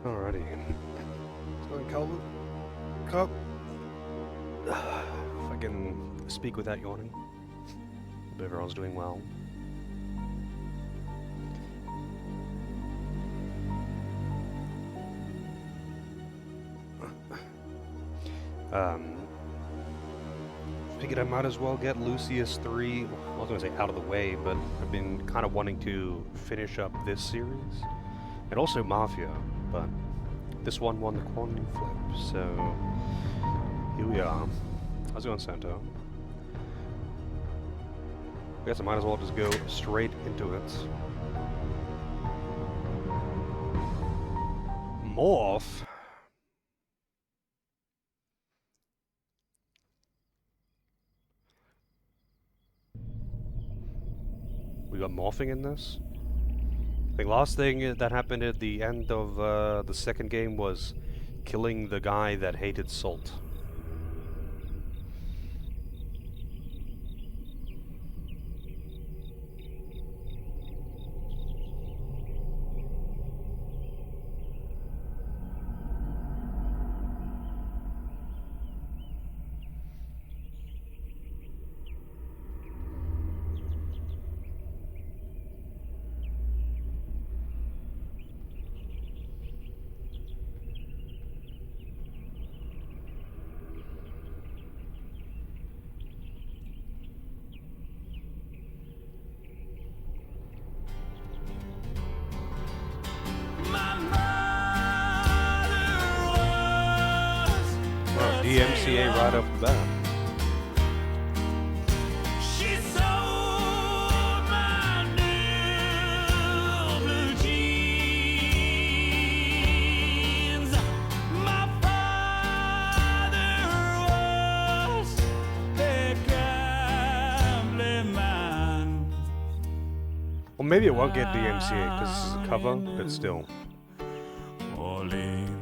Alrighty. Let's go, Calvin. Cup. If I can speak without yawning. Hope everyone's doing well. Figured I might as well get Lucius 3, I was going to say out of the way, but I've been kind of wanting to finish up this series. And also Mafia, but this one won the quantity flip, so here we are. How's it going, Santo? I guess I might as well just go straight into it. Morph? We got morphing in this? The last thing that happened at the end of the second game was killing the guy that hated salt. DMCA right off the bat. She sold my new blue jeans. My father was a gambling man. Well, maybe it won't get DMCA because this is a cover, but still. Orleans.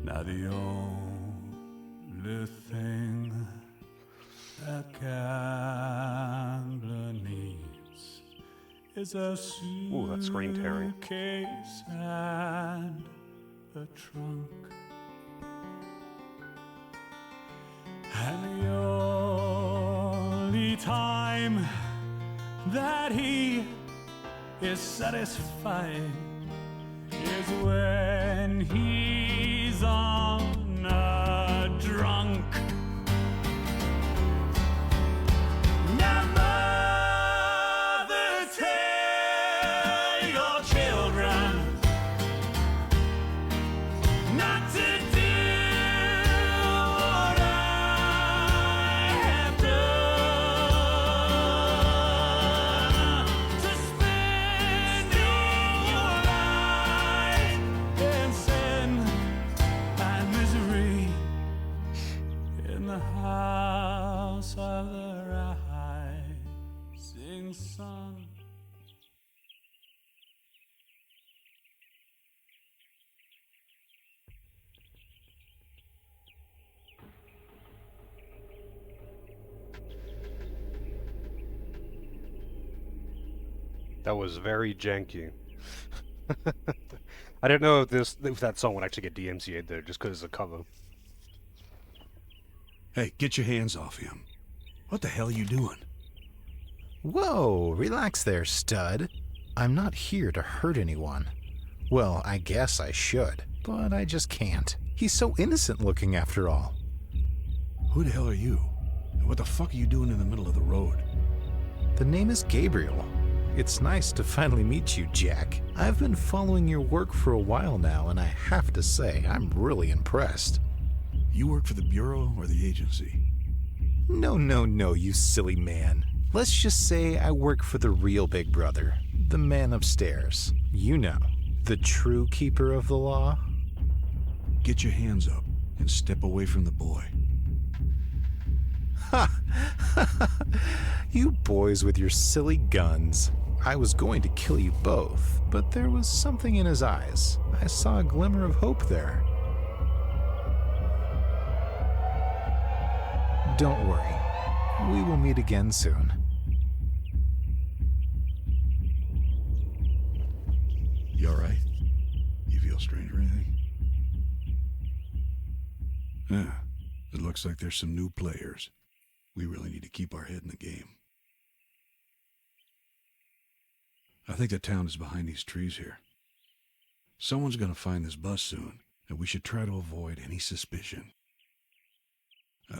Now the only thing a gambler needs is a Ooh, that screamed Terry. suitcase and a trunk. And the only time that he is satisfied is when he's on a drunk. Now, mother, tell your children not to do what I have done, to spend your life in sin and misery in the house of the rising sun. That was very janky. I didn't know if that song would actually get DMCA'd there just because it's a cover. Hey, get your hands off him. What the hell are you doing? Whoa, relax there, stud. I'm not here to hurt anyone. Well, I guess I should, but I just can't. He's so innocent looking after all. Who the hell are you? And what the fuck are you doing in the middle of the road? The name is Gabriel. It's nice to finally meet you, Jack. I've been following your work for a while now, and I have to say, I'm really impressed. You work for the Bureau or the agency? No, you silly man. Let's just say I work for the real Big Brother, the man upstairs. You know, the true keeper of the law. Get your hands up and step away from the boy. Ha! You boys with your silly guns. I was going to kill you both, but there was something in his eyes. I saw a glimmer of hope there. Don't worry. We will meet again soon. You alright? You feel strange or anything? Yeah, it looks like there's some new players. We really need to keep our head in the game. I think the town is behind these trees here. Someone's gonna find this bus soon, and we should try to avoid any suspicion.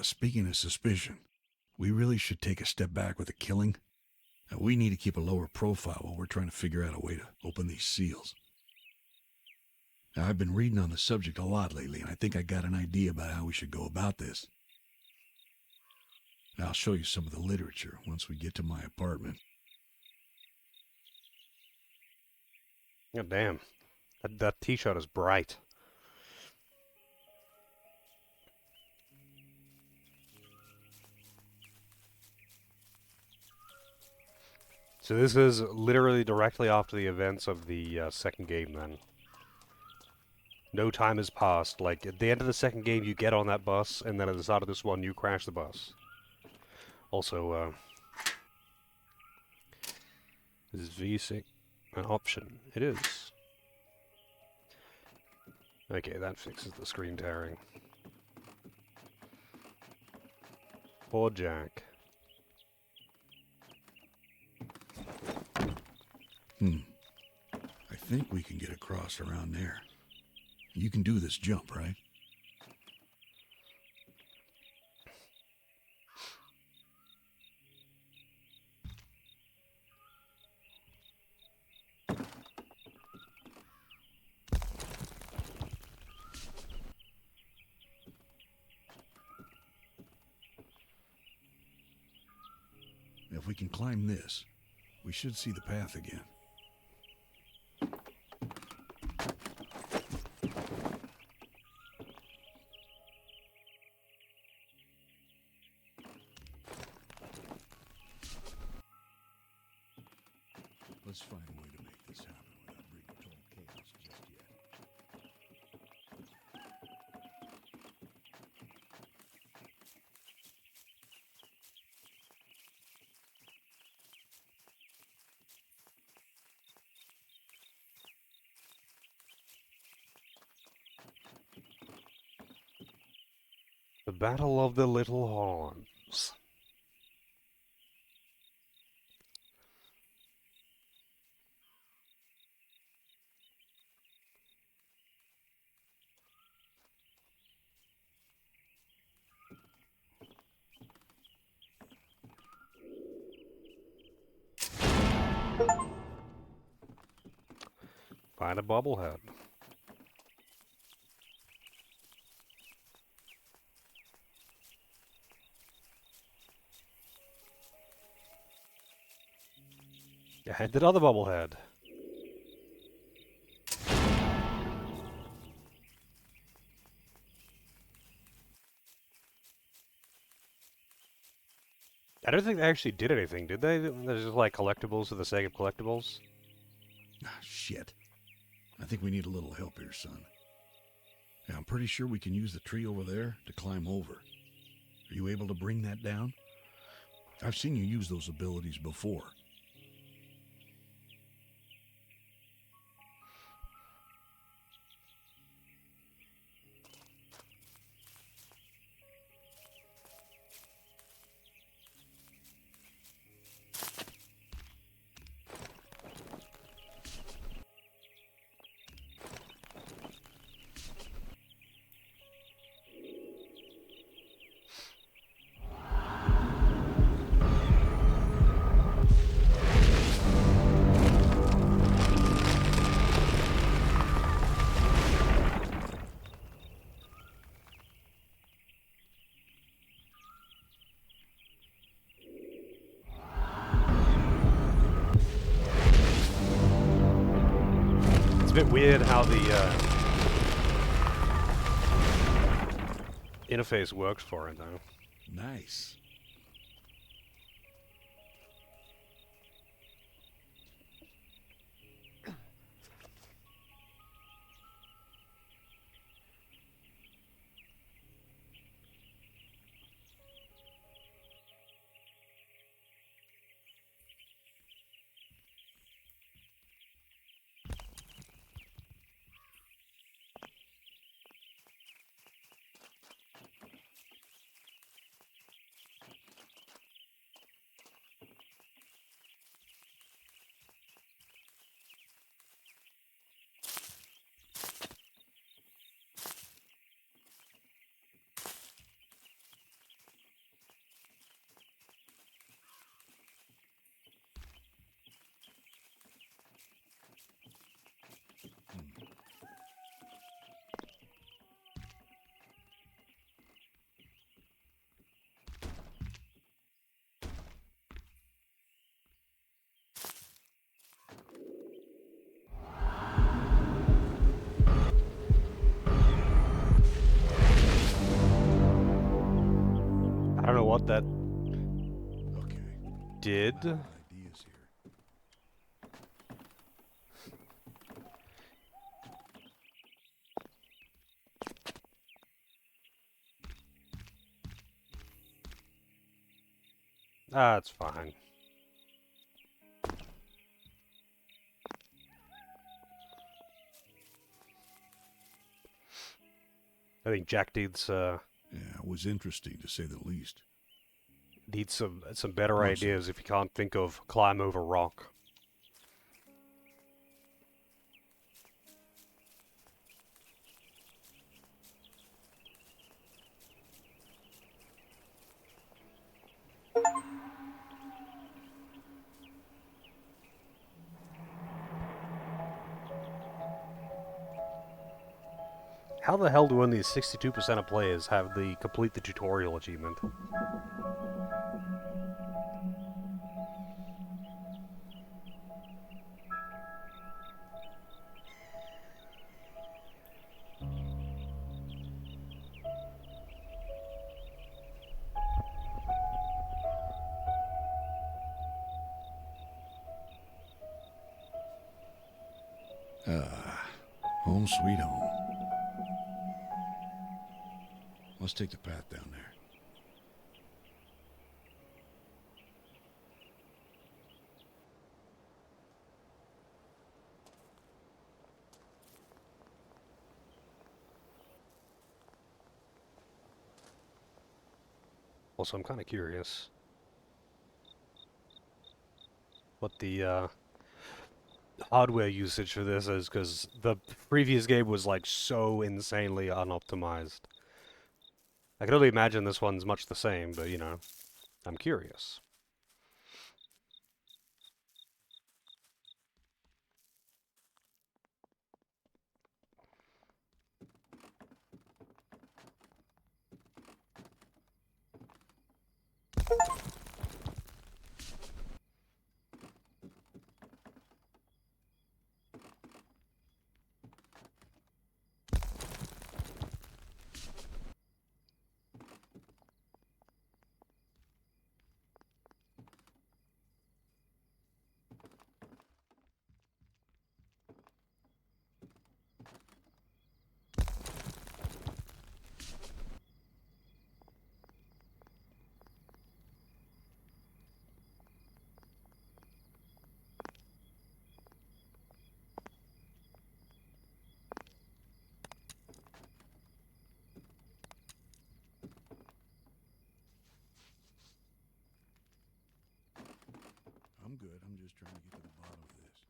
Speaking of suspicion, we really should take a step back with the killing. We need to keep a lower profile while we're trying to figure out a way to open these seals. I've been reading on the subject a lot lately, and I think I got an idea about how we should go about this. I'll show you some of the literature once we get to my apartment. God damn. That t-shirt is bright. So this is literally directly after the events of the second game, then. No time has passed. Like, at the end of the second game, you get on that bus, and then at the start of this one, you crash the bus. Also, is V6 an option? It is. Okay, that fixes the screen tearing. Poor Jack. I think we can get across around there. You can do this jump, right? If we can climb this, we should see the path again. Let's find a way to make this happen without bringing total chaos just yet. The Battle of the Little Horns. Find a bobblehead. And another bobblehead. I don't think they actually did anything, did they? They're just like collectibles for the sake of collectibles. Ah, shit. I think we need a little help here, son. Yeah, I'm pretty sure we can use the tree over there to climb over. Are you able to bring that down? I've seen you use those abilities before. bit weird how the interface works for it, though. Nice. I don't know what that Okay. did. I have ideas here. Ah, it's fine. I think Jack Yeah, it was interesting to say the least. needs some better Come on, ideas if you can't think of climb over rock. How the hell do only 62% of players have the complete the tutorial achievement? Home sweet home. Let's take the path down there. Also, I'm kind of curious what the hardware usage for this is, because the previous game was like so insanely unoptimized. I can only imagine this one's much the same, but you know, I'm curious. I'm good. I'm just trying to get to the bottom of this.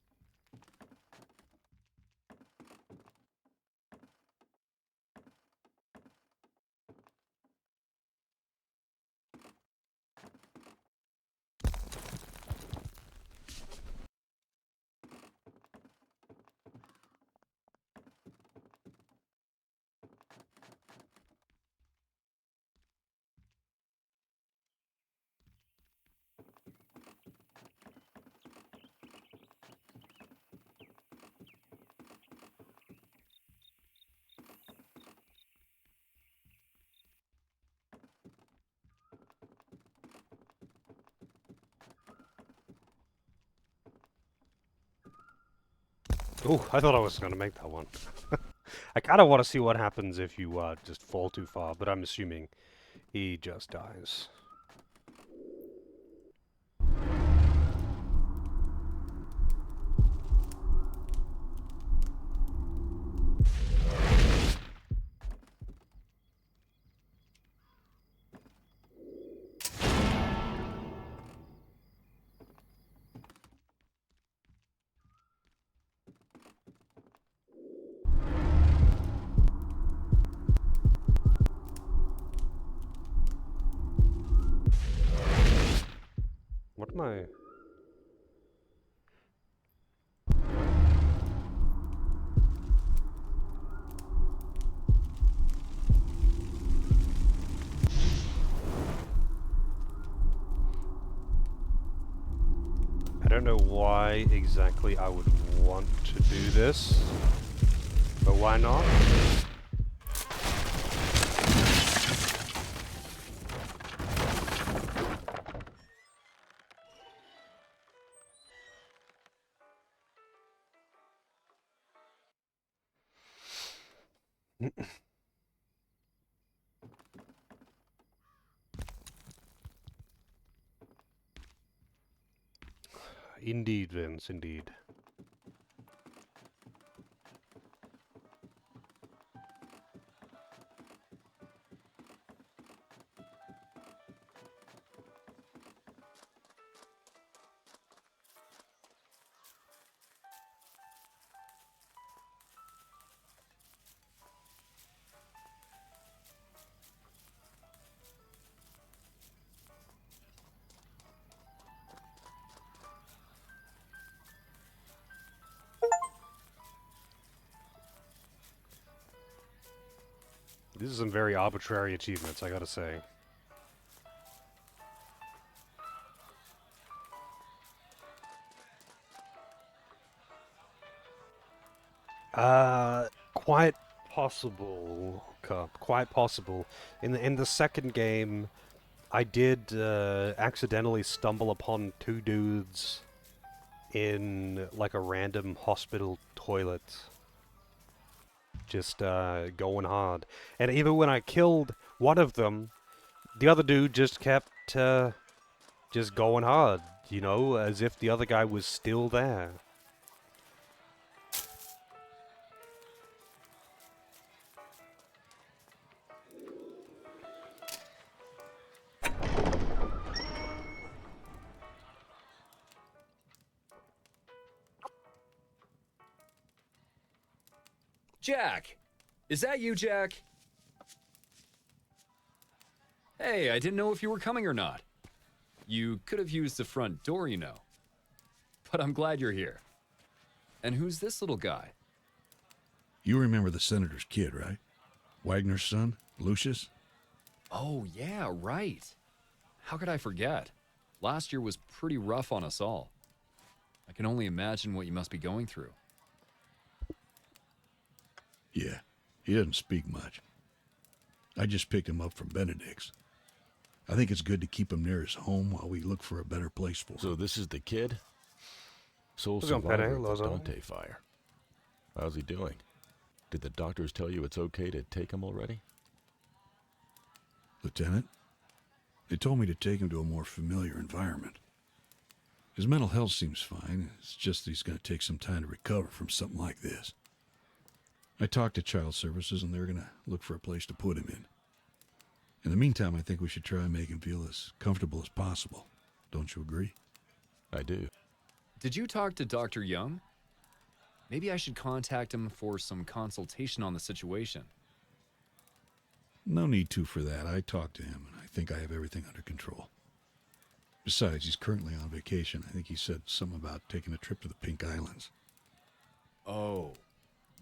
Oh, I thought I was going to make that one. I kind of want to see what happens if you just fall too far, but I'm assuming he just dies. What am I... I don't know why exactly I would want to do this, but why not? Indeed, Vince, indeed. These are some very arbitrary achievements, I gotta say. Quite possible, Cup. Quite possible. In the second game, I did accidentally stumble upon two dudes in like a random hospital toilet, just going hard. And even when I killed one of them, the other dude just kept just going hard, you know, as if the other guy was still there. Jack! Is that you, Jack? Hey, I didn't know if you were coming or not. You could have used the front door, you know. But I'm glad you're here. And who's this little guy? You remember the senator's kid, right? Wagner's son, Lucius? Oh, yeah, right. How could I forget? Last year was pretty rough on us all. I can only imagine what you must be going through. Yeah, he doesn't speak much. I just picked him up from Benedict's. I think it's good to keep him near his home while we look for a better place for him. So this is the kid? Sole Look on survivor Pere, of the Lozano. Dante fire. How's he doing? Did the doctors tell you it's okay to take him already? Lieutenant, they told me to take him to a more familiar environment. His mental health seems fine. It's just that he's going to take some time to recover from something like this. I talked to Child Services, and they're going to look for a place to put him in. In the meantime, I think we should try and make him feel as comfortable as possible. Don't you agree? I do. Did you talk to Dr. Young? Maybe I should contact him for some consultation on the situation. No need to for that. I talked to him, and I think I have everything under control. Besides, he's currently on vacation. I think he said something about taking a trip to the Pink Islands. Oh,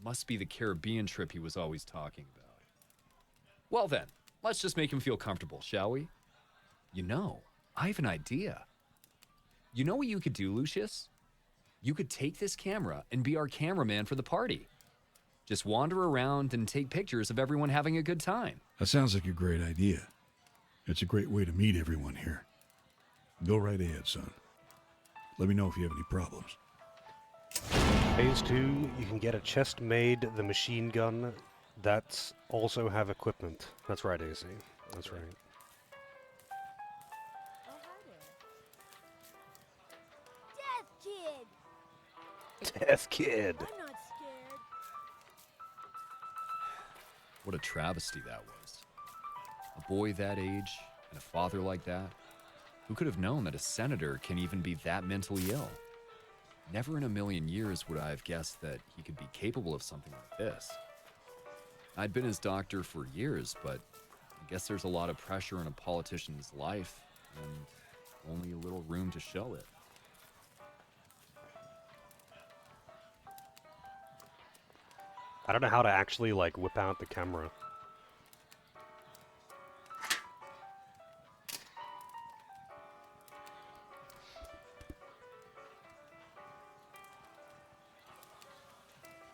must be the Caribbean trip he was always talking about. Well then, let's just make him feel comfortable, shall we? You know, I have an idea. You know what you could do, Lucius? You could take this camera and be our cameraman for the party. Just wander around and take pictures of everyone having a good time. That sounds like a great idea. It's a great way to meet everyone here. Go right ahead, son. Let me know if you have any problems. Phase 2, you can get a chest-made the machine gun that also have equipment. That's right, AC. That's right. Oh, hi there. Death Kid! Death Kid. I'm not scared. What a travesty that was. A boy that age and a father like that. Who could have known that a senator can even be that mentally ill? Never in a million years would I have guessed that he could be capable of something like this. I'd been his doctor for years, but I guess there's a lot of pressure in a politician's life and only a little room to show it. I don't know how to actually, like, whip out the camera.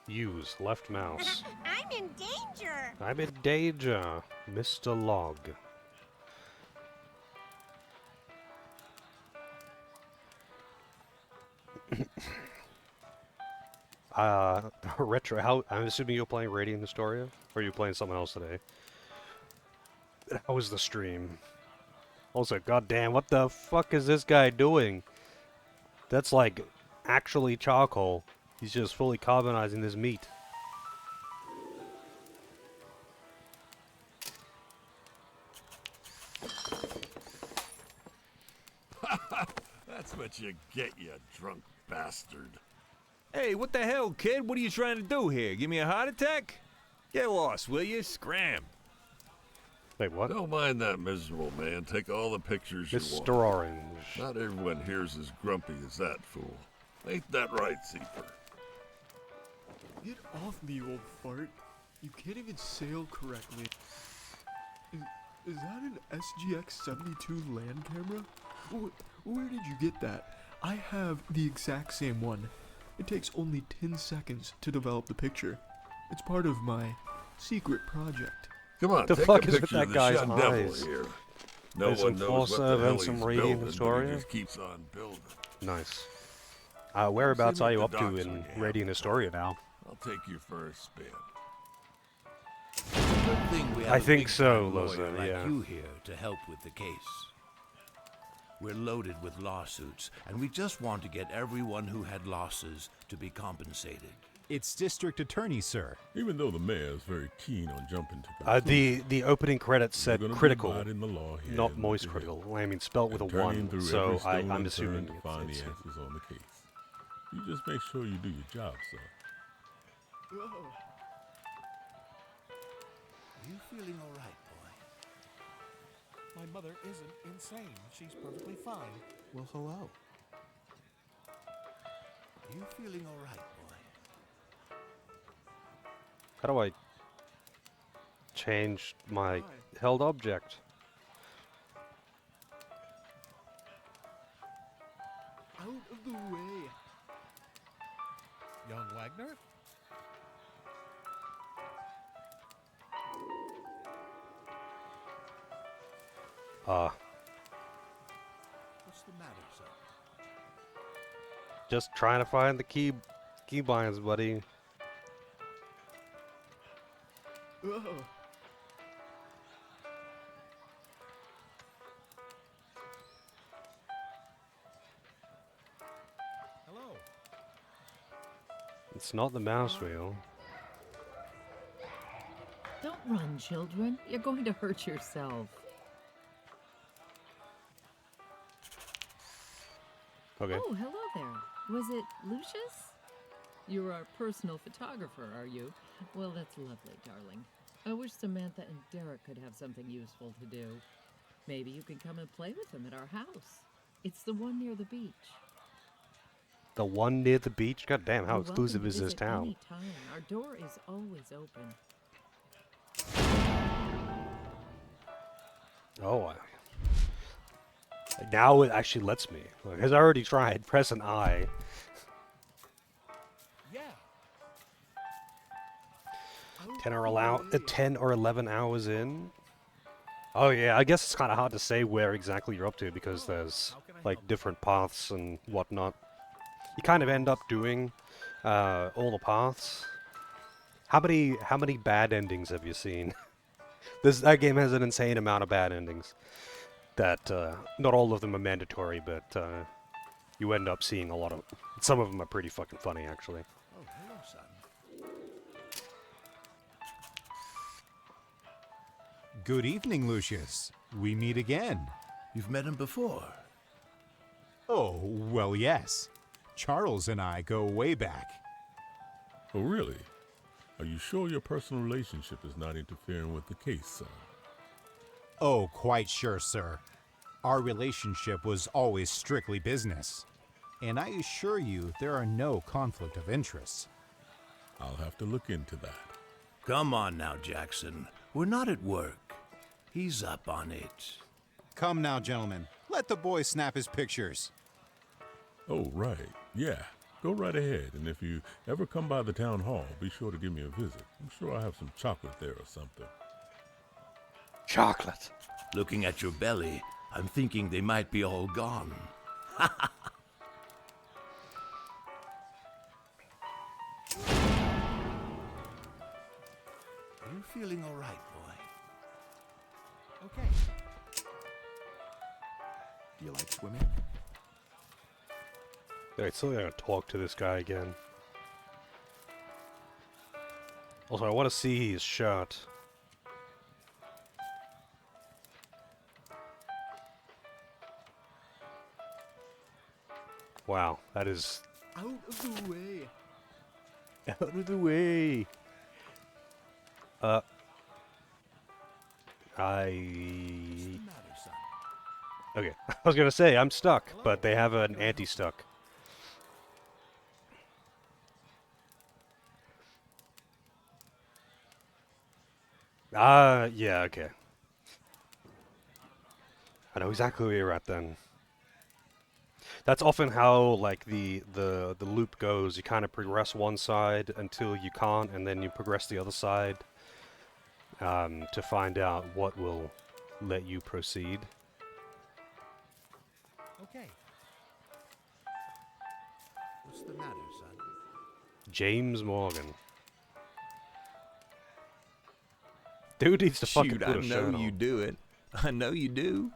Use left mouse. I'm in danger! I'm in danger, Mr. Log. Retro, I'm assuming you're playing Radiant Historia? Or are you playing something else today? How was the stream? Also, goddamn, what the fuck is this guy doing? That's like actually charcoal. He's just fully carbonizing this meat. That's what you get, you drunk bastard. Hey, what the hell, kid? What are you trying to do here? Give me a heart attack? Get lost, will you? Scram. Wait, what? Don't mind that miserable man. Take all the pictures you want. Mr. Orange. Not everyone here's as grumpy as that fool. Ain't that right, Seeper? Get off me, you old fart. You can't even sail correctly. Is that an SGX-72 land camera? Where did you get that? I have the exact same one. It takes only 10 seconds to develop the picture. It's part of my secret project. Come on, The take fuck a is with picture that of the guy's shut devil eyes? here. No There's one some knows what Forza the hell and he's some building, Radiant but he Historia. just keeps on building. Nice. Whereabouts See me are you at up the to docks in when you have Radiant Historia now? I'll take you for a spin. Good thing we have I a think so, big-time lawyer Loza, like yeah. you here to help with the case. We're loaded with lawsuits, and we just want to get everyone who had losses to be compensated. It's District Attorney, sir. Even though the mayor is very keen on jumping to conclusions, The opening credits we're said gonna be critical, abiding the law here not and moist what the hell. critical. I mean, spelt with a And turning 1, through so every stone I'm unturned assuming to find it's the answers on the case. You just make sure you do your job, sir. Whoa. Are you feeling all right, boy? My mother isn't insane. She's perfectly fine. Well, hello. Are you feeling all right, boy? How do I change my Hi. held object? Out of the way. Young Wagner? What's the matter, son? Just trying to find the key binds, buddy. Whoa. Hello. It's not the mouse wheel. Don't run, children. You're going to hurt yourself. Okay. Oh, hello there. Was it Lucius? You're our personal photographer, are you? Well, that's lovely, darling. I wish Samantha and Derek could have something useful to do. Maybe you can come and play with them at our house. It's the one near the beach. The one near the beach? God damn, how You're welcome exclusive to is this visit town? any time. Our door is always open. Oh, now it actually lets me. Because I already tried. Press an I. Yeah. 10 or 11 hours in. Oh yeah, I guess it's kind of hard to say where exactly you're up to because there's like different paths and whatnot. you kind of end up doing all the paths. How many bad endings have you seen? That game has an insane amount of bad endings. That not all of them are mandatory, but you end up seeing a lot of. Some of them are pretty fucking funny, actually. Oh, hello, son. Good evening, Lucius. We meet again. You've met him before. Oh, well, yes. Charles and I go way back. Oh, really? Are you sure your personal relationship is not interfering with the case, son? Oh, quite sure, sir. Our relationship was always strictly business. And I assure you there are no conflict of interests. I'll have to look into that. Come on now, Jackson. We're not at work. He's up on it. Come now, gentlemen. Let the boy snap his pictures. Oh, right. Yeah. Go right ahead, and if you ever come by the town hall, be sure to give me a visit. I'm sure I have some chocolate there or something. Chocolate. Looking at your belly, I'm thinking they might be all gone. You're feeling all right, boy. Okay. Do you like swimming? Yeah, I still gotta talk to this guy again. Also, I want to see his shot. Wow, that is Out of the way. out of the way. Okay, I was gonna say I'm stuck, but they have an anti-stuck. Yeah, okay. I know exactly where you're at then. That's often how, like, the loop goes. You kind of progress one side until you can't, and then you progress the other side to find out what will let you proceed. Okay. What's the matter, son? James Morgan. Dude needs to fucking Shoot, put I a know shirt you on. do it. I know you do.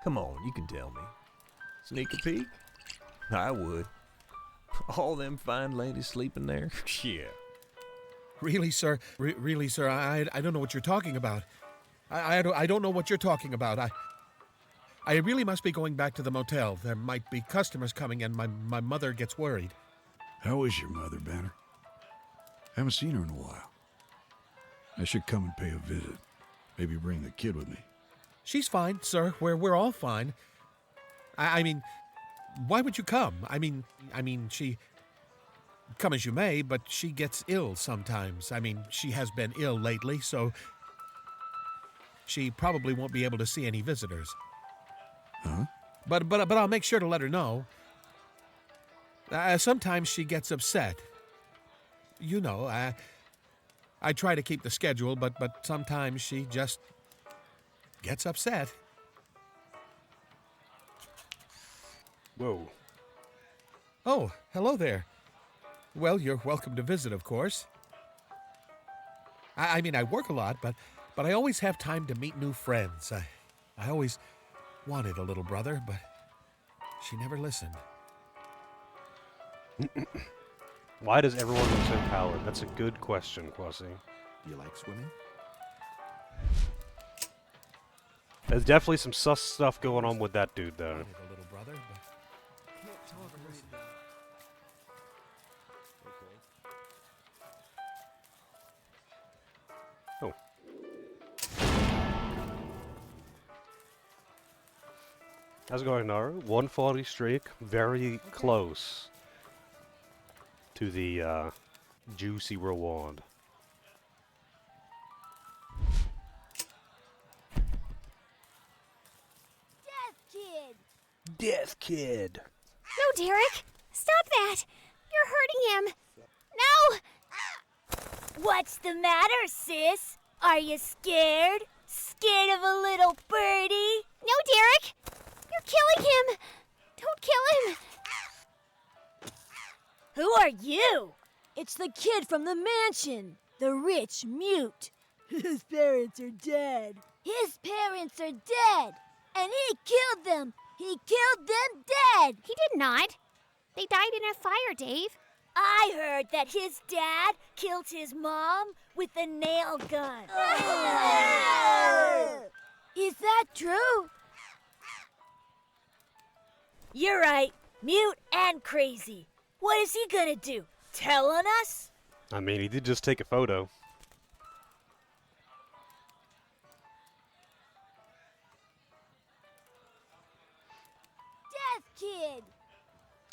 Come on, you can tell me. Sneak a peek? I would. All them fine ladies sleeping there? Yeah. Really, sir? Really, sir? I don't know what you're talking about. I don't know what you're talking about. I really must be going back to the motel. There might be customers coming, and my mother gets worried. How is your mother, Banner? Haven't seen her in a while. I should come and pay a visit. Maybe bring the kid with me. She's fine, sir. We're all fine. I mean, why would you come? I mean, she... Come as you may, but she gets ill sometimes. I mean, she has been ill lately, so... She probably won't be able to see any visitors. Huh? But I'll make sure to let her know. Sometimes she gets upset. You know, I try to keep the schedule, but sometimes she just gets upset. Whoa. Oh, hello there. Well, you're welcome to visit, of course. I mean, I work a lot, but I always have time to meet new friends. I always wanted a little brother, but she never listened. Why does everyone look so pallid? That's a good question, Kwasi. Do you like swimming? There's definitely some sus stuff going on with that dude, though. Wanted a little brother, but Can't talk right now. Oh. How's it going, Nara? 140 streak. Very close to the juicy reward. Death Kid! Death Kid. No, Derek! Stop that! You're hurting him! No! What's the matter, sis? Are you scared? Scared of a little birdie? No, Derek! You're killing him! Don't kill him! Who are you? It's the kid from the mansion, the rich mute. His parents are dead. His parents are dead, and he killed them. He killed them dead. He did not. They died in a fire, Dave. I heard that his dad killed his mom with a nail gun. Is that true? You're right. Mute and crazy. What is he gonna do? Tell on us? I mean, he did just take a photo. Death Kid!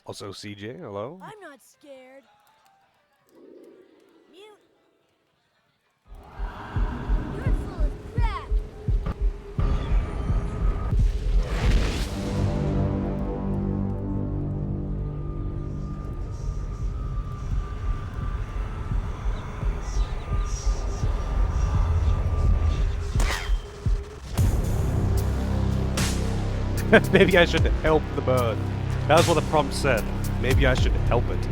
Also, CJ, hello. I'm not scared. Mute. You're full of crap. Maybe I should help the bird. That was what the prompt said. Maybe I should help it.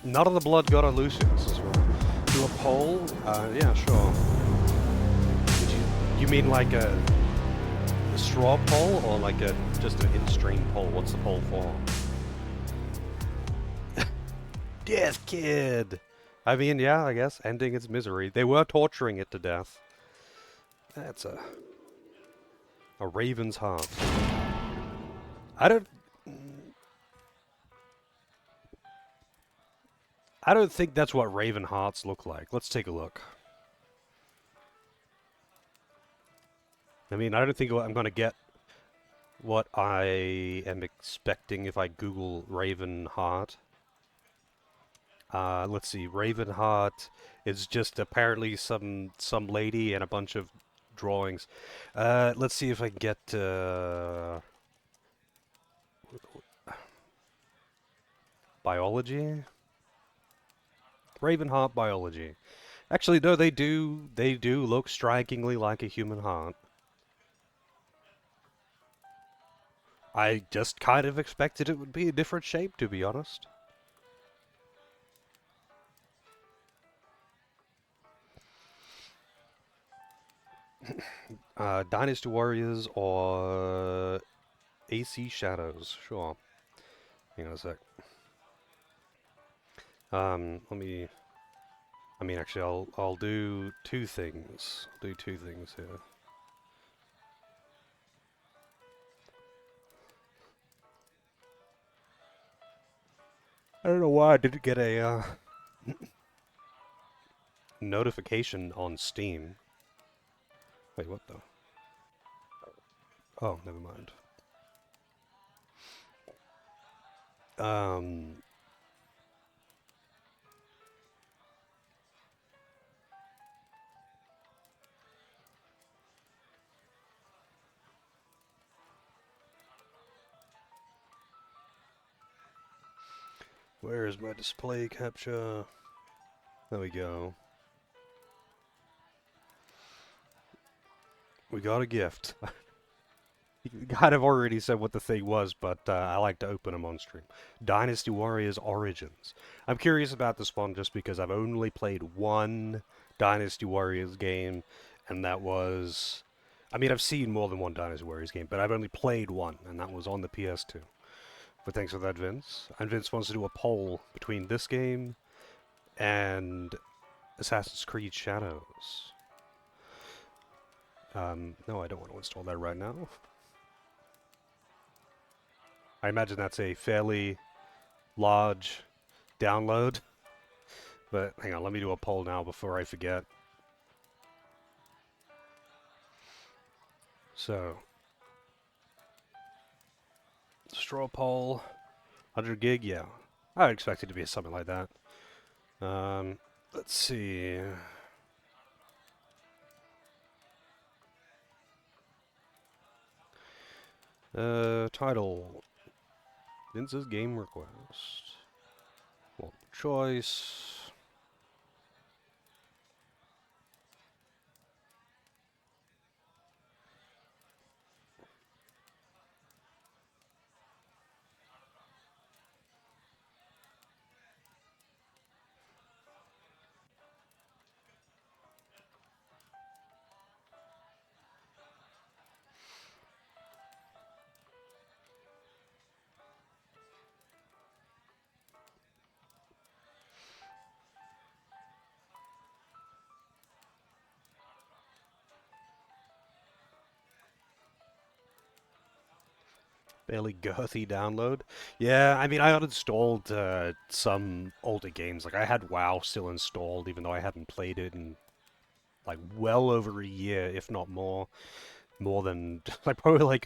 None of the blood got on Lucius as well. Do a poll? Yeah, sure. You mean like a straw poll or like just an in-stream poll? What's the poll for? Death Kid! I mean, yeah, I guess, ending its misery. They were torturing it to death. That's a raven's heart. I don't think that's what raven hearts look like. Let's take a look. I mean, I don't think I'm going to get what I am expecting if I Google raven heart. Let's see. Raven heart is just apparently some lady and a bunch of drawings. Let's see if I can get biology. Ravenheart biology. Actually, no, they do look strikingly like a human heart. I just kind of expected it would be a different shape, to be honest. Dynasty Warriors or AC Shadows, sure. Hang on a sec. I mean, actually, I'll do two things. I'll do two things here. I don't know why I didn't get a notification on Steam. Wait, what the? Oh, never mind. Where is my display capture? There we go. We got a gift. You kind of already said what the thing was, but I like to open them on stream. Dynasty Warriors Origins. I'm curious about this one just because I've only played one Dynasty Warriors game, and that was... I mean, I've seen more than one Dynasty Warriors game, but I've only played one, and that was on the PS2. But thanks for that, Vince. And Vince wants to do a poll between this game and Assassin's Creed Shadows. No, I don't want to install that right now. I imagine that's a fairly large download. But hang on, let me do a poll now before I forget. So, straw poll, 100 gig, yeah. I would expect it to be something like that. Let's see. Title. Vince's game request. Well, choice. Fairly girthy download. Yeah, I mean, I uninstalled some older games. Like, I had WoW still installed, even though I hadn't played it in, like, well over a year, if not more. More than, probably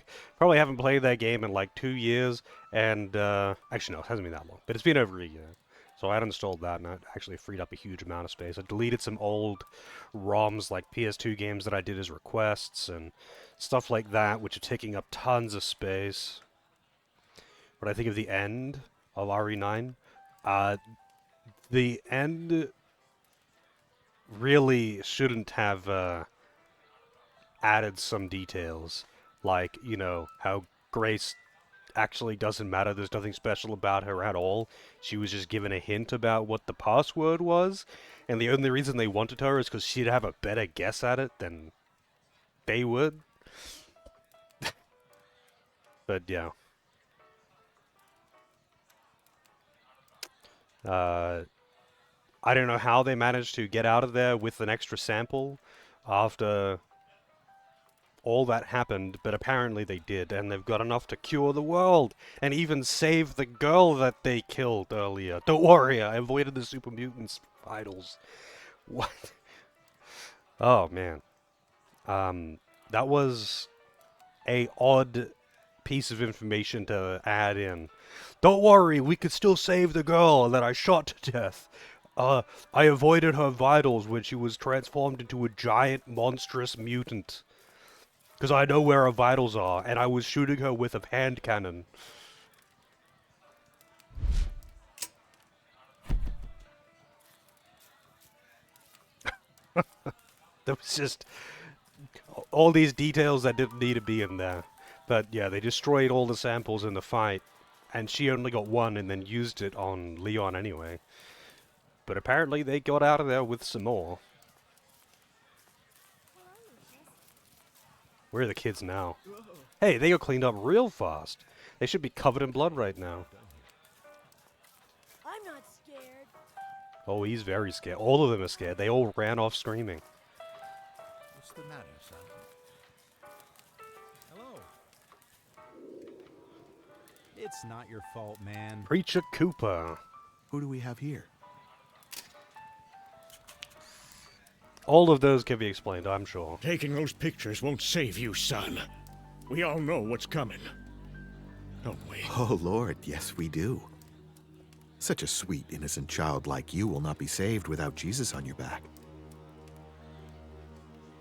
haven't played that game in, like, 2 years. And, actually, no, it hasn't been that long. But it's been over a year. So I had installed that, and it actually freed up a huge amount of space. I deleted some old ROMs, like PS2 games that I did as requests, and stuff like that, which are taking up tons of space. But I think of the end of RE9, the end really shouldn't have added some details, like, you know, how Grace actually doesn't matter, there's nothing special about her at all. She was just given a hint about what the password was, and the only reason they wanted her is because she'd have a better guess at it than they would. But yeah. I don't know how they managed to get out of there with an extra sample after all that happened, but apparently they did, and they've got enough to cure the world, and even save the girl that they killed earlier. Don't worry, I avoided the super mutants idols. What? Oh, man. That was a odd piece of information to add in. Don't worry, we could still save the girl that I shot to death. I avoided her vitals when she was transformed into a giant, monstrous mutant. Because I know where her vitals are, and I was shooting her with a hand cannon. There was just all these details that didn't need to be in there. But yeah, they destroyed all the samples in the fight, and she only got one and then used it on Leon anyway. But apparently they got out of there with some more. Where are the kids now? Hey, they got cleaned up real fast. They should be covered in blood right now. I'm not scared. Oh, he's very scared. All of them are scared. They all ran off screaming. What's the matter, son? Hello. It's not your fault, man. Preacher Cooper. Who do we have here? All of those can be explained, I'm sure. Taking those pictures won't save you, son. We all know what's coming. Don't we? Oh, Lord, yes, we do. Such a sweet, innocent child like you will not be saved without Jesus on your back.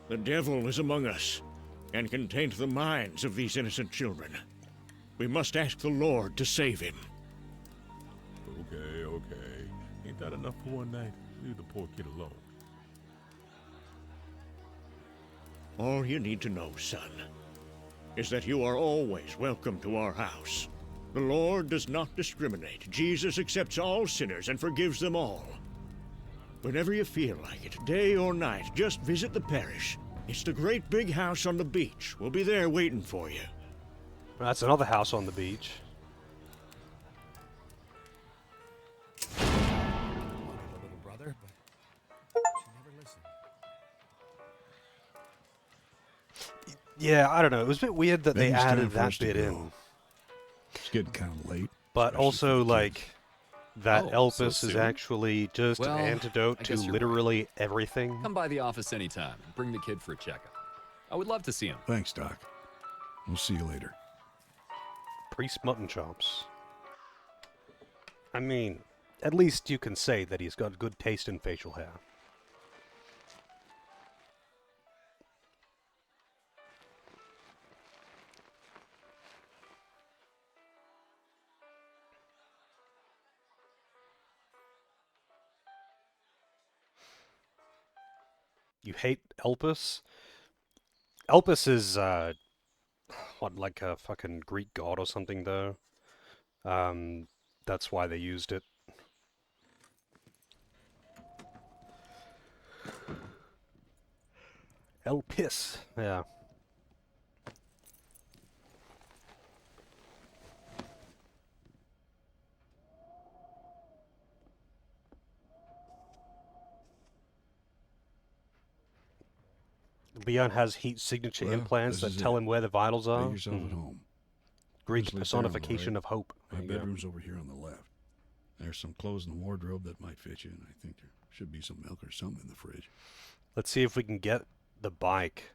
The devil is among us, and can taint the minds of these innocent children. We must ask the Lord to save him. Okay, okay. Ain't that enough for one night? Leave the poor kid alone. All you need to know, son, is that you are always welcome to our house. The Lord does not discriminate. Jesus accepts all sinners and forgives them all. Whenever you feel like it, day or night, just visit the parish. It's the great big house on the beach. We'll be there waiting for you. That's another house on the beach. Wanted a little brother, but she never listened. Yeah, I don't know. It was a bit weird that they Maybe it's time added for that us to bit go. in. It's getting kind of late. But especially also, for the like, kids. that Oh, Elpis so is soon? actually just Well, an antidote I to guess you're literally everything. Come by the office anytime and bring the kid for a checkup. I would love to see him. Thanks, Doc. We'll see you later. Priest mutton chops. I mean, at least you can say that he's got good taste in facial hair. You hate Elpis? Elpis is, what, like a fucking Greek god or something, though? That's why they used it. Elpis, yeah. Leon has heat signature Well, implants this that is tell it. him where the vitals are. Make yourself at home. Greek Sleep there, all personification right? of hope. My There you go. bedroom's over here on the left. There's some clothes in the wardrobe that might fit you, and I think there should be some milk or something in the fridge. Let's see if we can get the bike.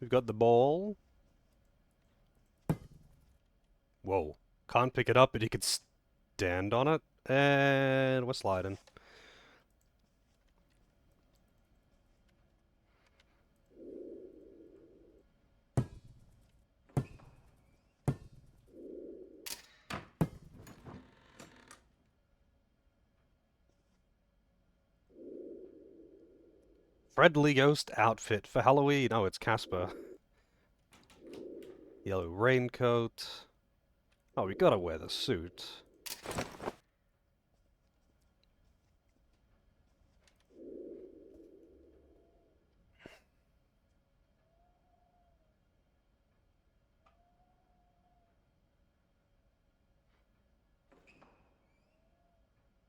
We've got the ball. Whoa. Can't pick it up, but you could stand on it. And we're sliding. Friendly ghost outfit for Halloween. Oh, it's Casper. Yellow raincoat. Oh, we gotta wear the suit.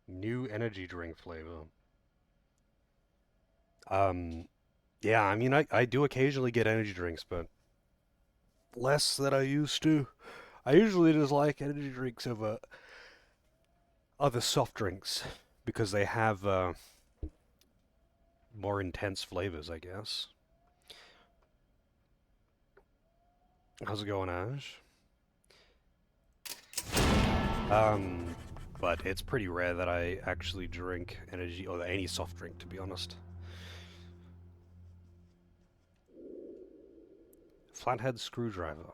New energy drink flavor. Yeah, I mean, I do occasionally get energy drinks, but less than I used to. I usually just like energy drinks over other soft drinks because they have more intense flavors, I guess. How's it going, Ash? But it's pretty rare that I actually drink energy or any soft drink, to be honest. Flathead screwdriver.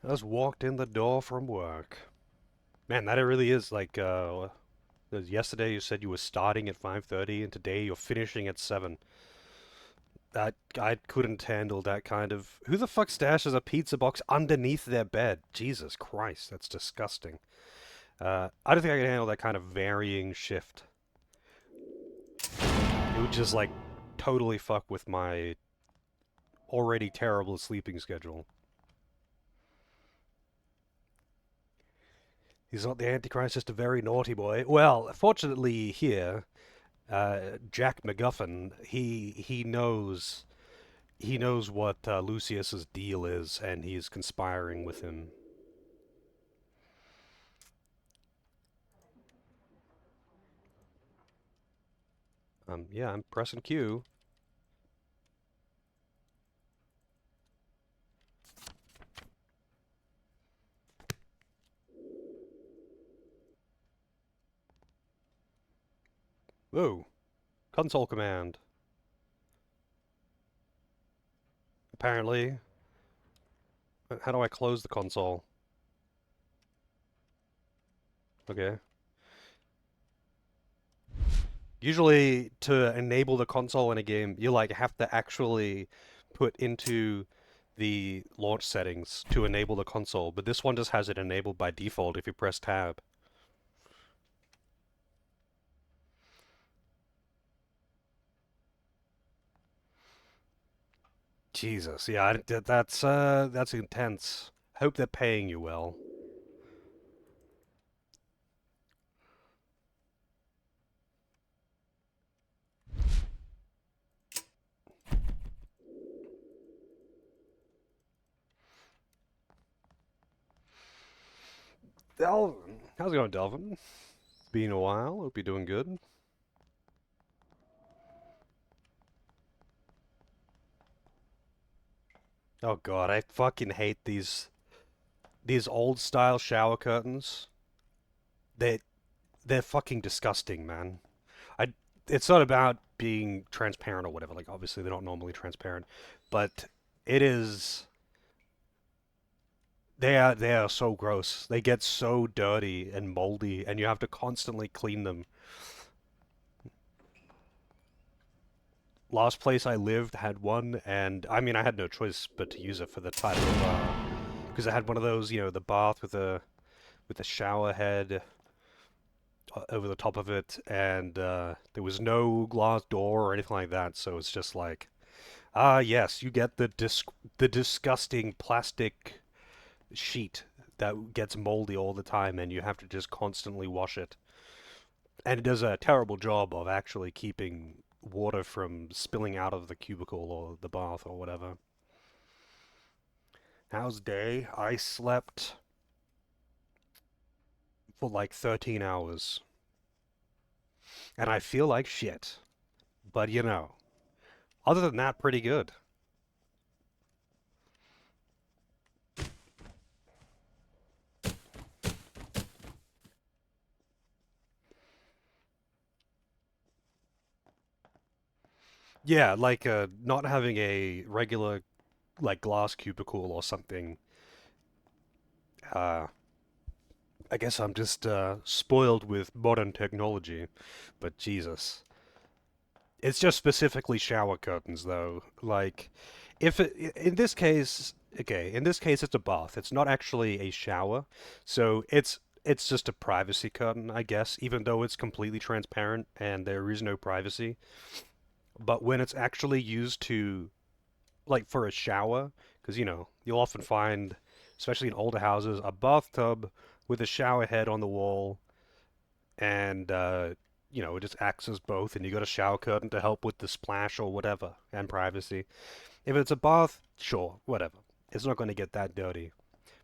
I just walked in the door from work. Man, that it really is like, 'cause yesterday you said you were starting at 5:30 and today you're finishing at 7. I couldn't handle that kind of... Who the fuck stashes a pizza box underneath their bed? Jesus Christ, that's disgusting. I don't think I can handle that kind of varying shift. It would just, like, totally fuck with my already terrible sleeping schedule. He's not the Antichrist, just a very naughty boy. Well, fortunately here, Jack MacGuffin, he knows what Lucius's deal is, and he's conspiring with him. Yeah, I'm pressing Q. Whoa. Console command. Apparently. How do I close the console? Okay. Usually, to enable the console in a game, you like have to actually put into the launch settings to enable the console, but this one just has it enabled by default if you press tab. Jesus, yeah, that's intense. Hope they're paying you well. Delvin, how's it going, Delvin? It's been a while. Hope you're doing good. Oh God, I fucking hate these old style shower curtains. They're fucking disgusting, man. It's not about being transparent or whatever. Like, obviously they're not normally transparent, but it is. They are so gross. They get so dirty and moldy, and you have to constantly clean them. Last place I lived had one, and I mean I had no choice but to use it for the type of because I had one of those, the bath with a shower head over the top of it, and there was no glass door or anything like that, so it's just like, yes, you get the disgusting plastic sheet that gets moldy all the time, and you have to just constantly wash it. And it does a terrible job of actually keeping water from spilling out of the cubicle or the bath or whatever. How's day? I slept for like 13 hours. And I feel like shit. But other than that, pretty good. Yeah, like not having a regular like glass cubicle or something. I guess I'm just spoiled with modern technology, but Jesus. It's just specifically shower curtains though. Like if in this case, okay, in this case it's a bath. It's not actually a shower. So it's just a privacy curtain, I guess, even though it's completely transparent and there is no privacy. But when it's actually used to, like, for a shower, because you'll often find, especially in older houses, a bathtub with a shower head on the wall, and it just acts as both, and you got a shower curtain to help with the splash or whatever, and privacy. If it's a bath, sure, whatever. It's not going to get that dirty.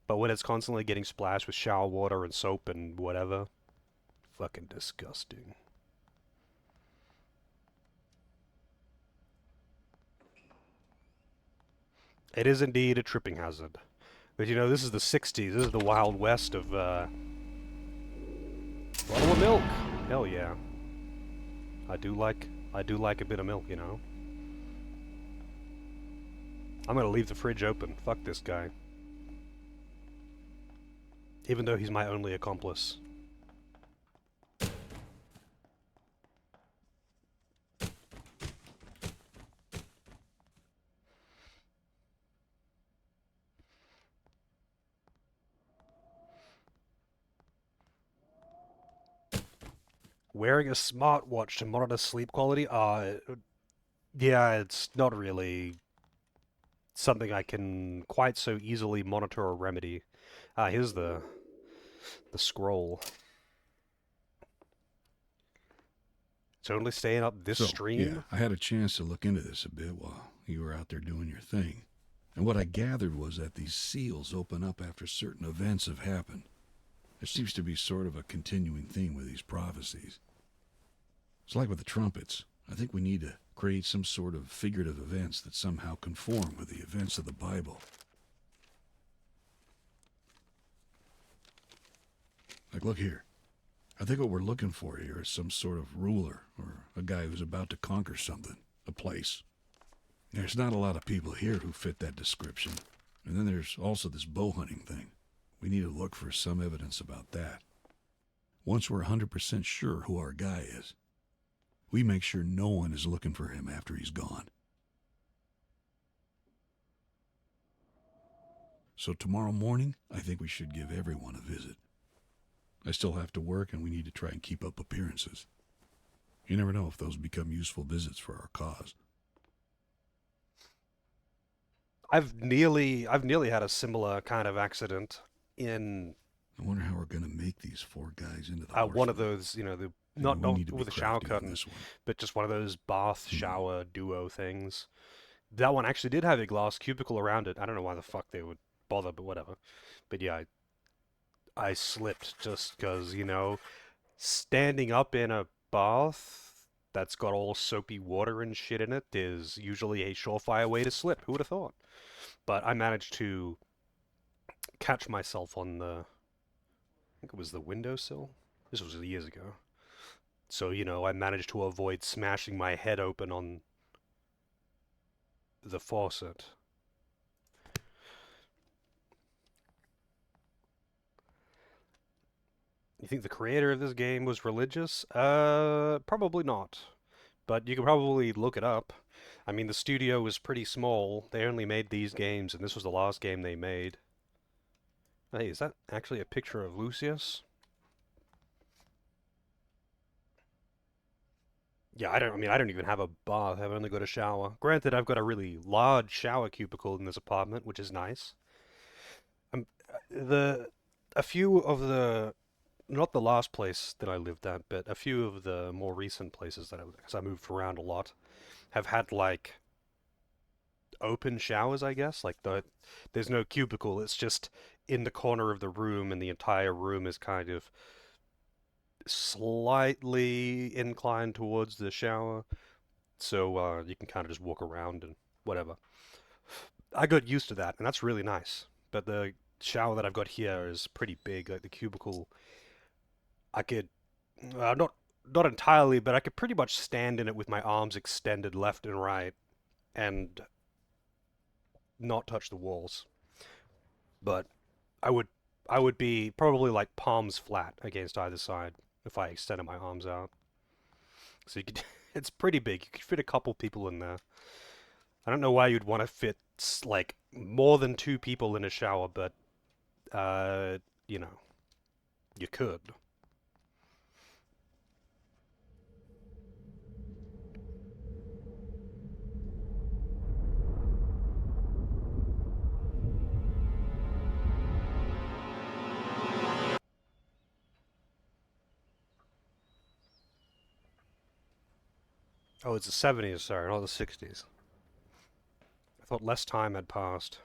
But when it's constantly getting splashed with shower water and soap and whatever, fucking disgusting. It is indeed a tripping hazard. But this is the 60s. This is the Wild West of, bottle of milk. Hell yeah. I do like a bit of milk, I'm gonna leave the fridge open. Fuck this guy. Even though he's my only accomplice. Wearing a smartwatch to monitor sleep quality? Yeah, it's not really something I can quite so easily monitor or remedy. Here's the scroll. It's only staying up this stream? Yeah, I had a chance to look into this a bit while you were out there doing your thing. And what I gathered was that these seals open up after certain events have happened. There seems to be sort of a continuing theme with these prophecies. It's like with the trumpets. I think we need to create some sort of figurative events that somehow conform with the events of the Bible. Like, look here. I think what we're looking for here is some sort of ruler, or a guy who's about to conquer something, a place. There's not a lot of people here who fit that description. And then there's also this bow hunting thing. We need to look for some evidence about that. Once we're 100% sure who our guy is, we make sure no one is looking for him after he's gone. So tomorrow morning, I think we should give everyone a visit. I still have to work, and we need to try and keep up appearances. You never know if those become useful visits for our cause. I've nearly had a similar kind of accident in. I wonder how we're gonna make these 4 guys into the one of those, not with a shower curtain, this one. but just one of those bath shower duo things. That one actually did have a glass cubicle around it. I don't know why the fuck they would bother, but whatever. But yeah, I slipped just because, standing up in a bath that's got all soapy water and shit in it is usually a surefire way to slip. Who would have thought? But I managed to catch myself on I think it was the windowsill. This was years ago. So, you know, I managed to avoid smashing my head open on the faucet. You think the creator of this game was religious? Probably not. But you could probably look it up. I mean, the studio was pretty small. They only made these games, and this was the last game they made. Hey, is that actually a picture of Lucius? Yeah, I don't even have a bath. I've only got a shower. Granted, I've got a really large shower cubicle in this apartment, which is nice. The a few of the not the last place that I lived at, but a few of the more recent places that because I moved around a lot, have had like open showers, I guess. Like there's no cubicle. It's just in the corner of the room, and the entire room is kind of slightly inclined towards the shower, so you can kind of just walk around and whatever. I got used to that, and that's really nice. But the shower that I've got here is pretty big. Like the cubicle, I could not entirely, but I could pretty much stand in it with my arms extended left and right, and not touch the walls. But I would I would be probably like palms flat against either side if I extended my arms out. So you could, it's pretty big. You could fit a couple people in there. I don't know why you'd want to fit like more than 2 people in a shower, but you know, you could. Oh, it's the 70s, sorry, not the 60s. I thought less time had passed.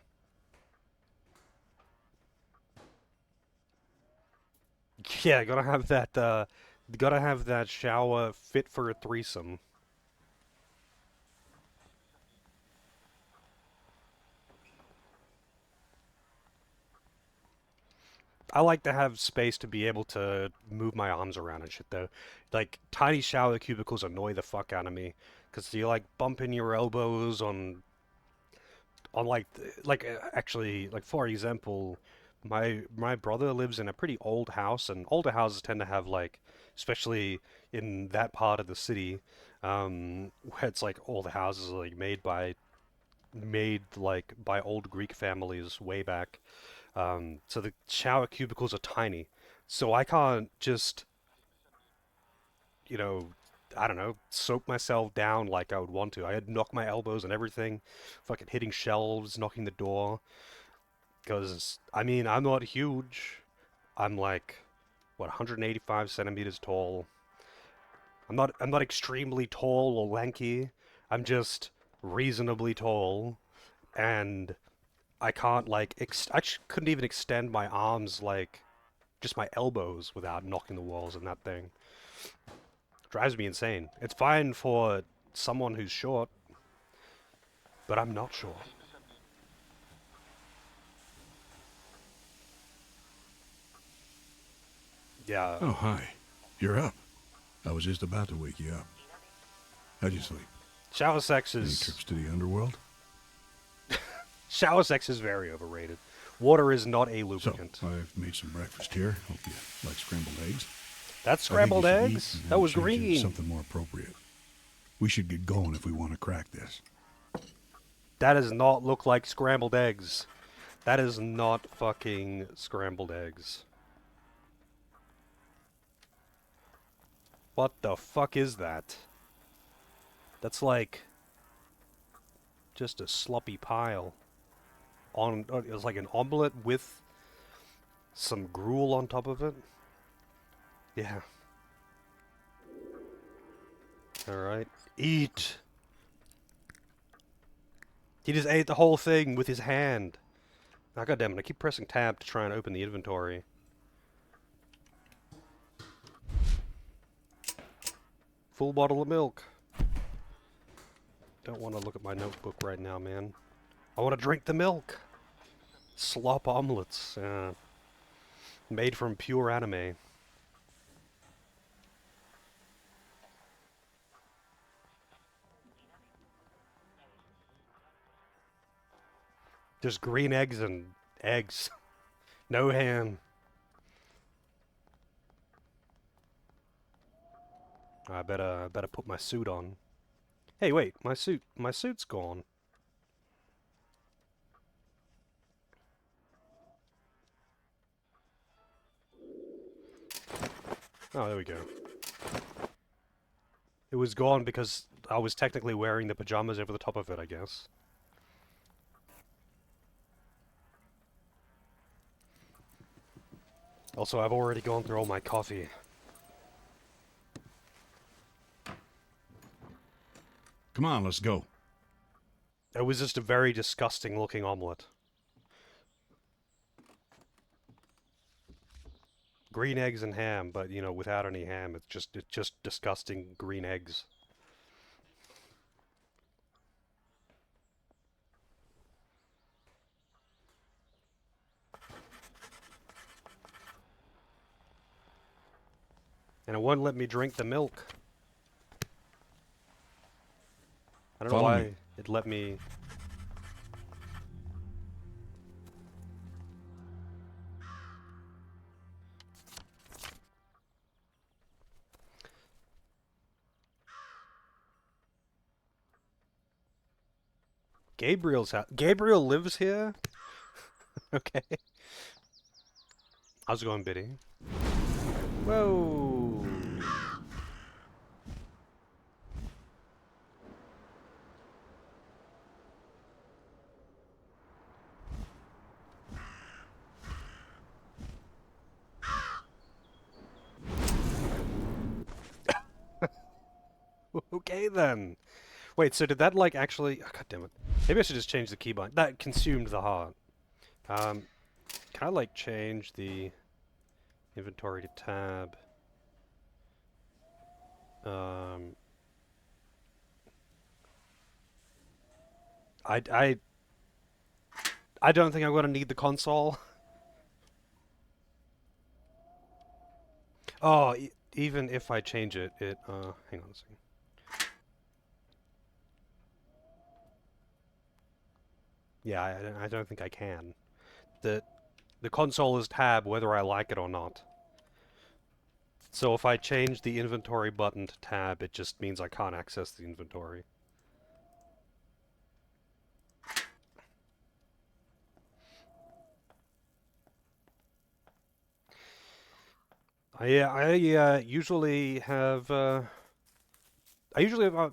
Yeah, gotta have that shower fit for a threesome. I like to have space to be able to move my arms around and shit, though. Like, tiny shower cubicles annoy the fuck out of me, because you, like, bumping your elbows on actually, like, for example, my brother lives in a pretty old house, and older houses tend to have, like, especially in that part of the city, where it's, like, all the houses are, like, made, like, by old Greek families way back. So the shower cubicles are tiny. So I can't just, you know, I don't know, soak myself down like I would want to. I had to knock my elbows and everything, fucking hitting shelves, knocking the door. Because, I mean, I'm not huge. I'm like, what, 185 centimeters tall. I'm not extremely tall or lanky. I'm just reasonably tall. And I can't, like, couldn't even extend my arms, like, just my elbows without knocking the walls in that thing. Drives me insane. It's fine for someone who's short, but I'm not short. Yeah. Oh, hi. You're up. I was just about to wake you up. How'd you sleep? Shower sex Any is... trips to the underworld? Shower sex is very overrated. Water is not a lubricant. So, I've made some breakfast here. Hope you like scrambled eggs. That's scrambled eggs? That was green. Something more appropriate. We should get going if we want to crack this. That does not look like scrambled eggs. That is not fucking scrambled eggs. What the fuck is that? That's like just a sloppy pile. It was like an omelet with some gruel on top of it. Yeah. Alright. Eat! He just ate the whole thing with his hand. Ah, goddammit, I keep pressing tab to try and open the inventory. Full bottle of milk. Don't want to look at my notebook right now, man. I want to drink the milk. Slop omelets. Made from pure anime. Just green eggs and eggs. No ham. I better put my suit on. Hey, wait, my suit's gone. Oh, there we go. It was gone because I was technically wearing the pajamas over the top of it, I guess. Also, I've already gone through all my coffee. Come on, let's go. It was just a very disgusting looking omelet. Green eggs and ham, but you know, without any ham, it's just disgusting green eggs. And it wouldn't let me drink the milk. I don't know Follow why me. it let me. Gabriel's house. Gabriel lives here? Okay. How's it going, Biddy? Whoa. Okay then. Wait, so did that like actually? Oh, God damn it! Maybe I should just change the keybind. That consumed the heart. Can I like change the inventory to tab? I don't think I'm gonna need the console. Oh, even if I change it, hang on a second. Yeah, I don't think I can. The console is tab whether I like it or not. So if I change the inventory button to tab, it just means I can't access the inventory. I usually have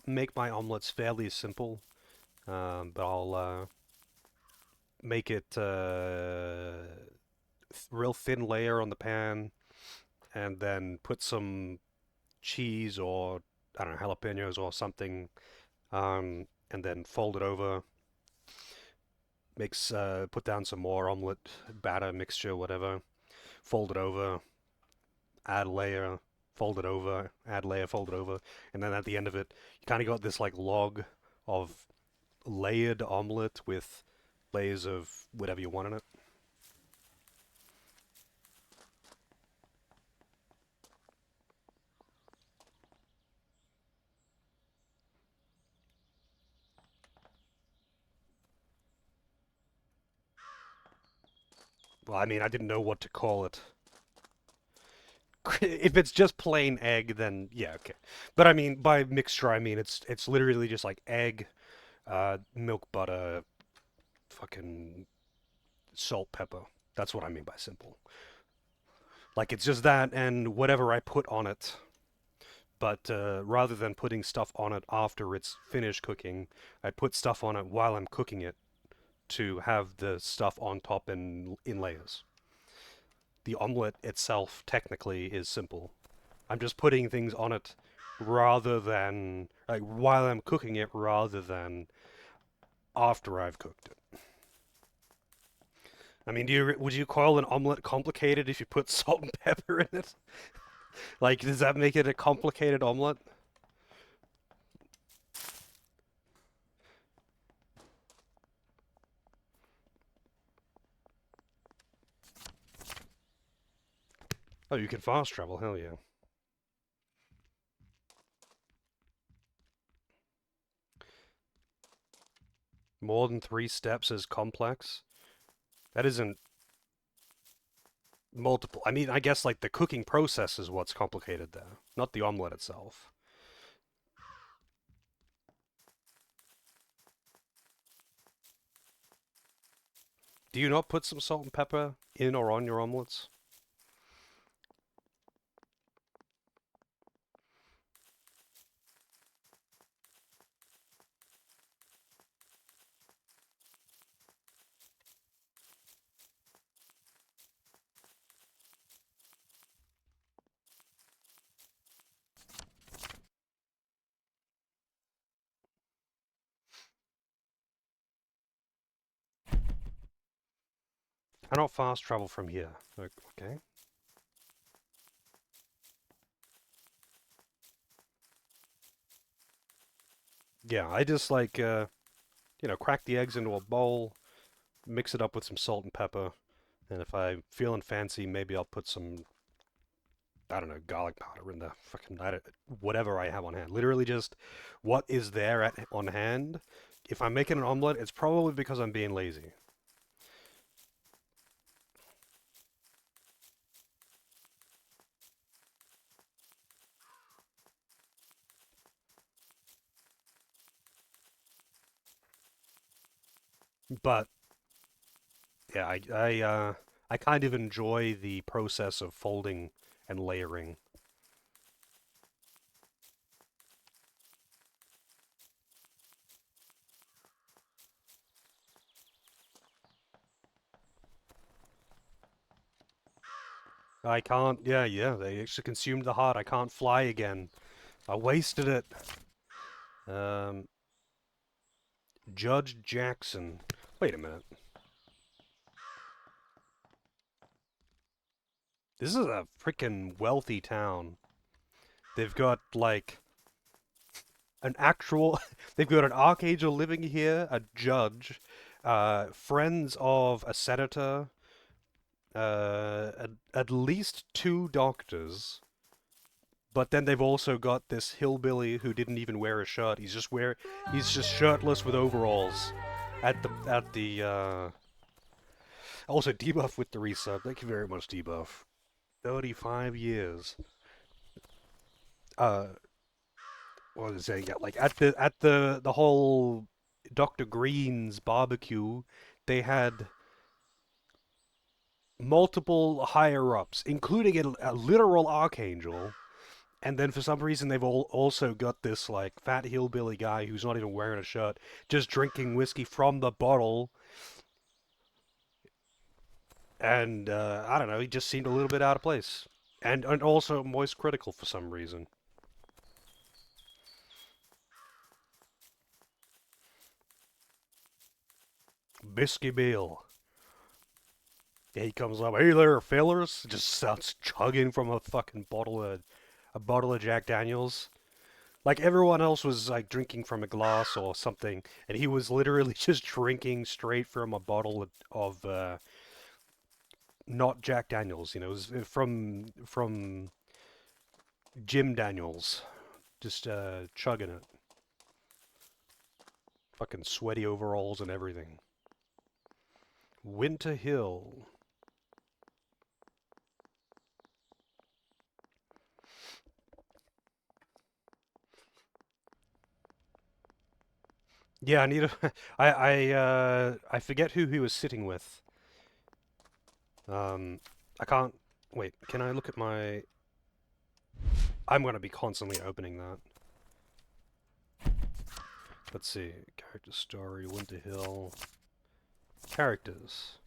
make my omelets fairly simple, but I'll make it real thin layer on the pan, and then put some cheese or I don't know, jalapenos or something, and then fold it over. Put down some more omelet batter mixture, whatever. Fold it over, add layer, fold it over, add layer, fold it over, and then at the end of it, you kind of got this like log of layered omelet with layers of whatever you want in it. Well, I mean, I didn't know what to call it. If it's just plain egg, then yeah, okay. But I mean, by mixture, I mean it's literally just like egg, milk, butter, fucking salt, pepper. That's what I mean by simple. Like it's just that and whatever I put on it. But rather than putting stuff on it after it's finished cooking, I put stuff on it while I'm cooking it to have the stuff on top and in layers. The omelet itself technically is simple. I'm just putting things on it rather than like while I'm cooking it rather than after I've cooked it. I mean, would you call an omelet complicated if you put salt and pepper in it? Like, does that make it a complicated omelet? Oh, you can fast travel, hell yeah. More than 3 steps is complex. That isn't multiple. I mean, I guess like the cooking process is what's complicated there, not the omelet itself. Do you not put some salt and pepper in or on your omelets? I don't fast travel from here. Okay. Yeah, I just like, crack the eggs into a bowl, mix it up with some salt and pepper, and if I'm feeling fancy, maybe I'll put some, I don't know, garlic powder in the fucking, whatever I have on hand. Literally just what is there on hand. If I'm making an omelet, it's probably because I'm being lazy. But yeah, I kind of enjoy the process of folding and layering. I can't, yeah, they actually consumed the heart. I can't fly again. I wasted it. Judge Jackson. Wait a minute. This is a freaking wealthy town. They've got, like, an actual... They've got an archangel living here, a judge, friends of a senator, at least 2 doctors. But then they've also got this hillbilly who didn't even wear a shirt. He's just shirtless with overalls at the also debuff with the resub. Thank you very much, debuff. 35 years. What was I saying? Yeah, like at the whole Dr. Green's barbecue, they had multiple higher ups, including a literal archangel. And then for some reason they've also got this like fat hillbilly guy who's not even wearing a shirt, just drinking whiskey from the bottle. And I don't know, he just seemed a little bit out of place. And also moist critical for some reason. Bisky Bill. Yeah, he comes up, hey there, fellers. Just starts chugging from a fucking bottle of Jack Daniels. Like everyone else was like drinking from a glass or something, and he was literally just drinking straight from a bottle of not Jack Daniels. You know, it was from Jim Daniels, just chugging it. Fucking sweaty overalls and everything. Winter Hill. Yeah, I need a. I forget who he was sitting with. I can't. Wait, can I look at my. I'm gonna be constantly opening that. Let's see. Character story, Winter Hill. Characters.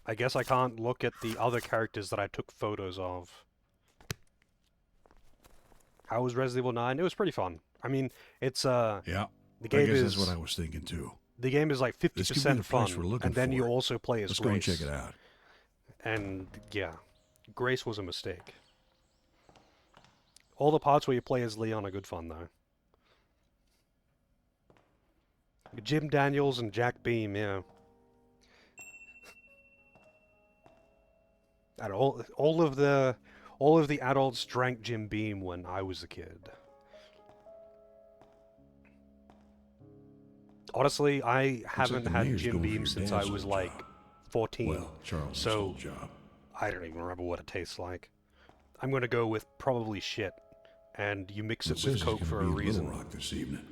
I guess I can't look at the other characters that I took photos of. How was Resident Evil 9? It was pretty fun. I mean, it's Yeah. The game I guess is that's what I was thinking too. The game is like 50% fun, and then you also play as Let's Grace. go and check it out. And yeah, Grace was a mistake. All the parts where you play as Leon are good fun though. Jim Daniels and Jack Beam, yeah. And all of the adults drank Jim Beam when I was a kid. Honestly, I haven't the had mayor's Jim going for Beam your since I dad's was old like job. 14. Well, Charles's so old job. I don't even remember what it tastes like. I'm gonna go with probably shit, and you mix Well, it it with says Coke he's for going a to be in reason. Little Rock this evening.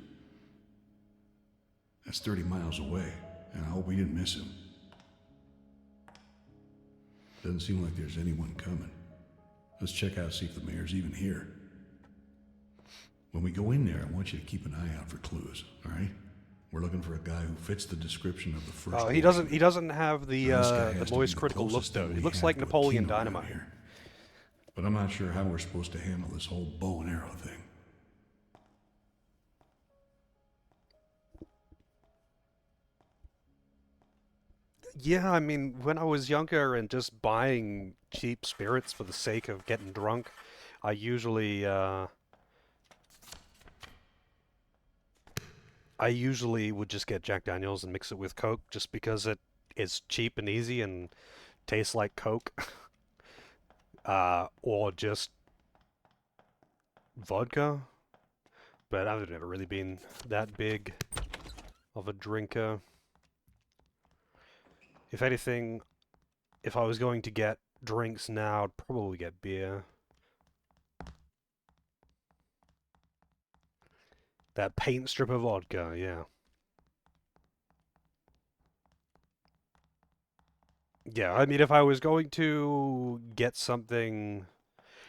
That's 30 miles away, and I hope we didn't miss him. Doesn't seem like there's anyone coming. Let's check out, see if the mayor's even here. When we go in there, I want you to keep an eye out for clues, all right? We're looking for a guy who fits the description of the first. Oh, he doesn't have the Now, this guy has to moist be the critical look closest thing though. we He looks have like to a Napoleon Kino around Dynamite. here. But I'm not sure how we're supposed to handle this whole bow and arrow thing. Yeah, I mean, when I was younger and just buying cheap spirits for the sake of getting drunk, I usually would just get Jack Daniels and mix it with Coke just because it is cheap and easy and tastes like Coke. Or just vodka. But I've never really been that big of a drinker. If anything, if I was going to get drinks now, I'd probably get beer. That paint strip of vodka, yeah. Yeah, I mean, if I was going to get something...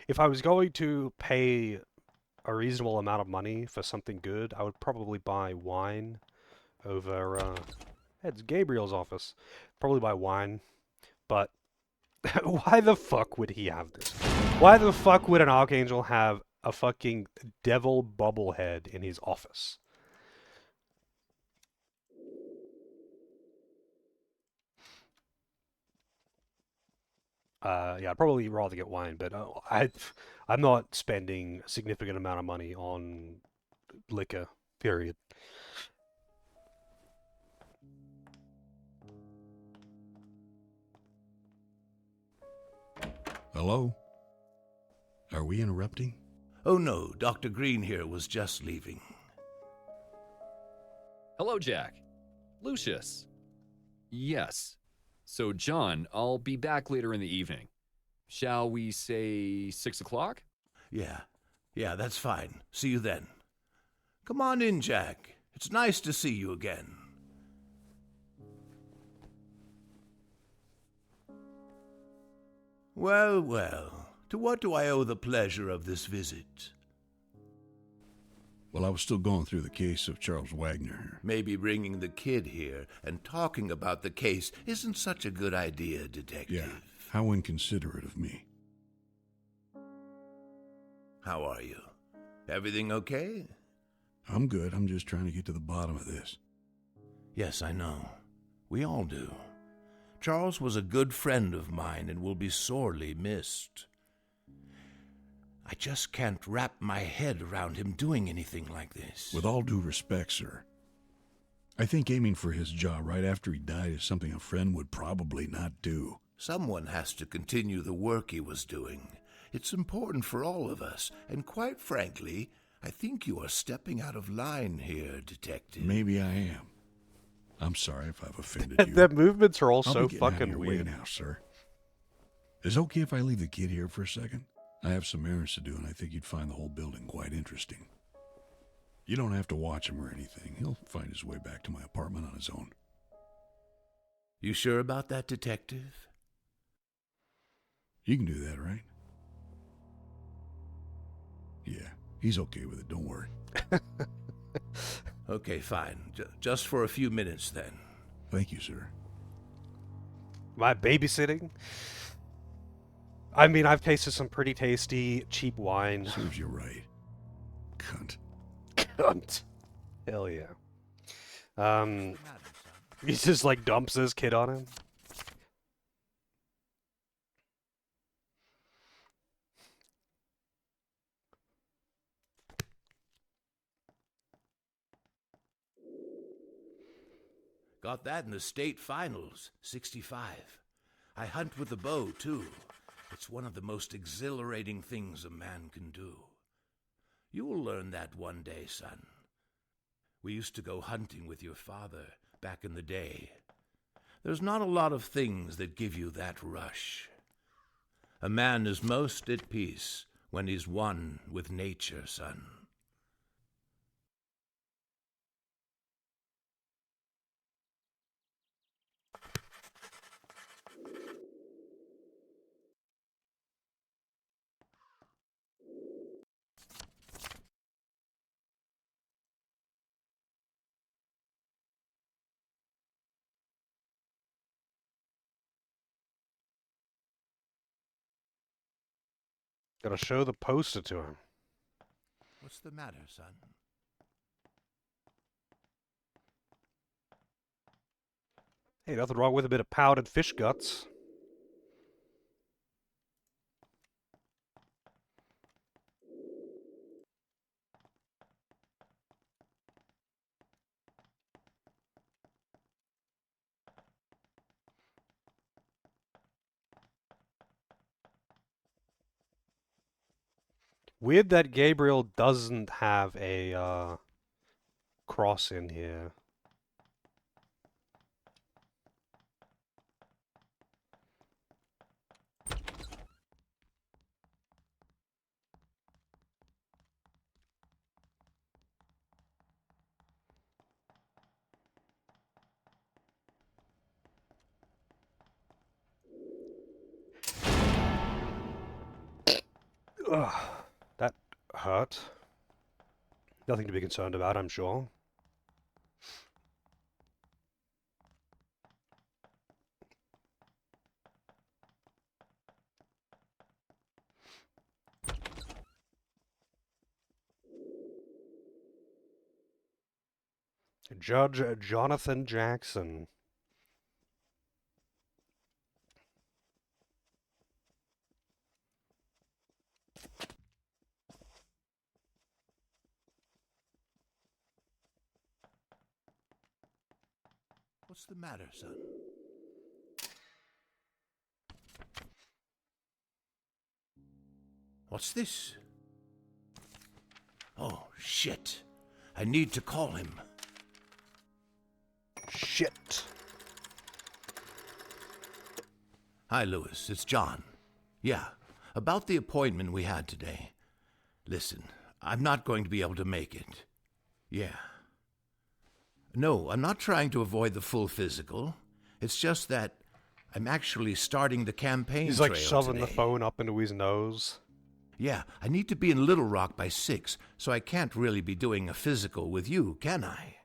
If I was going to pay a reasonable amount of money for something good, I would probably buy wine over, it's Gabriel's office. Probably buy wine, but why the fuck would he have this? Why the fuck would an Archangel have a fucking devil bobblehead in his office? Yeah, I'd probably rather get wine, but I'm not spending a significant amount of money on liquor, period. Hello? Are we interrupting? Oh no, Dr. Green here was just leaving. Hello, Jack. Lucius. Yes. So, John, I'll be back later in the evening. Shall we say 6 o'clock? Yeah, that's fine. See you then. Come on in, Jack. It's nice to see you again. Well, well, to what do I owe the pleasure of this visit? Well, I was still going through the case of Charles Wagner here. Maybe bringing the kid here and talking about the case isn't such a good idea, Detective. Yeah, how inconsiderate of me. How are you? Everything okay? I'm good. I'm just trying to get to the bottom of this. Yes, I know. We all do. Charles was a good friend of mine and will be sorely missed. I just can't wrap my head around him doing anything like this. With all due respect, sir, I think aiming for his jaw right after he died is something a friend would probably not do. Someone has to continue the work he was doing. It's important for all of us, and quite frankly, I think you are stepping out of line here, Detective. Maybe I am. I'm sorry if I've offended you. Their movements are all I'll so be getting out of fucking your way weird. now, sir. Is it okay if I leave the kid here for a second? I have some errands to do, and I think you'd find the whole building quite interesting. You don't have to watch him or anything. He'll find his way back to my apartment on his own. You sure about that, Detective? You can do that, right? Yeah, he's okay with it. Don't worry. Okay, fine. Just for a few minutes, then. Thank you, sir. Am I babysitting? I mean, I've tasted some pretty tasty, cheap wine. Serves you right. Cunt. Cunt. Hell yeah. He just like dumps his kid on him. Got that in the state finals, 65. I hunt with the bow, too. it's one of the most exhilarating things a man can do. You will learn that one day, son. We used to go hunting with your father back in the day. There's not a lot of things that give you that rush. A man is most at peace when he's one with nature, son. Gotta show the poster to him. What's the matter, son? Hey, nothing wrong with a bit of powdered fish guts. Weird that Gabriel doesn't have a cross in here. Ugh, that hurt. Nothing to be concerned about, I'm sure. Judge Jonathan Jackson. What's the matter, son? What's this? Oh, shit. I need to call him. Shit. Hi, Lewis. It's John. Yeah, about the appointment we had today. Listen, I'm not going to be able to make it. Yeah. No, I'm not trying to avoid the full physical. It's just that I'm actually starting the campaign He's like trail shoving today. the phone up into his nose. Yeah, I need to be in Little Rock by 6, so I can't really be doing a physical with you, can I?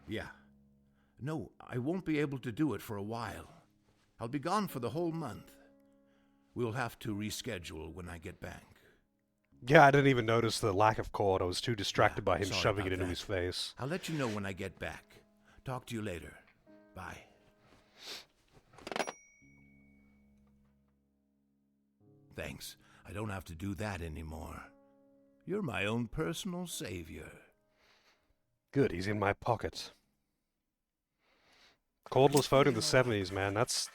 Yeah. No, I won't be able to do it for a while. I'll be gone for the whole month. We'll have to reschedule when I get back. Yeah, I didn't even notice the lack of cord. I was too distracted by him Sorry shoving it about into that. his face. I'll let you know when I get back. Talk to you later. Bye. Thanks. I don't have to do that anymore. You're my own personal savior. Good, he's in my pocket. Cordless phone in the 70s, man. That's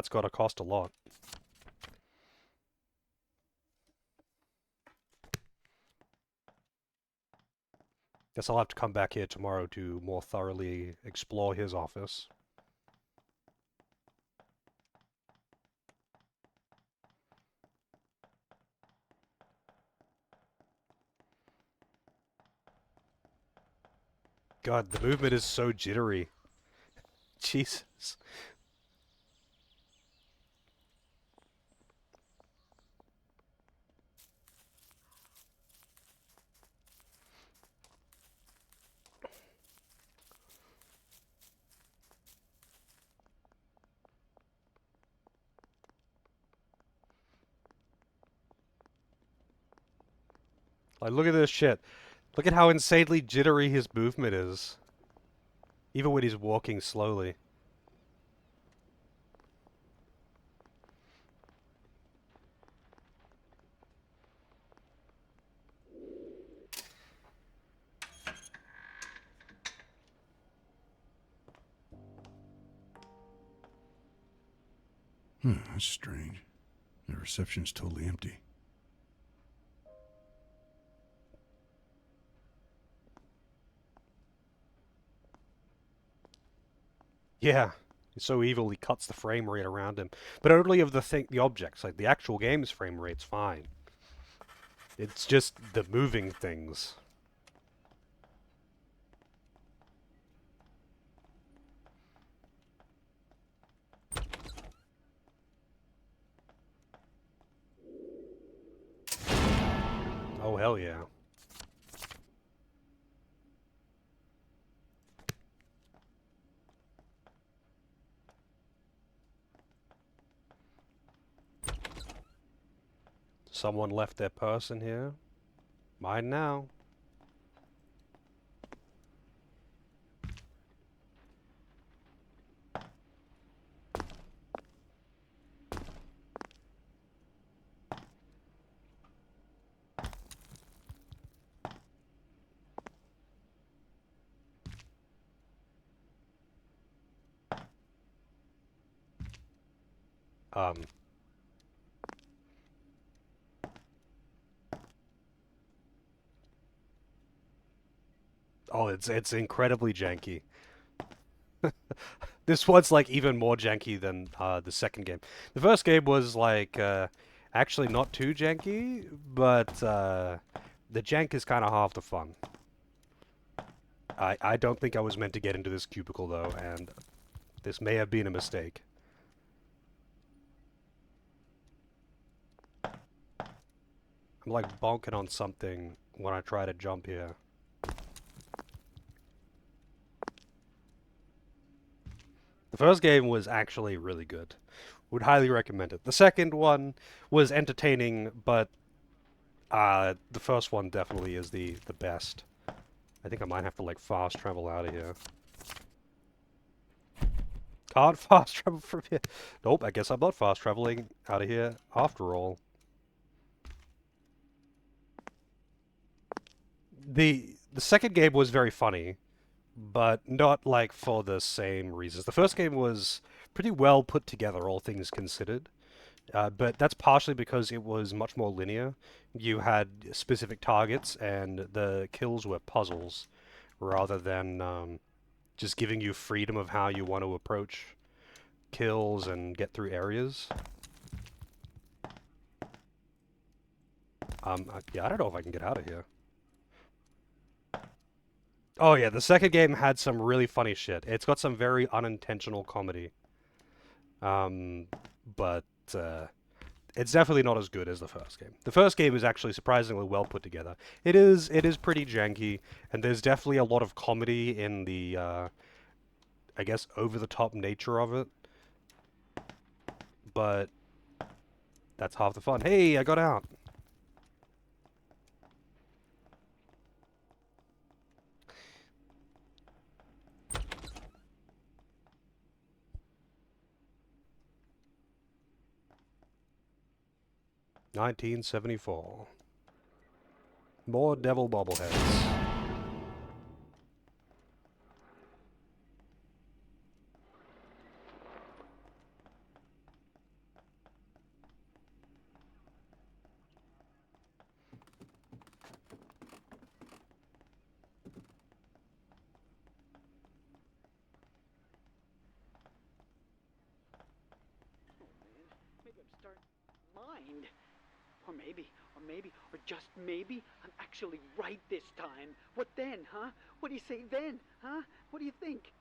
gotta cost a lot. Guess I'll have to come back here tomorrow to more thoroughly explore his office. God, the movement is so jittery. Jesus. Like, look at this shit. Look at how insanely jittery his movement is. Even when he's walking slowly. That's strange. The reception's totally empty. Yeah, he's so evil he cuts the frame rate around him. But only of the objects. Like, the actual game's frame rate's fine. It's just the moving things. Oh, hell yeah. Someone left their purse in here. Mine now. Oh, it's incredibly janky. This one's like even more janky than the second game. The first game was like actually not too janky, but the jank is kind of half the fun. I don't think I was meant to get into this cubicle though, and this may have been a mistake. I'm like bonking on something when I try to jump here. The first game was actually really good. Would highly recommend it. The second one was entertaining, but the first one definitely is the best. I think I might have to like fast travel out of here. Can't fast travel from here. Nope, I guess I'm not fast traveling out of here after all. The second game was very funny, but not like for the same reasons. The first game was pretty well put together, all things considered. But that's partially because it was much more linear. You had specific targets, and the kills were puzzles, rather than just giving you freedom of how you want to approach kills and get through areas. Yeah, I don't know if I can get out of here. Oh yeah, the second game had some really funny shit. It's got some very unintentional comedy. But it's definitely not as good as the first game. The first game is actually surprisingly well put together. It is pretty janky, and there's definitely a lot of comedy in the, I guess, over-the-top nature of it. But that's half the fun. Hey, I got out! $1974. More devil bobbleheads. Maybe I'm starting blind. Or just maybe, I'm actually right this time. What then, huh? What do you say then, huh? What do you think?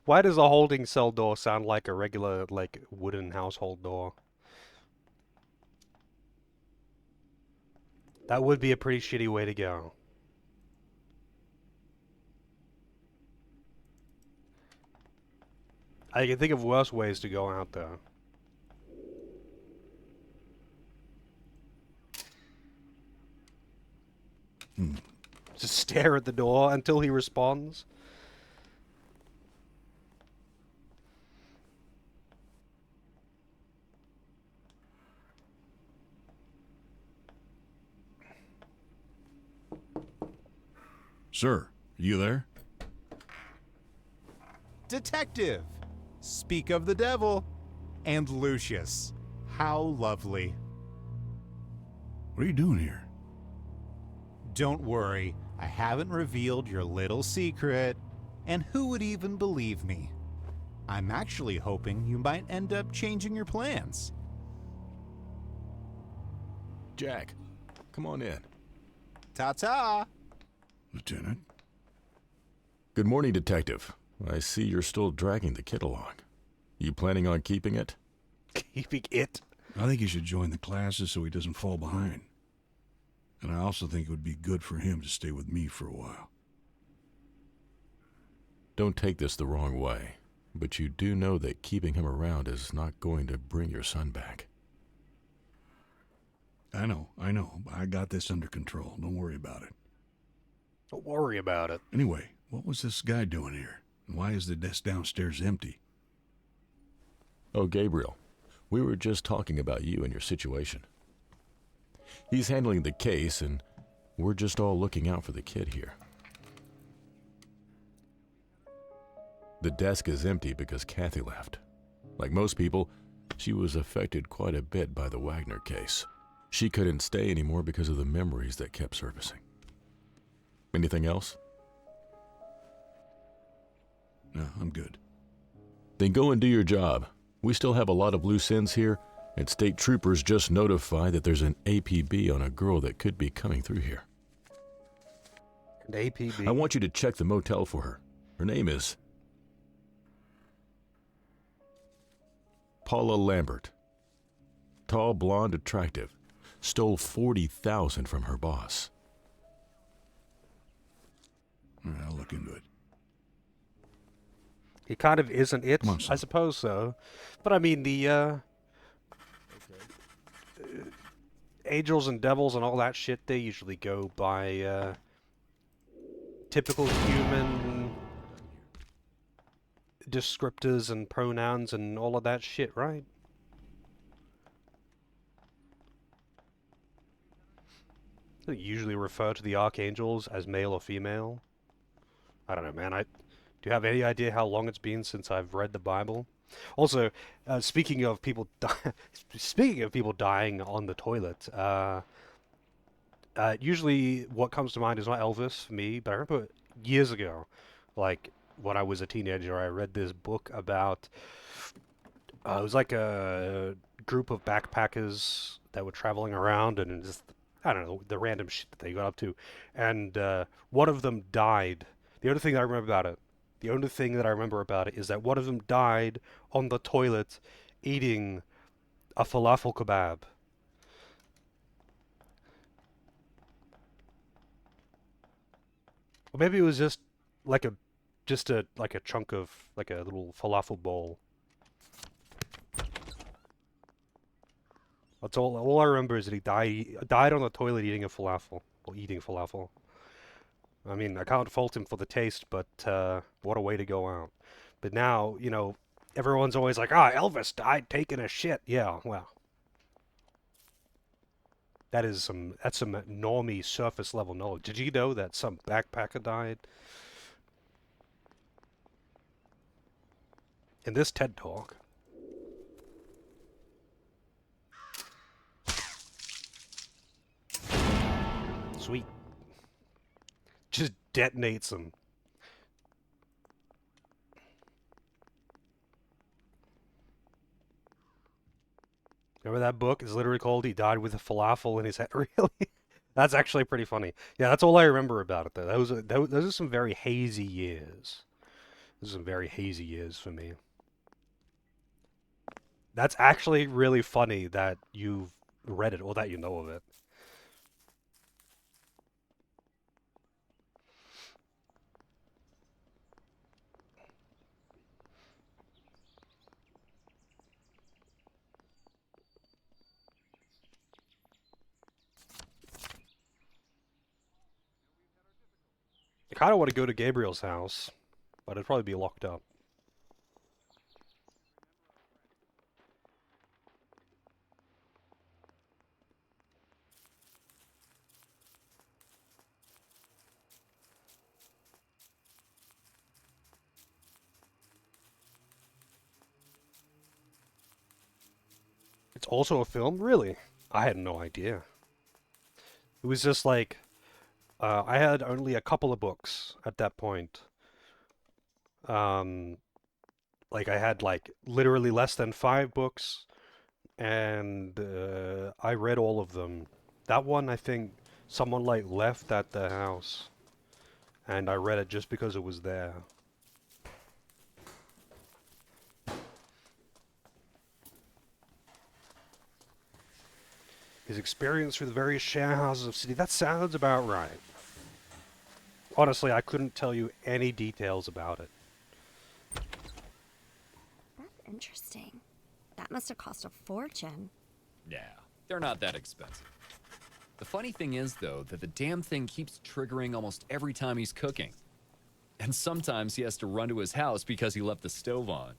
Why does a holding cell door sound like a regular, like, wooden household door? That would be a pretty shitty way to go. I can think of worse ways to go out there. Just stare at the door until he responds. Sir, are you there? Detective! Speak of the devil. And Lucius. How lovely. What are you doing here? Don't worry, I haven't revealed your little secret. And who would even believe me? I'm actually hoping you might end up changing your plans. Jack, come on in. Ta-ta! Lieutenant? Good morning, Detective. I see you're still dragging the kid along. You planning on keeping it? Keeping it? I think he should join the classes so he doesn't fall behind. And I also think it would be good for him to stay with me for a while. Don't take this the wrong way, but you do know that keeping him around is not going to bring your son back. I know. I got this under control. Don't worry about it. Don't worry about it. Anyway, what was this guy doing here? And why is the desk downstairs empty? Oh, Gabriel, we were just talking about you and your situation. He's handling the case, and we're just all looking out for the kid here. The desk is empty because Kathy left. Like most people, she was affected quite a bit by the Wagner case. She couldn't stay anymore because of the memories that kept surfacing. Anything else? No, I'm good. Then go and do your job. We still have a lot of loose ends here, and state troopers just notified that there's an APB on a girl that could be coming through here. An APB? I want you to check the motel for her. Her name is Paula Lambert. Tall, blonde, attractive. Stole $40,000 from her boss. All right, I'll look into it. He kind of isn't it, Come on, son. I suppose so. But I mean, the angels and devils and all that shit, they usually go by typical human descriptors and pronouns and all of that shit, right? They usually refer to the archangels as male or female. I don't know, man. Do you have any idea how long it's been since I've read the Bible? Also, speaking of people dying on the toilet, usually what comes to mind is not Elvis for me, but I remember years ago, like when I was a teenager, I read this book about it was like a group of backpackers that were traveling around and just, I don't know, the random shit that they got up to, and one of them died. The only thing I remember about it is that one of them died on the toilet eating a falafel kebab. Or maybe it was just like a chunk of, like a little falafel bowl. That's all I remember is that he died on the toilet eating a falafel, or eating falafel. I mean, I can't fault him for the taste, but what a way to go out. But now, you know, everyone's always like, Elvis died taking a shit. Yeah, well. That's some normie surface level knowledge. Did you know that some backpacker died? In this TED Talk. Sweet. Just detonates them. Remember that book? It's literally called He Died with a Falafel in His Head. Really? That's actually pretty funny. Yeah, that's all I remember about it, though. Those are some very hazy years. Those are some very hazy years for me. That's actually really funny that you've read it or that you know of it. I kind of want to go to Gabriel's house, but it'd probably be locked up. It's also a film? Really? I had no idea. It was just like, I had only a couple of books at that point. Um, like I had like literally less than 5 books, and I read all of them. That one, I think someone like left at the house, and I read it just because it was there. His experience through the various share houses of city. That sounds about right. Honestly, I couldn't tell you any details about it. That's interesting. That must have cost a fortune. Yeah, they're not that expensive. The funny thing is, though, that the damn thing keeps triggering almost every time he's cooking. And sometimes he has to run to his house because he left the stove on.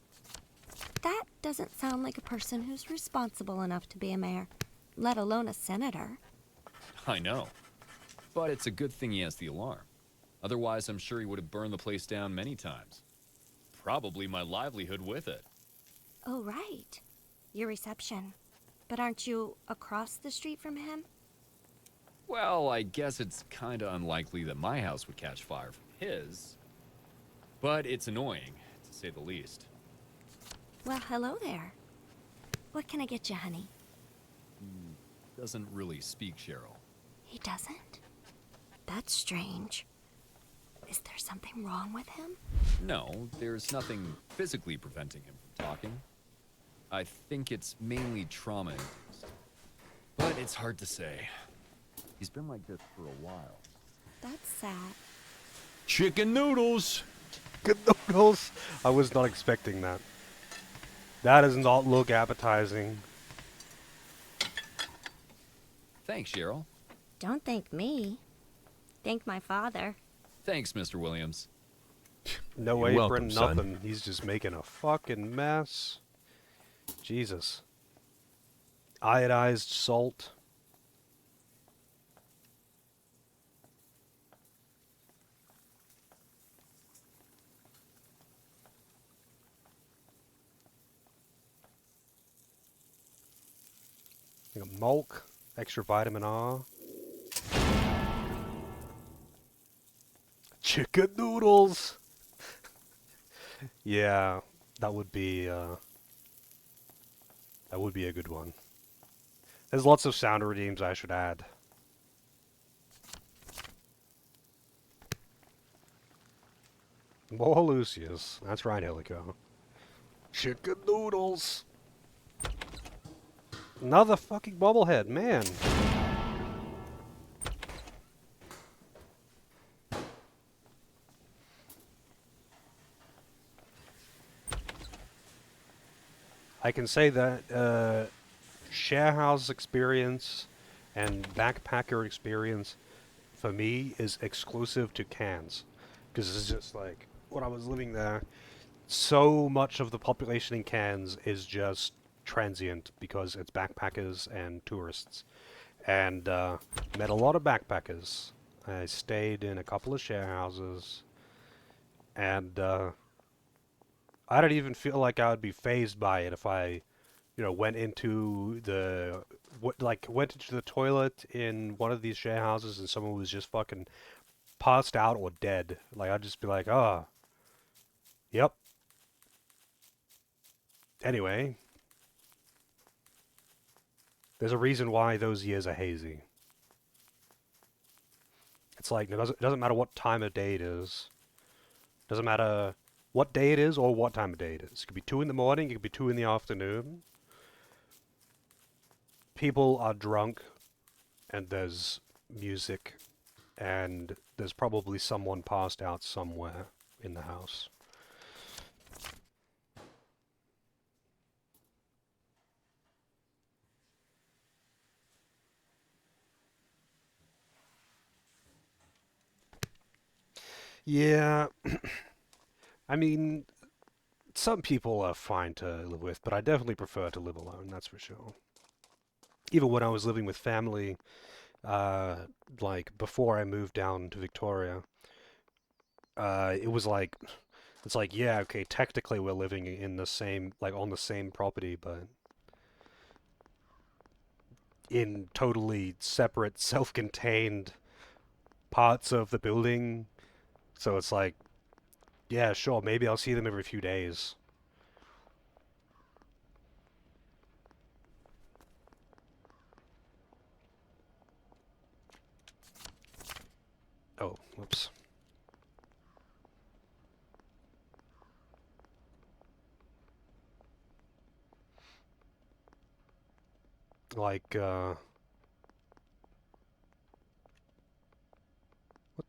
That doesn't sound like a person who's responsible enough to be a mayor, let alone a senator. I know. But it's a good thing he has the alarm. Otherwise, I'm sure he would have burned the place down many times. Probably my livelihood with it. Oh, right. Your reception. But aren't you across the street from him? Well, I guess it's kinda unlikely that my house would catch fire from his. But it's annoying, to say the least. Well, hello there. What can I get you, honey? Doesn't really speak, Cheryl. He doesn't? That's strange. Is there something wrong with him? No, there's nothing physically preventing him from talking. I think it's mainly trauma-induced. But it's hard to say. He's been like this for a while. That's sad. Chicken noodles! Chicken noodles? I was not expecting that. That does not look appetizing. Thanks, Cheryl. Don't thank me. Thank my father. Thanks, Mr. Williams. No You're apron, welcome, son. nothing. He's just making a fucking mess. Jesus. Iodized salt. Milk, extra vitamin R. Chicken noodles. Yeah, that would be a good one. There's lots of sound redeems I should add. More Lucius. That's right, Helico. Chicken noodles. Another fucking bobblehead, man. I can say that share house experience and backpacker experience for me is exclusive to cans, because it's just like when I was living there, so much of the population in Cairns is just transient because it's backpackers and tourists. And met a lot of backpackers. I stayed in a couple of share houses, and I don't even feel like I would be phased by it if I, went into the went into the toilet in one of these share houses and someone was just fucking passed out or dead. Like I'd just be like, oh, yep. Anyway, there's a reason why those years are hazy. It's like it doesn't matter what time of day it is. It doesn't matter what day it is or what time of day it is. It could be 2 in the morning, it could be 2 in the afternoon. People are drunk, and there's music, and there's probably someone passed out somewhere in the house. Yeah, I mean, some people are fine to live with, but I definitely prefer to live alone, that's for sure. Even when I was living with family, uh, like before I moved down to Victoria, it was like, it's like, yeah, okay, technically we're living in the same, like on the same property, but in totally separate, self-contained parts of the building. So it's like, yeah, sure, maybe I'll see them every few days. Oh, whoops. Like, what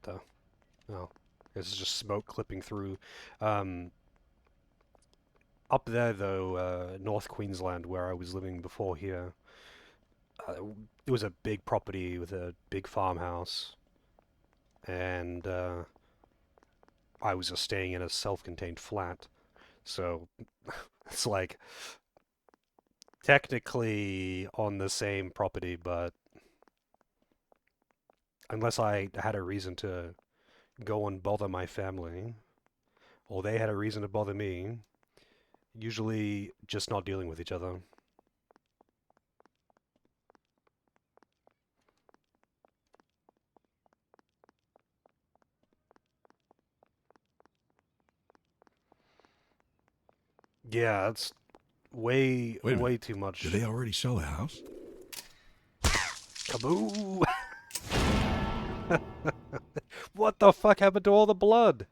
the? Oh, this is just smoke clipping through. Um, Up there, though, North Queensland, where I was living before here, uh, it was a big property with a big farmhouse, and I was just staying in a self-contained flat. So it's like technically on the same property, but unless I had a reason to go and bother my family, or they had a reason to bother me, usually just not dealing with each other. Yeah, it's way, Wait a way minute. too much. Did they already sell the house? Kaboo! What the fuck happened to all the blood?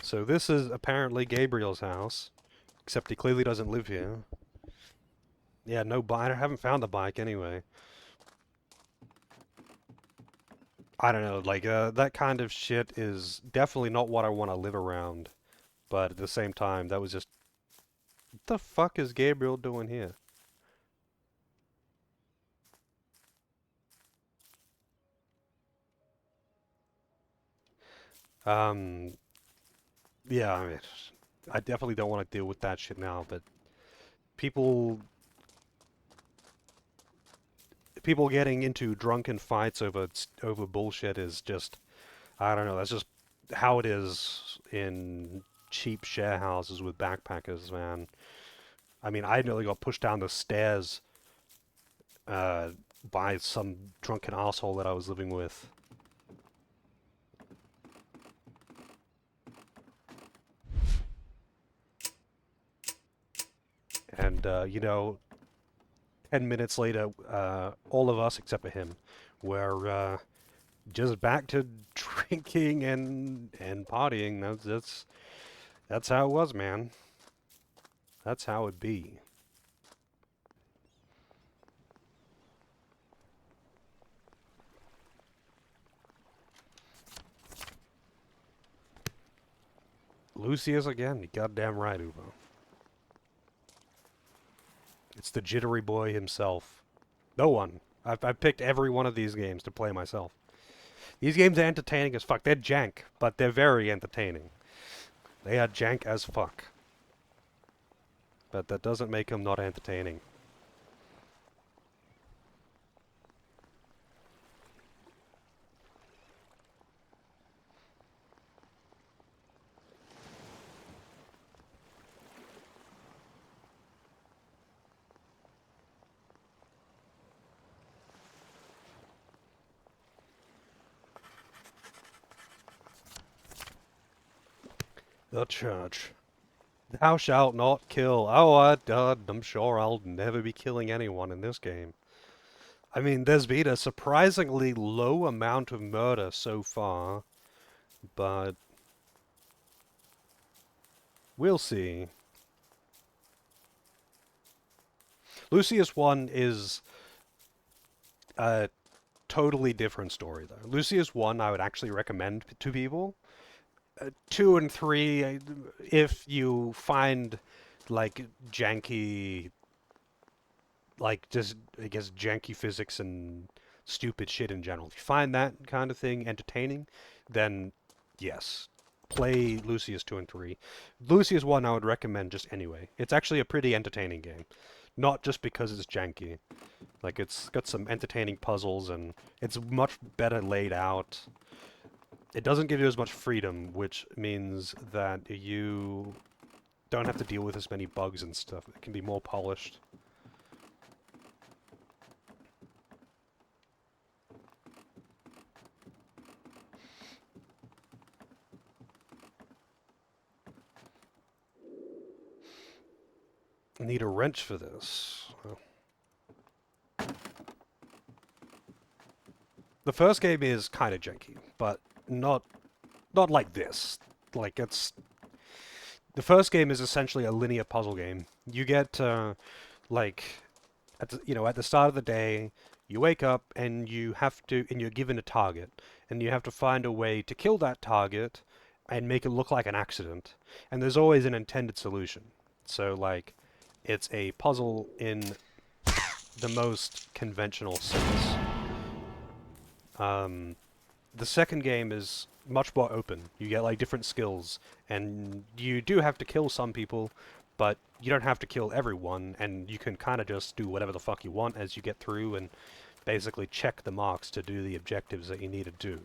So this is apparently Gabriel's house, except he clearly doesn't live here. Yeah, no bike. I haven't found the bike anyway. I don't know, like, that kind of shit is definitely not what I want to live around. But at the same time, that was just... What the fuck is Gabriel doing here? Um, yeah, I mean, I definitely don't want to deal with that shit now, but people... People getting into drunken fights over bullshit is just... I don't know, that's just how it is in cheap share houses with backpackers, man. I mean, I nearly got pushed down the stairs uh, by some drunken asshole that I was living with. And, you know, 10 minutes later, all of us, except for him, were just back to drinking and partying. That's how it was, man. That's how it be. Lucius again? You goddamn right, Ubo. It's the jittery boy himself. No one. I've picked every one of these games to play myself. These games are entertaining as fuck. They're jank, but they're very entertaining. They are jank as fuck. But that doesn't make them not entertaining. The church. Thou shalt not kill. Oh, I'm sure I'll never be killing anyone in this game. I mean, there's been a surprisingly low amount of murder so far, but we'll see. Lucius 1 is a totally different story, though. Lucius 1 I would actually recommend to people. 2 and 3, if you find, like, janky like just I guess janky physics and stupid shit in general. If you find that kind of thing entertaining, then yes, play Lucius 2 and 3. Lucius 1 I would recommend just anyway. It's actually a pretty entertaining game. Not just because it's janky. Like, it's got some entertaining puzzles, and it's much better laid out. It doesn't give you as much freedom, which means that you don't have to deal with as many bugs and stuff. It can be more polished. I need a wrench for this. Oh. The first game is kind of janky, but not like this. Like, it's... The first game is essentially a linear puzzle game. You get, like, at the start of the day, you wake up and you're given a target, and you have to find a way to kill that target and make it look like an accident. And there's always an intended solution. So, like, it's a puzzle in the most conventional sense. The second game is much more open. You get, like, different skills, and you do have to kill some people, but you don't have to kill everyone, and you can kind of just do whatever the fuck you want as you get through and basically check the marks to do the objectives that you need to do.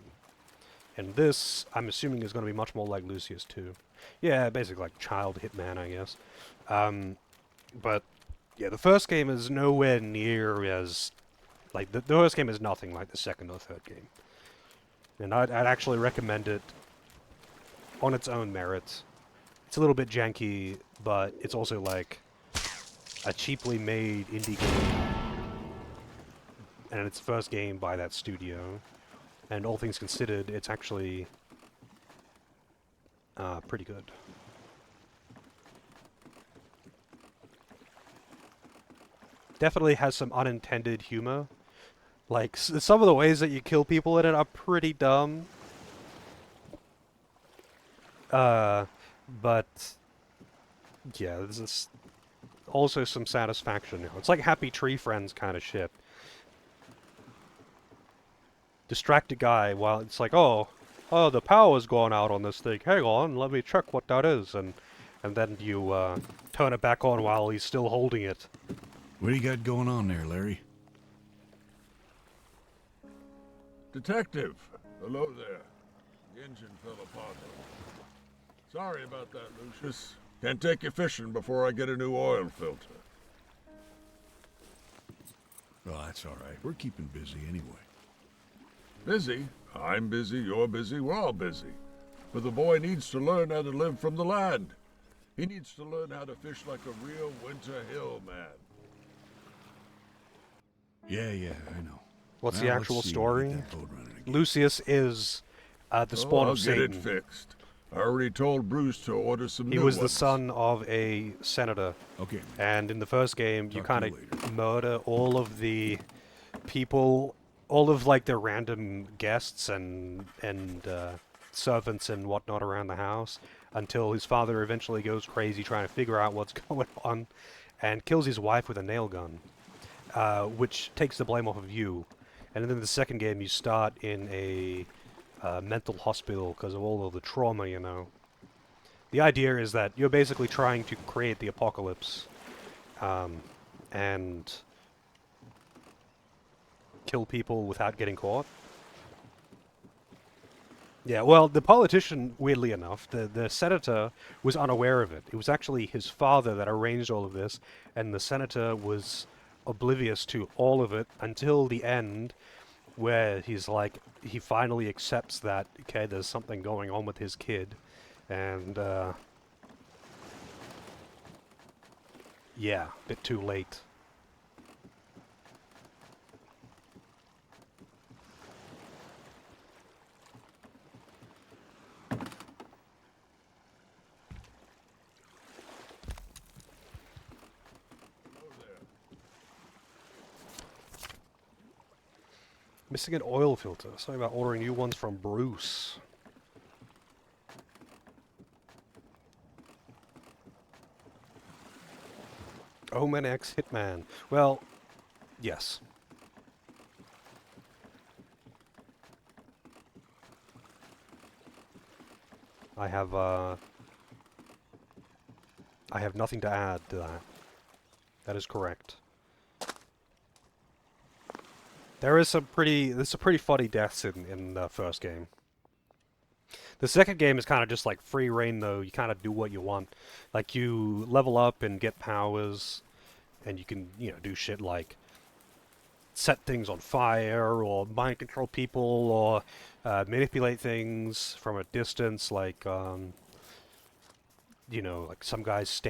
And this, I'm assuming, is going to be much more like Lucius 2. Yeah, basically like Child Hitman, I guess. But, yeah, the first game is nowhere near as... Like, the first game is nothing like the second or third game. And I'd actually recommend it on its own merits. It's a little bit janky, but it's also like a cheaply made indie game. And it's the first game by that studio. And all things considered, it's actually pretty good. Definitely has some unintended humor. Like, some of the ways that you kill people in it are pretty dumb. But, yeah, there's also some satisfaction. It's like Happy Tree Friends kind of shit. Distract a guy while it's like, oh, the power's gone out on this thing. Hang on, let me check what that is. And then you turn it back on while he's still holding it. What do you got going on there, Larry? Detective, hello there. The engine fell apart. Sorry about that, Lucius. Can't take you fishing before I get a new oil filter. Oh, that's all right. We're keeping busy anyway. Busy? I'm busy, you're busy, we're all busy. But the boy needs to learn how to live from the land. He needs to learn how to fish like a real Winter Hill man. Yeah, I know. What's Well, the let's actual see, story? get that boat running again. Lucius is the spawn I'll of Satan. get it fixed. I already told Bruce to order some He new was the ones. son of a senator. Okay. And in the first game, you Talk kind to you of murder all of the people, all of like the random guests and servants and whatnot around the house, until his father eventually goes crazy trying to figure out what's going on, and kills his wife with a nail gun, which takes the blame off of you. And then in the second game, you start in a mental hospital because of all of the trauma, you know. The idea is that you're basically trying to create the apocalypse and kill people without getting caught. Yeah, well, the politician, weirdly enough, the senator was unaware of it. It was actually his father that arranged all of this, and the senator was oblivious to all of it until the end, where he's like, he finally accepts that, okay, there's something going on with his kid, and, yeah, a bit too late. Missing an oil filter. Something about ordering new ones from Bruce. Omen X Hitman. Well, Yes. I have nothing to add to that. That is correct. There's some pretty funny deaths in the first game. The second game is kind of just like free reign, though. You kind of do what you want. Like, you level up and get powers, and you can, do shit like set things on fire, or mind control people, or manipulate things from a distance, like, like some guys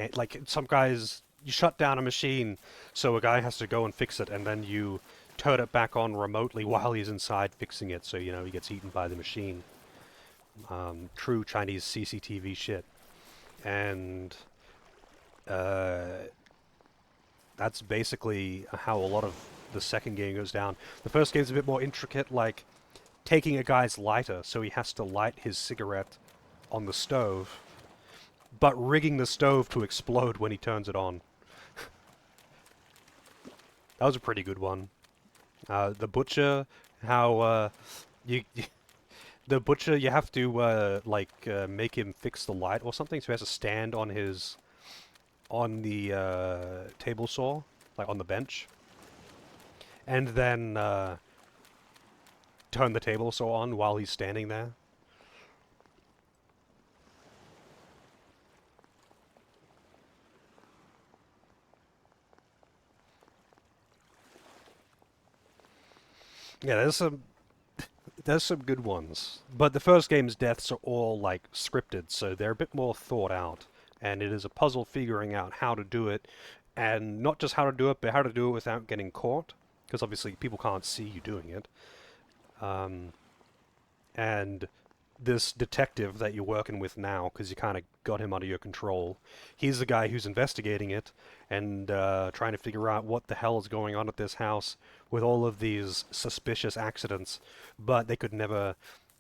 you shut down a machine, so a guy has to go and fix it, and then you turn it back on remotely while he's inside fixing it, so, he gets eaten by the machine. True Chinese CCTV shit. And that's basically how a lot of the second game goes down. The first game's a bit more intricate, like taking a guy's lighter, so he has to light his cigarette on the stove, but rigging the stove to explode when he turns it on. That was a pretty good one. The butcher, how the butcher, you have to make him fix the light or something, so he has to stand on the table saw, like on the bench, and then turn the table saw on while he's standing there. Yeah, there's some good ones, but the first game's deaths are all like scripted, so they're a bit more thought out, and it is a puzzle figuring out how to do it, and not just how to do it, but how to do it without getting caught, because obviously people can't see you doing it. And this detective that you're working with now, because you kind of got him under your control, he's the guy who's investigating it and trying to figure out what the hell is going on at this house with all of these suspicious accidents, but they could never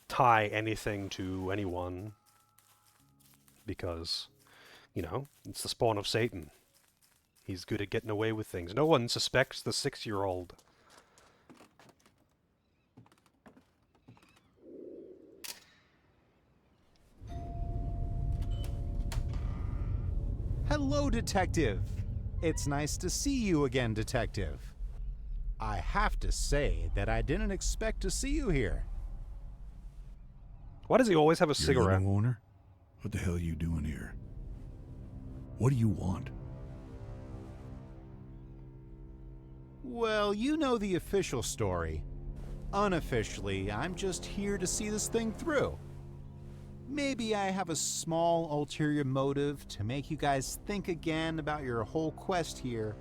tie anything to anyone because, it's the spawn of Satan. He's good at getting away with things. No one suspects the 6-year-old. Hello, Detective. It's nice to see you again, Detective. I have to say that I didn't expect to see you here. Why does he always have a You're cigarette? the new owner? What the hell are you doing here? What do you want? Well, you know the official story. Unofficially, I'm just here to see this thing through. Maybe I have a small ulterior motive to make you guys think again about your whole quest here.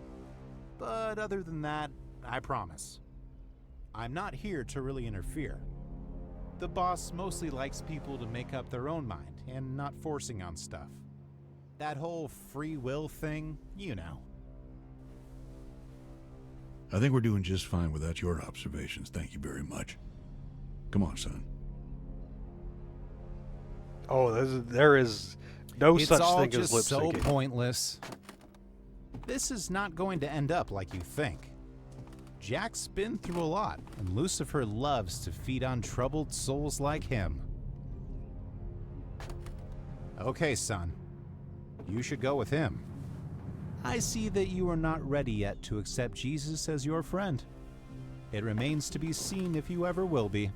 But other than that, I promise. I'm not here to really interfere. The boss mostly likes people to make up their own mind and not forcing on stuff. That whole free will thing, you know. I think we're doing just fine without your observations. Thank you very much. Come on, son. Oh, there is no such thing as lip It's all syncing. just so pointless. This is not going to end up like you think. Jack's been through a lot, and Lucifer loves to feed on troubled souls like him. Okay, son. You should go with him. I see that you are not ready yet to accept Jesus as your friend. It remains to be seen if you ever will be.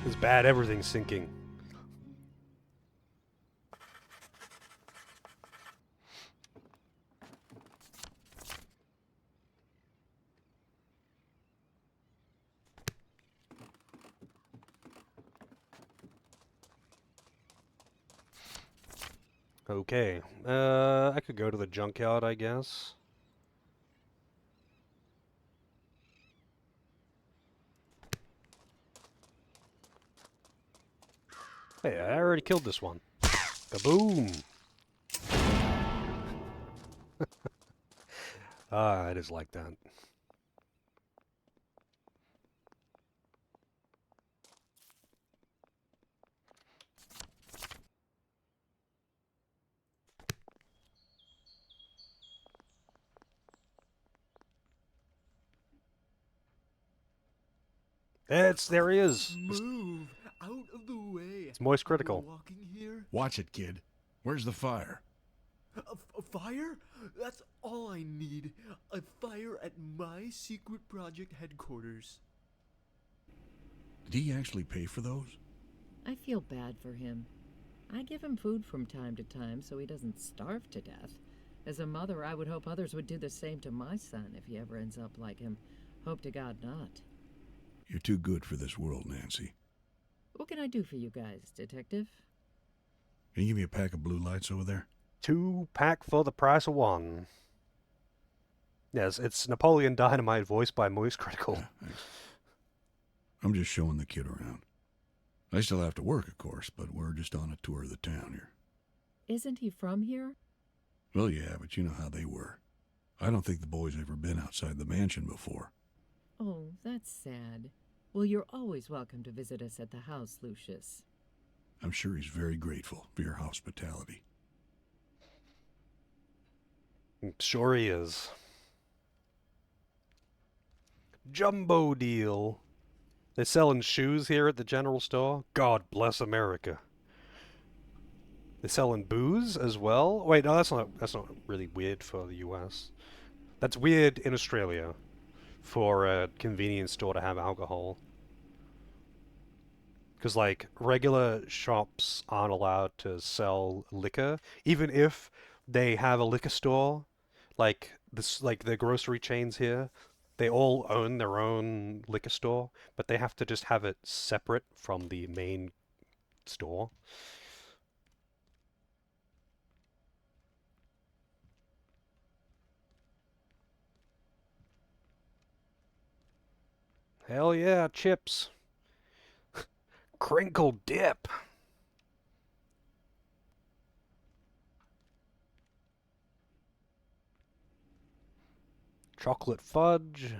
It's bad, everything's sinking. Okay, I could go to the junkyard, I guess. Hey, I already killed this one. Kaboom! It is like that. There he is. Move out of the way. It's Moist Critical. Walking here. Watch it, kid. Where's the fire? A fire? That's all I need. A fire at my secret project headquarters. Did he actually pay for those? I feel bad for him. I give him food from time to time so he doesn't starve to death. As a mother, I would hope others would do the same to my son if he ever ends up like him. Hope to God not. You're too good for this world, Nancy. What can I do for you guys, Detective? Can you give me a pack of blue lights over there? 2-pack for the price of 1. Yes, it's Napoleon Dynamite voiced by Moist Critical. Yeah, thanks. I'm just showing the kid around. I still have to work, of course, but we're just on a tour of the town here. Isn't he from here? Well, yeah, but you know how they were. I don't think the boy's ever been outside the mansion before. Oh, that's sad. Well, you're always welcome to visit us at the house, Lucius. I'm sure he's very grateful for your hospitality. I'm sure he is. Jumbo deal. They're selling shoes here at the general store. God bless America. They're selling booze as well. Wait, no, that's not really weird for the US. That's weird in Australia for a convenience store to have alcohol. Because, like, regular shops aren't allowed to sell liquor, even if they have a liquor store. Like the grocery chains here, they all own their own liquor store, but they have to just have it separate from the main store. Hell yeah, chips. Crinkle dip. Chocolate fudge.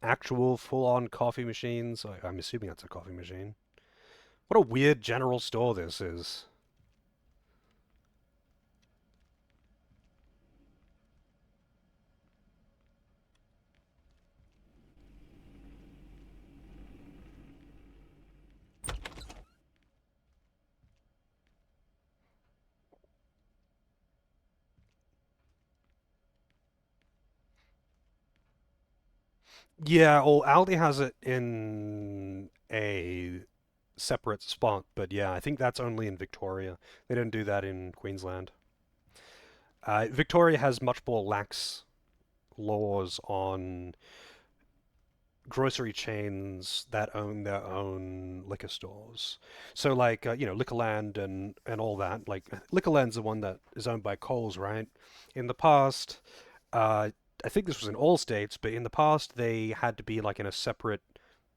Actual full-on coffee machines. I'm assuming that's a coffee machine. What a weird general store this is. Yeah, well, Aldi has it in a separate spot, but yeah, I think that's only in Victoria. They don't do that in Queensland. Victoria has much more lax laws on grocery chains that own their own liquor stores. So like, Liquorland and all that. Like, Liquorland's the one that is owned by Coles, right? In the past, I think this was in all states, but in the past they had to be like in a separate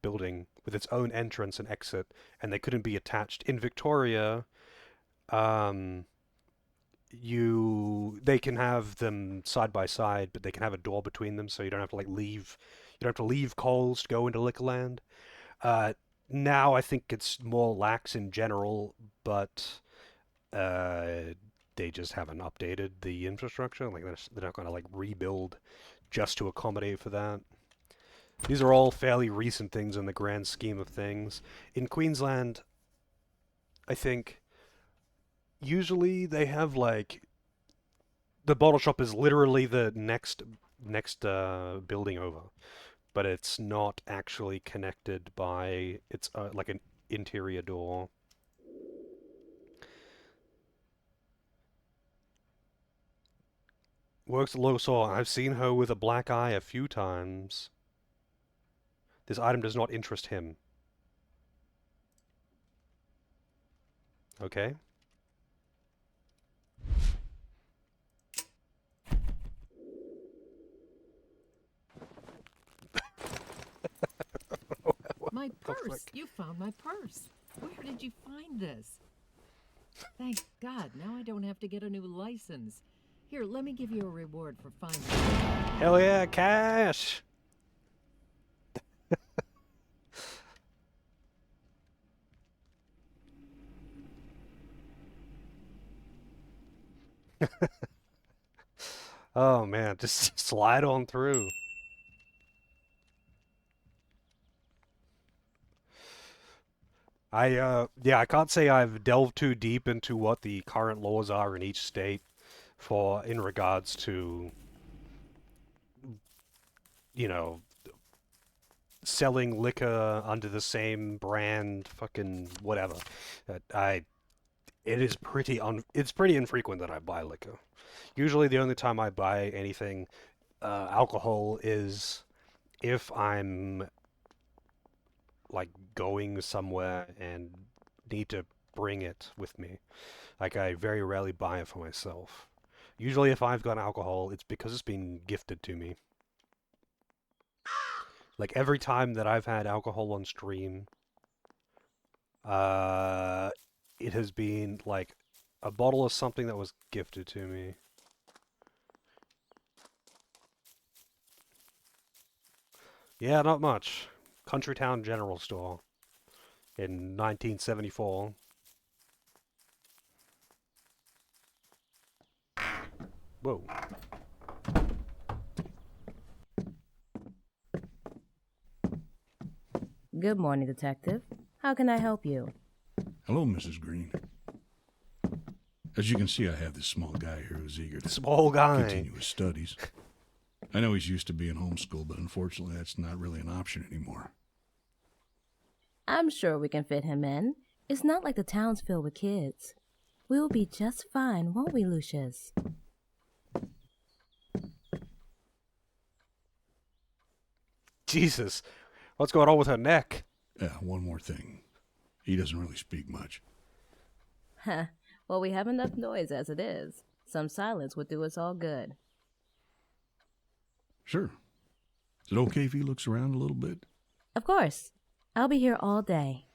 building with its own entrance and exit, and they couldn't be attached. In Victoria, they can have them side by side, but they can have a door between them, so you don't have to leave. You don't have to leave Coles to go into Liquorland. Now I think it's more lax in general, but they just haven't updated the infrastructure. Like they're not going to rebuild just to accommodate for that. These are all fairly recent things in the grand scheme of things. In Queensland, I think usually they have the bottle shop is literally the next building over, but it's not actually connected by like an interior door. Works at low saw. I've seen her with a black eye a few times. This item does not interest him. Okay. My purse! You found my purse! Where did you find this? Thank God, now I don't have to get a new license. Here, let me give you a reward for finding it. Hell yeah, cash! Oh man, just slide on through. Yeah, I can't say I've delved too deep into what the current laws are in each state in regards to, you know, selling liquor under the same brand, fucking whatever. It is it's pretty infrequent that I buy liquor. Usually the only time I buy anything, alcohol is if I'm like going somewhere and need to bring it with me. Like I very rarely buy it for myself. Usually if I've got alcohol, it's because it's been gifted to me. Like every time that I've had alcohol on stream, it has been like a bottle of something that was gifted to me. Yeah, not much. Country Town General Store in 1974. Whoa. Good morning, Detective. How can I help you? Hello, Mrs. Green. As you can see, I have this small guy here who's eager to continue his studies. I know he's used to being homeschooled, but unfortunately that's not really an option anymore. I'm sure we can fit him in. It's not like the town's filled with kids. We'll be just fine, won't we, Lucius? Jesus, what's going on with her neck? Yeah, one more thing. He doesn't really speak much. Huh. Well, we have enough noise as it is. Some silence would do us all good. Sure. Is it okay if he looks around a little bit? Of course. I'll be here all day.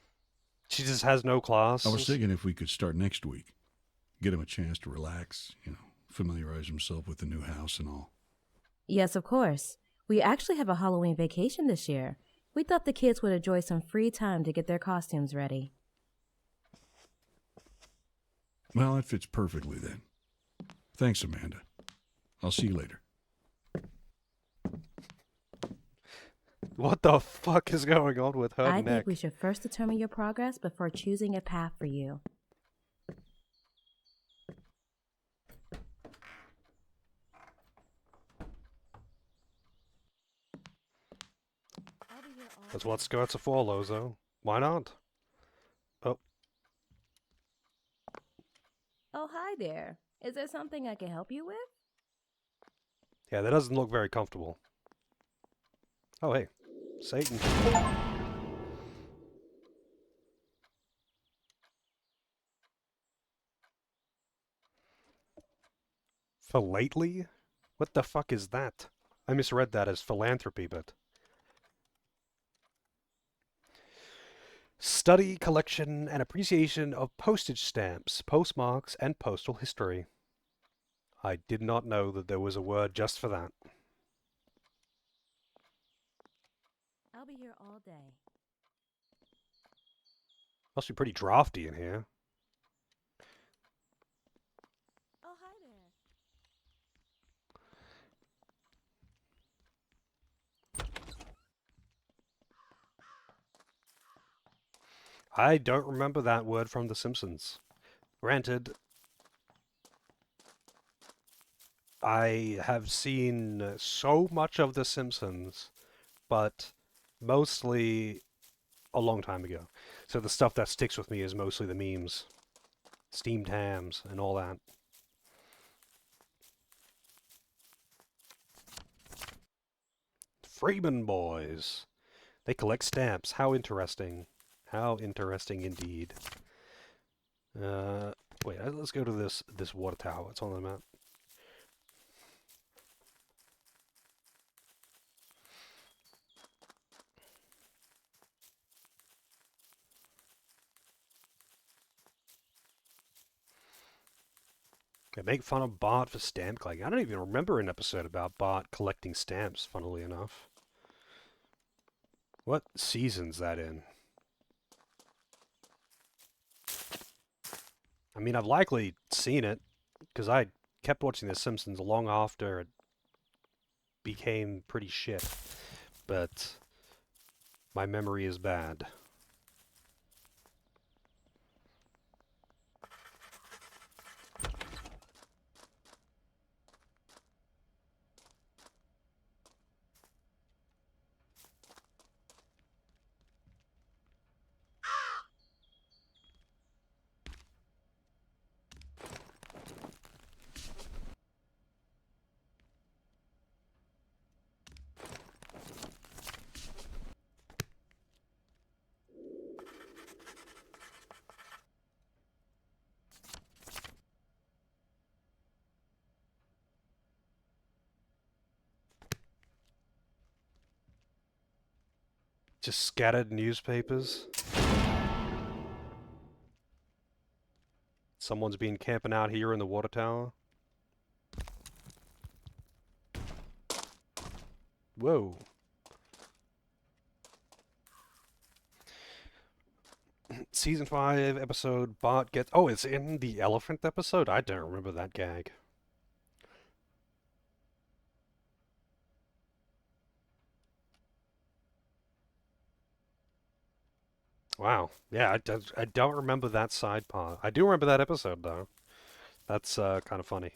She just has no class. I was thinking if we could start next week. Get him a chance to relax, familiarize himself with the new house and all. Yes, of course. We actually have a Halloween vacation this year. We thought the kids would enjoy some free time to get their costumes ready. Well, that fits perfectly then. Thanks, Amanda. I'll see you later. What the fuck is going on with her I neck? think we should first determine your progress before choosing a path for you. That's what skirts are for, Lozo. Why not? Oh. Oh, hi there. Is there something I can help you with? Yeah, that doesn't look very comfortable. Oh, hey. Satan. Philately? What the fuck is that? I misread that as philanthropy, but... Study, collection, and appreciation of postage stamps, postmarks, and postal history. I did not know that there was a word just for that. I'll be here all day. Must be pretty drafty in here. Oh, hi there. I don't remember that word from The Simpsons. Granted, I have seen so much of The Simpsons, but mostly a long time ago. So the stuff that sticks with me is mostly the memes. Steamed hams and all that. Freeman boys. They collect stamps. How interesting. How interesting indeed. Wait, let's go to this water tower. It's on the map. They make fun of Bart for stamp collecting. I don't even remember an episode about Bart collecting stamps, funnily enough. What season's that in? I mean, I've likely seen it, because I kept watching The Simpsons long after it became pretty shit. But my memory is bad. Just scattered newspapers. Someone's been camping out here in the water tower. Whoa. Season 5 episode, Bart gets... Oh, it's in the elephant episode? I don't remember that gag. Wow. Yeah, I don't remember that side part. I do remember that episode, though. That's kind of funny.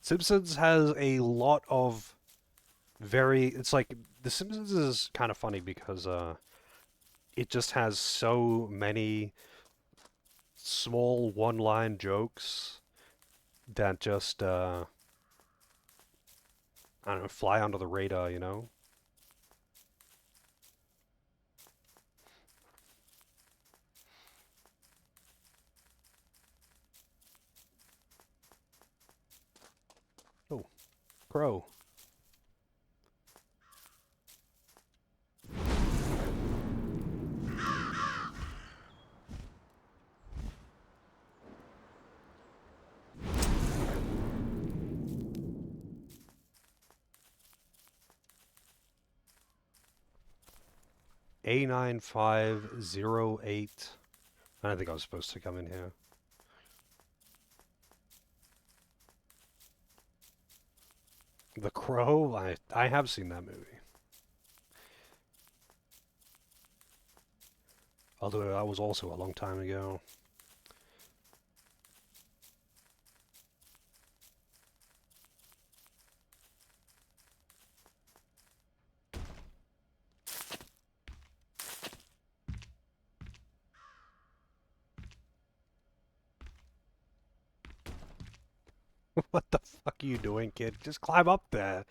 Simpsons has a lot of very... It's like... The Simpsons is kind of funny because it just has so many small one-line jokes that just, I don't know, fly under the radar, you know? Oh, crow. A9508. I don't think I was supposed to come in here. The Crow? I have seen that movie. Although that was also a long time ago. What the fuck are you doing, kid? Just climb up there.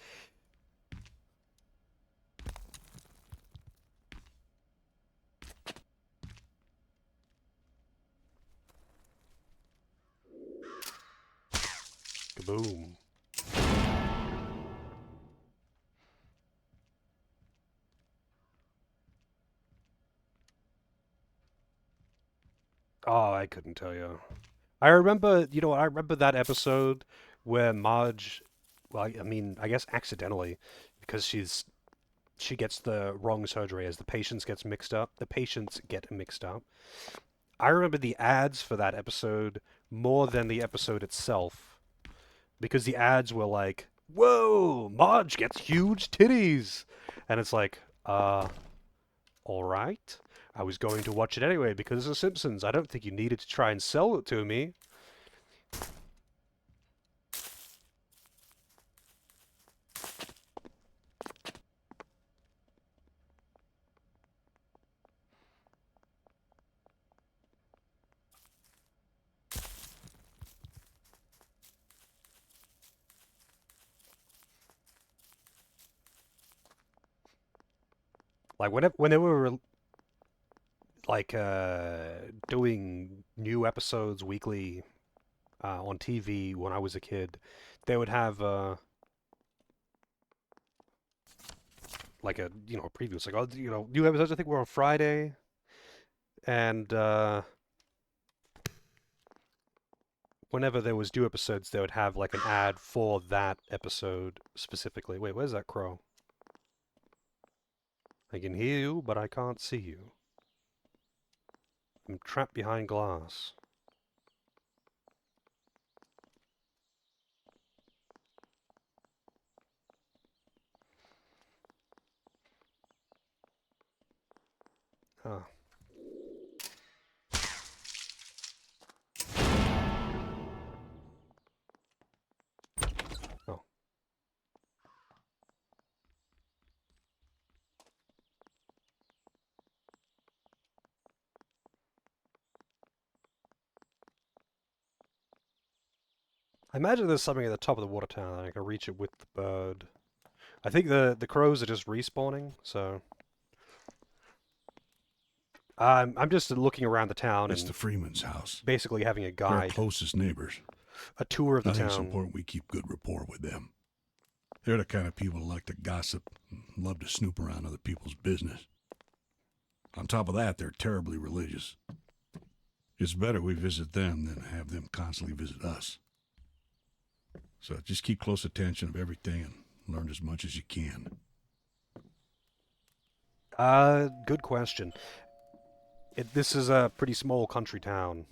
Kaboom. Oh, I couldn't tell you. I remember, you know, I remember that episode where Marge, well, I mean, I guess accidentally, because she gets the wrong surgery as the patients get mixed up. I remember the ads for that episode more than the episode itself, because the ads were like, "Whoa, Marge gets huge titties," and it's like, all right. I was going to watch it anyway because it's The Simpsons. I don't think you needed to try and sell it to me. Like when they were like doing new episodes weekly on TV when I was a kid, they would have like a preview. It's like, oh, new episodes I think were on Friday, and whenever there was new episodes, they would have like an ad for that episode specifically. Wait, where's that crow? I can hear you, but I can't see you. I'm trapped behind glass. Huh. Oh. I imagine there's something at the top of the water tower and I can reach it with the bird. I think the crows are just respawning, so... I'm just looking around the town It's and the Freeman's house. basically having a They're our guide, closest neighbors. a tour of the I think it's town. important we keep good rapport with them. They're the kind of people who like to gossip and love to snoop around other people's business. On top of that, they're terribly religious. It's better we visit them than have them constantly visit us. So just keep close attention of everything and learn as much as you can. Good question. This is a pretty small country town.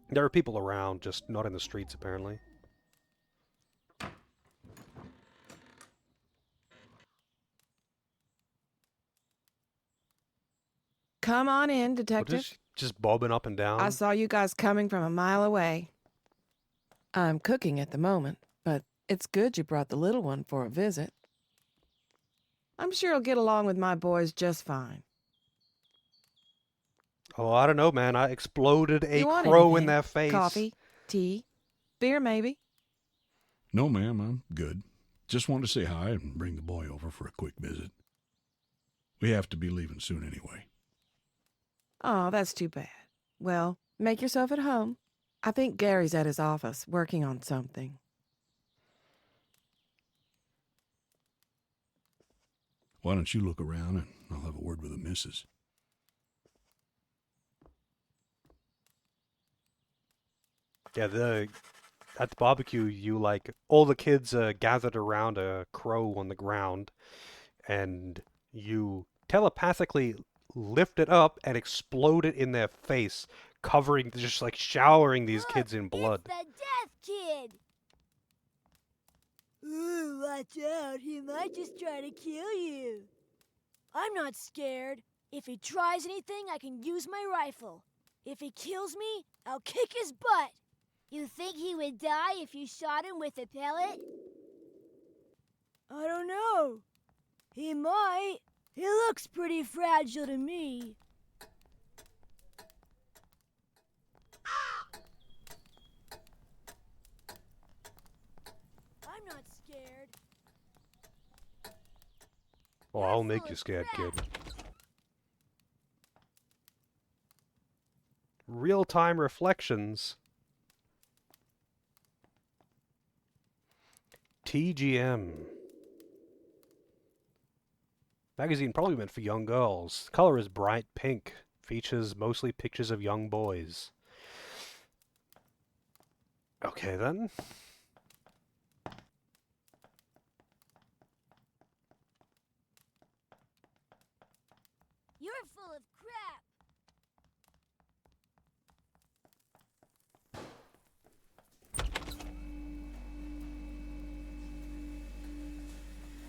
There are people around, just not in the streets, apparently. Come on in, What Detective. is just bobbing up and down? I saw you guys coming from a mile away. I'm cooking at the moment, but it's good you brought the little one for a visit. I'm sure he'll get along with my boys just fine. Oh, I don't know, man. I exploded a You want crow in anything? their face. Coffee? Tea? Beer, maybe? No, ma'am, I'm good. Just wanted to say hi and bring the boy over for a quick visit. We have to be leaving soon anyway. Oh, that's too bad. Well, make yourself at home. I think Gary's at his office, working on something. Why don't you look around and I'll have a word with the missus. Yeah, at the barbecue, all the kids gathered around a crow on the ground, and you telepathically lift it up and explode it in their face, just like showering these kids in blood. The Death Kid! Ooh, watch out. He might just try to kill you. I'm not scared. If he tries anything, I can use my rifle. If he kills me, I'll kick his butt. You think he would die if you shot him with a pellet? I don't know. He might. He looks pretty fragile to me. I'm not scared. Oh, I'll make you scared, kid. Real-time reflections. TGM. Magazine probably meant for young girls. The color is bright pink. Features mostly pictures of young boys. Okay, then. You're full of crap.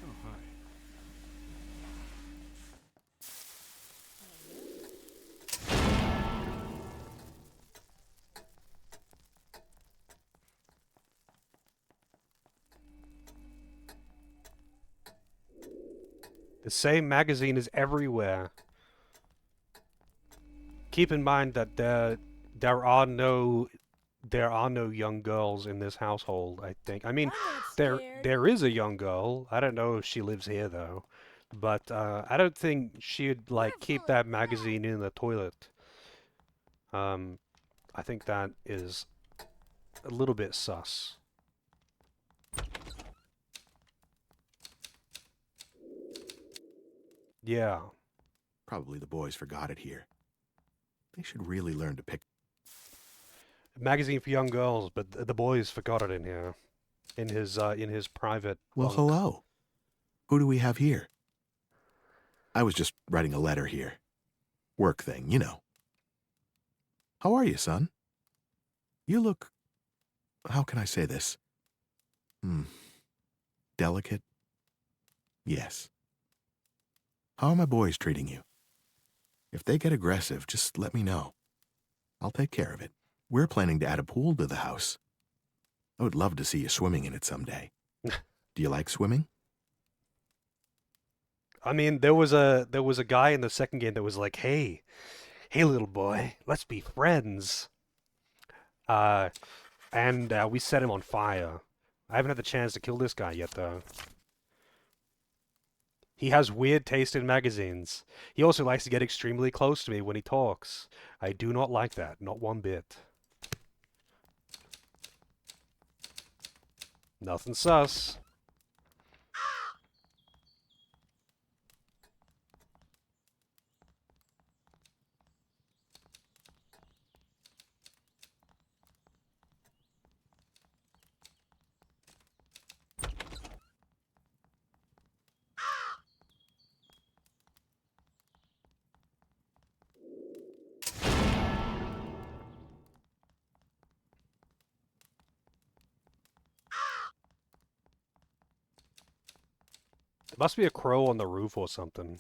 Oh, hi. The same magazine is everywhere. Keep in mind that there are no young girls in this household, I think. I mean, there is a young girl. I don't know if she lives here though. But I don't think she'd keep that magazine in the toilet. I think that is a little bit sus. Yeah. Probably the boys forgot it here. They should really learn to pick. Magazine for young girls, but the boys forgot it in here. In his private Well, bunk. hello. Who do we have here? I was just writing a letter here. Work thing, you know. How are you, son? You look... How can I say this? Delicate? Yes. How are my boys treating you? If they get aggressive, just let me know. I'll take care of it. We're planning to add a pool to the house. I would love to see you swimming in it someday. Do you like swimming? I mean, there was a guy in the second game that was like, hey little boy, let's be friends. And we set him on fire. I haven't had the chance to kill this guy yet, though. He has weird taste in magazines. He also likes to get extremely close to me when he talks. I do not like that, not one bit. Nothing sus. There must be a crow on the roof or something.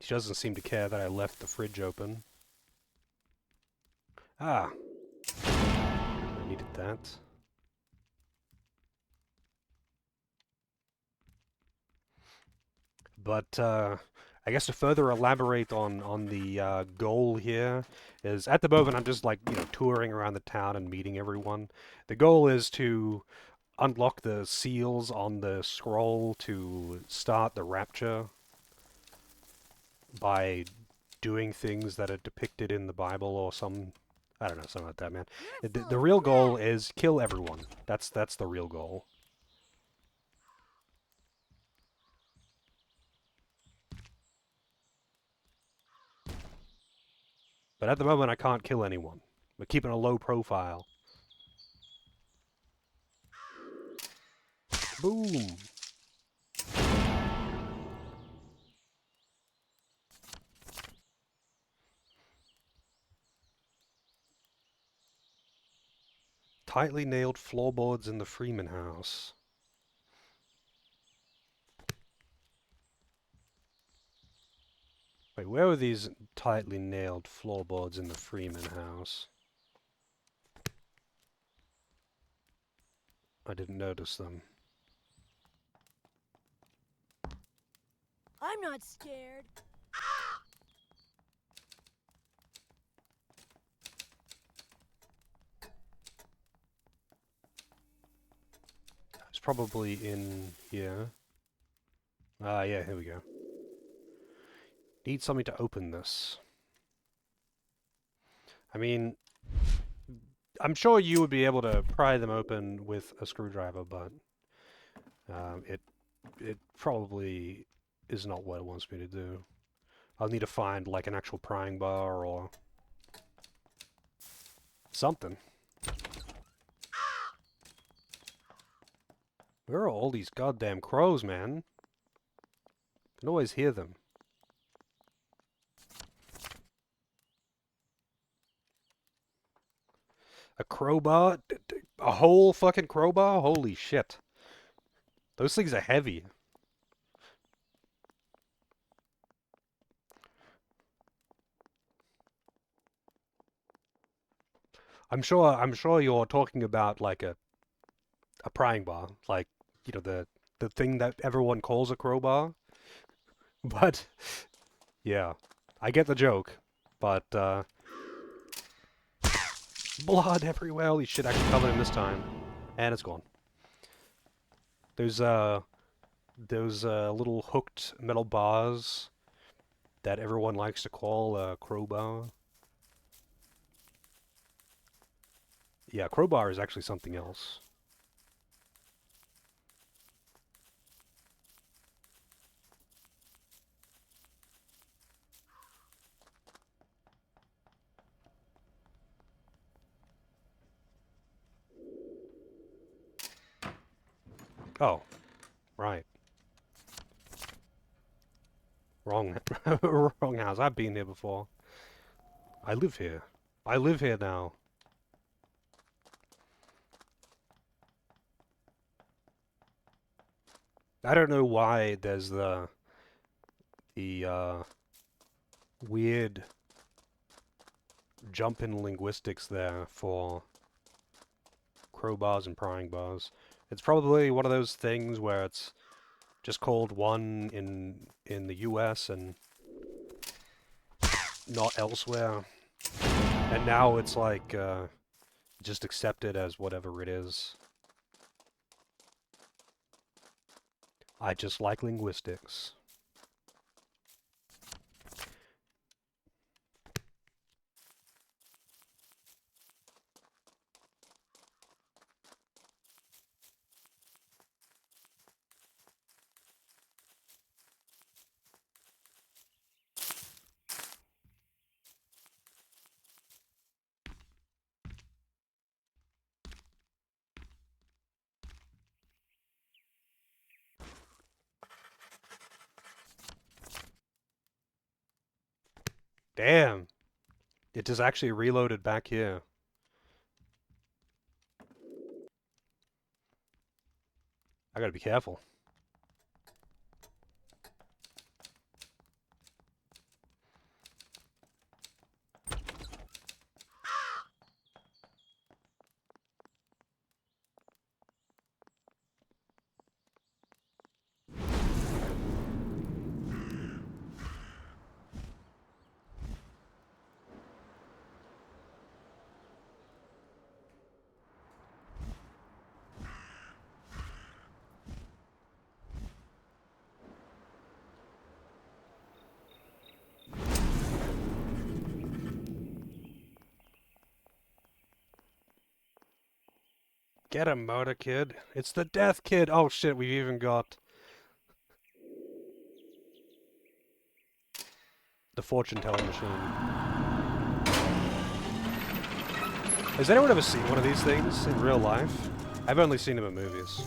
She doesn't seem to care that I left the fridge open. Ah. I needed that. But, I guess to further elaborate on the goal here is, at the moment I'm just like, touring around the town and meeting everyone. The goal is to unlock the seals on the scroll to start the rapture by doing things that are depicted in the Bible or I don't know, something like that, man. The real goal is kill everyone. That's the real goal. But at the moment, I can't kill anyone. We're keeping a low profile. Boom! Tightly nailed floorboards in the Freeman house. Wait, where were these tightly nailed floorboards in the Freeman house? I didn't notice them. I'm not scared. It's probably in here. Ah, yeah, here we go. Need something to open this. I mean, I'm sure you would be able to pry them open with a screwdriver, but it probably is not what it wants me to do. I'll need to find like an actual prying bar or something. Where are all these goddamn crows, man? I can always hear them. A crowbar? A whole fucking crowbar? Holy shit. Those things are heavy. I'm sure you're talking about like a prying bar, like, the thing that everyone calls a crowbar. But yeah, I get the joke, but blood everywhere. Holy shit, actually covered in this time. And it's gone. There's those little hooked metal bars that everyone likes to call a crowbar. Yeah, crowbar is actually something else. Oh, right. Wrong, wrong house. I've been here before. I live here. I live here now. I don't know why there's the weird jump in linguistics there for crowbars and prying bars. It's probably one of those things where it's just called one in the US and not elsewhere. And now it's like just accepted as whatever it is. I just like linguistics. Damn. It just actually reloaded back here. I gotta be careful. Get him, Motor Kid. It's the Death Kid. Oh shit, we've even got the fortune telling machine. Has anyone ever seen one of these things in real life? I've only seen them in movies.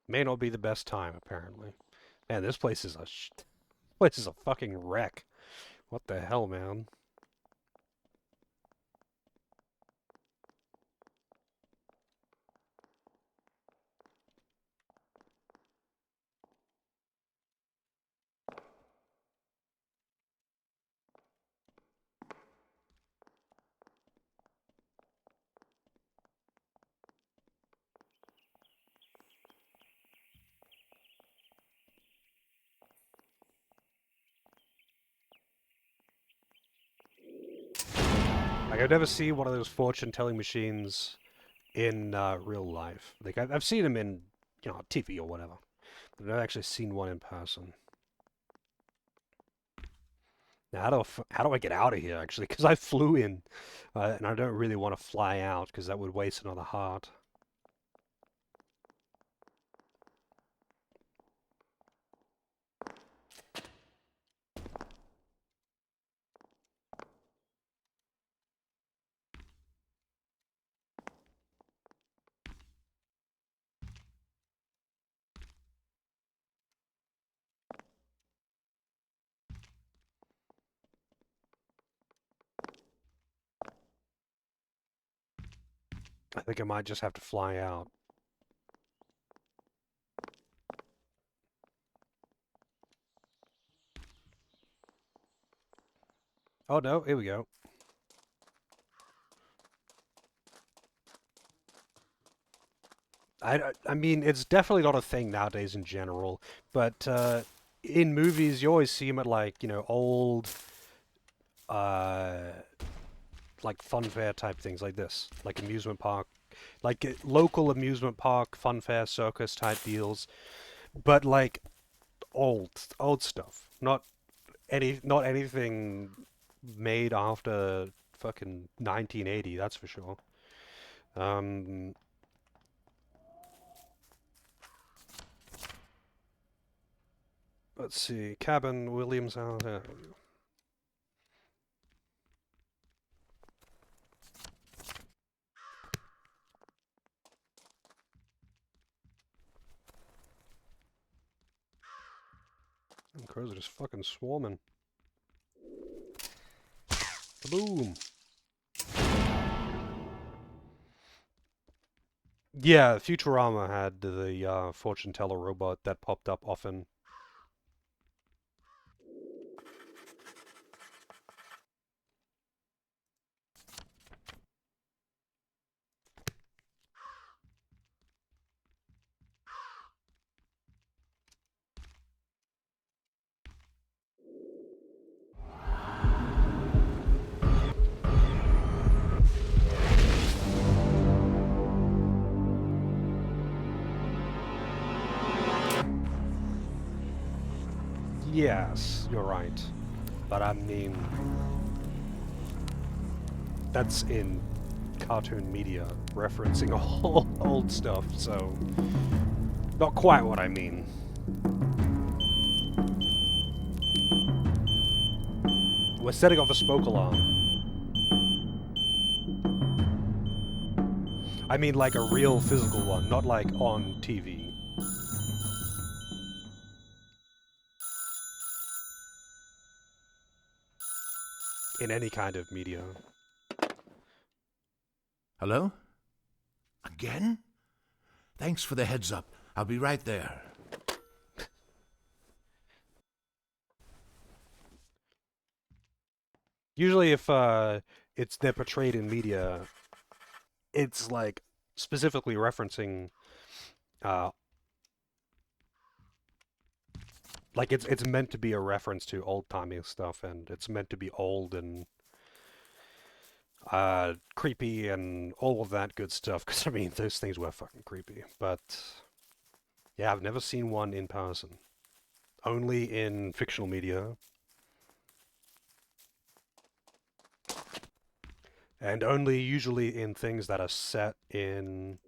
May not be the best time, apparently. Man, this place is a fucking wreck. What the hell, man? Like, I've never seen one of those fortune-telling machines in real life. Like, I've seen them in, TV or whatever. But I've never actually seen one in person. Now, how do I get out of here, actually? Because I flew in, and I don't really want to fly out, because that would waste another heart. I think I might just have to fly out. Oh no, here we go. I mean, it's definitely not a thing nowadays in general, but in movies you always see them at like, old, like fun fair type things like this, like amusement park, like local amusement park, fun fair, circus type deals, but like old stuff, not anything made after fucking 1980, that's for sure. Let's see, cabin, Williams House. And crows are just fucking swarming. Kaboom! Yeah, Futurama had the fortune teller robot that popped up often. Yes, you're right. But I mean, that's in cartoon media, referencing all old stuff, so not quite what I mean. We're setting off a smoke alarm. I mean like a real physical one, not like on TV. In any kind of media. Hello? Again? Thanks for the heads up. I'll be right there. Usually if they're portrayed in media, it's like specifically referencing like it's meant to be a reference to old-timey stuff, and it's meant to be old and creepy and all of that good stuff, because I mean those things were fucking creepy. But yeah, I've never seen one in person. Only in fictional media. And only usually in things that are set in...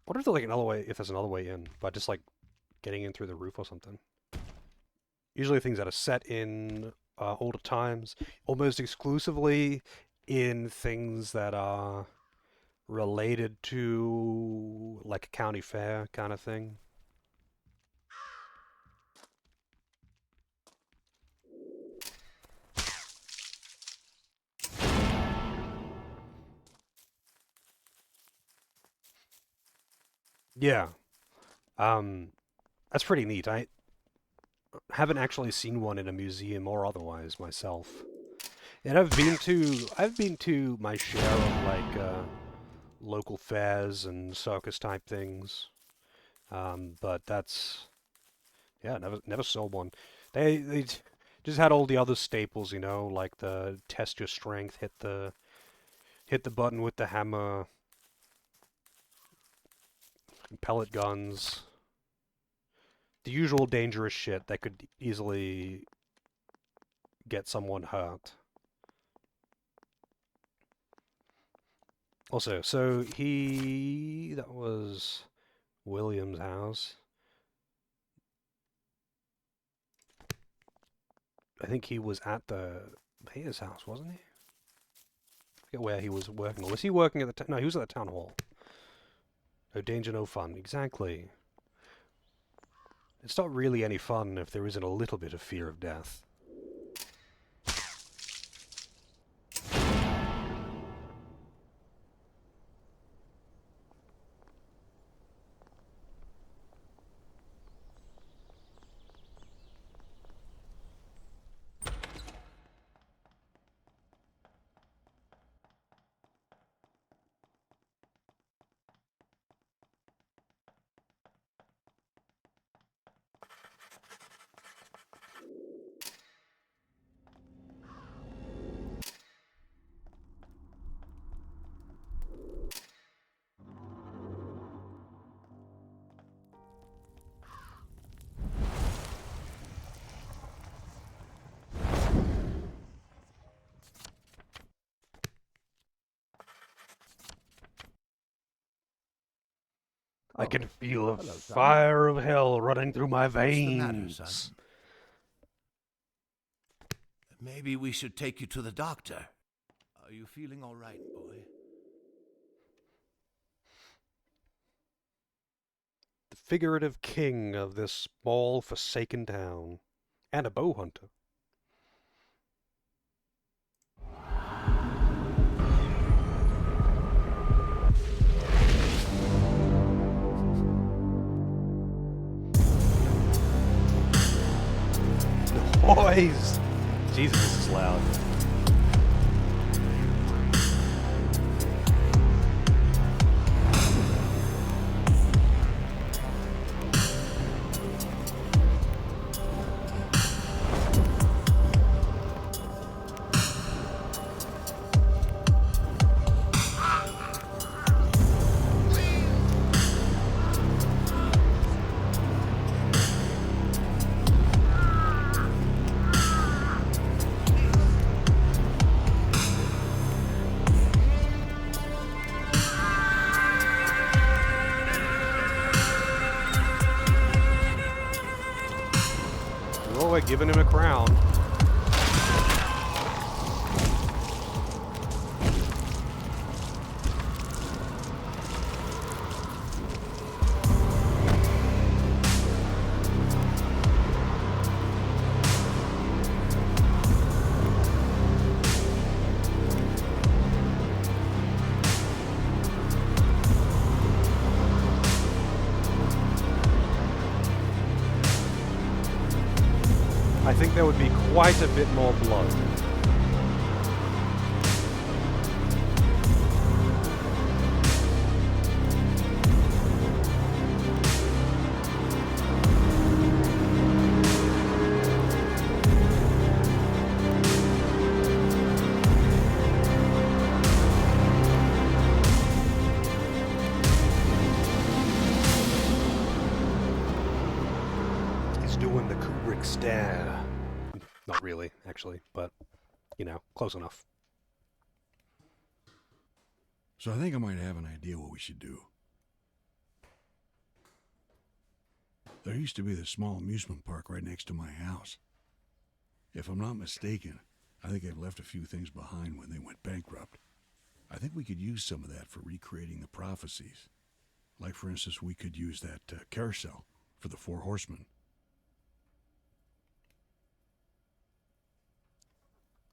What if there's like another way, if there's another way in, but just like getting in through the roof or something. Usually things that are set in older times, almost exclusively in things that are related to like a county fair kind of thing. Yeah. That's pretty neat. I haven't actually seen one in a museum or otherwise myself. And I've been to my share of like local fairs and circus type things. But that's yeah, never saw one. They just had all the other staples, you know, like the test your strength, hit the button with the hammer, pellet guns, the usual dangerous shit that could easily get someone hurt. Also, so that was William's house. I think he was at the mayor's house, wasn't he? I forget where he was working. Was he working at the no, he was at the town hall. No danger, no fun. Exactly. It's not really any fun if there isn't a little bit of fear of death. I can feel a fire of hell running through my veins. What's the matter, son? Maybe we should take you to the doctor. Are you feeling all right, boy? The figurative king of this small, forsaken town. And a bow hunter. Noise! Jesus, this is loud. we're giving him a crown. I think there would be quite a bit more blood. He's doing the Kubrick stare. Not really, actually, but, you know, close enough. So I think I might have an idea what we should do. There used to be this small amusement park right next to my house. If I'm not mistaken, I think they've left a few things behind when they went bankrupt. I think we could use some of that for recreating the prophecies. Like, for instance, we could use that carousel for the 4 horsemen.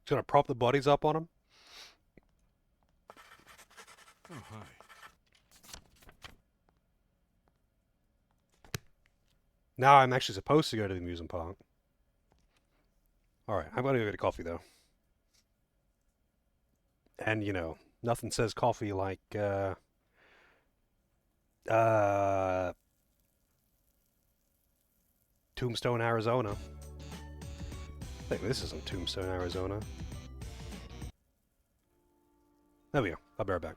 Just gonna prop the bodies up on him. Oh, hi. Now I'm actually supposed to go to the amusement park. Alright, I'm gonna go get a coffee, though. And, you know, nothing says coffee like, Tombstone, Arizona. Wait, this isn't Tombstone, Arizona. There we go. I'll be right back.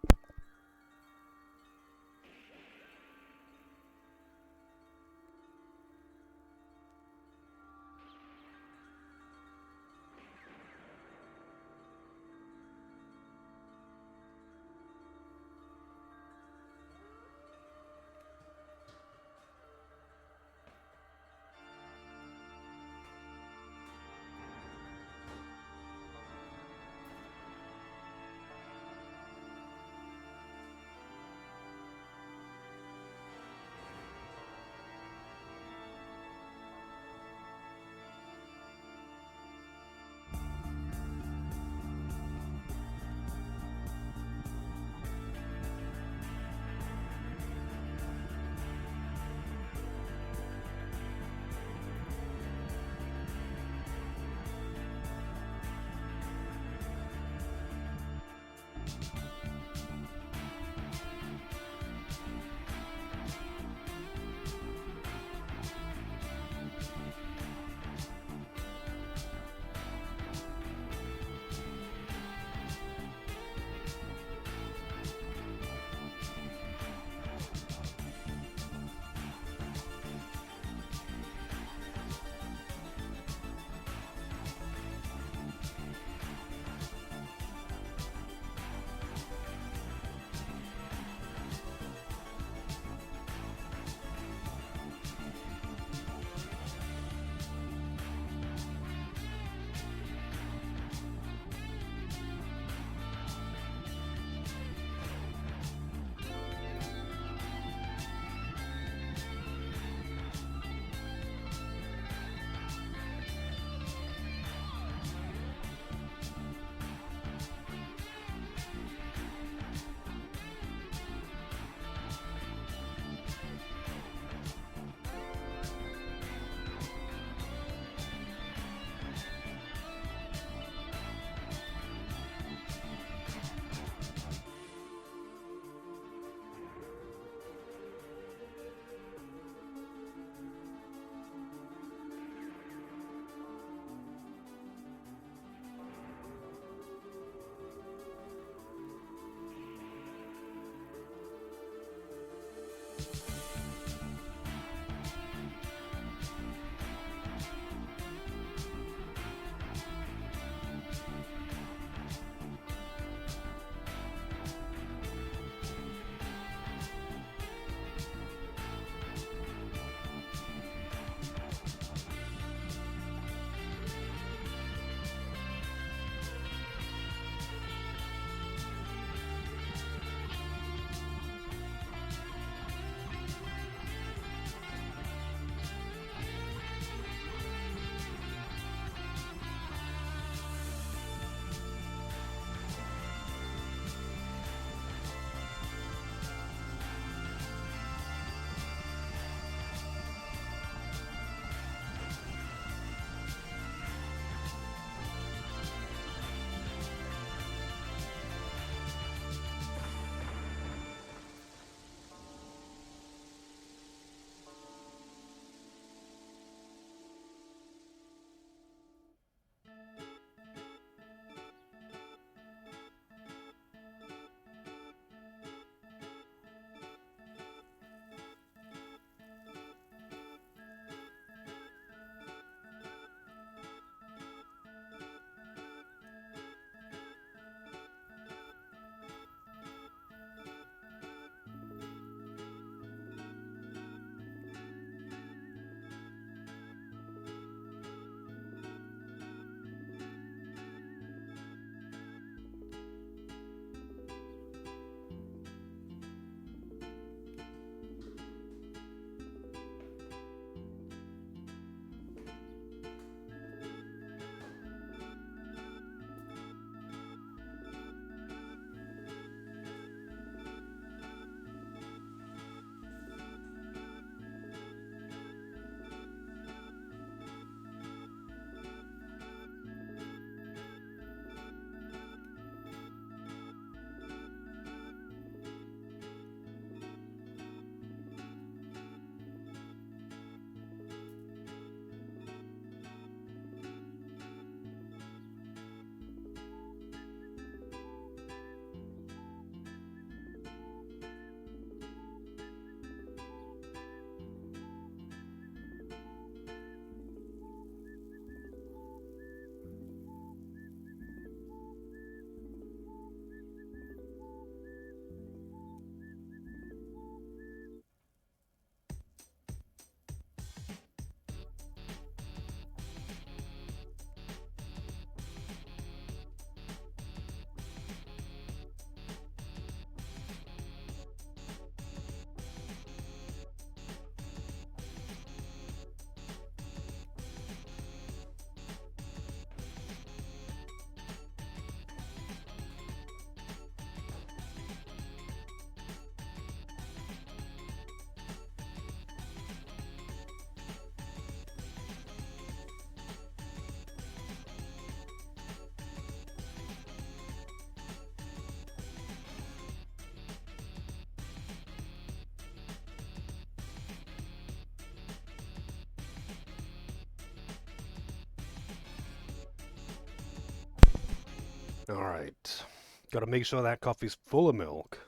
Alright. Gotta make sure that coffee's full of milk.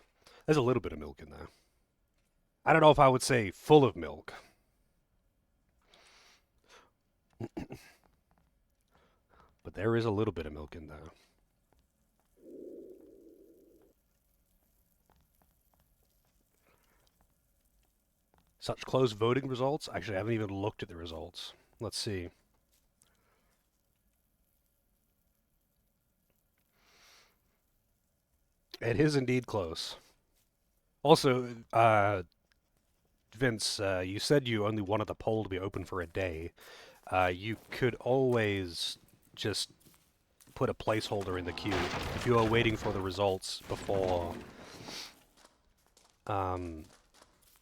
There's a little bit of milk in there. I don't know if I would say full of milk. But there is a little bit of milk in there. Such close voting results? Actually, I haven't even looked at the results. Let's see. It is indeed close. Also, Vince, you said you only wanted the poll to be open for a day. You could always just put a placeholder in the queue if you are waiting for the results before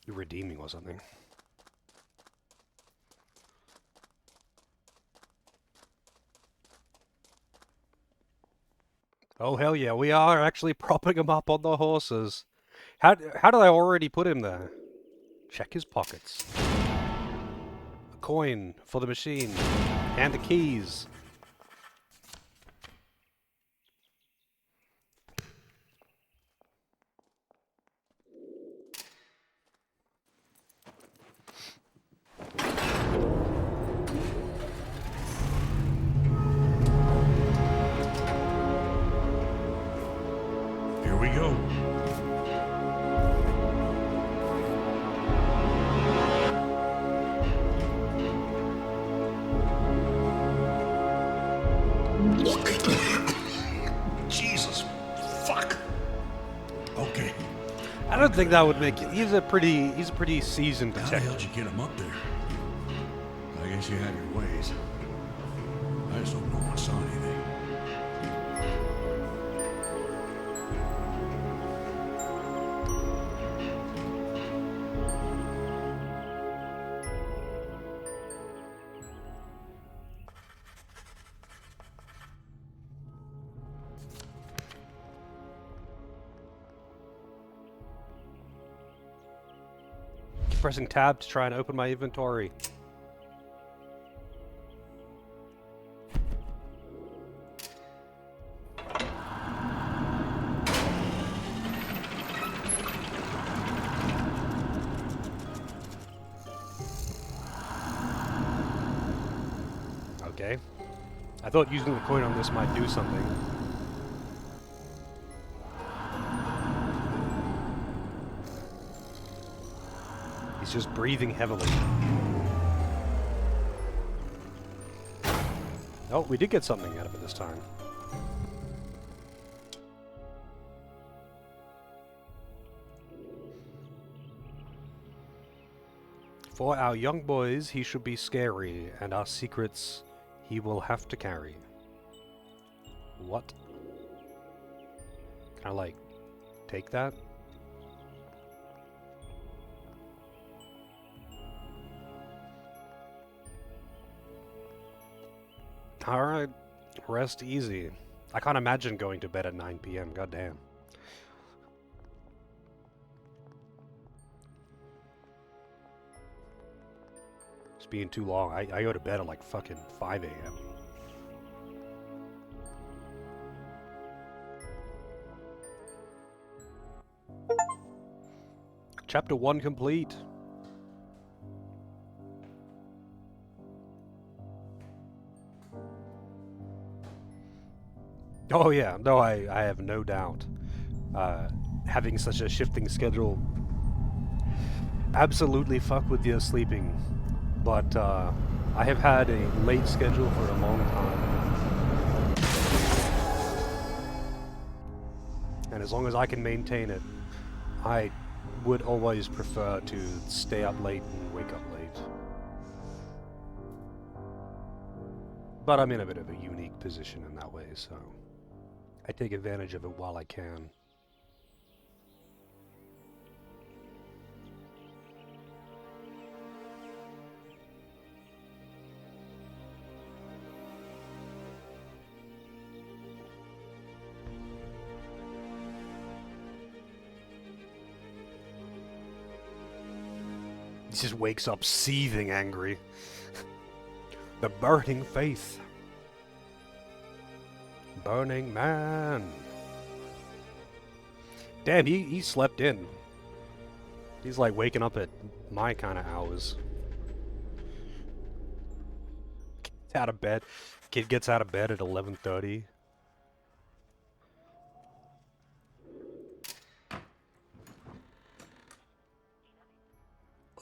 redeeming or something. Oh hell yeah, we are actually propping him up on the horses. How did I already put him there? Check his pockets. A coin for the machine and the keys. Here we go. Jesus, fuck. Okay. I don't think that would make it. He's a pretty seasoned How the detective. hell did you get him up there? I guess you have your ways. I just hope no one saw anything. Pressing tab to try and open my inventory. Okay. I thought using the coin on this might do something. He's just breathing heavily. Oh, we did get something out of it this time. For our young boys, he should be scary, and our secrets he will have to carry. What? Can I, like, take that? Alright, rest easy. I can't imagine going to bed at 9 p.m., goddamn. It's being too long. I go to bed at like fucking 5 a.m. Chapter 1 complete. Oh yeah, no, I have no doubt. Having such a shifting schedule absolutely fuck with your sleeping. But I have had a late schedule for a long time. And as long as I can maintain it, I would always prefer to stay up late and wake up late. But I'm in a bit of a unique position in that way, so I take advantage of it while I can. He just wakes up seething angry. The burning faith. Burning Man. Damn, he slept in. He's like waking up at my kind of hours. Gets out of bed. Kid gets out of bed at 11:30.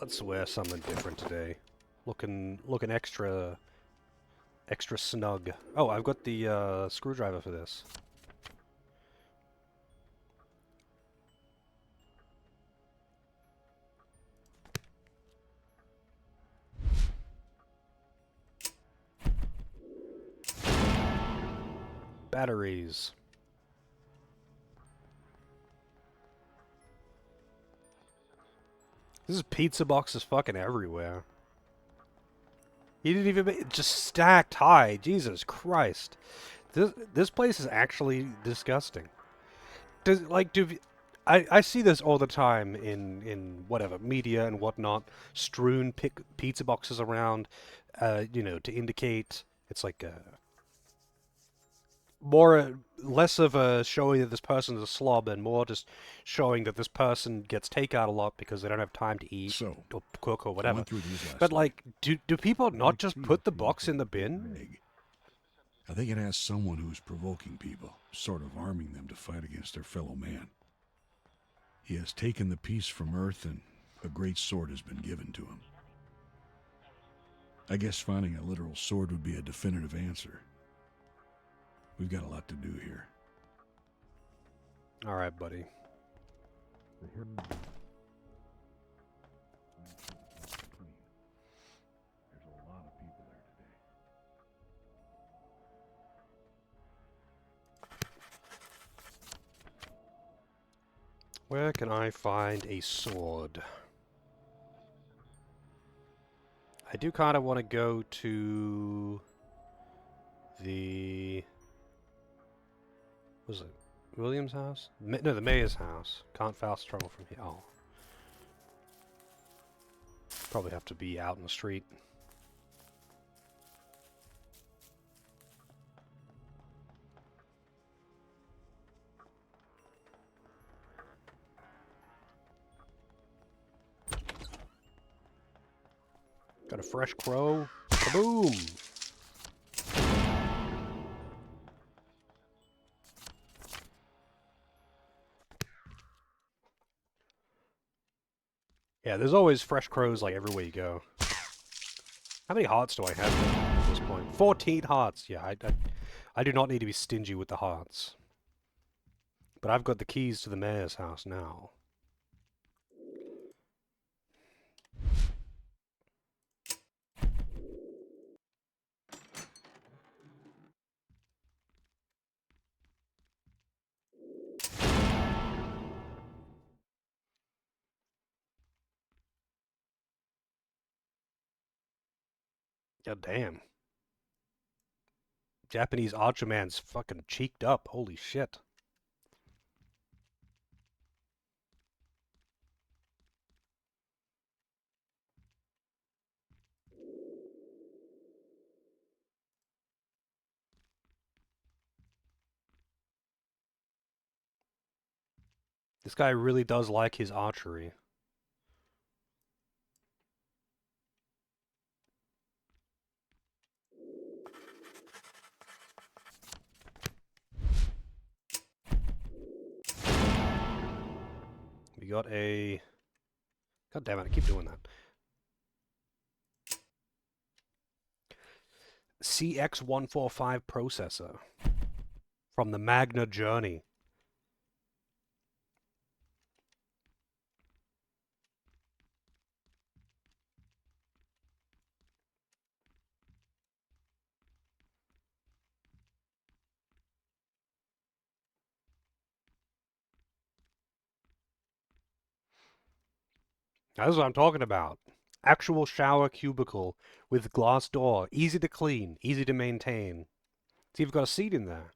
Let's wear something different today. Looking extra snug. Oh, I've got the screwdriver for this. Batteries. This is pizza boxes fucking everywhere. He didn't even just stacked high. Jesus Christ. This place is actually disgusting. I see this all the time in whatever media and whatnot, strewn pizza boxes around, you know, to indicate it's like less of a showing that this person is a slob and more just showing that this person gets takeout a lot because they don't have time to eat or cook or whatever. But like, do people not just put the box in the bin? I think it has someone who's provoking people, sort of arming them to fight against their fellow man. He has taken the piece from Earth, and a great sword has been given to him. I guess finding a literal sword would be a definitive answer. We've got a lot to do here. All right, buddy. Where can I find a sword? I do kind of want to go to the... what was it? William's house? No, the mayor's house. Can't fast travel from here. Oh. Probably have to be out in the street. Got a fresh crow. Kaboom! Yeah, there's always fresh crows like everywhere you go. How many hearts do I have at this point? 14 hearts! Yeah, I do not need to be stingy with the hearts. But I've got the keys to the mayor's house now. God damn. Japanese Archer Man's fucking cheeked up. Holy shit. This guy really does like his archery. We got a... God damn it, I keep doing that. CX145 processor. From the Magna Journey. That's what I'm talking about. Actual shower cubicle with glass door. Easy to clean, easy to maintain. See, you've got a seat in there.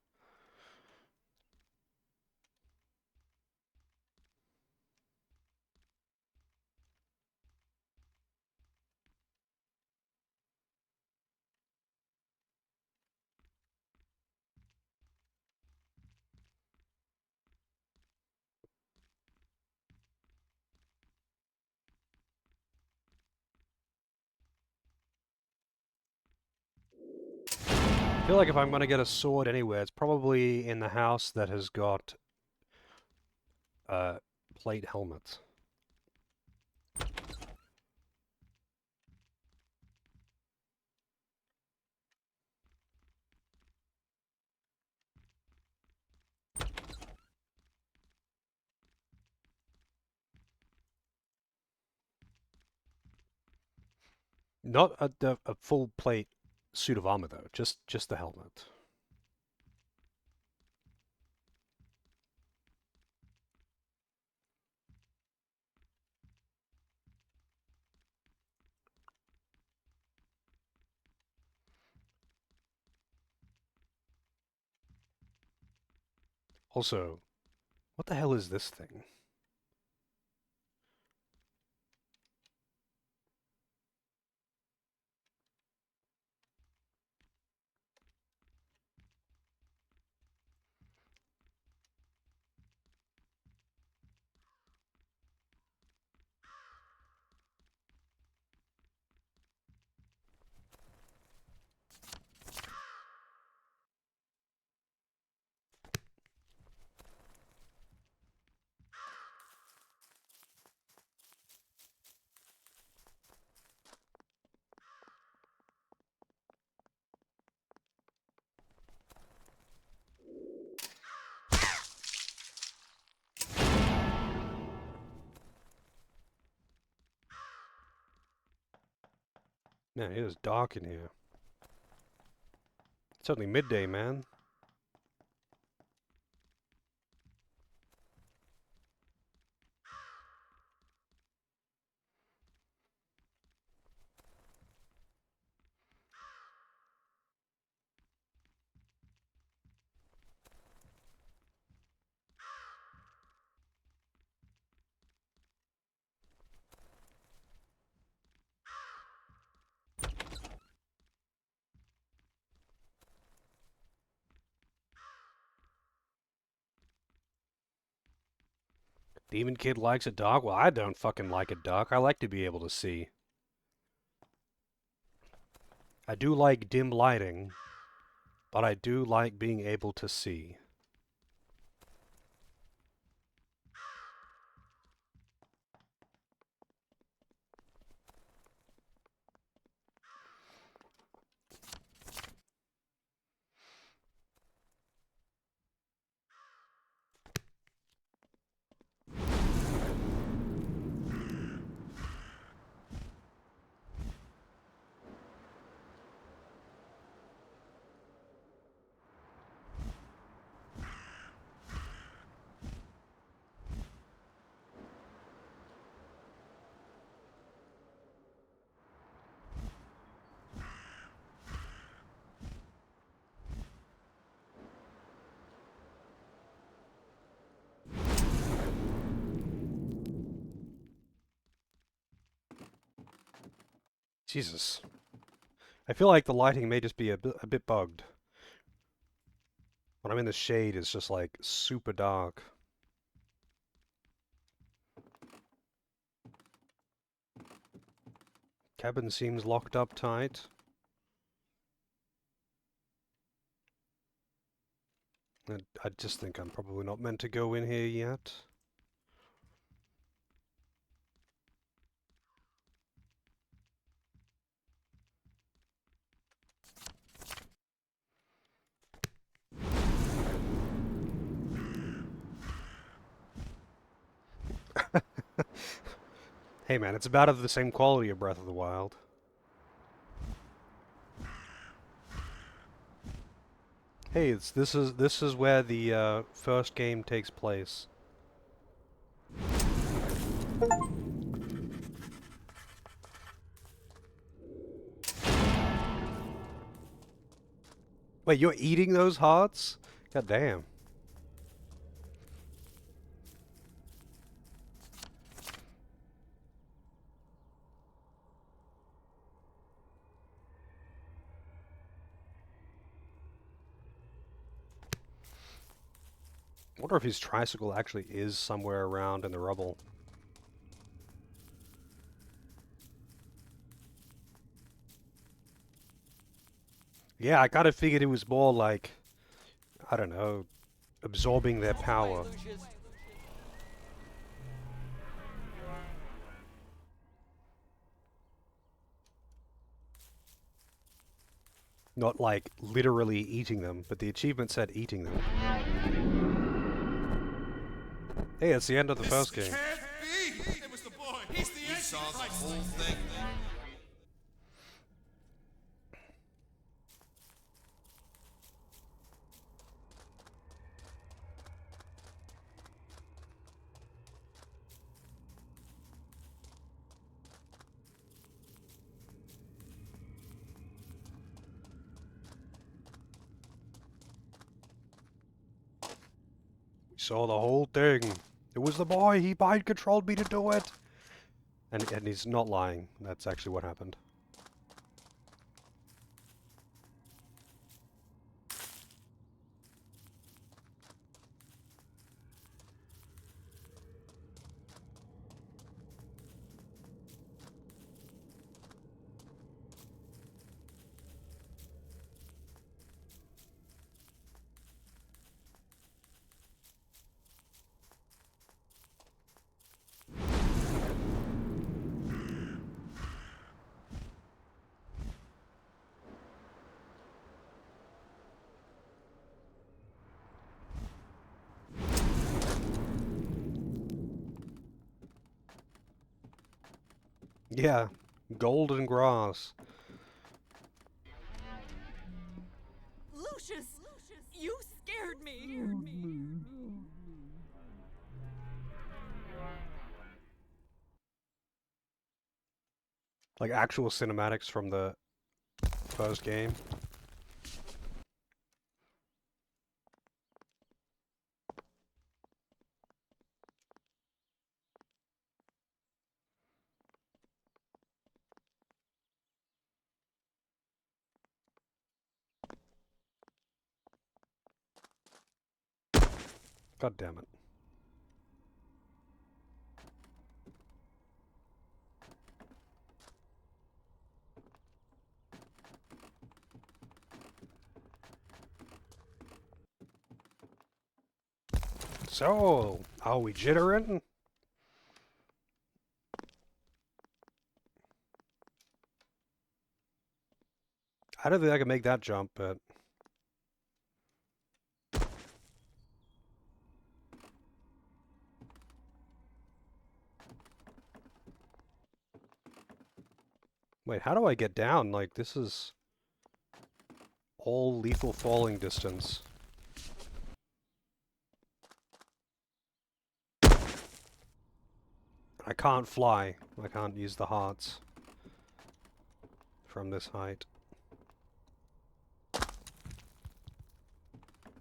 I feel like if I'm going to get a sword anywhere, it's probably in the house that has got plate helmets. Not a full plate suit of armor though, just the helmet. Also, what the hell is this thing? Man, it is dark in here. It's only midday, man. Demon Kid likes it dark? Well, I don't fucking like it dark. I like to be able to see. I do like dim lighting, but I do like being able to see. Jesus. I feel like the lighting may just be a bit bugged. When I'm in the shade, it's just like super dark. Cabin seems locked up tight. I just think I'm probably not meant to go in here yet. Hey man, it's about of the same quality of Breath of the Wild. Hey, this is where the first game takes place. Wait, you're eating those hearts? God damn. I wonder if his tricycle actually is somewhere around in the rubble. Yeah, I kind of figured it was more like, I don't know, absorbing their power. Not like literally eating them, but the achievement said eating them. Hey, it's the end of the first game. It was the boy. He's the we saw the whole thing. We saw the whole thing. It was the boy. He mind controlled me to do it. And he's not lying. That's actually what happened. Yeah, golden grass. Lucius, you scared me. Like actual cinematics from the first game. God damn it. So, are we jittering? I don't think I can make that jump, but... Wait, how do I get down? Like, this is... all lethal falling distance. I can't fly. I can't use the hearts from this height.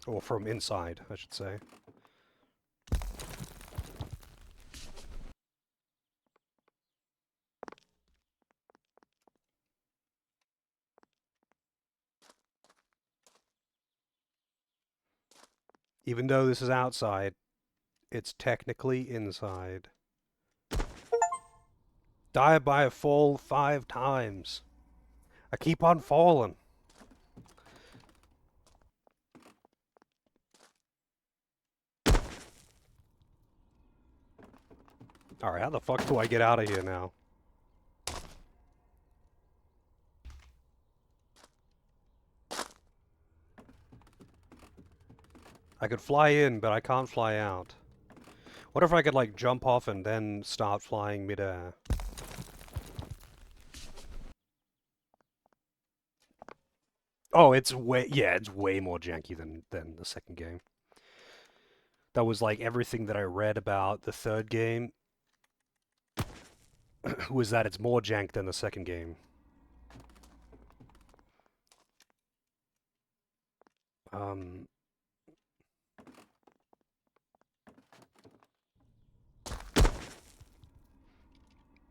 Or from inside, I should say. Even though this is outside, it's technically inside. Die by a fall 5 times. I keep on falling. Alright, how the fuck do I get out of here now? I could fly in, but I can't fly out. What if I could, like, jump off and then start flying mid-air? Oh, it's way more janky than the second game. That was, like, everything that I read about the third game was that it's more jank than the second game.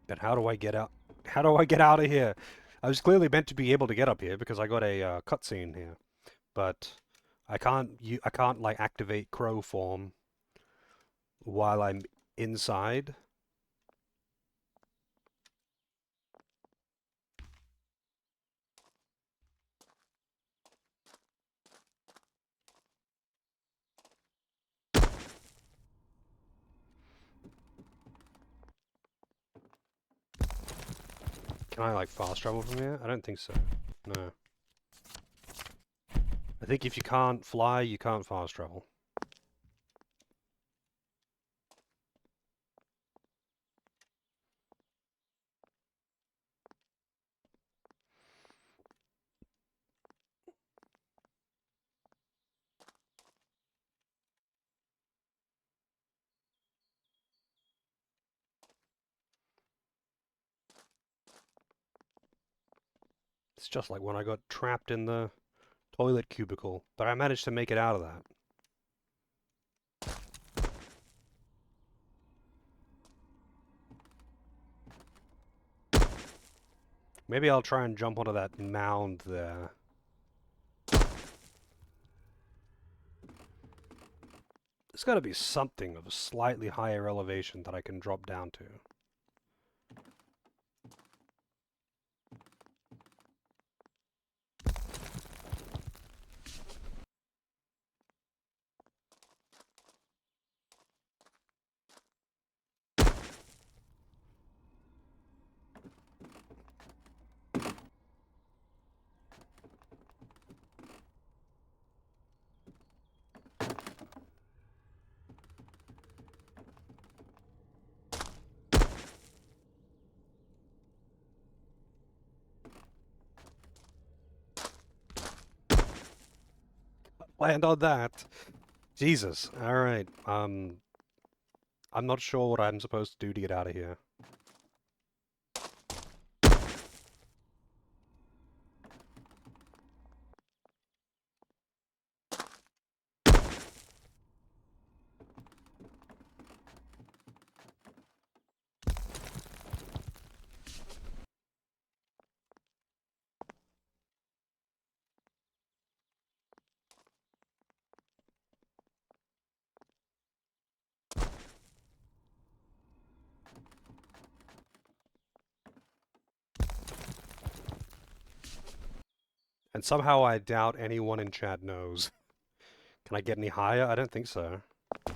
But how do I get out? How do I get out of here? I was clearly meant to be able to get up here because I got a cutscene here, but I can't. I can't like activate crow form while I'm inside. Can I, like, fast travel from here? I don't think so. No. I think if you can't fly, you can't fast travel. It's just like when I got trapped in the toilet cubicle, but I managed to make it out of that. Maybe I'll try and jump onto that mound there. There's got to be something of a slightly higher elevation that I can drop down to. Land on that. Jesus. Alright. I'm not sure what I'm supposed to do to get out of here. And somehow I doubt anyone in chat knows. Can I get any higher? I don't think so. I'm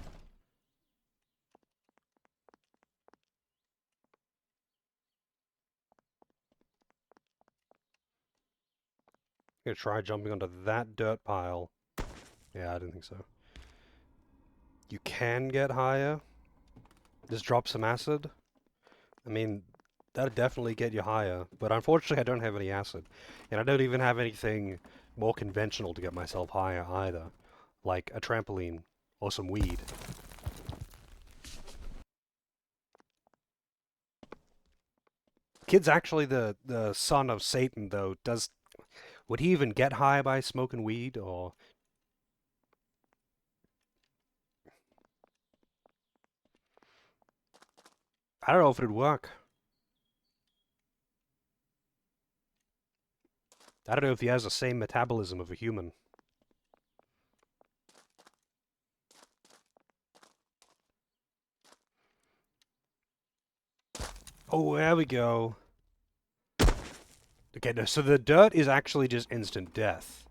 gonna try jumping onto that dirt pile. Yeah, I didn't think so. You can get higher. Just drop some acid. I mean, that'd definitely get you higher. But unfortunately, I don't have any acid. And I don't even have anything more conventional to get myself higher either. Like a trampoline or some weed. Kid's actually the son of Satan, though. Would he even get high by smoking weed, or... I don't know if it'd work. I don't know if he has the same metabolism of a human. Oh, there we go. Okay, no, so the dirt is actually just instant death.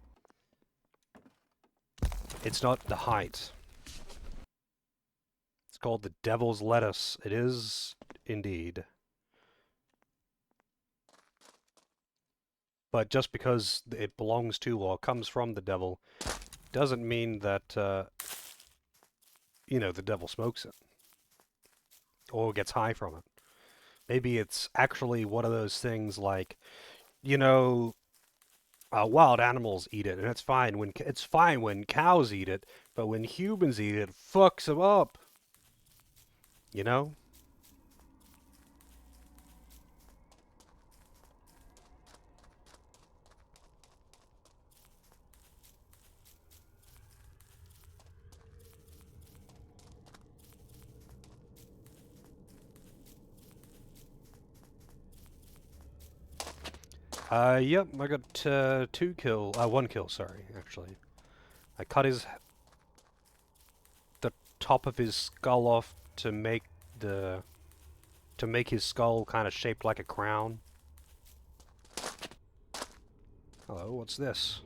It's not the height. It's called the Devil's Lettuce. It is, indeed. But just because it belongs to or comes from the devil, doesn't mean that, you know, the devil smokes it. Or gets high from it. Maybe it's actually one of those things like, you know, wild animals eat it, and it's fine when cows eat it, but when humans eat it, it fucks them up. You know? Yep, I got one kill, sorry, actually. I cut the top of his skull off to make his skull kind of shaped like a crown. Hello, what's this?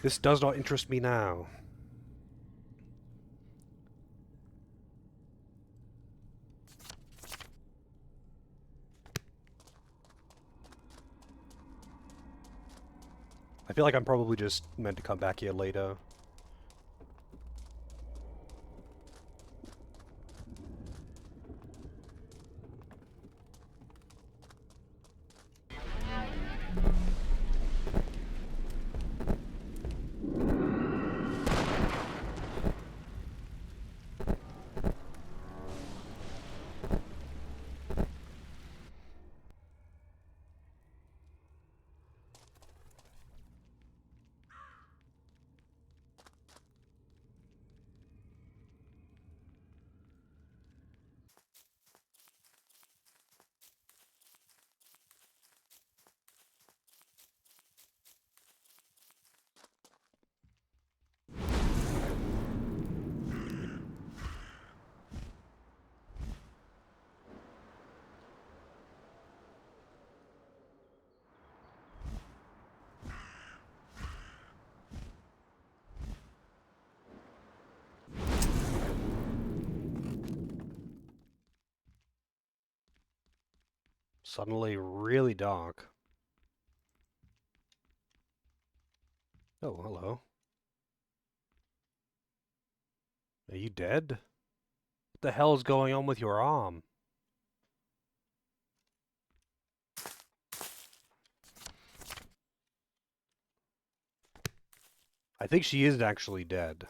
This does not interest me now. I feel like I'm probably just meant to come back here later. Suddenly really dark. Oh, hello. Are you dead? What the hell is going on with your arm? I think she is actually dead.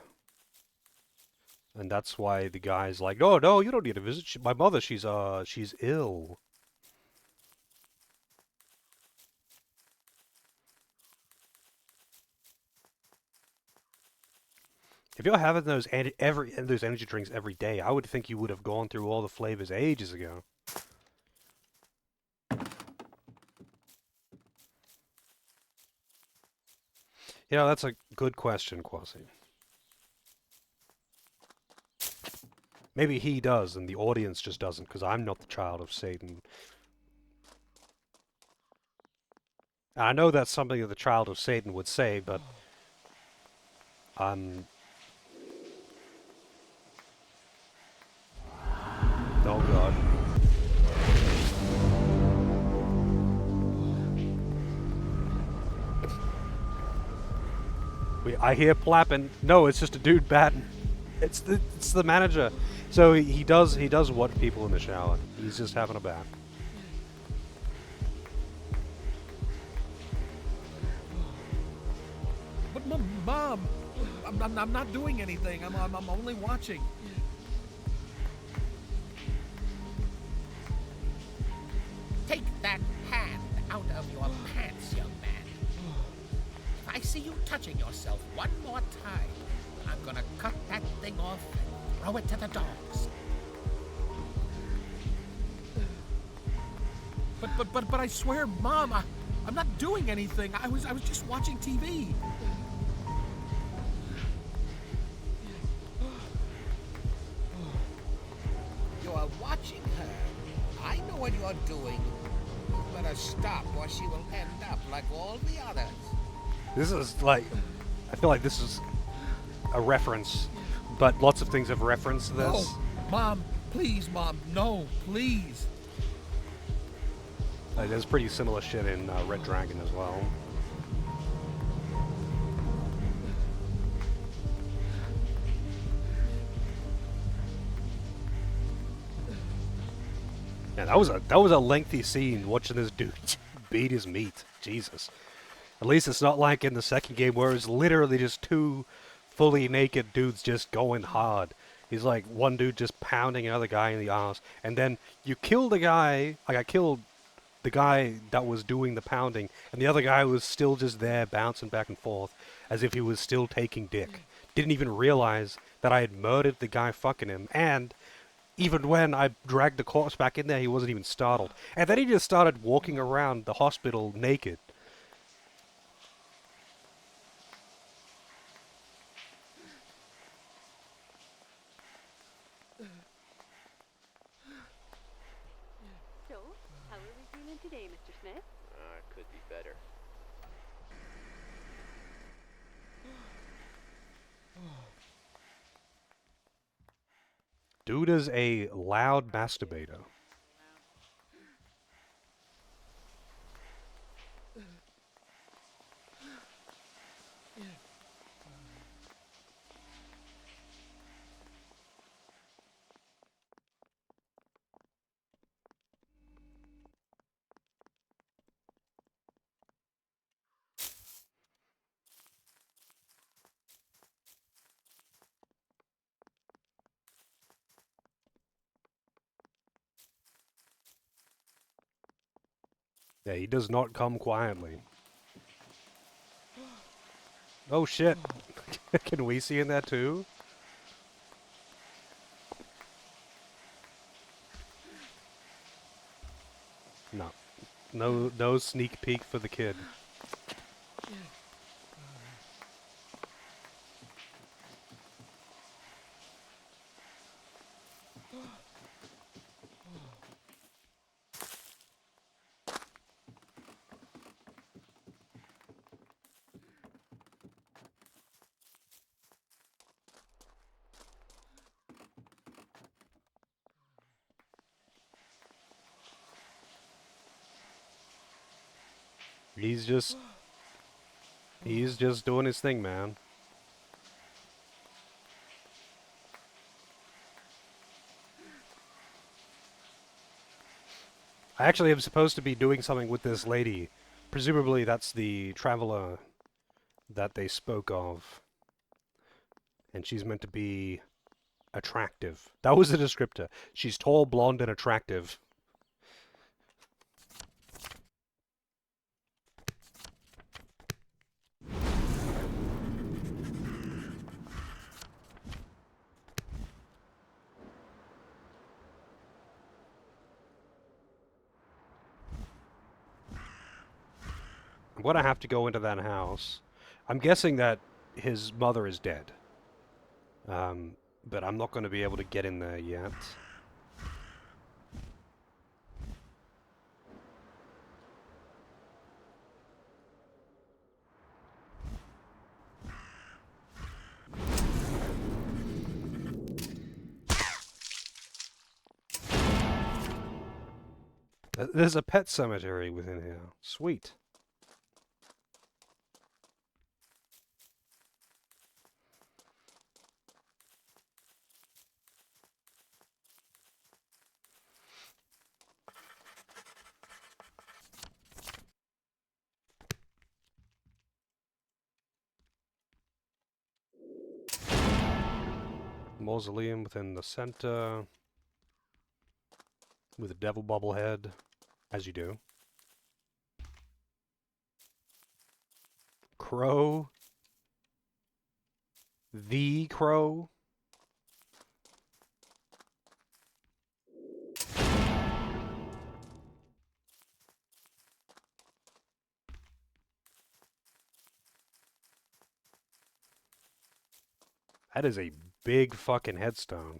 And that's why the guy's like, "No, no, you don't need to visit my mother. She's ill." If you're having those those energy drinks every day, I would think you would have gone through all the flavors ages ago. You know, that's a good question, Kwasi. Maybe he does, and the audience just doesn't, because I'm not the child of Satan. I know that's something that the child of Satan would say, but oh god. I hear plapping. No, it's just a dude batting. It's the manager. So he does what people in the shower. He's just having a bath. But Mom, I'm not doing anything. I'm only watching. Take that hand out of your pants, young man. If I see you touching yourself one more time, I'm gonna cut that thing off and throw it to the dogs. But I swear, Mom, I'm not doing anything. I was just watching TV. You are watching her. I know what you're doing. You better stop or she will end up like all the others. This is like, I feel like this is a reference, but lots of things have referenced this. Oh, Mom, please, Mom, no, please. Like, there's pretty similar shit in Red Dragon as well. Yeah, that was a lengthy scene watching this dude beat his meat. Jesus. At least it's not like in the second game where it's literally just two fully naked dudes just going hard. He's like one dude just pounding another guy in the ass, and then you kill the guy. Like I killed the guy that was doing the pounding, and the other guy was still just there bouncing back and forth as if he was still taking dick. Didn't even realize that I had murdered the guy fucking him, and even when I dragged the corpse back in there, he wasn't even startled. And then he just started walking around the hospital naked. So, how are we feeling today, Mr. Smith? It could be better. Dude is a loud masturbator. Yeah, he does not come quietly. Oh shit! Can we see in that too? No. No sneak peek for the kid. He's just doing his thing, man. I actually am supposed to be doing something with this lady. Presumably that's the traveler that they spoke of. And she's meant to be attractive. That was the descriptor. She's tall, blonde, and attractive. I'm gonna have to go into that house. I'm guessing that his mother is dead. But I'm not going to be able to get in there yet. There's a pet cemetery within here. Sweet. Mausoleum within the center. With a devil bobblehead. As you do. Crow. The crow. That is a big fucking headstone.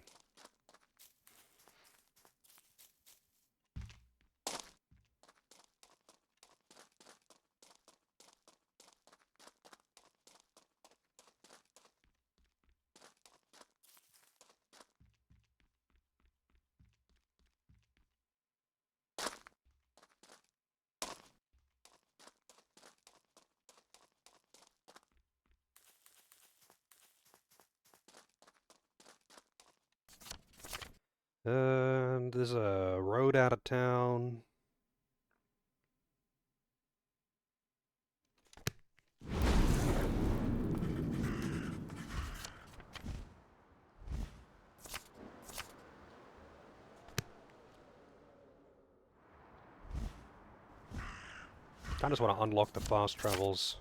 And there's a road out of town. I just want to unlock the fast travels.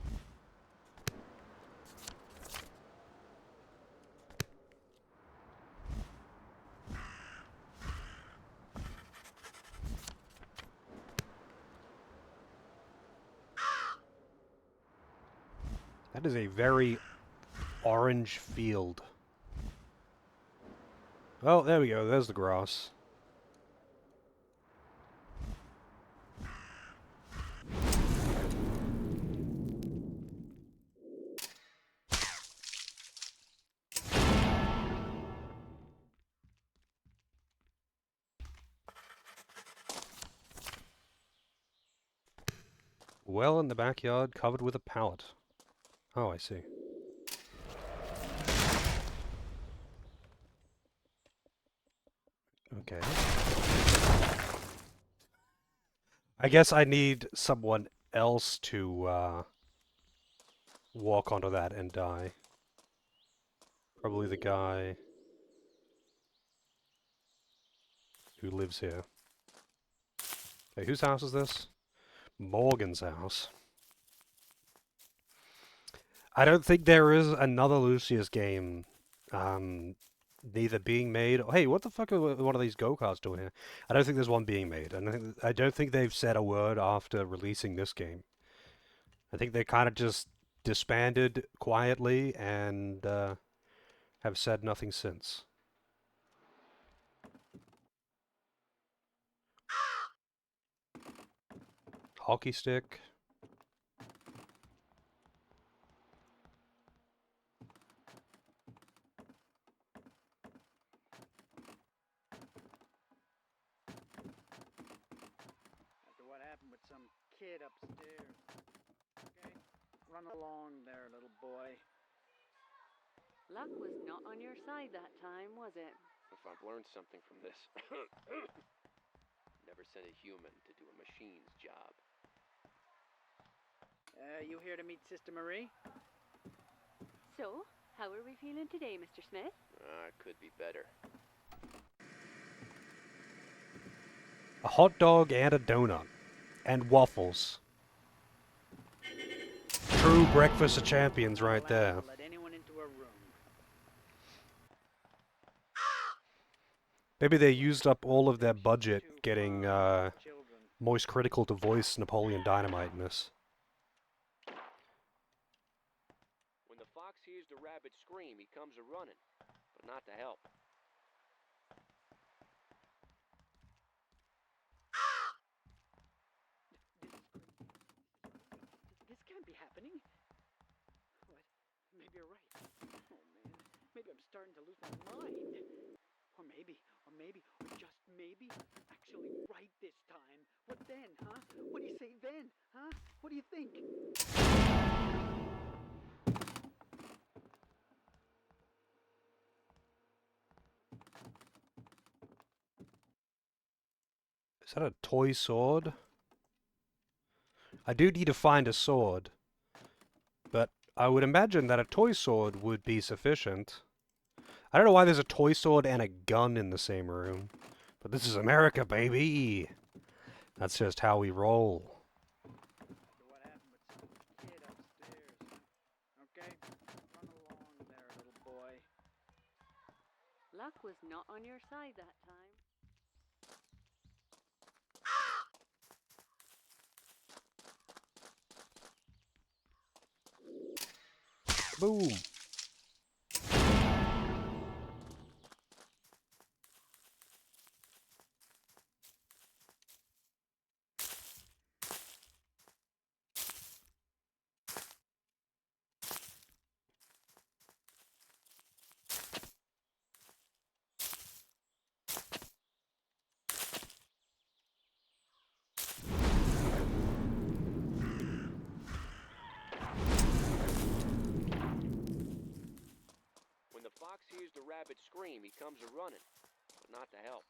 That is a very orange field. Oh, there we go. There's the grass. Well in the backyard, covered with a pallet. Oh, I see. Okay. I guess I need someone else to, walk onto that and die. Probably the guy who lives here. Okay, whose house is this? Morgan's house. I don't think there is another Lucius game, neither being made. Hey, what the fuck are one of these go-karts doing here? I don't think there's one being made. I don't think they've said a word after releasing this game. I think they kind of just disbanded quietly and have said nothing since. Hockey stick. After what happened with some kid upstairs. Okay? Run along there, little boy. Luck was not on your side that time, was it? If I've learned something from this, never send a human to do a machine's job. You here to meet Sister Marie? So, how are we feeling today, Mr. Smith? It could be better. A hot dog and a donut. And waffles. True breakfast of champions right there. Let anyone into a room. Maybe they used up all of their budget getting Moist Critical to voice Napoleon Dynamite in this. When the fox hears the rabbit scream, he comes a-running, but not to help. This can't be happening. What? Maybe you're right. Oh man, maybe I'm starting to lose my mind. Or just maybe, I'm actually right this time. What then, huh? What do you say then, huh? What do you think? Is that a toy sword? I do need to find a sword. But I would imagine that a toy sword would be sufficient. I don't know why there's a toy sword and a gun in the same room. But this is America, baby! That's just how we roll. What happened with some kid upstairs? Okay? Run along there, little boy. Luck was not on your side that time. Boom! When the fox hears the rabbit scream, he comes a-running, but not to help.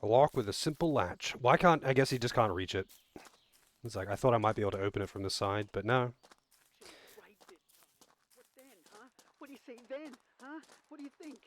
A lock with a simple latch. Why can't... I guess he just can't reach it. It's like, I thought I might be able to open it from the side, but no. Right this time. What then, huh? What do you say then, huh? What do you think?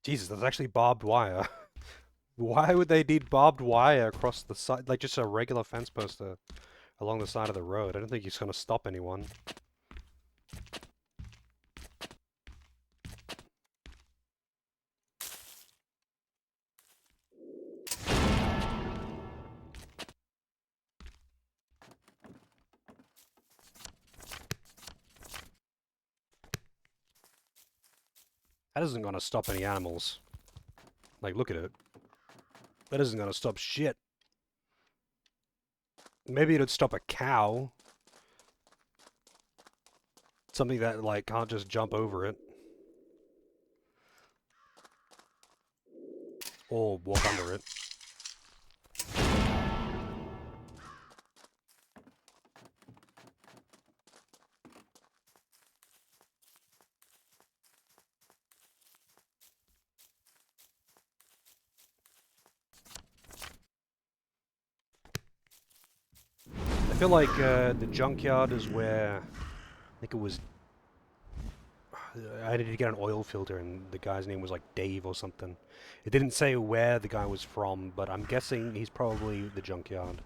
Jesus, that's actually barbed wire. Why would they need barbed wire across the side? Like just a regular fence poster along the side of the road. I don't think he's going to stop anyone. That isn't going to stop any animals. Like, look at it. That isn't going to stop shit. Maybe it'd stop a cow. Something that, like, can't just jump over it. Or walk under it. I feel like the junkyard is where, I think it was, I had to get an oil filter and the guy's name was like Dave or something. It didn't say where the guy was from, but I'm guessing he's probably the junkyard.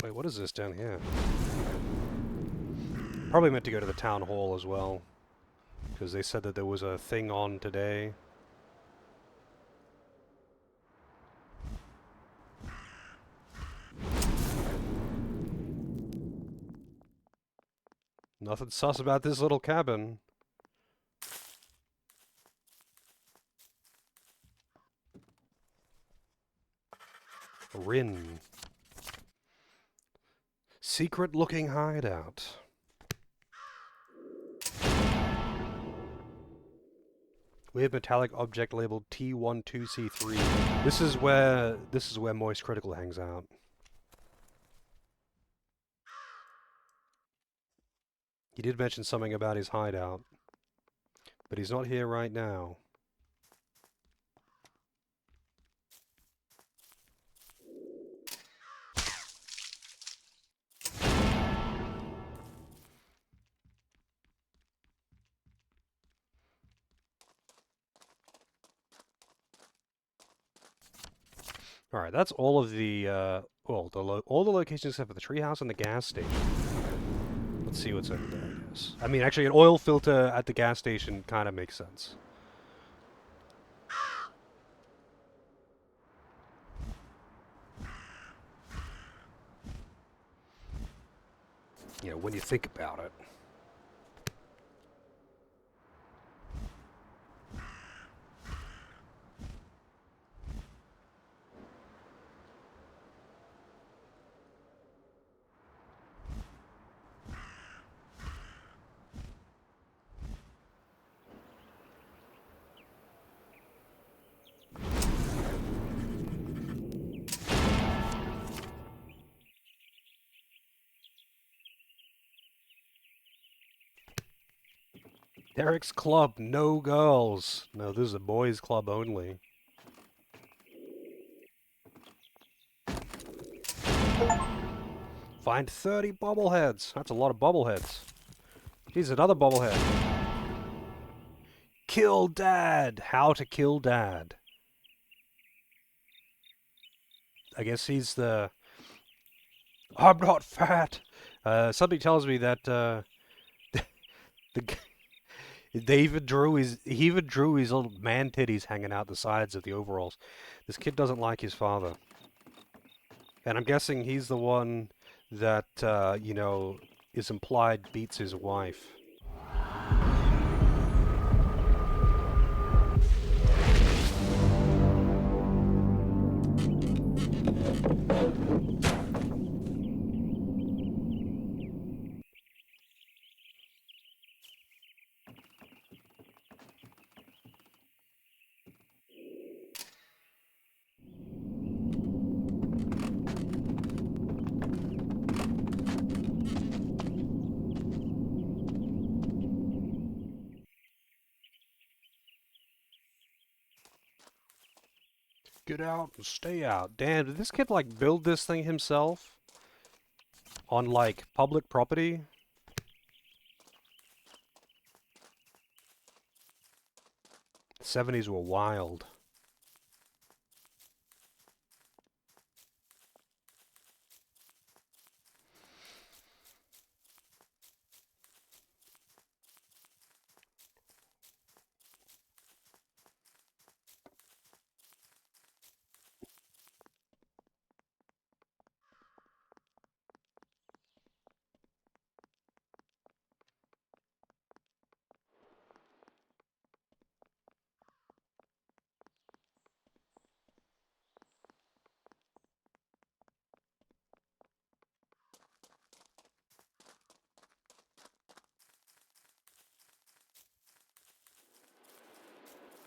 Wait, what is this down here? Probably meant to go to the town hall as well, because they said that there was a thing on today. Nothing sus about this little cabin. Rin. Secret-looking hideout. Weird metallic object labeled T12C3. This is where Moist Critical hangs out. He did mention something about his hideout, but he's not here right now. All right, that's all of the well, all the locations except for the treehouse and the gas station. Let's see what's over there, I guess. I mean, actually, an oil filter at the gas station kind of makes sense. You know, when you think about it. Derek's club, no girls. No, this is a boys' club only. Find 30 bobbleheads. That's a lot of bobbleheads. Here's another bobblehead. Kill Dad. How to kill Dad. I guess he's the... I'm not fat. Something tells me that He even drew his little man titties hanging out the sides of the overalls. This kid doesn't like his father. And I'm guessing he's the one that, you know, is implied beats his wife. Get out and stay out. Damn, did this kid, like, build this thing himself? On, like, public property? The 70s were wild.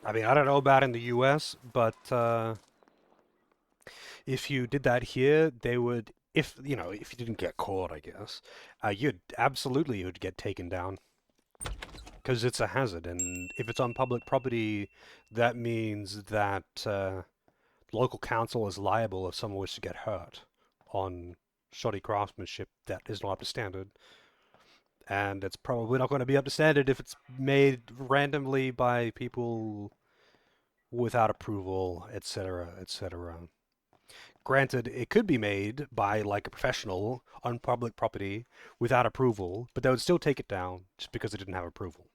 I mean, I don't know about in the US, but if you did that here, they would, if, you know, if you didn't get caught, I guess, you would get taken down. Because it's a hazard, and if it's on public property, that means that local council is liable if someone was to get hurt on shoddy craftsmanship that is not up to standard. And it's probably not going to be up to standard if it's made randomly by people without approval, etc., etc. Granted, it could be made by like a professional on public property without approval, but they would still take it down just because it didn't have approval.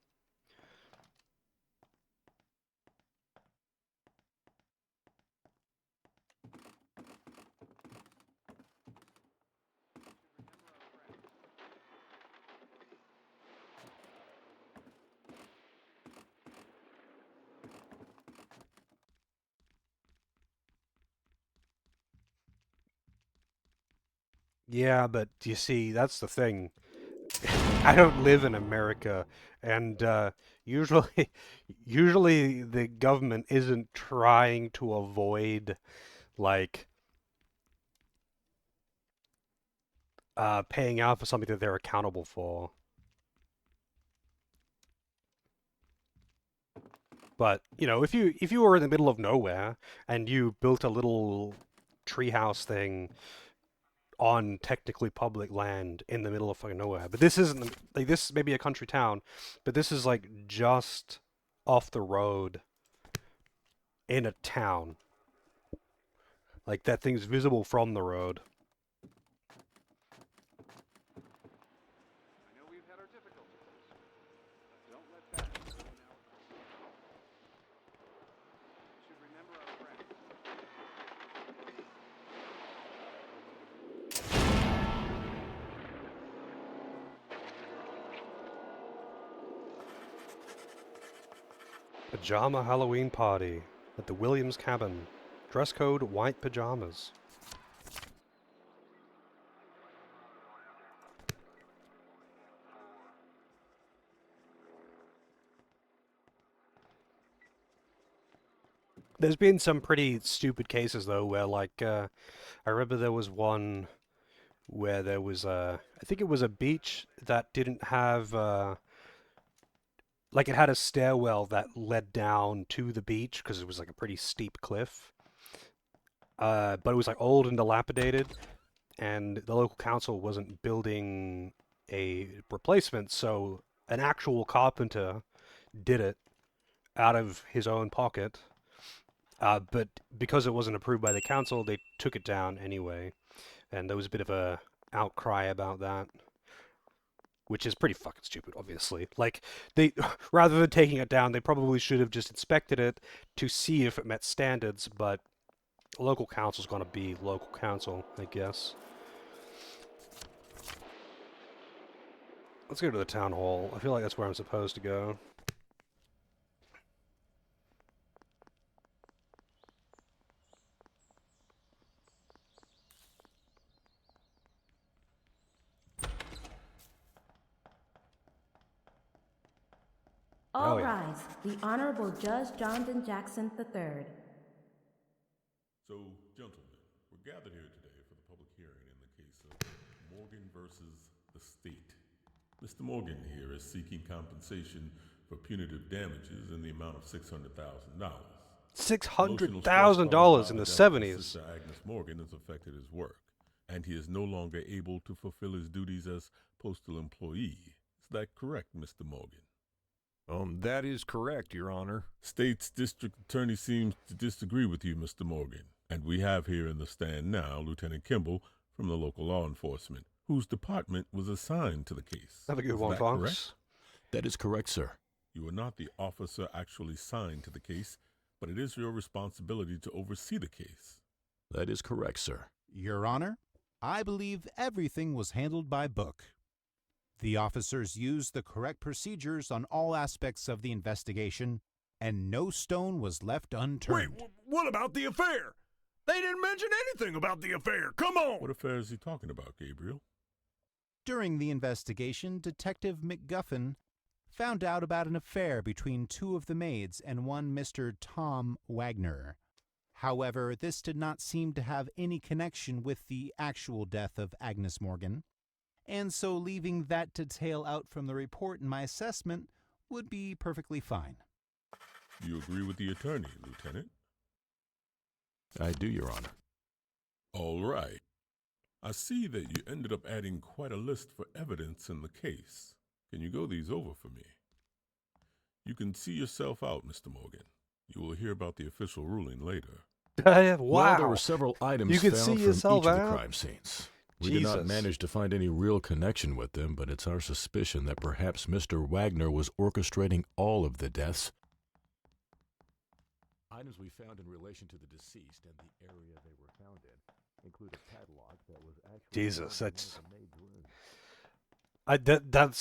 Yeah, but you see, that's the thing. I don't live in America, and usually, usually the government isn't trying to avoid like paying out for something that they're accountable for. But you know, if you were in the middle of nowhere and you built a little treehouse thing on technically public land in the middle of fucking nowhere, but this isn't like this may be a country town, but this is like just off the road in a town. Like that thing's visible from the road. Pajama Halloween party at the Williams cabin. Dress code white pajamas. There's been some pretty stupid cases though where like I remember there was one where there was I think it was a beach that didn't have like it had a stairwell that led down to the beach because it was like a pretty steep cliff. But it was like old and dilapidated, and the local council wasn't building a replacement, so an actual carpenter did it out of his own pocket. But because it wasn't approved by the council, they took it down anyway, and there was a bit of a outcry about that. which is pretty fucking stupid, obviously. Like, they, rather than taking it down, they probably should have just inspected it to see if it met standards, but local council's gonna be local council, I guess. Let's go to the town hall. I feel like that's where I'm supposed to go. All Oh, yeah. rise. The Honorable Judge Jonathan Jackson III. So, gentlemen, we're gathered here today for the public hearing in the case of Morgan versus the state. Mr. Morgan here is seeking compensation for punitive damages in the amount of $600,000. $600,000 in the 70s. Sister Agnes Morgan has affected his work, and he is no longer able to fulfill his duties as postal employee. Is that correct, Mr. Morgan? That is correct, Your Honor. State's district attorney seems to disagree with you, Mr. Morgan. And we have here in the stand now Lieutenant Kimball from the local law enforcement, whose department was assigned to the case. Have a good Is one, that Fox. correct? That is correct, sir. You are not the officer actually assigned to the case, but it is your responsibility to oversee the case. That is correct, sir. Your Honor, I believe everything was handled by book. The officers used the correct procedures on all aspects of the investigation, and no stone was left unturned. Wait, what about the affair? They didn't mention anything about the affair. Come on! What affair is he talking about, Gabriel? During the investigation, Detective McGuffin found out about an affair between two of the maids and one Mr. Tom Wagner. However, this did not seem to have any connection with the actual death of Agnes Morgan, and so leaving that detail out from the report in my assessment would be perfectly fine. Do you agree with the attorney, Lieutenant? I do, Your Honor. All right. I see that you ended up adding quite a list for evidence in the case. Can you go these over for me? You can see yourself out, Mr. Morgan. You will hear about the official ruling later. Wow. Well, there were several items You can found see from yourself each of the out? crime scenes. We did not Jesus. manage to find any real connection with them, but it's our suspicion that perhaps Mr. Wagner was orchestrating all of the deaths. Items we found in relation to the deceased and the area they were found in include a padlock that was actually Jesus, found in that's... one of the maid's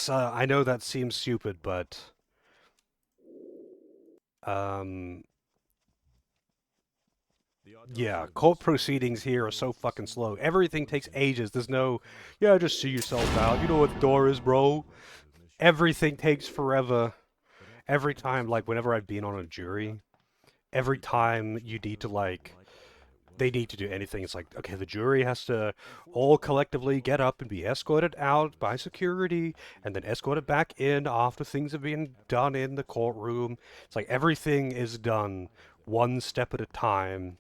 rooms. I know that seems stupid, but... Yeah, court proceedings here are so fucking slow. Everything takes ages. There's no, yeah, just see yourself out. You know what the door is, bro. Everything takes forever. Every time, like, whenever I've been on a jury, every time you need to, like, they need to do anything, it's like, okay, the jury has to all collectively get up and be escorted out by security, and then escorted back in after things have been done in the courtroom. It's like everything is done one step at a time.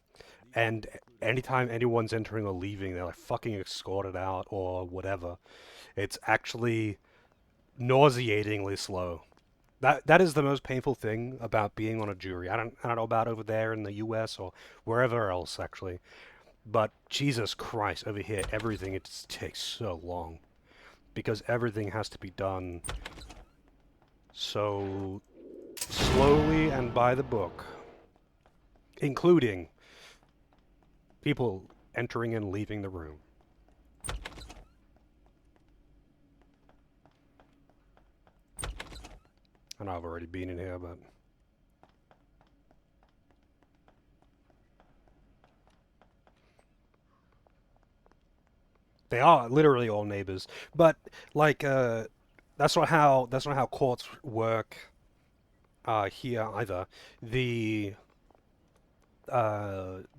And anytime anyone's entering or leaving, they're like fucking escorted out or whatever. It's actually nauseatingly slow. That is the most painful thing about being on a jury. I don't know about over there in the US or wherever else actually. But Jesus Christ, over here everything it just takes so long. Because everything has to be done so slowly and by the book. Including people entering and leaving the room. I know I've already been in here, but... They are literally all neighbors. But, like, that's not how courts work here either. The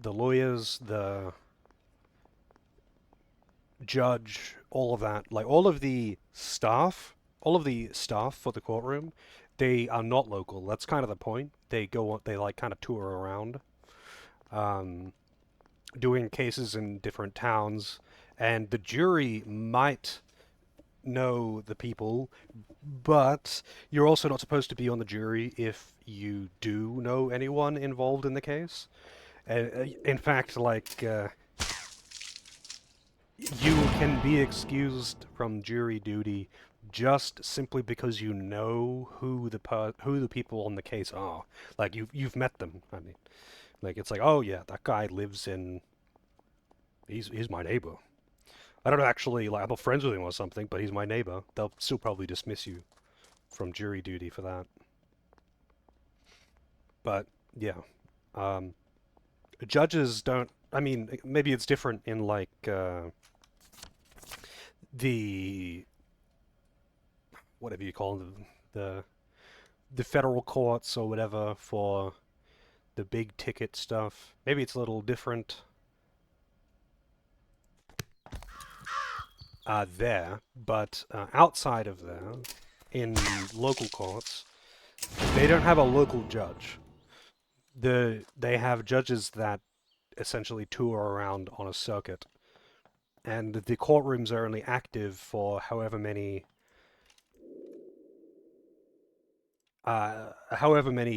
lawyers, the judge, all of that, like all of the staff for the courtroom, they are not local. That's kind of the point. They like kind of tour around, doing cases in different towns, and the jury might know the people, but you're also not supposed to be on the jury if you do know anyone involved in the case. In fact, like, you can be excused from jury duty just simply because you know who the people on the case are. Like you've met them. I mean, like it's like, oh yeah, that guy lives in. He's my neighbor. I don't actually like I'm not friends with him or something, but he's my neighbor. They'll still probably dismiss you from jury duty for that. But yeah, um, judges don't. I mean, maybe it's different in like the whatever you call them, the federal courts or whatever for the big ticket stuff. Maybe it's a little different there, but outside of there, in local courts, they don't have a local judge. They have judges that essentially tour around on a circuit, and the courtrooms are only active for however many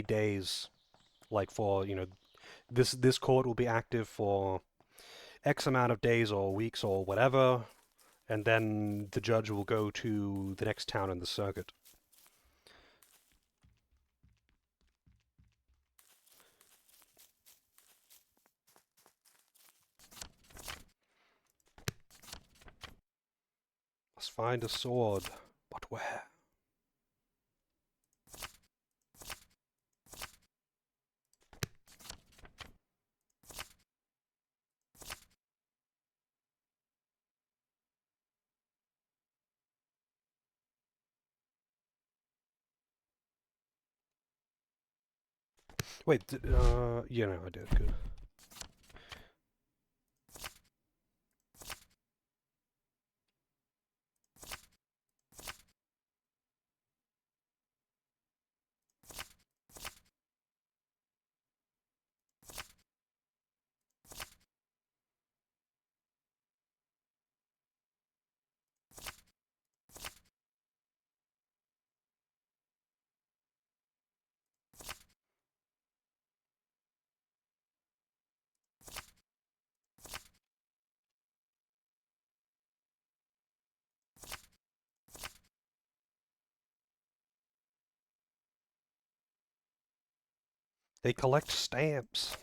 days. Like for this court will be active for X amount of days or weeks or whatever, and then the judge will go to the next town in the circuit. Must find a sword, but where? Wait, yeah, no, I did, good. They collect stamps.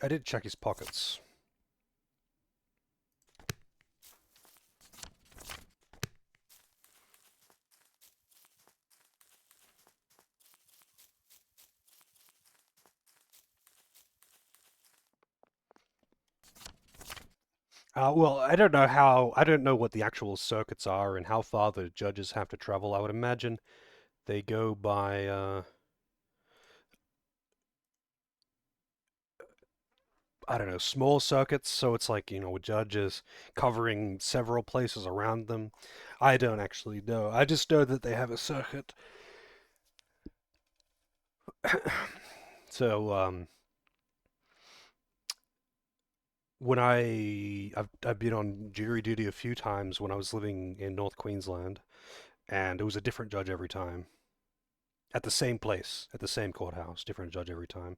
I did check his pockets. Well, I don't know what the actual circuits are and how far the judges have to travel. I would imagine they go by, I don't know, small circuits, so it's like, with judges covering several places around them. I don't actually know. I just know that they have a circuit. So, when I've been on jury duty a few times when I was living in North Queensland, and it was a different judge every time. At the same place, at the same courthouse, different judge every time.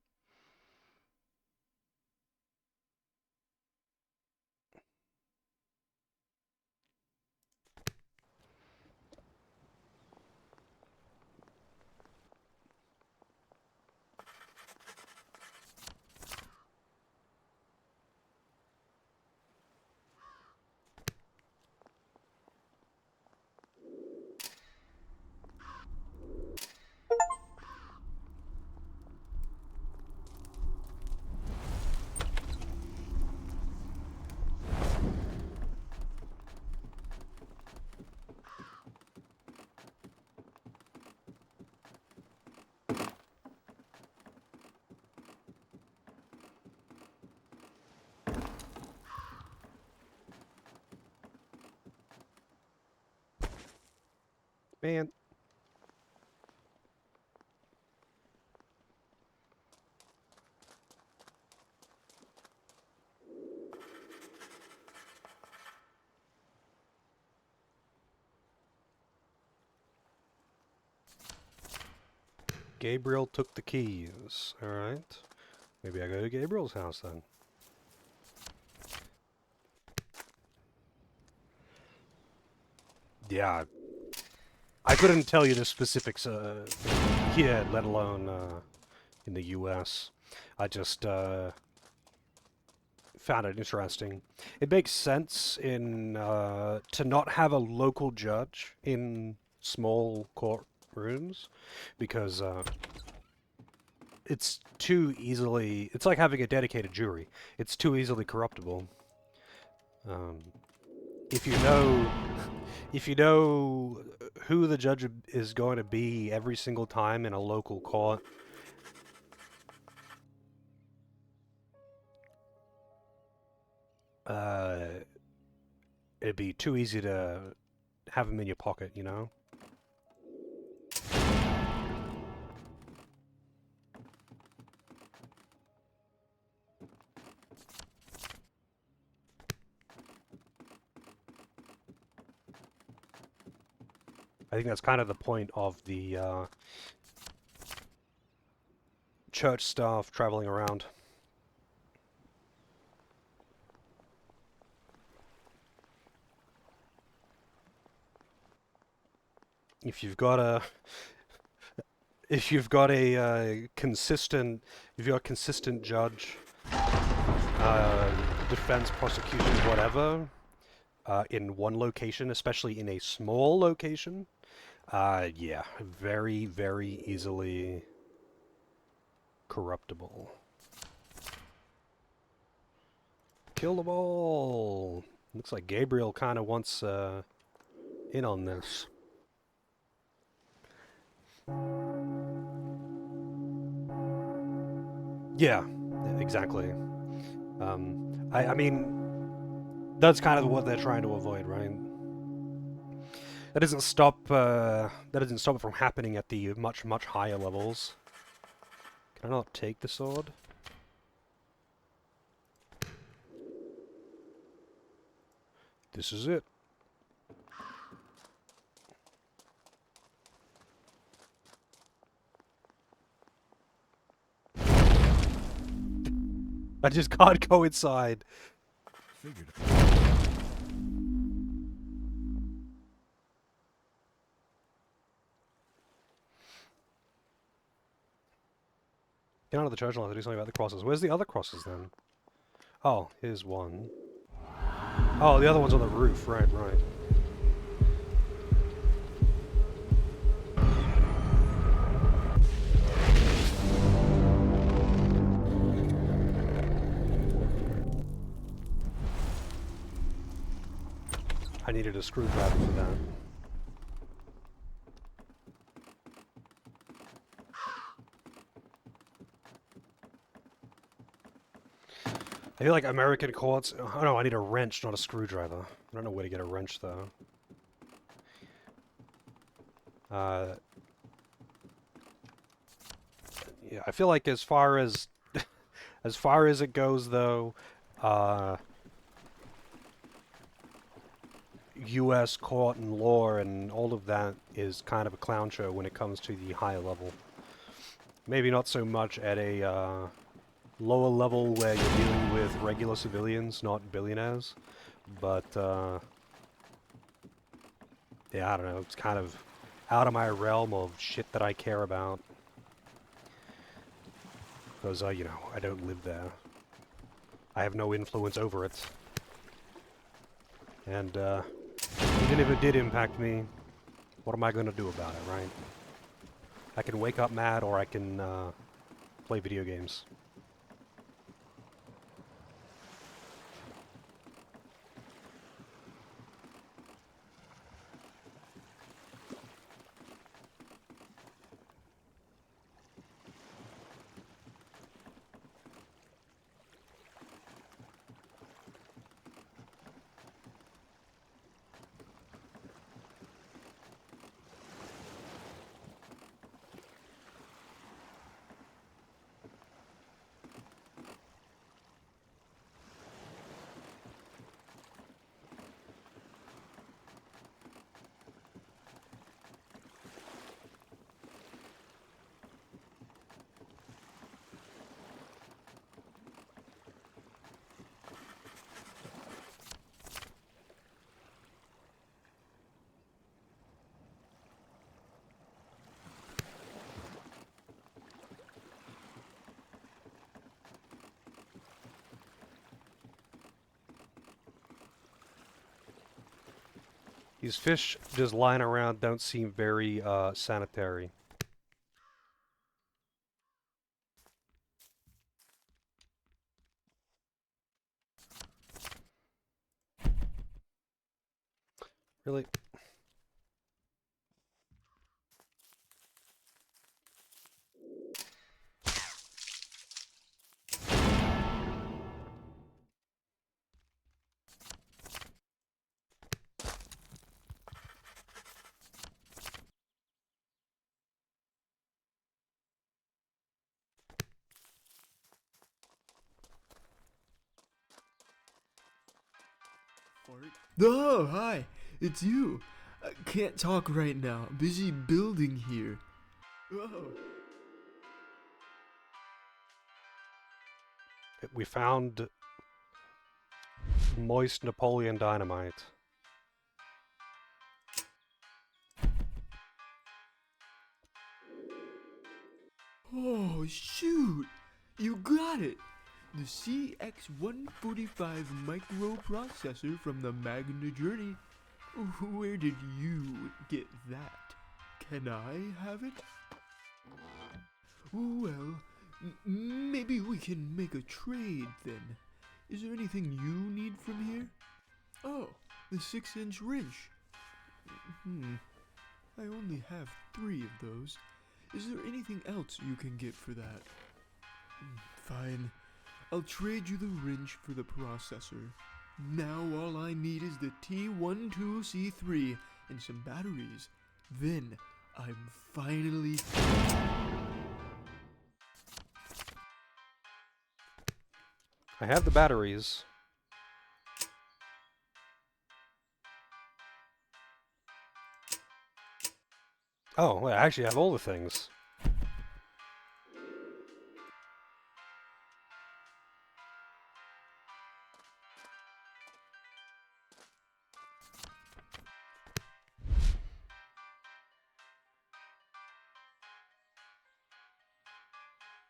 Man. Gabriel took the keys. Alright. Maybe I go to Gabriel's house then. Yeah. I couldn't tell you the specifics here, let alone in the US. I just found it interesting. It makes sense in to not have a local judge in small courtrooms because it's too easily... It's like having a dedicated jury. It's too easily corruptible. If you know... If you know who the judge is going to be every single time in a local court, it'd be too easy to have them in your pocket, you know? I think that's kind of the point of the church staff traveling around. If you've got a consistent judge, defense, prosecution, whatever, in one location, especially in a small location, yeah, very, very easily corruptible. Kill them all! Looks like Gabriel kind of wants in on this. Yeah, exactly. I mean, that's kind of what they're trying to avoid, right? That doesn't stop it from happening at the much higher levels. Can I not take the sword? This is it. I just can't go inside. Figured. Get out of the church and I'll have to do something about the crosses. Where's the other crosses then? Oh, here's one. Oh, the other one's on the roof. Right, right. I needed a screwdriver for that. I feel like American courts... Oh no, I need a wrench, not a screwdriver. I don't know where to get a wrench, though. Yeah, I feel like as far as... as far as it goes, though, U.S. court and law and all of that is kind of a clown show when it comes to the higher level. Maybe not so much at a lower level where you're dealing with regular civilians, not billionaires, but yeah, I don't know, it's kind of out of my realm of shit that I care about. Because, you know, I don't live there. I have no influence over it. And, even if it did impact me, what am I going to do about it, right? I can wake up mad or I can, play video games. These fish just lying around don't seem very sanitary. Really? Oh, hi. It's you. I can't talk right now. Busy building here. Oh. We found moist Napoleon dynamite. Oh, shoot. You got it. The CX145 microprocessor from the Magna Journey. Where did you get that? Can I have it? Well, maybe we can make a trade then. Is there anything you need from here? Oh, the 6-inch wrench. I only have 3 of those. Is there anything else you can get for that? Fine. I'll trade you the wrench for the processor. Now all I need is the T12C3 and some batteries. Then I'm finally... I have the batteries. Oh, wait, I actually have all the things.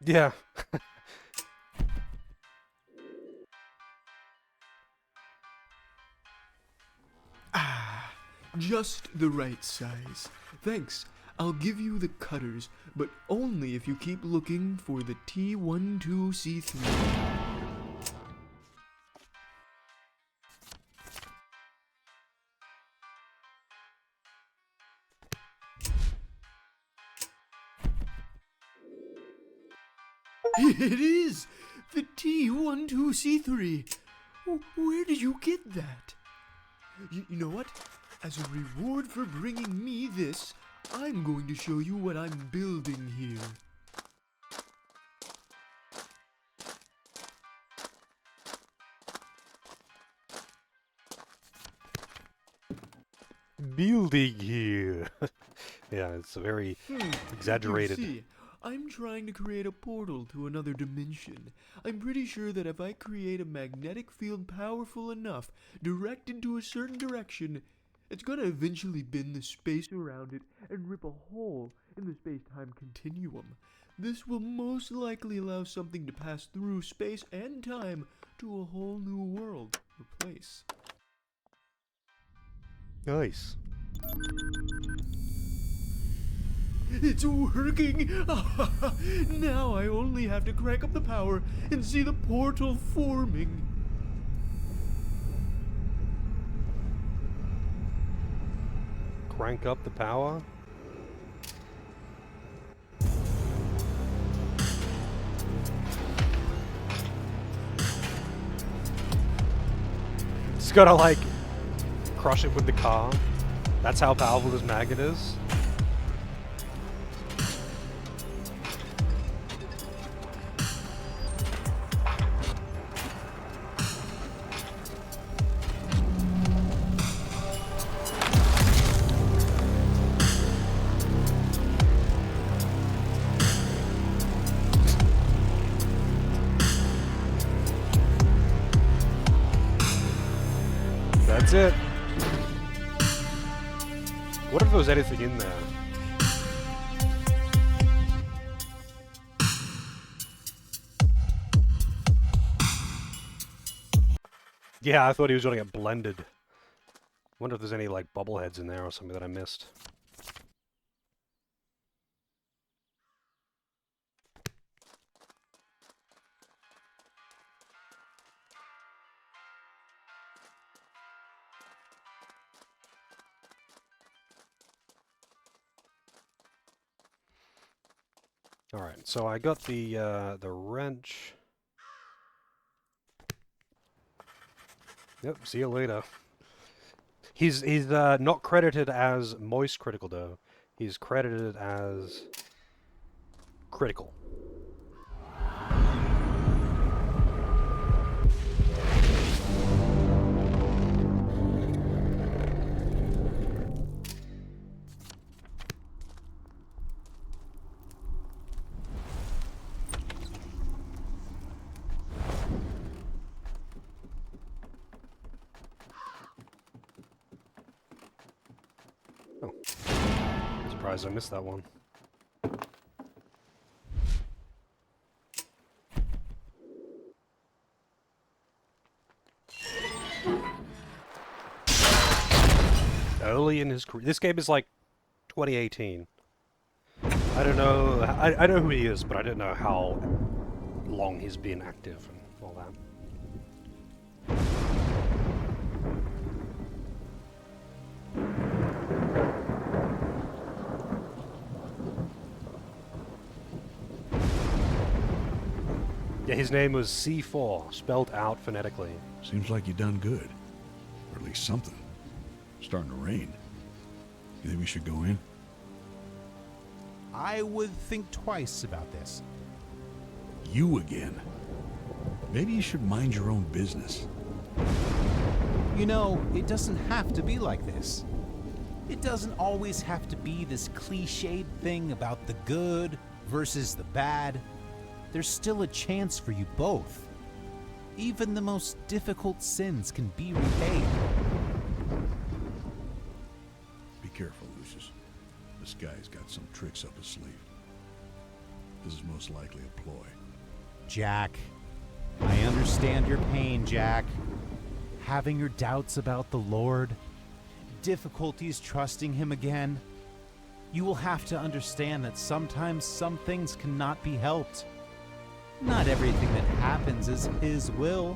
Yeah. Just the right size. Thanks. I'll give you the cutters, but only if you keep looking for the T12C3. It is! The T12C3! Where did you get that? You know what? As a reward for bringing me this, I'm going to show you what I'm building here. Building here. Yeah, it's a very exaggerated. You see, I'm trying to create a portal to another dimension. I'm pretty sure that if I create a magnetic field powerful enough, directed to a certain direction, it's gonna eventually bend the space around it and rip a hole in the space-time continuum. This will most likely allow something to pass through space and time to a whole new world or place. Nice. It's working! Now I only have to crank up the power and see the portal forming. Crank up the power. Just gotta like crush it with the car. That's how powerful this magnet is. That's it. What if there was anything in there? Yeah, I thought he was gonna get blended. Wonder if there's any, like, bobbleheads in there or something that I missed. Alright, so I got the wrench. Yep, see you later. He's not credited as Moist Critical, though. He's credited as Critical. Oh. Surprised I missed that one. Early in his career. This game is like 2018. I don't know. I know who he is, but I don't know how long he's been active and all that. Yeah, his name was C4, spelled out phonetically. Seems like you done good. Or at least something. Starting to rain. You think we should go in? I would think twice about this. You again? Maybe you should mind your own business. You know, it doesn't have to be like this. It doesn't always have to be this cliched thing about the good versus the bad. There's still a chance for you both. Even the most difficult sins can be repaid. Be careful, Lucius. This guy's got some tricks up his sleeve. This is most likely a ploy. Jack, I understand your pain, Jack. Having your doubts about the Lord, difficulties trusting him again. You will have to understand that sometimes some things cannot be helped. Not everything that happens is his will.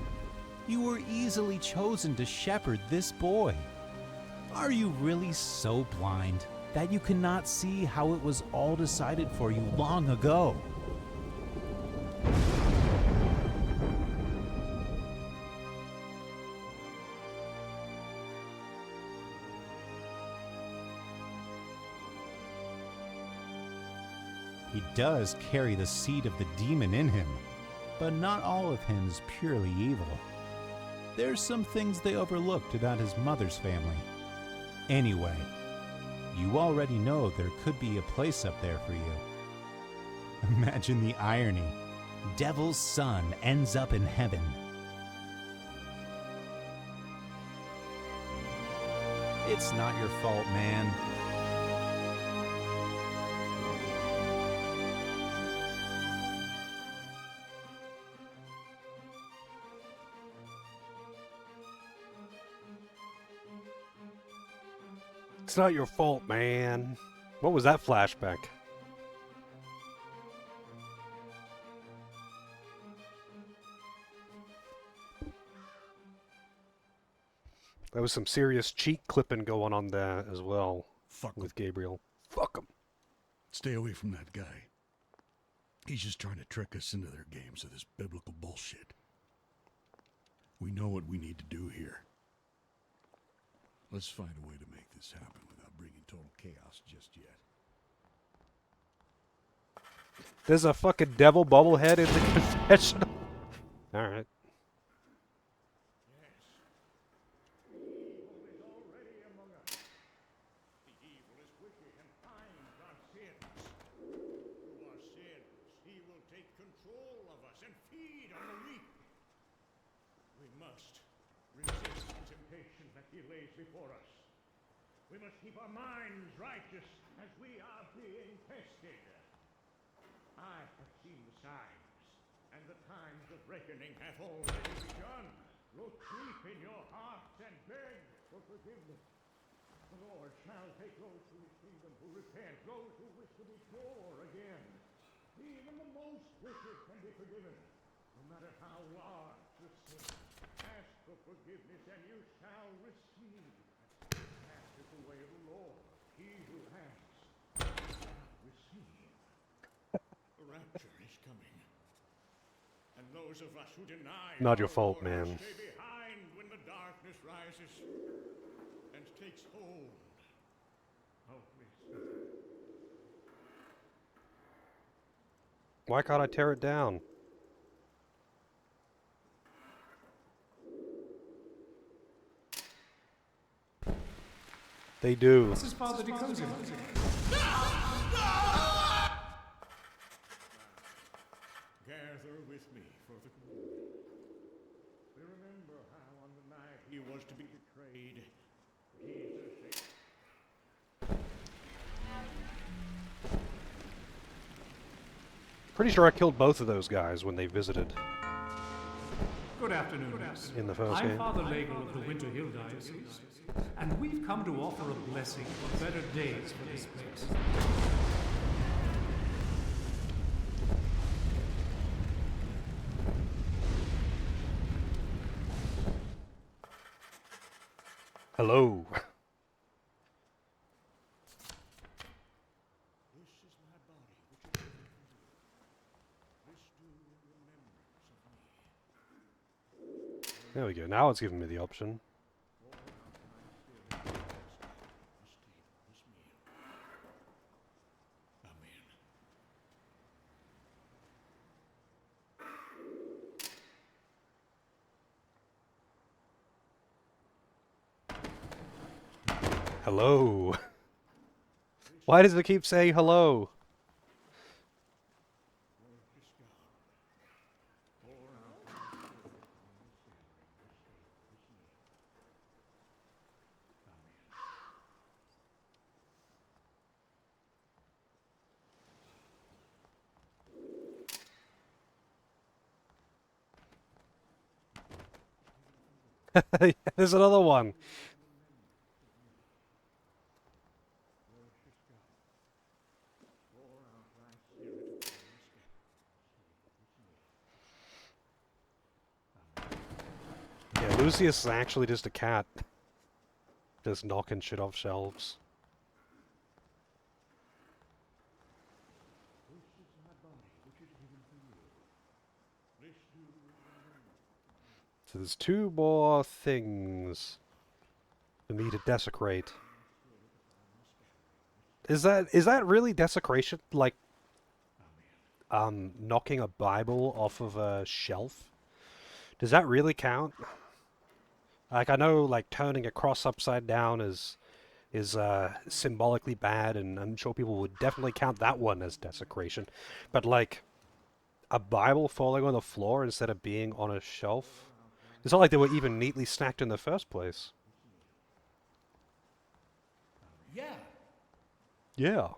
You were easily chosen to shepherd this boy. Are you really so blind that you cannot see how it was all decided for you long ago? He does carry the seed of the demon in him, but not all of him is purely evil. There's some things they overlooked about his mother's family. Anyway, you already know there could be a place up there for you. Imagine the irony. Devil's son ends up in heaven. It's not your fault, man. It's not your fault, man. What was that flashback? There was some serious cheek clipping going on there as well. Fuck with Gabriel. Fuck him. Stay away from that guy. He's just trying to trick us into their games of this biblical bullshit. We know what we need to do here. Let's find a way to make this happen without bringing total chaos just yet. There's a fucking devil bobblehead in the confessional. Alright. Before us. We must keep our minds righteous as we are being tested. I have seen the signs, and the times of reckoning have already begun. Look deep in your hearts and beg for forgiveness. The Lord shall take those to his kingdom who repent, those who wish to be pure again. Even the most wicked can be forgiven, no matter how large the sin. Ask for forgiveness, and you shall receive. That is the way of the Lord. He who asks shall receive. The rapture is coming. And those of us who deny Not your our fault, Lord will man. stay behind when the darkness rises and takes hold of this. Why can't I tear it down? They do. This is Father Decosia. Gather with me for the communion. We remember how on the night he was to be betrayed, Jesus said, Pretty sure I killed both of those guys when they visited. Good afternoon. In the first I'm game. Father Lagle of the Winter Hill Diocese, and we've come to offer a blessing for better days for this place. Hello. There we go. Now it's giving me the option. Hello. Why does it keep saying hello? There's another one. Yeah, Lucius is actually just a cat. Just knocking shit off shelves. So there's two more things for me to desecrate. Is that really desecration? Like, knocking a Bible off of a shelf? Does that really count? Like, I know, like, turning a cross upside down is symbolically bad, and I'm sure people would definitely count that one as desecration. But, like, a Bible falling on the floor instead of being on a shelf? It's not like they were even neatly stacked in the first place. Yeah. Yeah.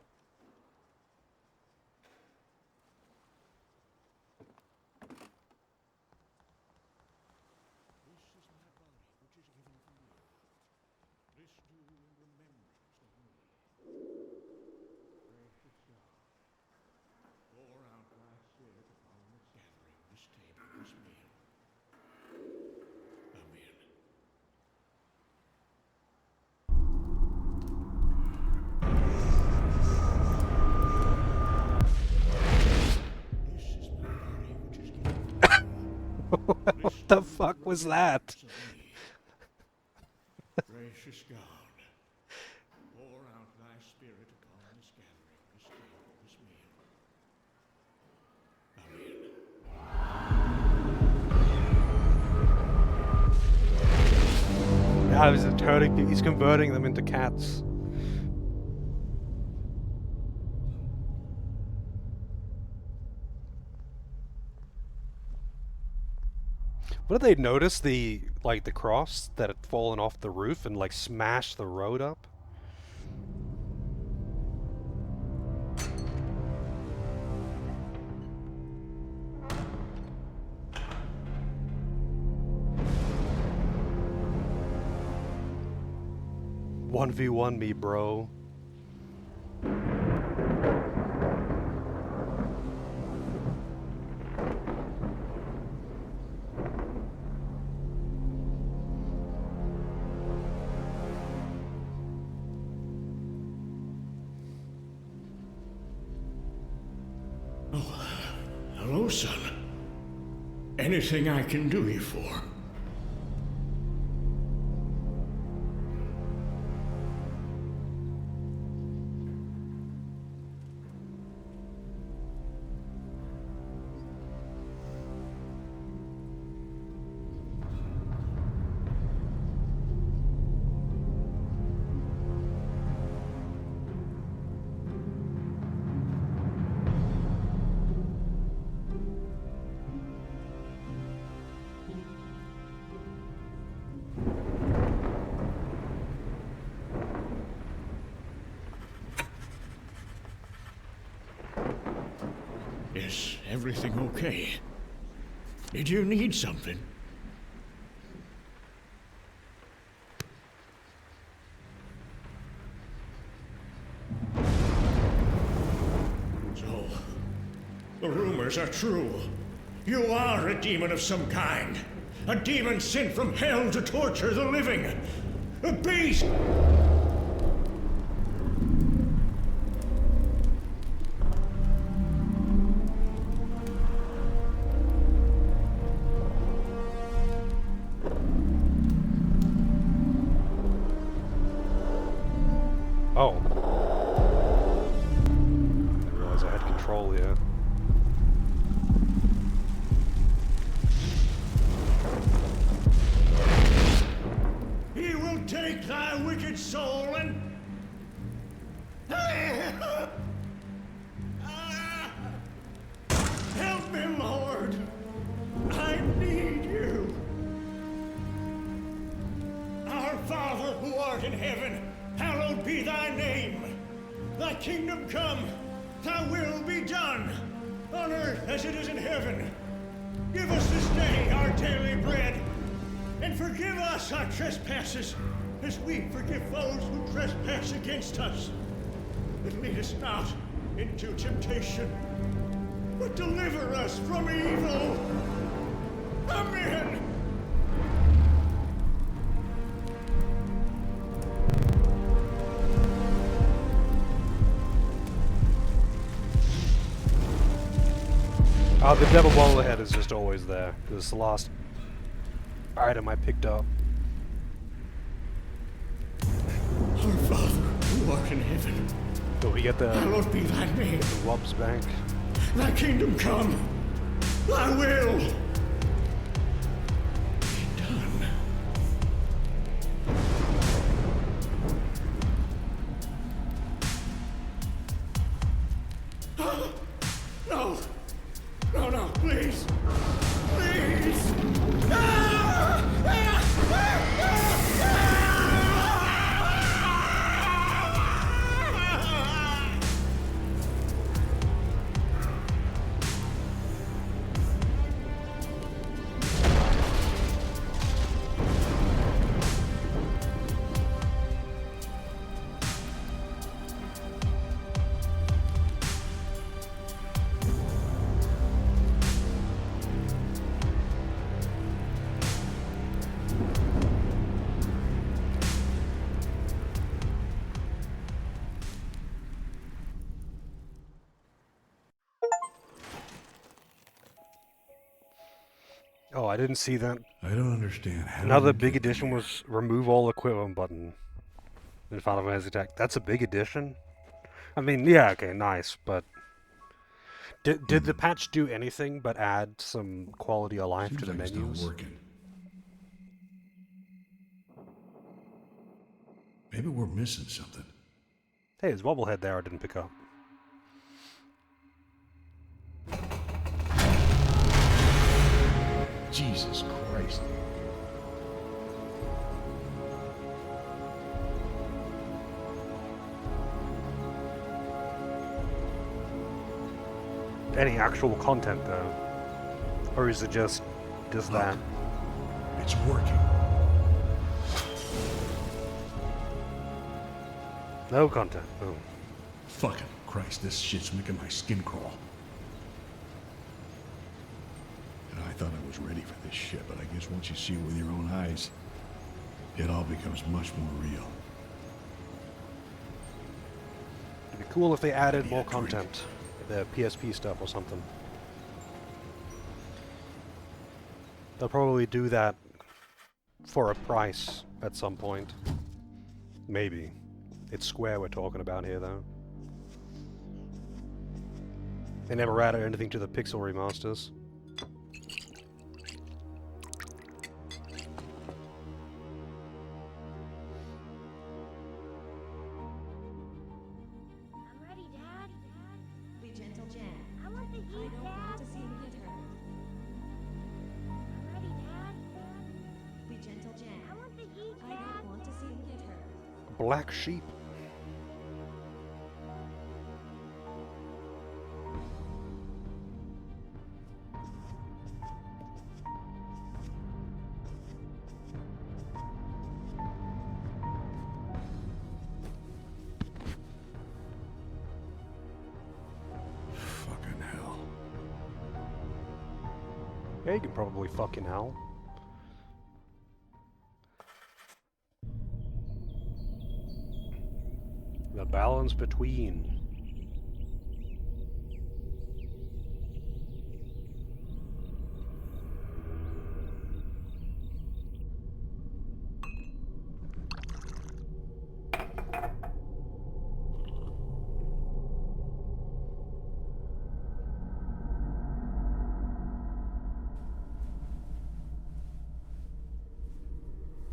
What the fuck was that? Gracious God, pour out thy spirit upon this gathering, this table, this meal. Amen. He's converting them into cats. What did they notice? The cross that had fallen off the roof and like smashed the road up? 1v1 me, bro. Hello, son. Anything I can do you for? Is everything okay? Did you need something? So, the rumors are true. You are a demon of some kind. A demon sent from hell to torture the living. A beast! Oh. I didn't realize I had control yet. He will take thy wicked soul and... Help me, Lord! I need you! Our Father who art in heaven, hallowed be thy name! Thy kingdom come, thy will be done, on earth as it is in heaven. Give us this day our daily bread, and forgive us our trespasses, as we forgive those who trespass against us. And lead us not into temptation, but deliver us from evil. Amen. Oh, the devil bobblehead is just always there. This is the last item I picked up. Our Father, who art in heaven, So we get the hallowed be thy name. the Wubs Bank. Thy kingdom come, thy will be done. No! No, no, please! Please! Oh, I didn't see that. I don't understand. How Another did big we get addition was remove all equipment button in Final Fantasy Attack. That's a big addition. I mean, yeah, okay, nice, but did the patch do anything but add some quality of life Seems to the like it's not menus? working. Maybe we're missing something. Hey, there's Wobblehead there I didn't pick up. Jesus Christ. Any actual content though? Or is it just that? It's working. No content. Oh. Fucking Christ, this shit's making my skin crawl. And I thought I was ready for this shit, but I guess once you see it with your own eyes, it all becomes much more real. It'd be cool if they added more content. The PSP stuff or something. They'll probably do that for a price at some point. Maybe. It's Square we're talking about here, though. They never added anything to the Pixel remasters. I'm ready, Dad. Be gentle, Jan. I want the heat, Dad. I don't want to see him get hurt. I'm ready, Dad. Be gentle, Jan. I want the heat, Dad. I don't want to see him get hurt. Black sheep. Fucking hell. Yeah, you can probably fucking howl. The balance between.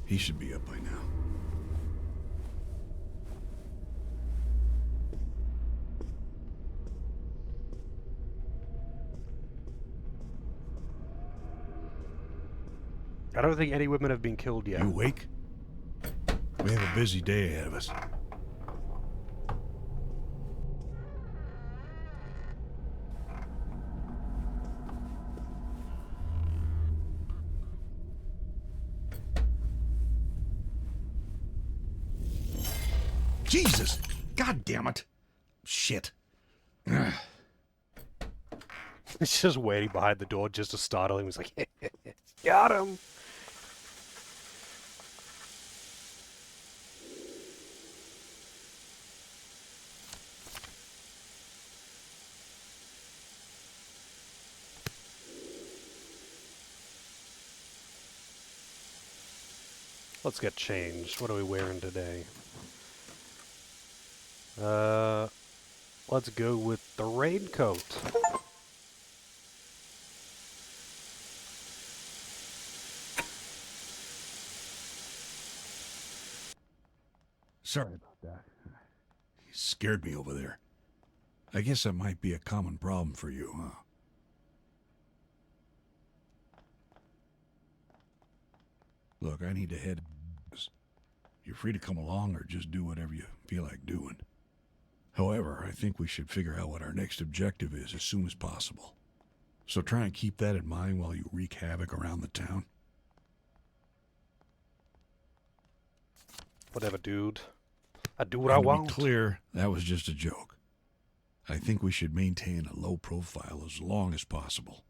He should be up by now. I don't think any women have been killed yet. You awake? We have a busy day ahead of us. Jesus! God damn it! Shit. He's just waiting behind the door just to startle him. He's like, got him! Let's get changed. What are we wearing today? Let's go with the raincoat. Sorry about that. You scared me over there. I guess that might be a common problem for you, huh? Look, I need to head. You're free to come along or just do whatever you feel like doing. However, I think we should figure out what our next objective is as soon as possible. So try and keep that in mind while you wreak havoc around the town. Whatever, dude. I do what I And to want. be clear, that was just a joke. I think we should maintain a low profile as long as possible.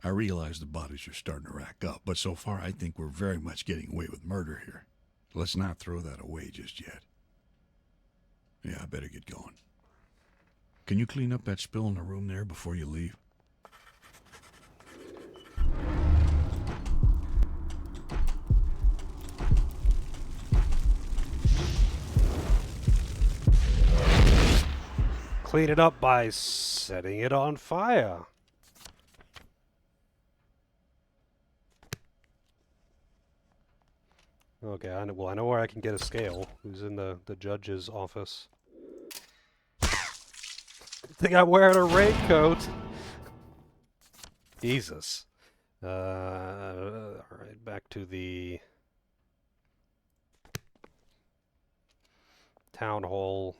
I realize the bodies are starting to rack up, but so far I think we're very much getting away with murder here. Let's not throw that away just yet. Yeah, I better get going. Can you clean up that spill in the room there before you leave? Clean it up by setting it on fire. Okay, I know where I can get a scale. Who's in the judge's office? Good thing I'm wearing a raincoat. Jesus. Alright, back to the town hall.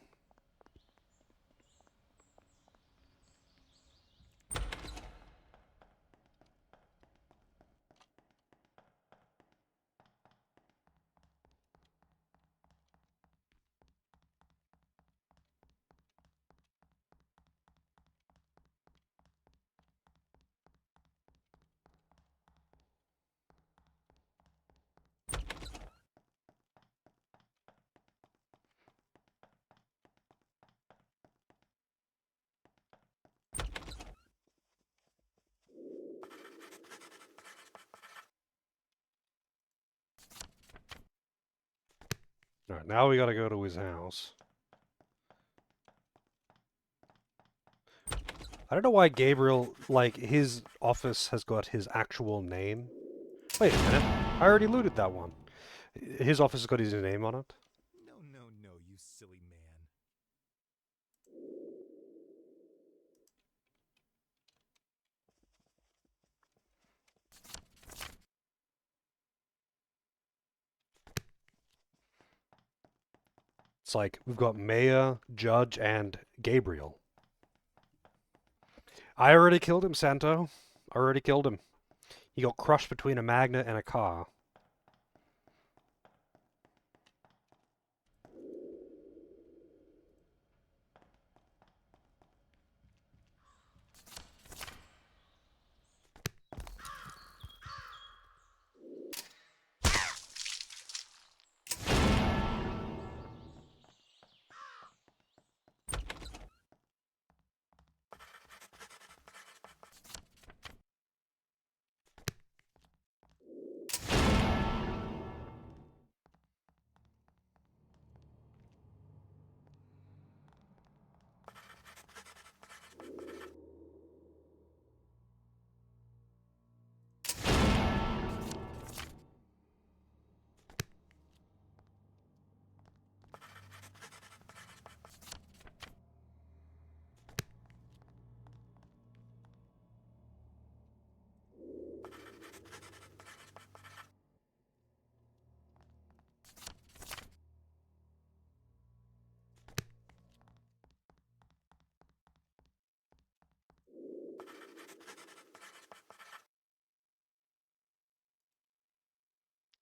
Alright, now we gotta go to his house. I don't know why Gabriel, like, his office has got his actual name. Wait a minute. I already looted that one. His office has got his name on it. No, you silly man. It's like, we've got Mayor, Judge, and Gabriel. I already killed him, Santo. I already killed him. He got crushed between a magnet and a car.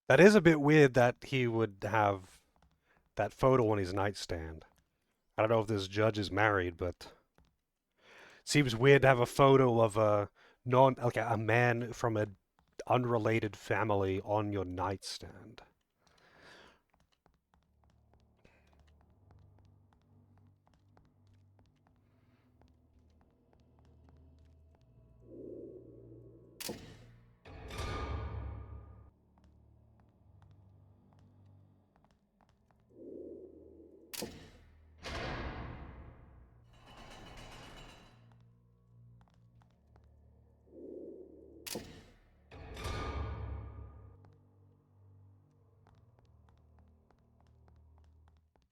That is a bit weird that he would have that photo on his nightstand. I don't know if this judge is married, but it seems weird to have a photo of a man from a unrelated family on your nightstand.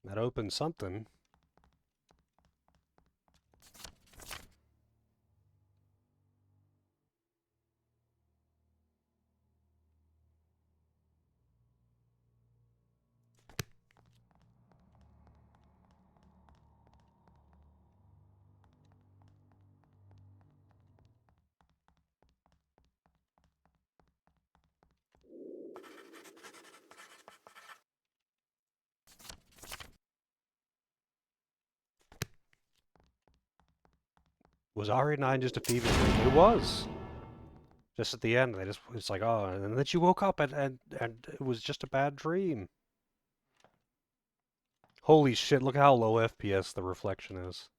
That opens something. Was RE9 just a fever dream? It was. Just at the end, it's like, oh, and then she woke up and it was just a bad dream. Holy shit, look how low FPS the reflection is.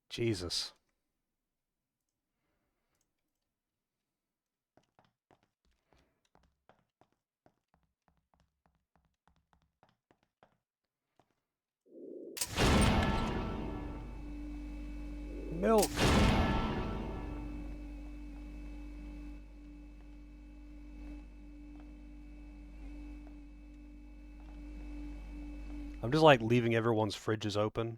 Jesus. Milk. I'm just like leaving everyone's fridges open.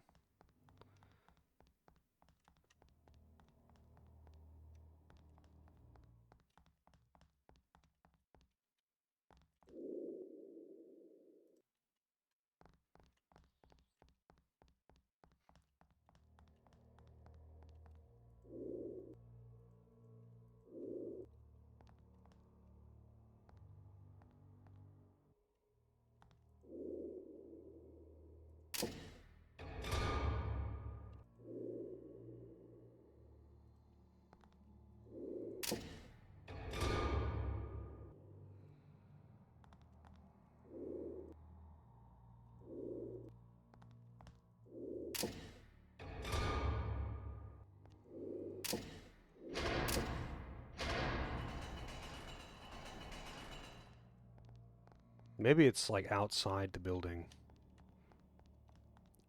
Maybe it's like outside the building.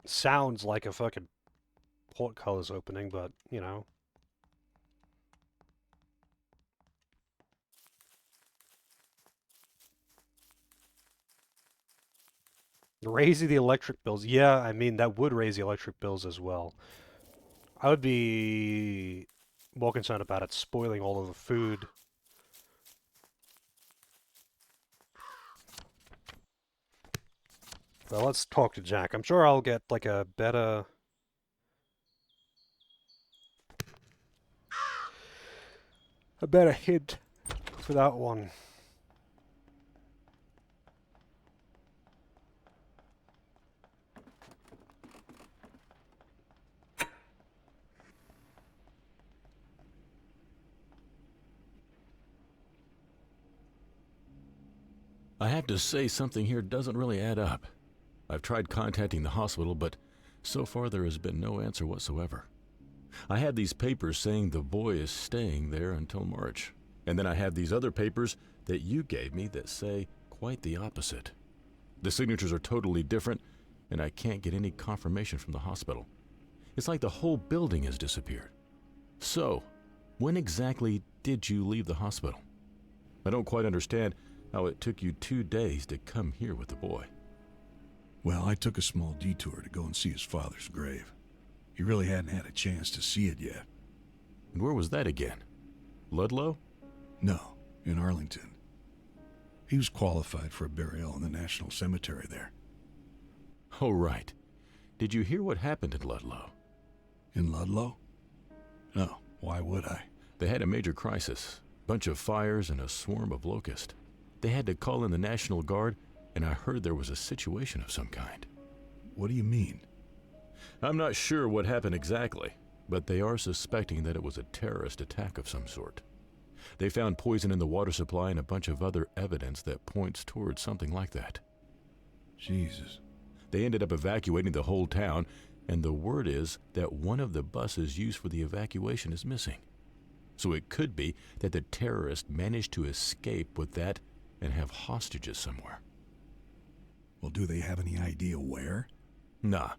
Sounds like a fucking portcullis opening, but, you know. Raising the electric bills. Yeah, I mean, that would raise the electric bills as well. I would be more concerned about it spoiling all of the food. Well, let's talk to Jack. I'm sure I'll get, like, a better hint for that one. I have to say something here doesn't really add up. I've tried contacting the hospital, but so far there has been no answer whatsoever. I have these papers saying the boy is staying there until March. And then I have these other papers that you gave me that say quite the opposite. The signatures are totally different, and I can't get any confirmation from the hospital. It's like the whole building has disappeared. So, when exactly did you leave the hospital? I don't quite understand how it took you 2 days to come here with the boy. Well, I took a small detour to go and see his father's grave. He really hadn't had a chance to see it yet. And where was that again? Ludlow? No, in Arlington. He was qualified for a burial in the National Cemetery there. Oh, right. Did you hear what happened in Ludlow? In Ludlow? No, why would I? They had a major crisis. Bunch of fires and a swarm of locusts. They had to call in the National Guard, and I heard there was a situation of some kind. What do you mean? I'm not sure what happened exactly, but they are suspecting that it was a terrorist attack of some sort. They found poison in the water supply and a bunch of other evidence that points towards something like that. Jesus. They ended up evacuating the whole town, and the word is that one of the buses used for the evacuation is missing. So it could be that the terrorists managed to escape with that and have hostages somewhere. Well, do they have any idea where? Nah,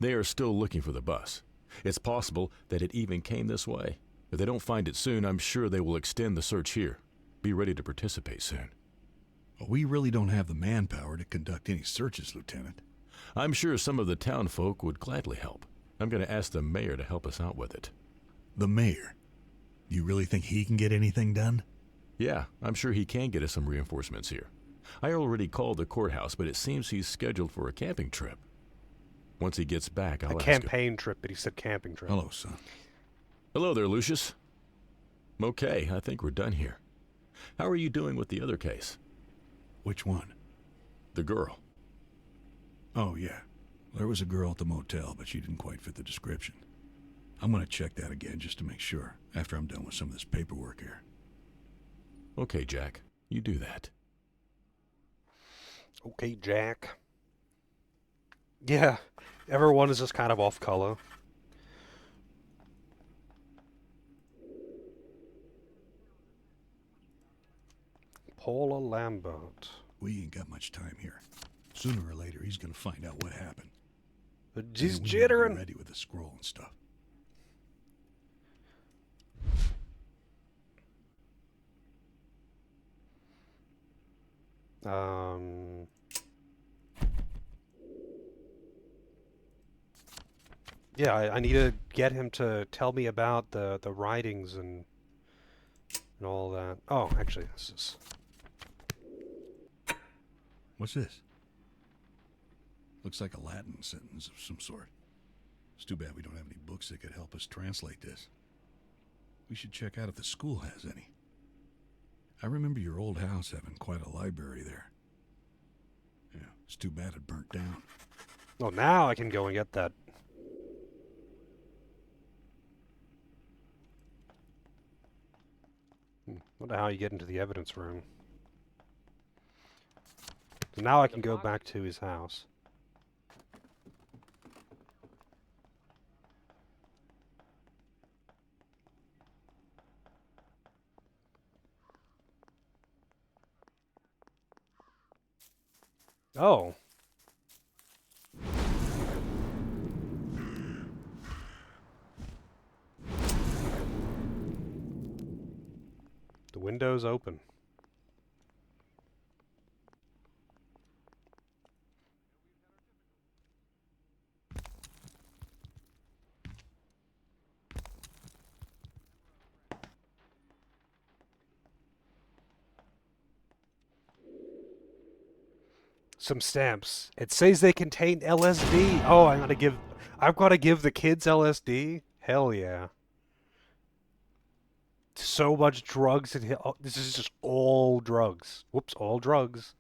they are still looking for the bus. It's possible that it even came this way. If they don't find it soon, I'm sure they will extend the search here. Be ready to participate soon. Well, we really don't have the manpower to conduct any searches, Lieutenant. I'm sure some of the town folk would gladly help. I'm going to ask the mayor to help us out with it. The mayor? You really think he can get anything done? Yeah, I'm sure he can get us some reinforcements here. I already called the courthouse, but it seems he's scheduled for a camping trip. Once he gets back, I'll ask him. A campaign trip, but he said camping trip. Hello, son. Hello there, Lucius. Okay, I think we're done here. How are you doing with the other case? Which one? The girl. Oh, yeah. There was a girl at the motel, but she didn't quite fit the description. I'm going to check that again just to make sure, after I'm done with some of this paperwork here. Okay, Jack. You do that. Okay, Jack. Yeah, everyone is just kind of off color. Paula Lambert. We ain't got much time here. Sooner or later, he's going to find out what happened. But she's we jittering. Be ready with the scroll and stuff. Yeah, I need to get him to tell me about the writings and all that. Oh, actually, this is... What's this? Looks like a Latin sentence of some sort. It's too bad we don't have any books that could help us translate this. We should check out if the school has any. I remember your old house having quite a library there. Yeah, it's too bad it burnt down. Oh, now I can go and get that. Wonder how you get into the evidence room. So now I can go back to his house. Oh. The window's open. Some stamps. It says they contain LSD. Oh, I've got to give the kids LSD? Hell yeah. So much drugs in here. Oh, this is just all drugs. Whoops, all drugs.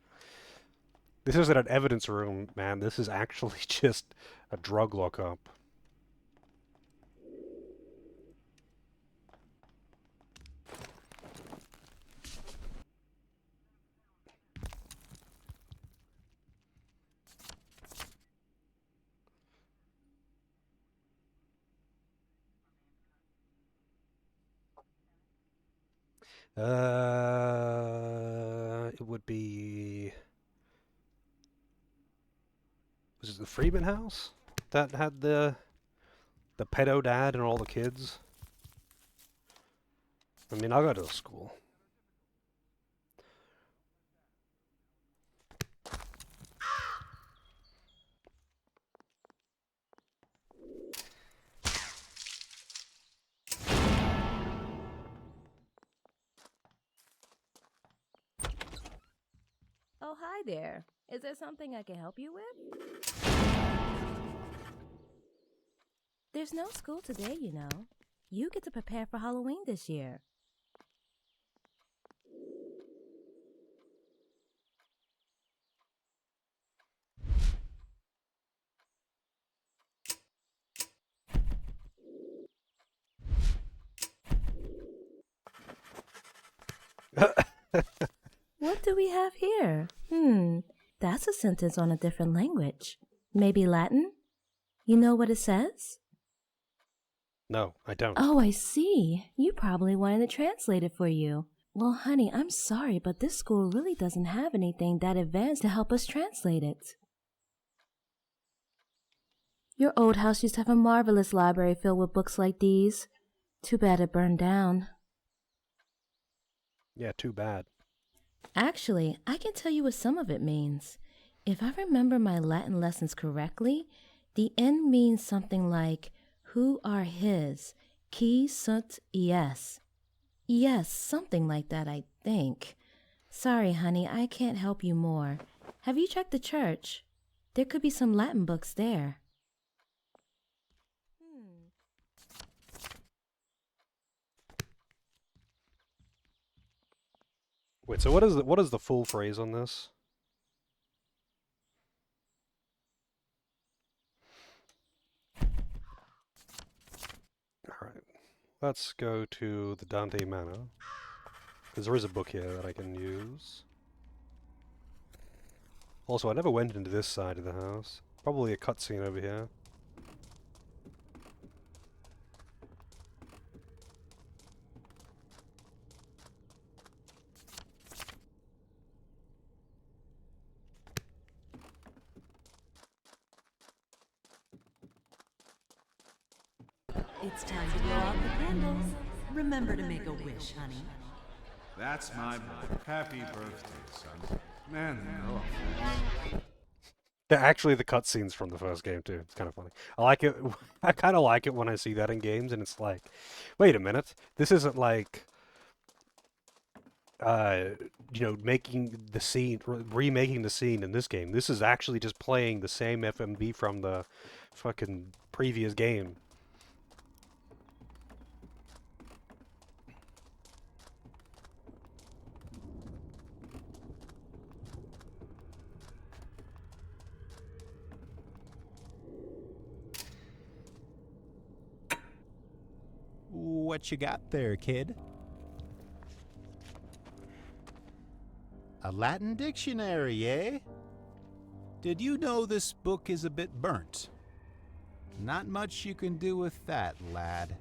This isn't an evidence room, man. This is actually just a drug lockup. It would be... Was it the Freeman house that had the pedo dad and all the kids? I mean, I'll go to the school. Oh, hi there. Is there something I can help you with? There's no school today, you know. You get to prepare for Halloween this year. What do we have here? That's a sentence on a different language. Maybe Latin? You know what it says? No, I don't. Oh, I see. You probably wanted to translate it for you. Well, honey, I'm sorry, but this school really doesn't have anything that advanced to help us translate it. Your old house used to have a marvelous library filled with books like these. Too bad it burned down. Yeah, too bad. Actually, I can tell you what some of it means. If I remember my Latin lessons correctly, the N means something like, who are his, qui sunt ies. Yes, something like that, I think. Sorry, honey, I can't help you more. Have you checked the church? There could be some Latin books there. Wait, so what is the full phrase on this? Alright. Let's go to the Dante Manor. Because there is a book here that I can use. Also, I never went into this side of the house. Probably a cutscene over here. It's time to blow out the candles. Remember to make a wish, honey. That's my boy. Happy birthday, son. Man, they're all They're actually the cutscenes from the first game too. It's kind of funny. I like it. I kind of like it when I see that in games, and it's like, wait a minute, this isn't like, making the scene, remaking the scene in this game. This is actually just playing the same FMV from the fucking previous game. What you got there, kid? A Latin dictionary, eh? Did you know this book is a bit burnt? Not much you can do with that, lad.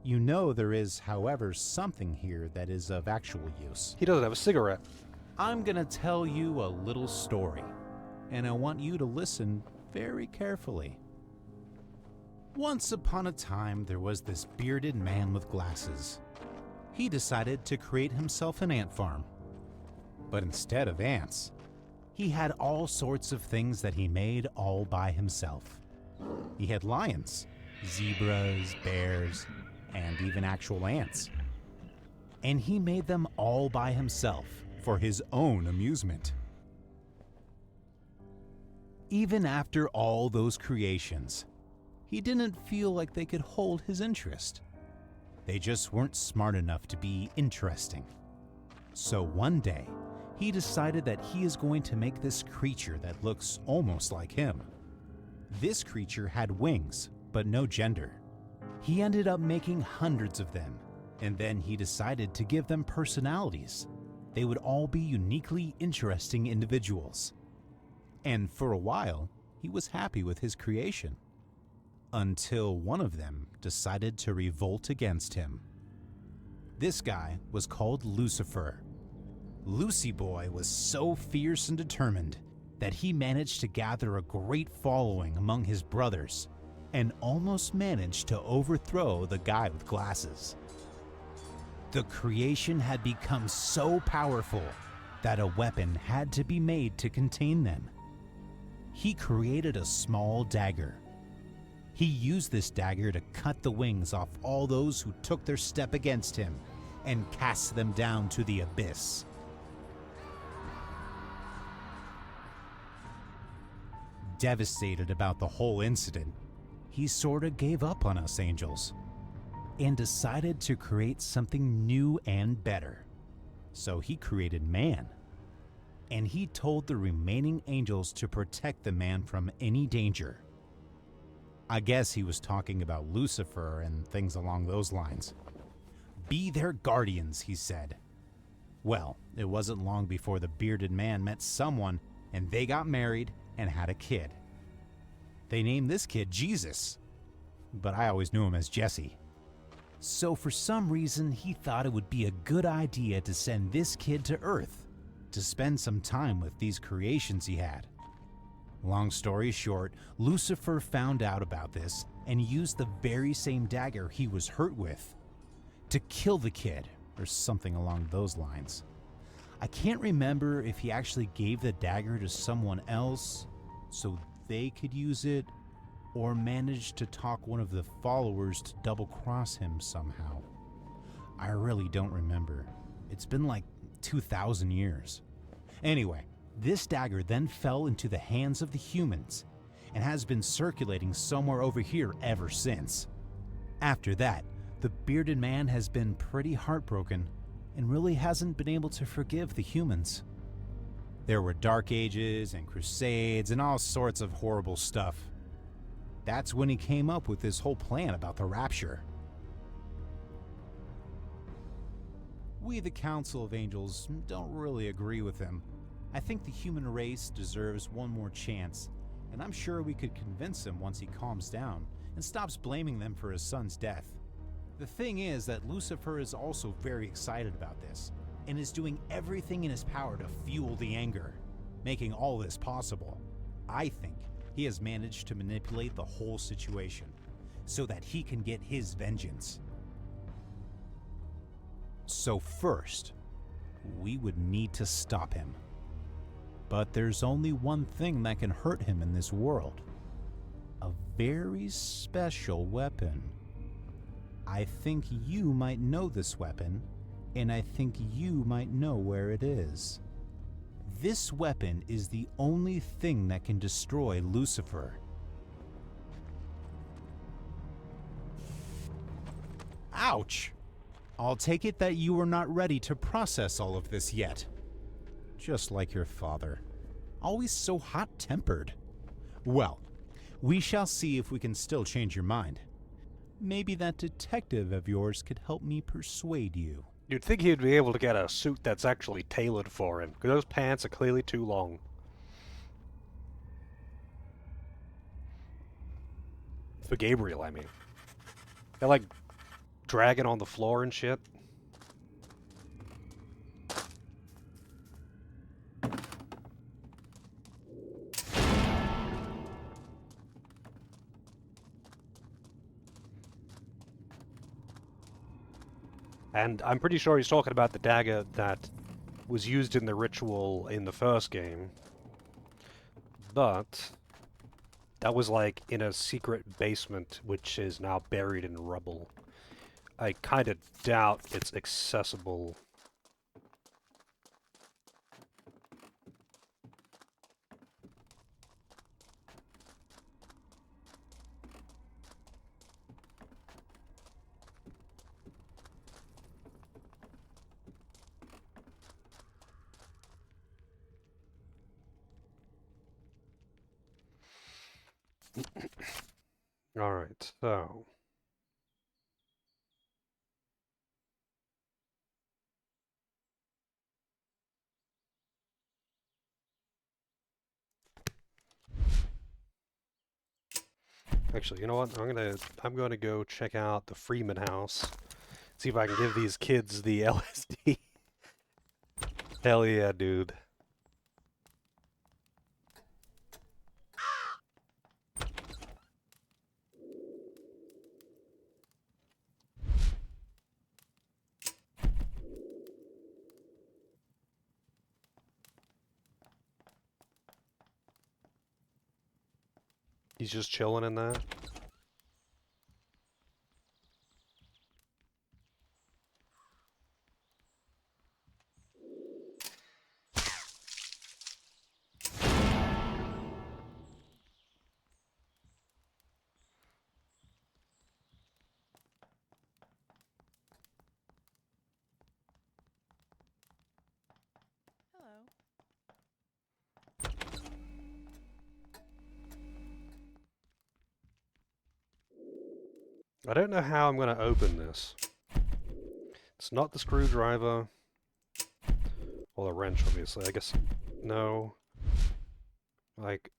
You know there is, however, something here that is of actual use. He doesn't have a cigarette. I'm gonna tell you a little story, and I want you to listen very carefully. Once upon a time, there was this bearded man with glasses. He decided to create himself an ant farm. But instead of ants, he had all sorts of things that he made all by himself. He had lions, zebras, bears, and even actual ants. And he made them all by himself for his own amusement. Even after all those creations, he didn't feel like they could hold his interest. They just weren't smart enough to be interesting. So one day, he decided that he is going to make this creature that looks almost like him. This creature had wings, but no gender. He ended up making hundreds of them, and then he decided to give them personalities. They would all be uniquely interesting individuals. And for a while, he was happy with his creation. Until one of them decided to revolt against him. This guy was called Lucifer. Lucy Boy was so fierce and determined that he managed to gather a great following among his brothers and almost managed to overthrow the guy with glasses. The creation had become so powerful that a weapon had to be made to contain them. He created a small dagger. He used this dagger to cut the wings off all those who took their step against him and cast them down to the abyss. Devastated about the whole incident, he sorta gave up on us angels and decided to create something new and better. So he created man, and he told the remaining angels to protect the man from any danger. I guess he was talking about Lucifer and things along those lines. Be their guardians, he said. Well, it wasn't long before the bearded man met someone and they got married and had a kid. They named this kid Jesus, but I always knew him as Jesse. So for some reason, he thought it would be a good idea to send this kid to Earth to spend some time with these creations he had. Long story short, Lucifer found out about this and used the very same dagger he was hurt with to kill the kid, or something along those lines. I can't remember if he actually gave the dagger to someone else so they could use it, or managed to talk one of the followers to double-cross him somehow. I really don't remember. It's been like 2,000 years. Anyway, this dagger then fell into the hands of the humans and has been circulating somewhere over here ever since. After that, the bearded man has been pretty heartbroken and really hasn't been able to forgive the humans. There were dark ages and crusades and all sorts of horrible stuff. That's when he came up with this whole plan about the rapture. We, the Council of Angels, don't really agree with him. I think the human race deserves one more chance, and I'm sure we could convince him once he calms down and stops blaming them for his son's death. The thing is that Lucifer is also very excited about this, and is doing everything in his power to fuel the anger, making all this possible. I think he has managed to manipulate the whole situation, so that he can get his vengeance. So first, we would need to stop him. But there's only one thing that can hurt him in this world. A very special weapon. I think you might know this weapon, and I think you might know where it is. This weapon is the only thing that can destroy Lucifer. Ouch! I'll take it that you are not ready to process all of this yet. Just like your father. Always so hot-tempered. Well, we shall see if we can still change your mind. Maybe that detective of yours could help me persuade you. You'd think he'd be able to get a suit that's actually tailored for him, because those pants are clearly too long. For Gabriel, I mean. They're like dragging on the floor and shit. And I'm pretty sure he's talking about the dagger that was used in the ritual in the first game. But that was like in a secret basement, which is now buried in rubble. I kind of doubt it's accessible. Alright, so... Actually, you know what? I'm gonna go check out the Freeman house. See if I can give these kids the LSD. Hell yeah, dude. He's just chilling in that. Hello. I don't know how I'm gonna open this. It's not the screwdriver. Well, a wrench, obviously. I guess... No. Like...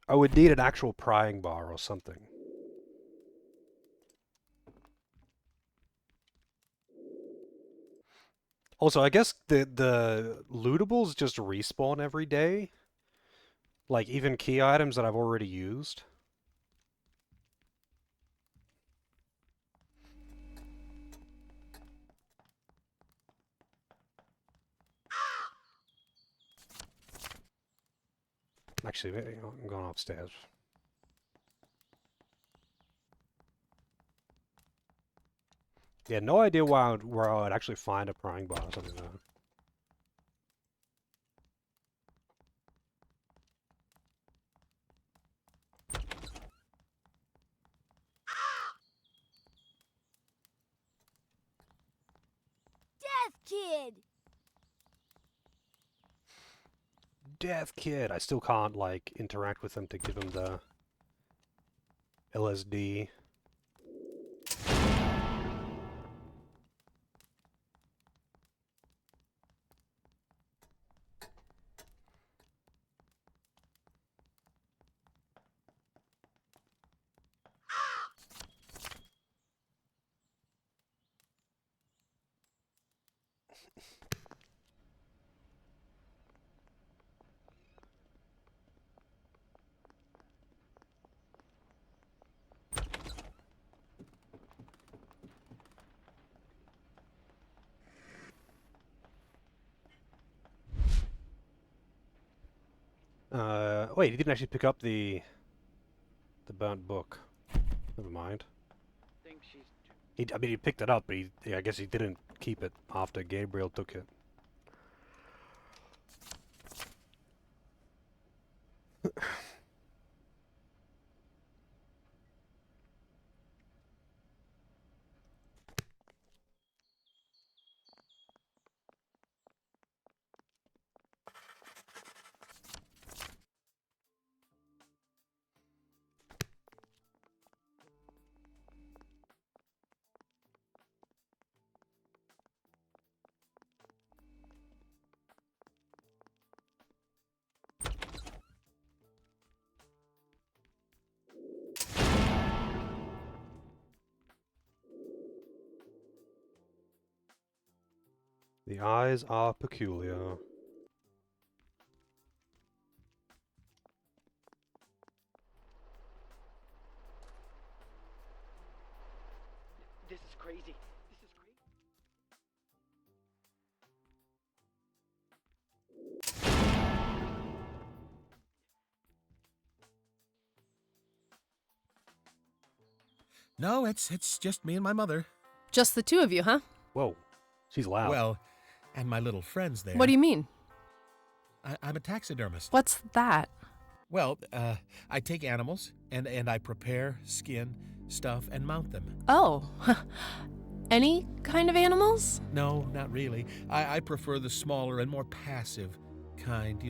I would need an actual prying bar or something. Also, I guess the lootables just respawn every day. Like, even key items that I've already used. Actually, I'm going upstairs. Yeah, no idea where I would actually find a prying bar or something like that. Death Kid! Death Kid! I still can't, like, interact with him to give him the LSD. Wait, he didn't actually pick up the burnt book. Never mind. Think she's I mean, he picked it up, but I guess he didn't keep it after Gabriel took it. The eyes are peculiar. This is crazy. This is crazy. No, it's just me and my mother. Just the two of you, huh? Whoa, she's loud. Well, and my little friends there. What do you mean? I'm a taxidermist. What's that? Well, I take animals and I prepare, skin, stuff, and mount them. Oh, any kind of animals? No, not really. I prefer the smaller and more passive kind,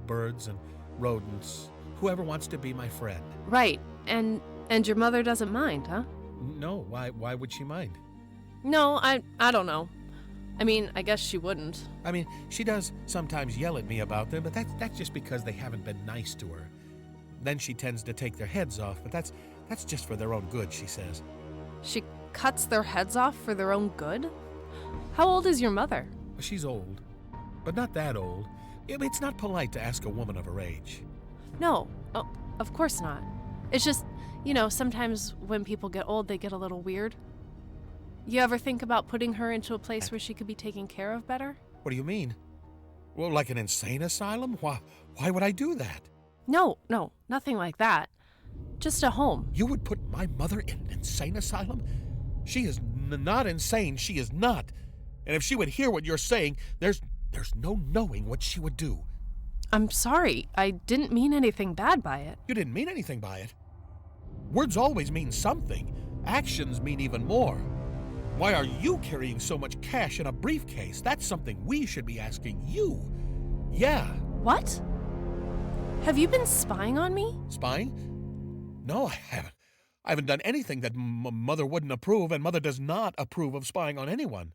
birds and rodents. Whoever wants to be my friend. Right, and your mother doesn't mind, huh? No, why would she mind? No, I don't know. I mean, I guess she wouldn't. I mean, she does sometimes yell at me about them, but that's just because they haven't been nice to her. Then she tends to take their heads off, but that's just for their own good, she says. She cuts their heads off for their own good? How old is your mother? She's old, but not that old. It's not polite to ask a woman of her age. No, oh, of course not. It's just, sometimes when people get old, they get a little weird. You ever think about putting her into a place where she could be taken care of better? What do you mean? Well, like an insane asylum? Why would I do that? No, nothing like that. Just a home. You would put my mother in an insane asylum? She is not insane. She is not. And if she would hear what you're saying, there's no knowing what she would do. I'm sorry. I didn't mean anything bad by it. You didn't mean anything by it. Words always mean something. Actions mean even more. Why are you carrying so much cash in a briefcase? That's something we should be asking you. Yeah. What? Have you been spying on me? Spying? No, I haven't. I haven't done anything that Mother wouldn't approve, and Mother does not approve of spying on anyone.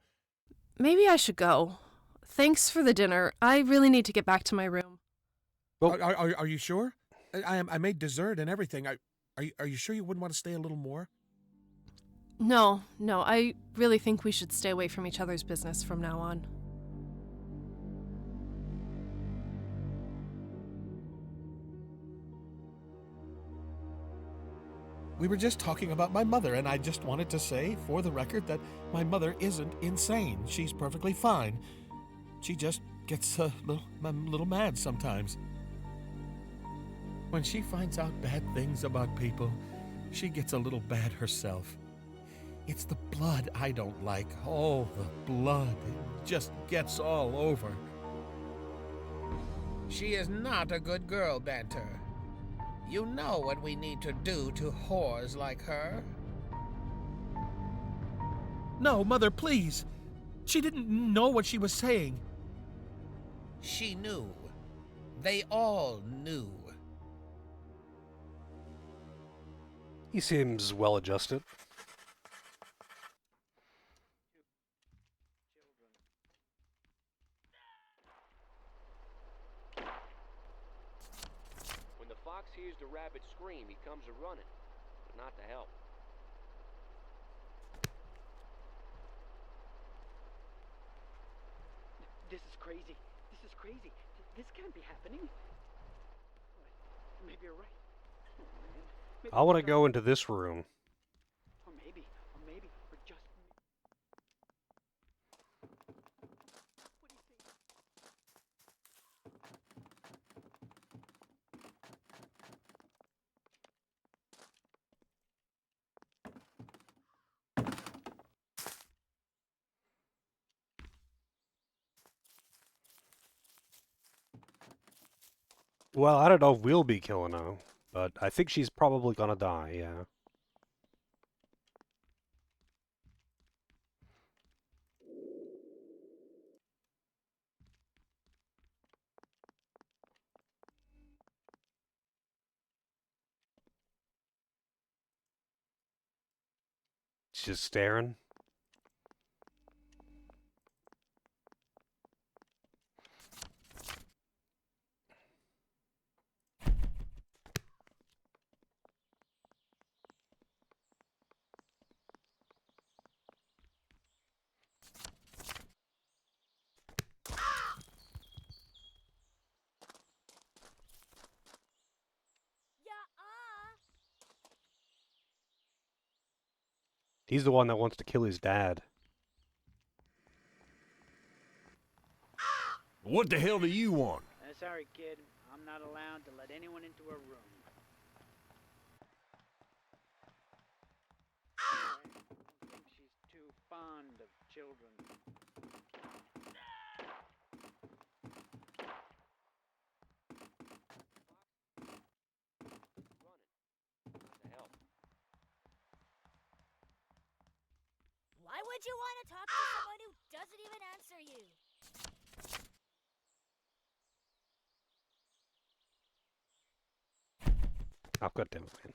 Maybe I should go. Thanks for the dinner. I really need to get back to my room. Well, are you sure? I made dessert and everything. Are you sure you wouldn't want to stay a little more? No, I really think we should stay away from each other's business from now on. We were just talking about my mother, and I just wanted to say, for the record, that my mother isn't insane. She's perfectly fine. She just gets a little mad sometimes. When she finds out bad things about people, she gets a little bad herself. It's the blood I don't like. Oh, the blood. It just gets all over. She is not a good girl, Banter. You know what we need to do to whores like her. No, Mother, please. She didn't know what she was saying. She knew. They all knew. He seems well adjusted. When the fox hears the rabbit scream, he comes a-running, but not to help. This is crazy. This is crazy. This can't be happening. Maybe you're right. Oh, man. Maybe I want to go into this room. Or maybe, or just... What do you think? Well, I don't know if we'll be killing her, but I think she's probably gonna die, yeah. She's just staring. He's the one that wants to kill his dad. What the hell do you want? Sorry, kid. I'm not allowed to let anyone into a room. fond of children. Why would you want to talk to someone who doesn't even answer you? Oh, goddamn it, man.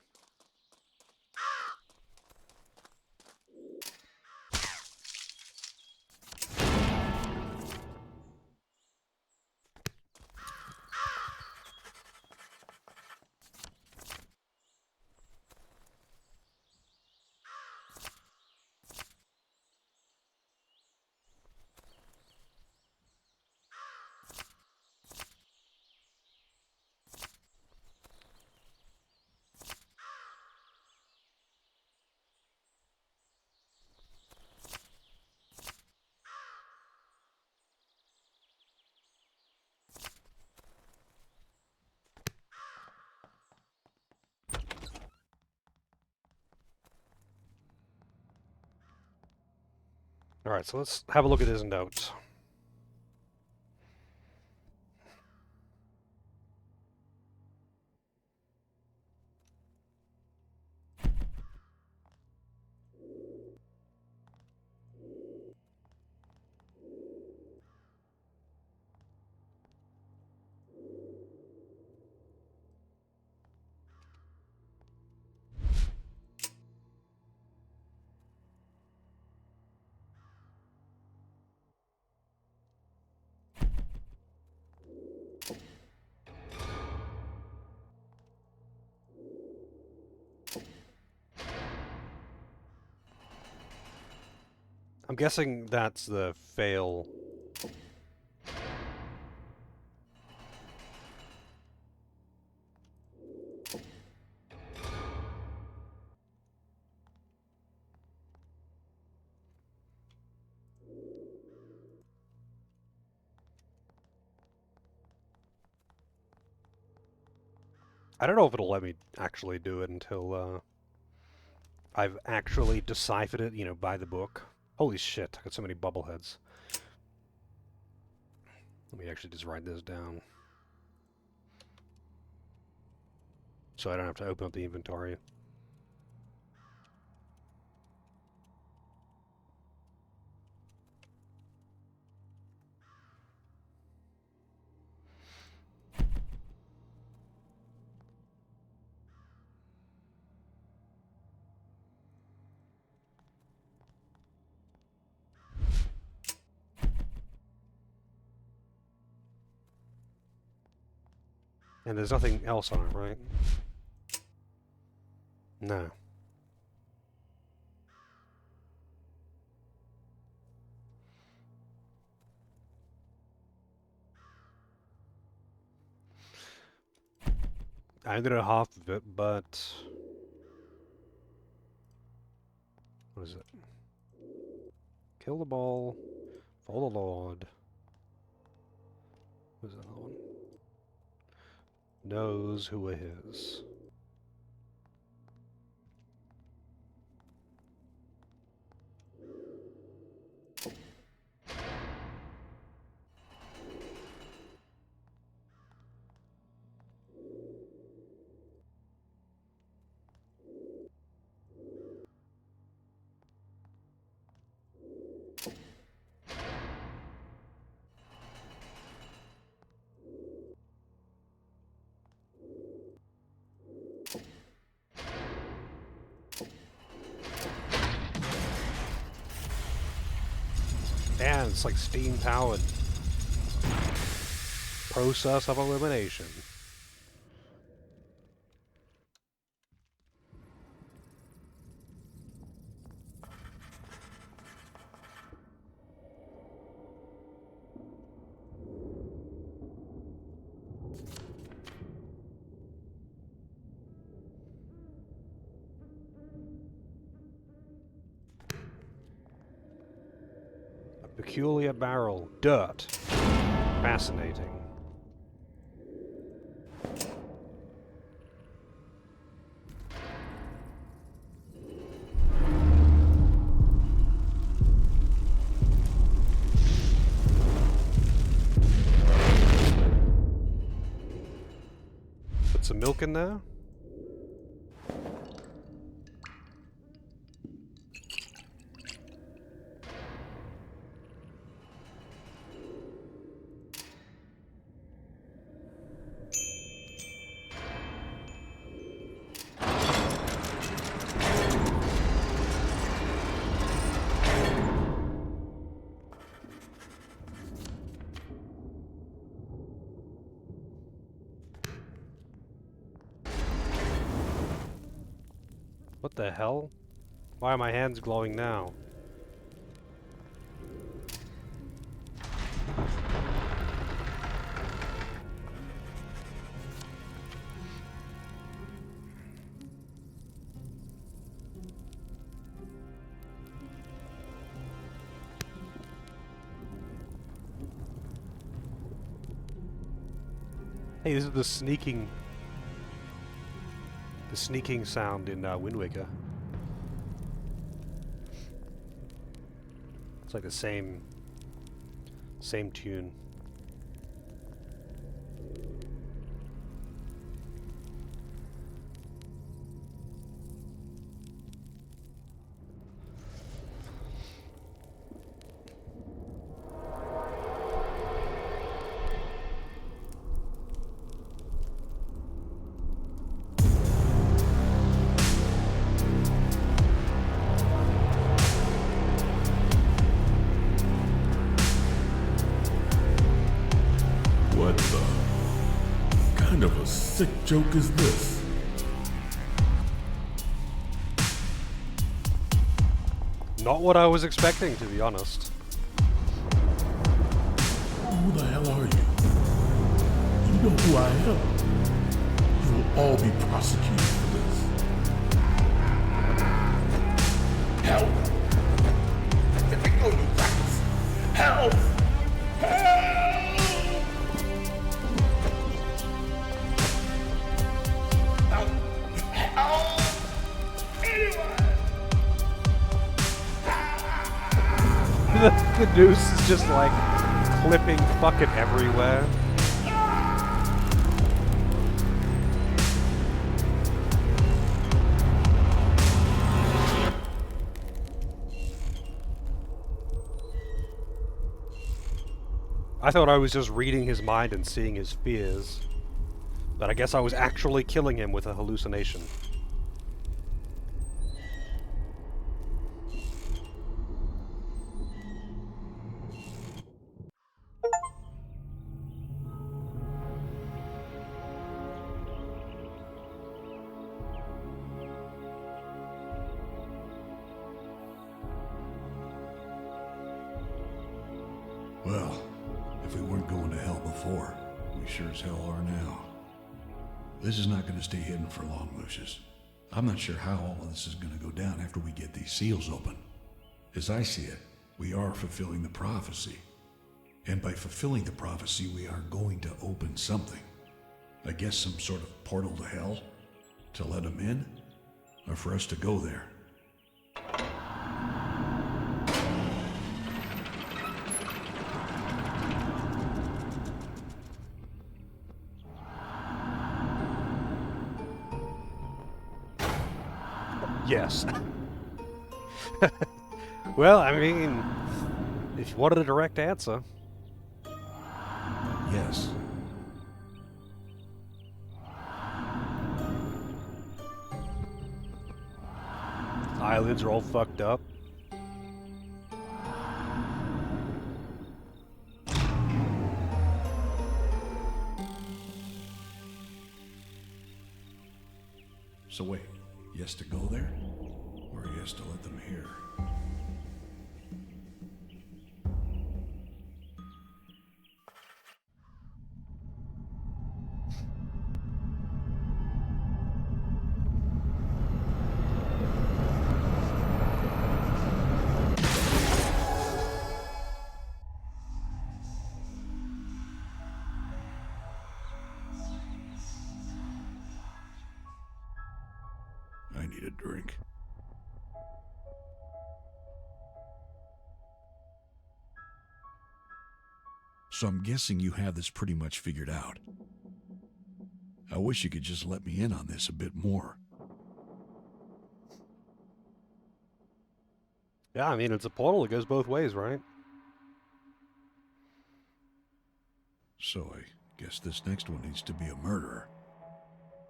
Alright, so let's have a look at his notes. I'm guessing that's the fail. I don't know if it'll let me actually do it until I've actually deciphered it, you know, by the book. Holy shit, I got so many bubbleheads. Let me actually just write this down, so I don't have to open up the inventory. And there's nothing else on it, right? No. I ended at half of it, but... What is it? Kill the ball, follow the Lord. What was the other one? Knows who are his. Yeah, it's like steam-powered process of elimination. A peculiar barrel. Dirt. Fascinating. Put some milk in there. What the hell? Why are my hands glowing now? Hey, this is the sneaking sound in Wind Waker. It's like the same tune. What the kind of a sick joke is this? Not what I was expecting, to be honest. Who the hell are you? You know who I am. You will all be prosecuted for this. Help! Let me go, you rats! Help! Help! The noose is just like clipping fucking everywhere. I thought I was just reading his mind and seeing his fears, but I guess I was actually killing him with a hallucination. Well, if we weren't going to hell before, we sure as hell are now. This is not going to stay hidden for long, Lucius. I'm not sure how all of this is going to go down after we get these seals open. As I see it, we are fulfilling the prophecy. And by fulfilling the prophecy, we are going to open something. I guess some sort of portal to hell? To let them in? Or for us to go there? Yes. Well, I mean, if you wanted a direct answer. Yes. Eyelids are all fucked up. So wait, yes to go there? Or yes to let them hear? I need a drink. So I'm guessing you have this pretty much figured out. I wish you could just let me in on this a bit more. Yeah, I mean, it's a portal. It goes both ways, right? So I guess this next one needs to be a murderer.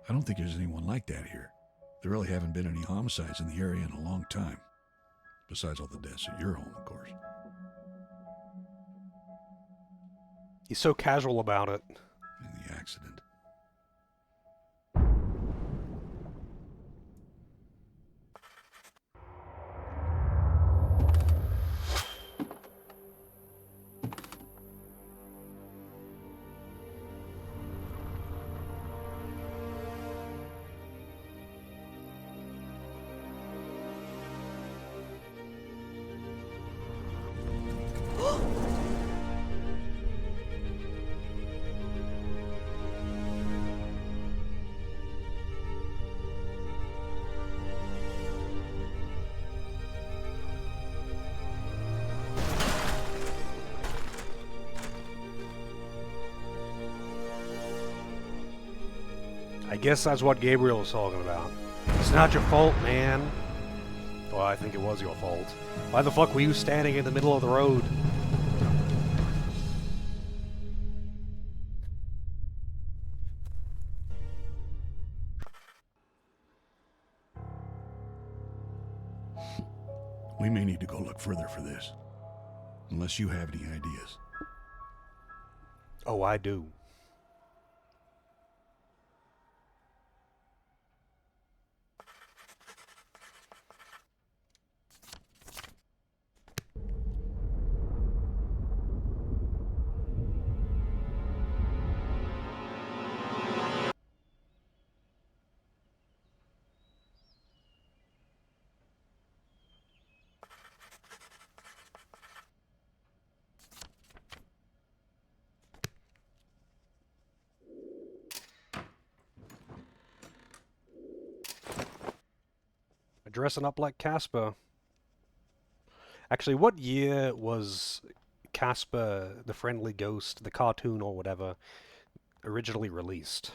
I don't think there's anyone like that here. There really haven't been any homicides in the area in a long time. Besides all the deaths at your home, of course. He's so casual about it. And the accident. I guess that's what Gabriel was talking about. It's not your fault, man. Well, I think it was your fault. Why the fuck were you standing in the middle of the road? We may need to go look further for this. Unless you have any ideas. Oh, I do. Dressing up like Casper. Actually, what year was Casper the Friendly Ghost, the cartoon or whatever, originally released?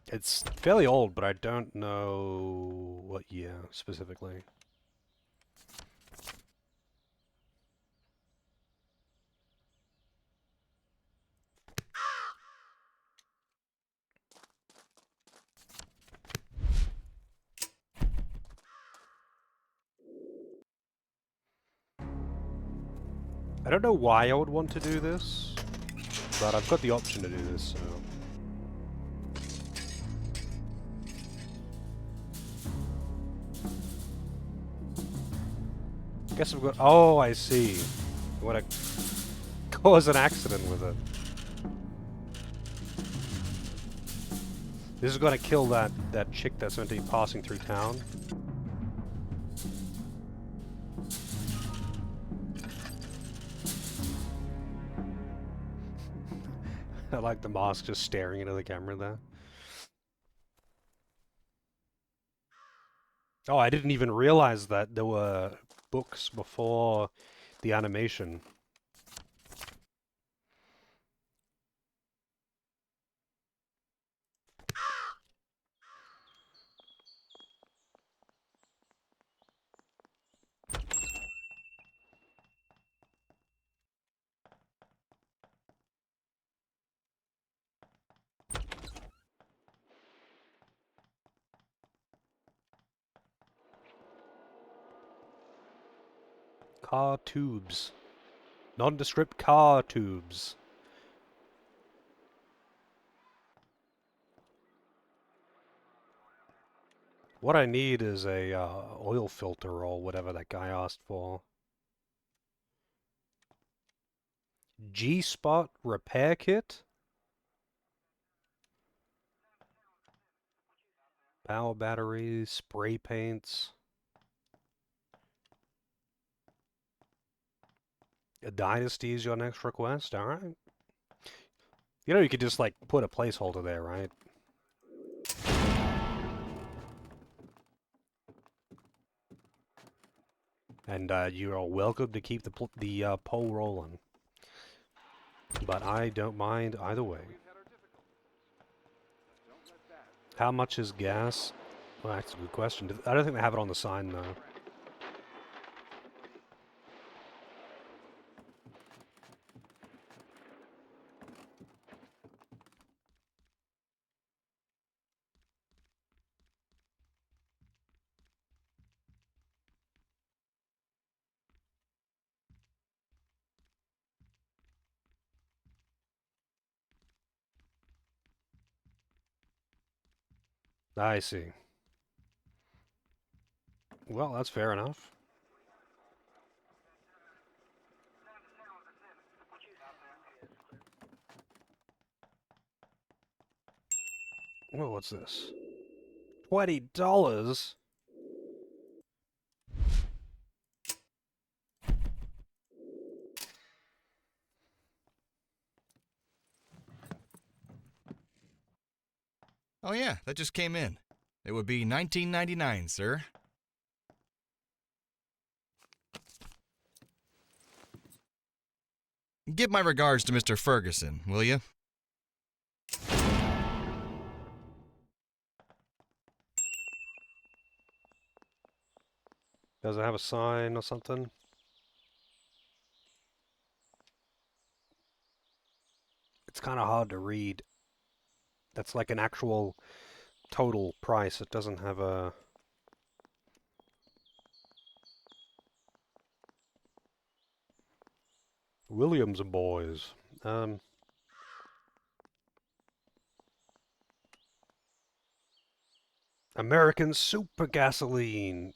It's fairly old, but I don't know what year specifically. I don't know why I would want to do this, but I've got the option to do this, so... Guess I've got... Oh, I see. I want to cause an accident with it. This is going to kill that chick that's meant to be passing through town. I like the mask just staring into the camera there. Oh, I didn't even realize that there were books before the animation. Car tubes. Nondescript car tubes. What I need is a oil filter or whatever that guy asked for. G-spot repair kit? Power batteries, spray paints. A dynasty is your next request? Alright. You know you could just, like, put a placeholder there, right? And you are welcome to keep the poll rolling. But I don't mind either way. How much is gas? Well, that's a good question. I don't think they have it on the sign, though. I see. Well, that's fair enough. Whoa, what's this? $20? Oh yeah, that just came in. It would be $19.99, sir. Give my regards to Mr. Ferguson, will you? Does it have a sign or something? It's kind of hard to read. That's like an actual total price. It doesn't have a... Williams and Boys. American Super Gasoline.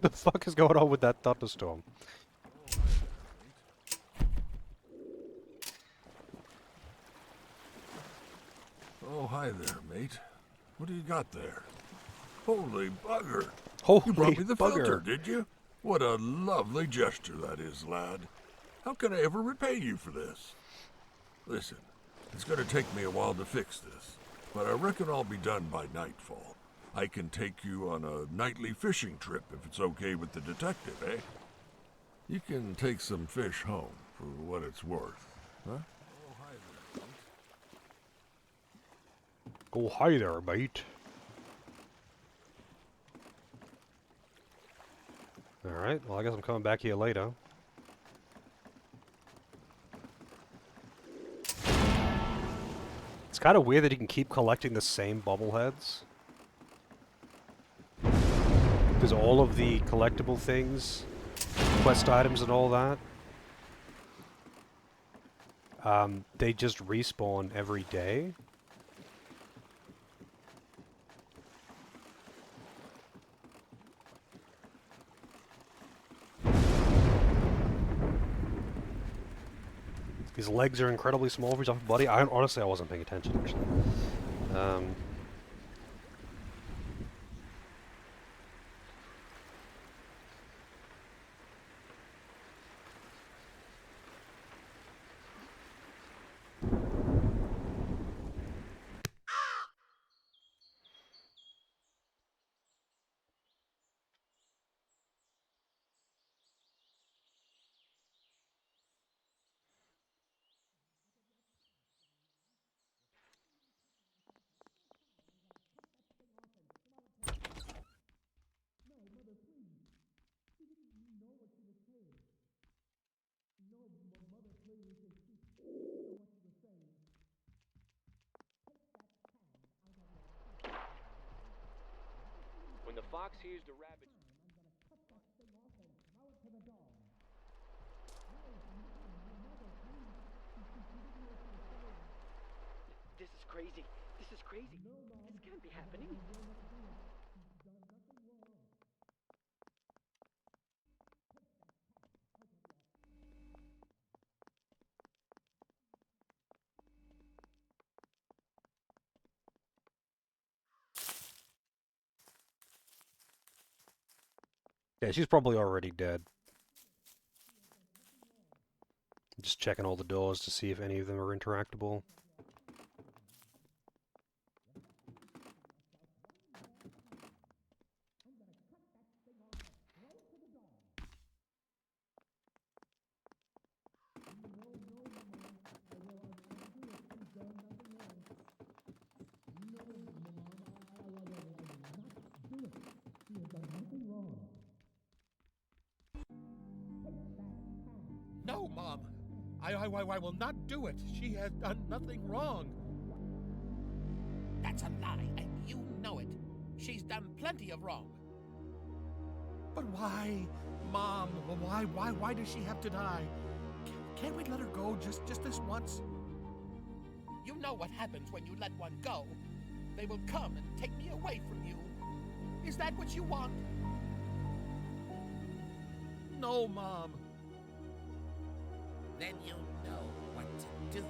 The fuck is going on with that thunderstorm? Oh, hi there, mate. What do you got there? Holy bugger! Holy you brought me the bugger. filter, did you? What a lovely gesture that is, lad. How can I ever repay you for this? Listen, it's going to take me a while to fix this, but I reckon I'll be done by nightfall. I can take you on a nightly fishing trip if it's okay with the detective, eh? You can take some fish home for what it's worth, huh? Oh, hi there, mate. Alright, well, I guess I'm coming back here later. It's kind of weird that you can keep collecting the same bobbleheads. Because all of the collectible things, quest items and all that, they just respawn every day. His legs are incredibly small for his upper body. Honestly, I wasn't paying attention, actually. When the fox hears the rabbit... This is crazy. This is crazy. This can't be happening. Yeah, she's probably already dead. Just checking all the doors to see if any of them are interactable. No, Mom. I will not do it. She has done nothing wrong. That's a lie, and you know it. She's done plenty of wrong. But why, Mom? Why does she have to die? Can't we let her go just this once? You know what happens when you let one go. They will come and take me away from you. Is that what you want? No, Mom. Then you know what to do.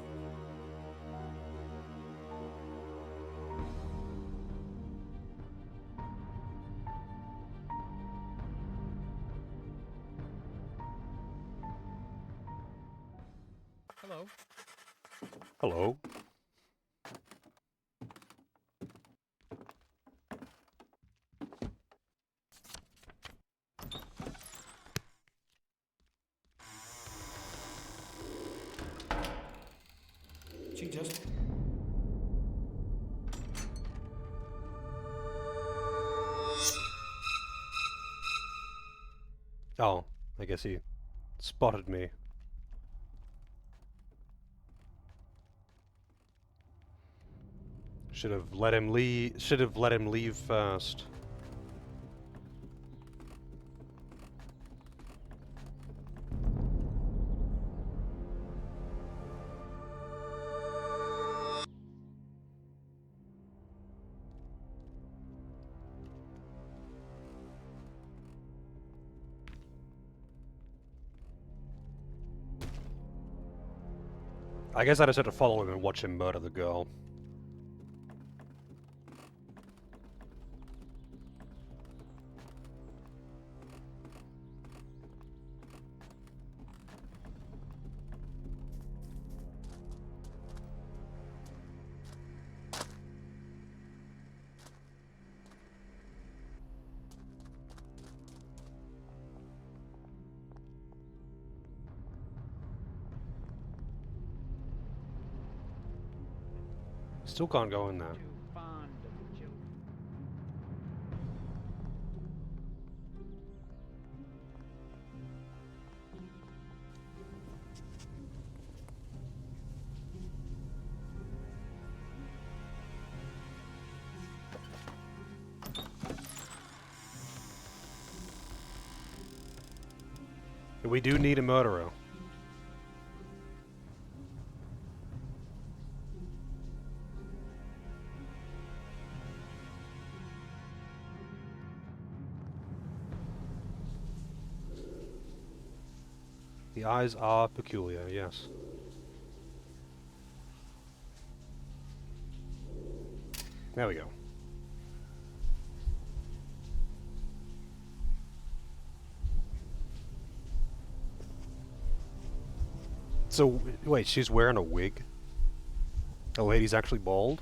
Hello? Hello? She just... Oh, I guess he spotted me. Should have let him leave first. I guess I just had to follow him and watch him murder the girl. Still can't go in there. We do need a murderer. The eyes are peculiar, yes. There we go. So, wait, she's wearing a wig? The lady's actually bald?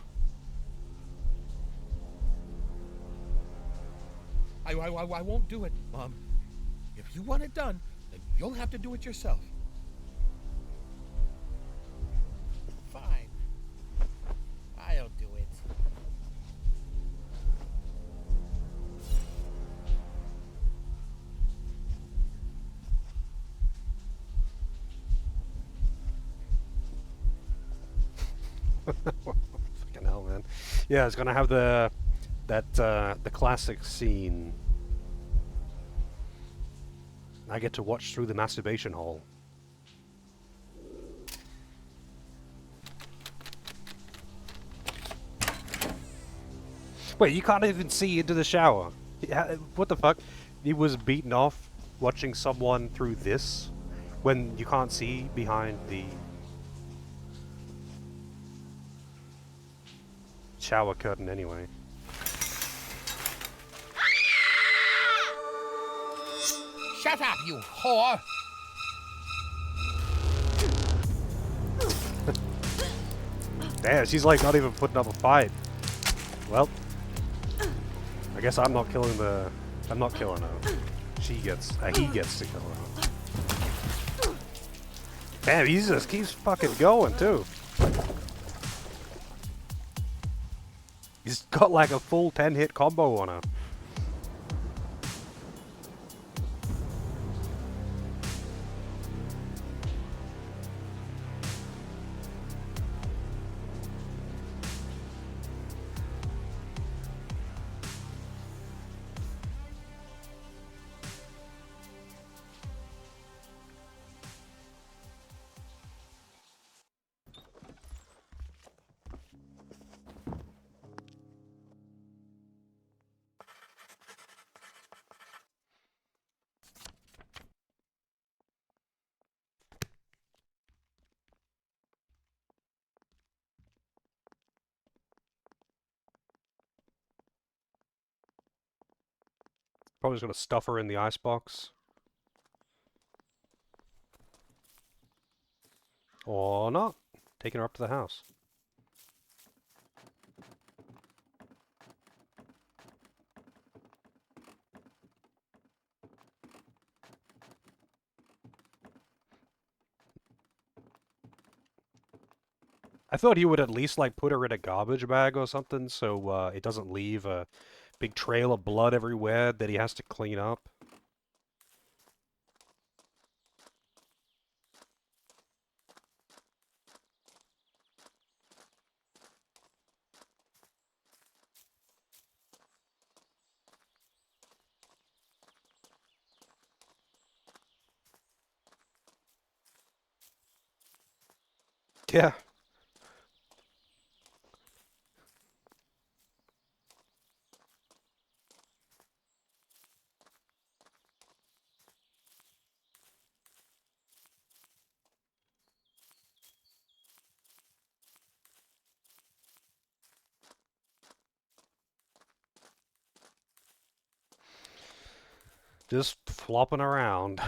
I won't do it, Mom. If you want it done, then you'll have to do it yourself. Fine. I'll do it. Fucking hell, man. Yeah, it's gonna have the classic scene. I get to watch through the masturbation hole. Wait, you can't even see into the shower. What the fuck? He was beaten off watching someone through this when you can't see behind the shower curtain anyway. Shut up, you whore! Damn, she's like not even putting up a fight. Well, I guess I'm not killing her. He gets to kill her. Damn, he just keeps fucking going too. He's got like a full 10-hit combo on her. Probably just gonna stuff her in the icebox. Or not. Taking her up to the house. I thought he would at least like put her in a garbage bag or something so it doesn't leave a big trail of blood everywhere that he has to clean up. Yeah. Just flopping around.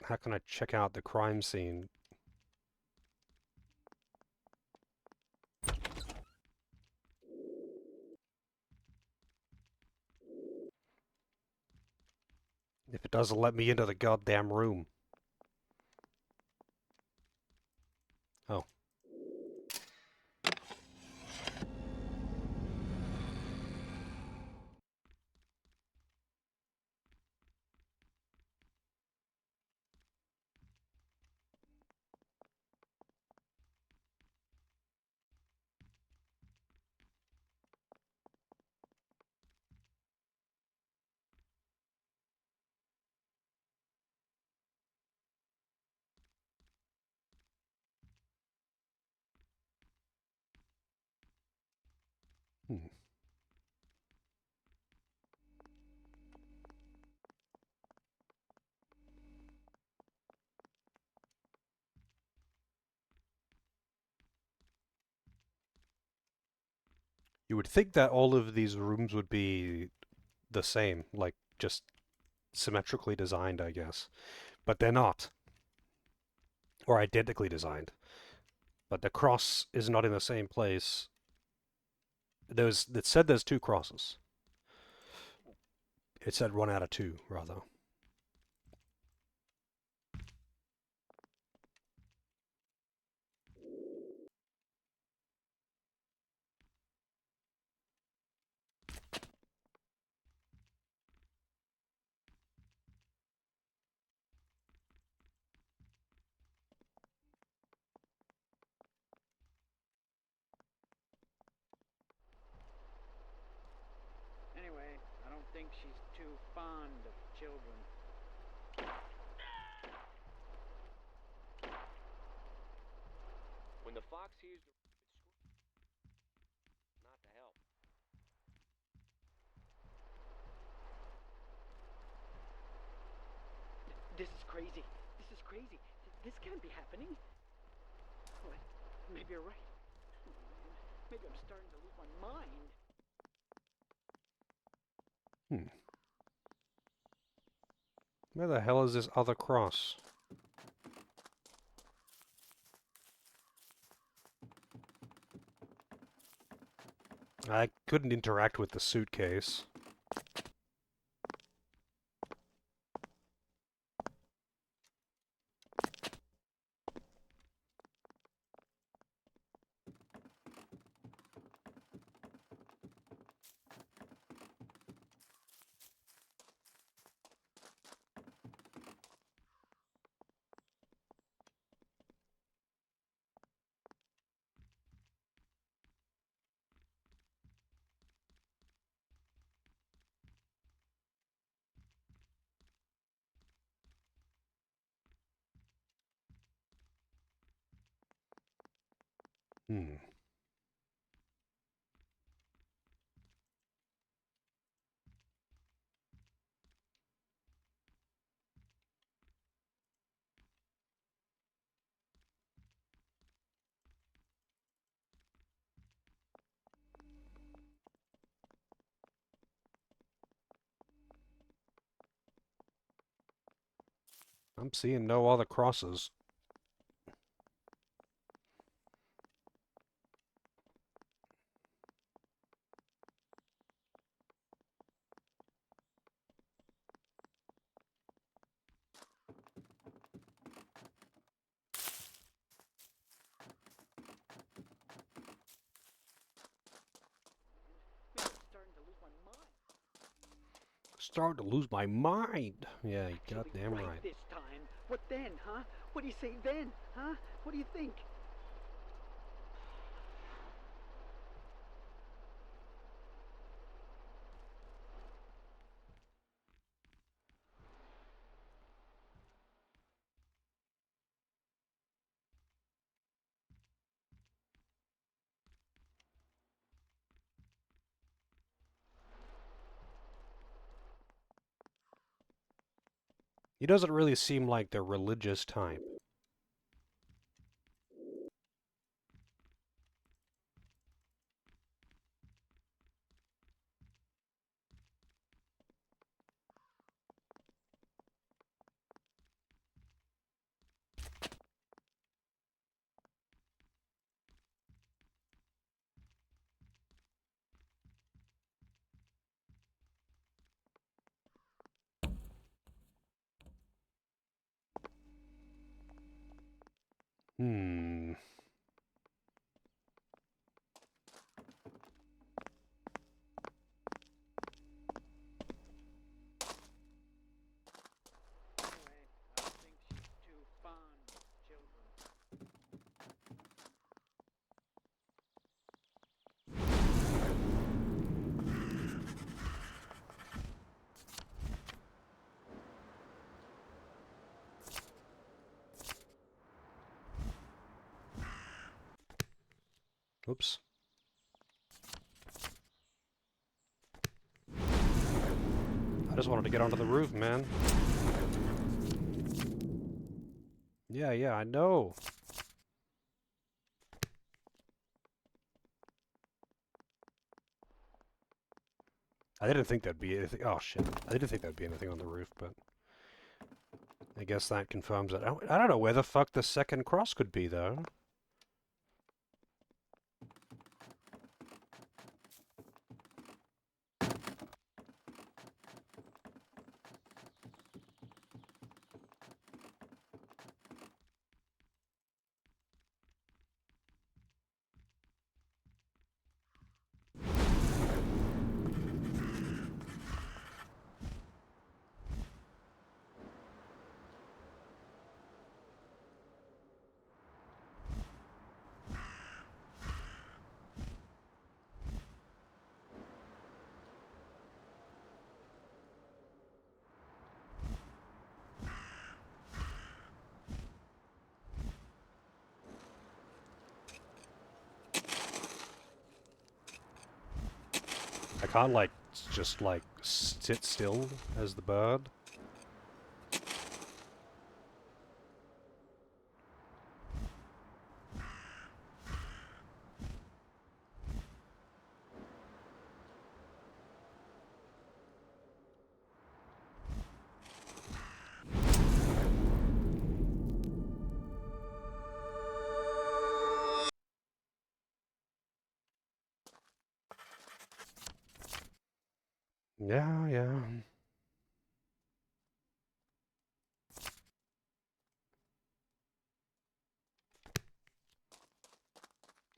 How can I check out the crime scene? If it doesn't let me into the goddamn room. Oh. You would think that all of these rooms would be the same, like just symmetrically designed, I guess. But they're not. Or identically designed. But the cross is not in the same place. It said there's 2 crosses. It said 1 out of 2, rather. Anyway, I don't think she's too fond of children. When the fox hears the not to help. This is crazy. This is crazy. This can't be happening. What? Maybe you're right. Oh, man. Maybe I'm starting to lose my mind. Where the hell is this other cross? I couldn't interact with the suitcase. I'm seeing no other crosses. Starting to lose my mind. Yeah, you goddamn right. This time. What then, huh? What do you say then, huh? What do you think? He doesn't really seem like the religious type. Oops. I just wanted to get onto the roof, man. Yeah, I know. I didn't think there'd be anything. Oh shit! I didn't think there'd be anything on the roof, but I guess that confirms it. I don't know where the fuck the second cross could be, though. I can't, like, just, like, sit still as the bird. Yeah, yeah.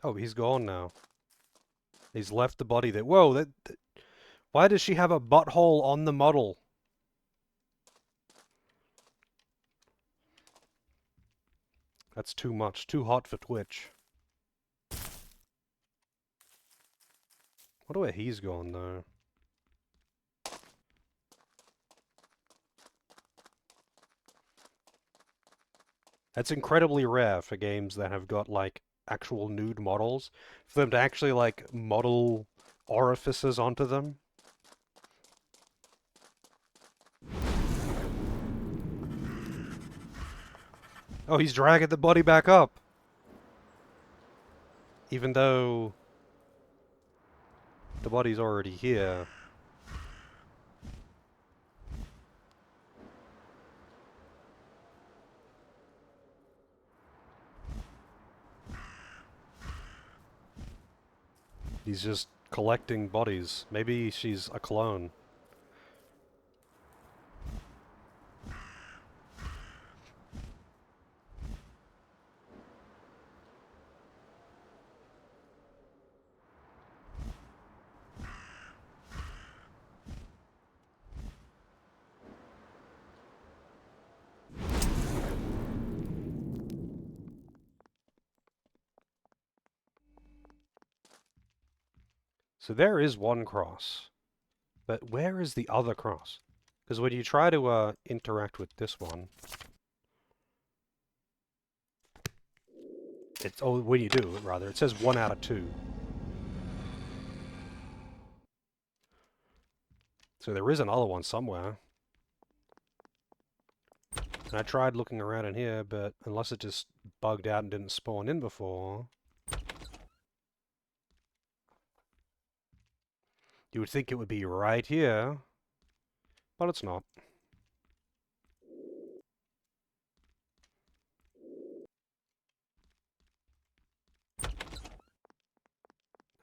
Oh, he's gone now. He's left the body there. Whoa, why does she have a butthole on the model? That's too much. Too hot for Twitch. Wonder where he's gone, though. That's incredibly rare for games that have got, like, actual nude models. For them to actually, like, model orifices onto them. Oh, he's dragging the body back up! Even though the body's already here. He's just collecting bodies. Maybe she's a clone. So there is one cross. But where is the other cross? Because when you try to interact with this one... Oh, when you do, rather, it says 1 out of 2. So there is another one somewhere. And I tried looking around in here, but unless it just bugged out and didn't spawn in before... You would think it would be right here, but it's not.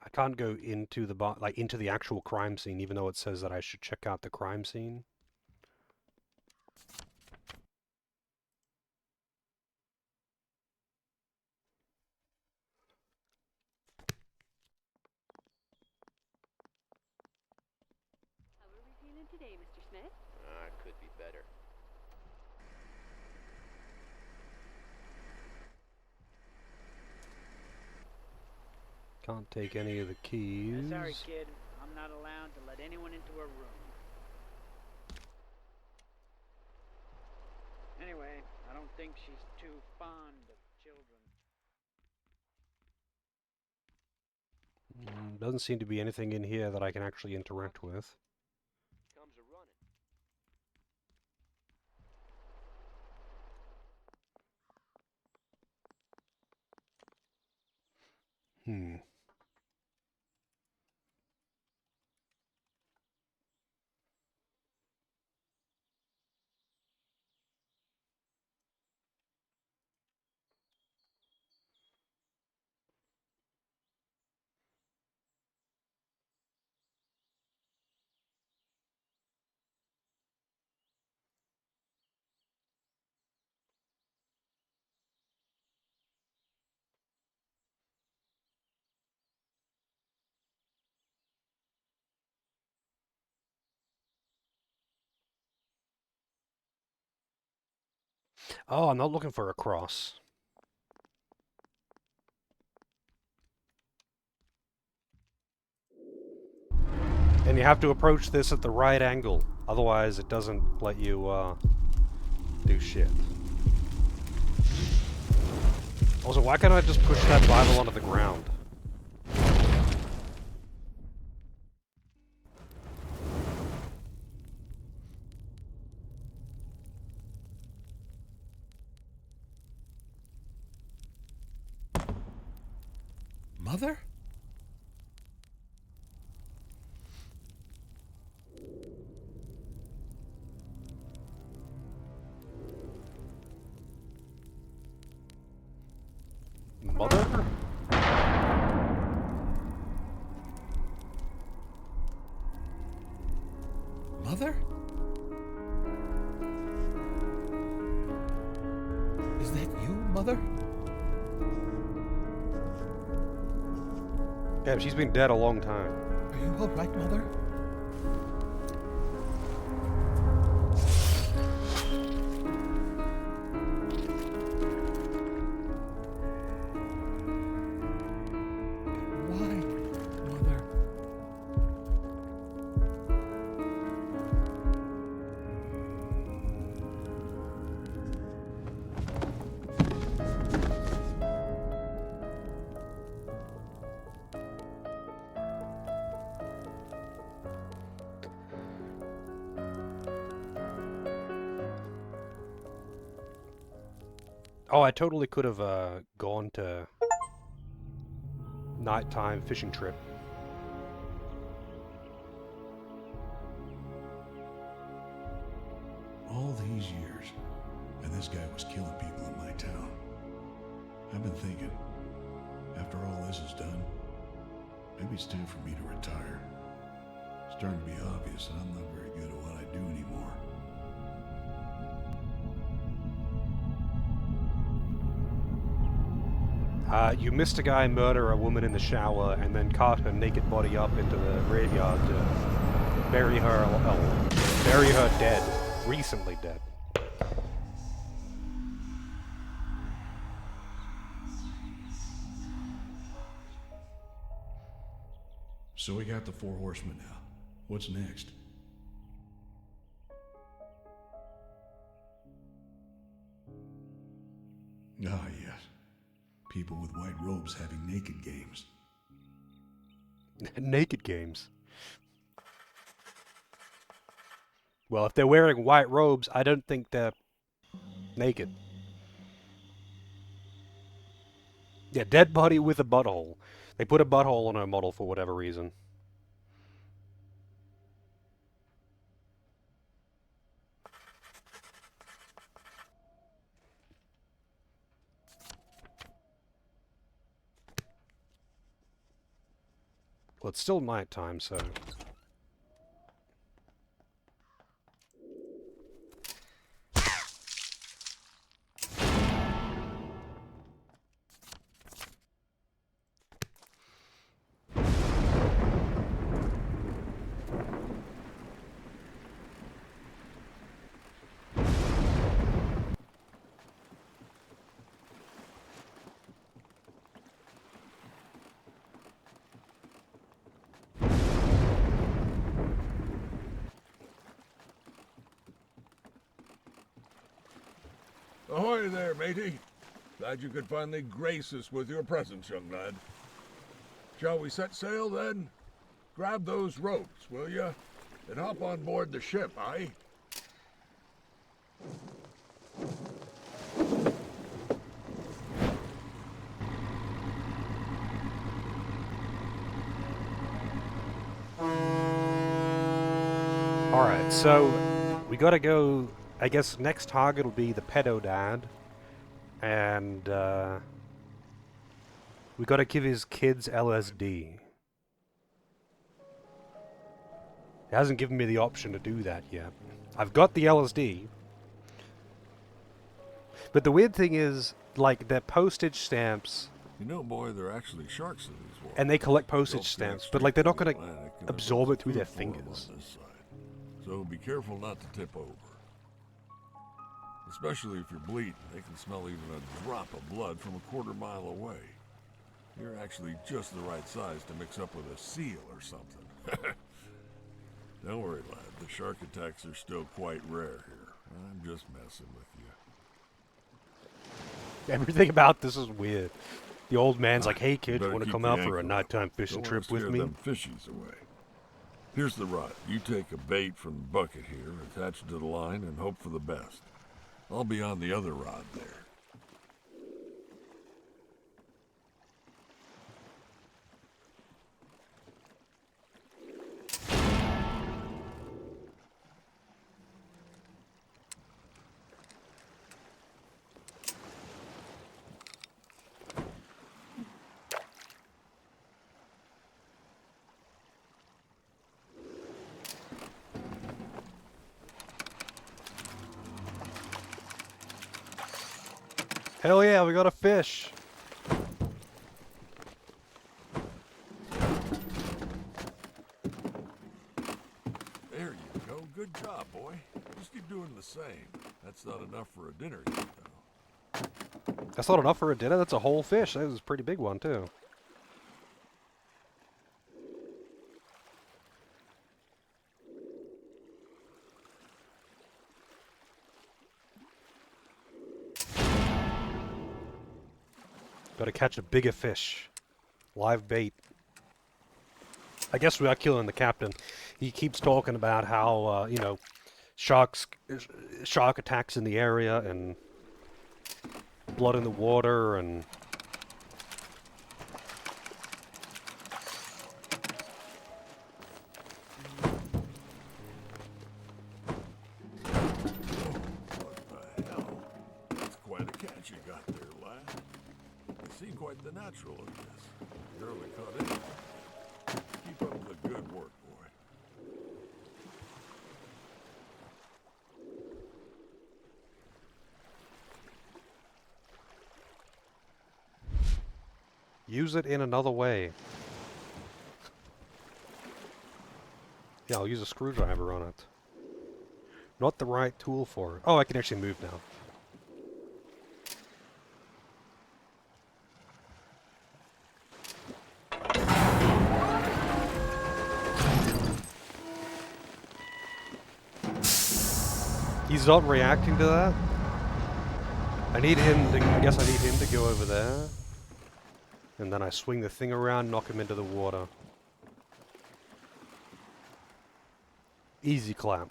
I can't go into the into the actual crime scene, even though it says that I should check out the crime scene. How are we feeling today, Mr. Smith? It could be better. Can't take any of the keys. Sorry, kid. I'm not allowed to let anyone into a room. Anyway, I don't think she's too fond of children. Doesn't seem to be anything in here that I can actually interact with. Comes a running. Hmm. Oh, I'm not looking for a cross. And you have to approach this at the right angle. Otherwise, it doesn't let you, do shit. Also, why can't I just push that Bible onto the ground? Mother? Mother? Mother? Is that you, Mother? Yeah, she's been dead a long time. Are you all right, Mother? Why, Mother? Oh, I totally could have, gone to nighttime fishing trip. All these years, and this guy was killing people in my town. I've been thinking, after all this is done, maybe it's time for me to retire. It's starting to be obvious that I'm not very good at what I do anymore. You missed a guy murder a woman in the shower and then cart her naked body up into the graveyard to bury her dead. Recently dead. So we got the 4 horsemen now. What's next? Ah, yes. People with white robes having naked games. Naked games. Well, if they're wearing white robes, I don't think they're naked. Yeah, dead body with a butthole. They put a butthole on her model for whatever reason. Well, it's still nighttime, so... Ahoy there, matey. Glad you could finally grace us with your presence, young lad. Shall we set sail, then? Grab those ropes, will ya? And hop on board the ship, aye? Alright, so we gotta go. I guess next target will be the pedo dad. And, we gotta give his kids LSD. He hasn't given me the option to do that yet. I've got the LSD. But the weird thing is, like, they're postage stamps. You know, boy, there are actually sharks in these waters. And they collect postage stamps, but, like, they're not gonna Atlantic, and absorb it through their there's food for 'em fingers. on this side. So be careful not to tip over. Especially if you're bleeding. They can smell even a drop of blood from a quarter-mile away. You're actually just the right size to mix up with a seal or something. Don't worry, lad. The shark attacks are still quite rare here. I'm just messing with you. Everything about this is weird. The old man's like, "Hey kid, you Better want to keep come the out for a anchor nighttime up. fishing Don't trip wanna with me?" scare them fishies away. Here's the rod. You take a bait from the bucket here, attach it to the line, and hope for the best. I'll be on the other rod there. Hell yeah, we got a fish. There you go. Good job, boy. Just keep doing the same. That's not enough for a dinner yet, though. That's not enough for a dinner. That's a whole fish. That was a pretty big one too. Gotta catch a bigger fish. Live bait. I guess we are killing the captain. He keeps talking about how, you know, shark attacks in the area and blood in the water and... What the hell? That's quite a catch you got there, lad. I see quite the natural of this. Barely caught anything. Keep up the good work, boy. Use it in another way. Yeah, I'll use a screwdriver on it. Not the right tool for it. Oh, I can actually move now. He's not reacting to that. I need him to, I guess I need him to go over there. And then I swing the thing around, knock him into the water. Easy clap.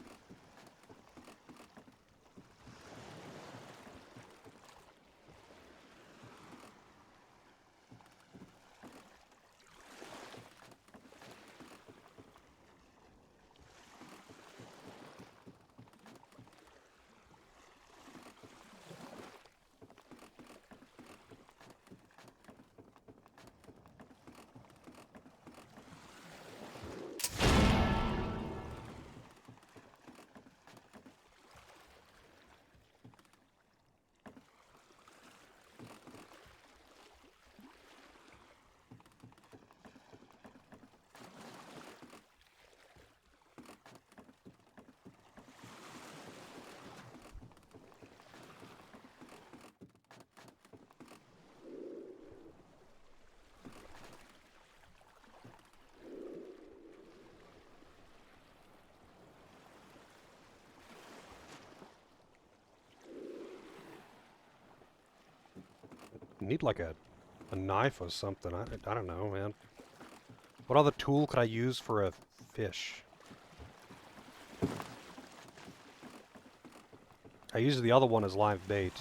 Need like a knife or something. I don't know, man. What other tool could I use for a fish? I use the other one as live bait.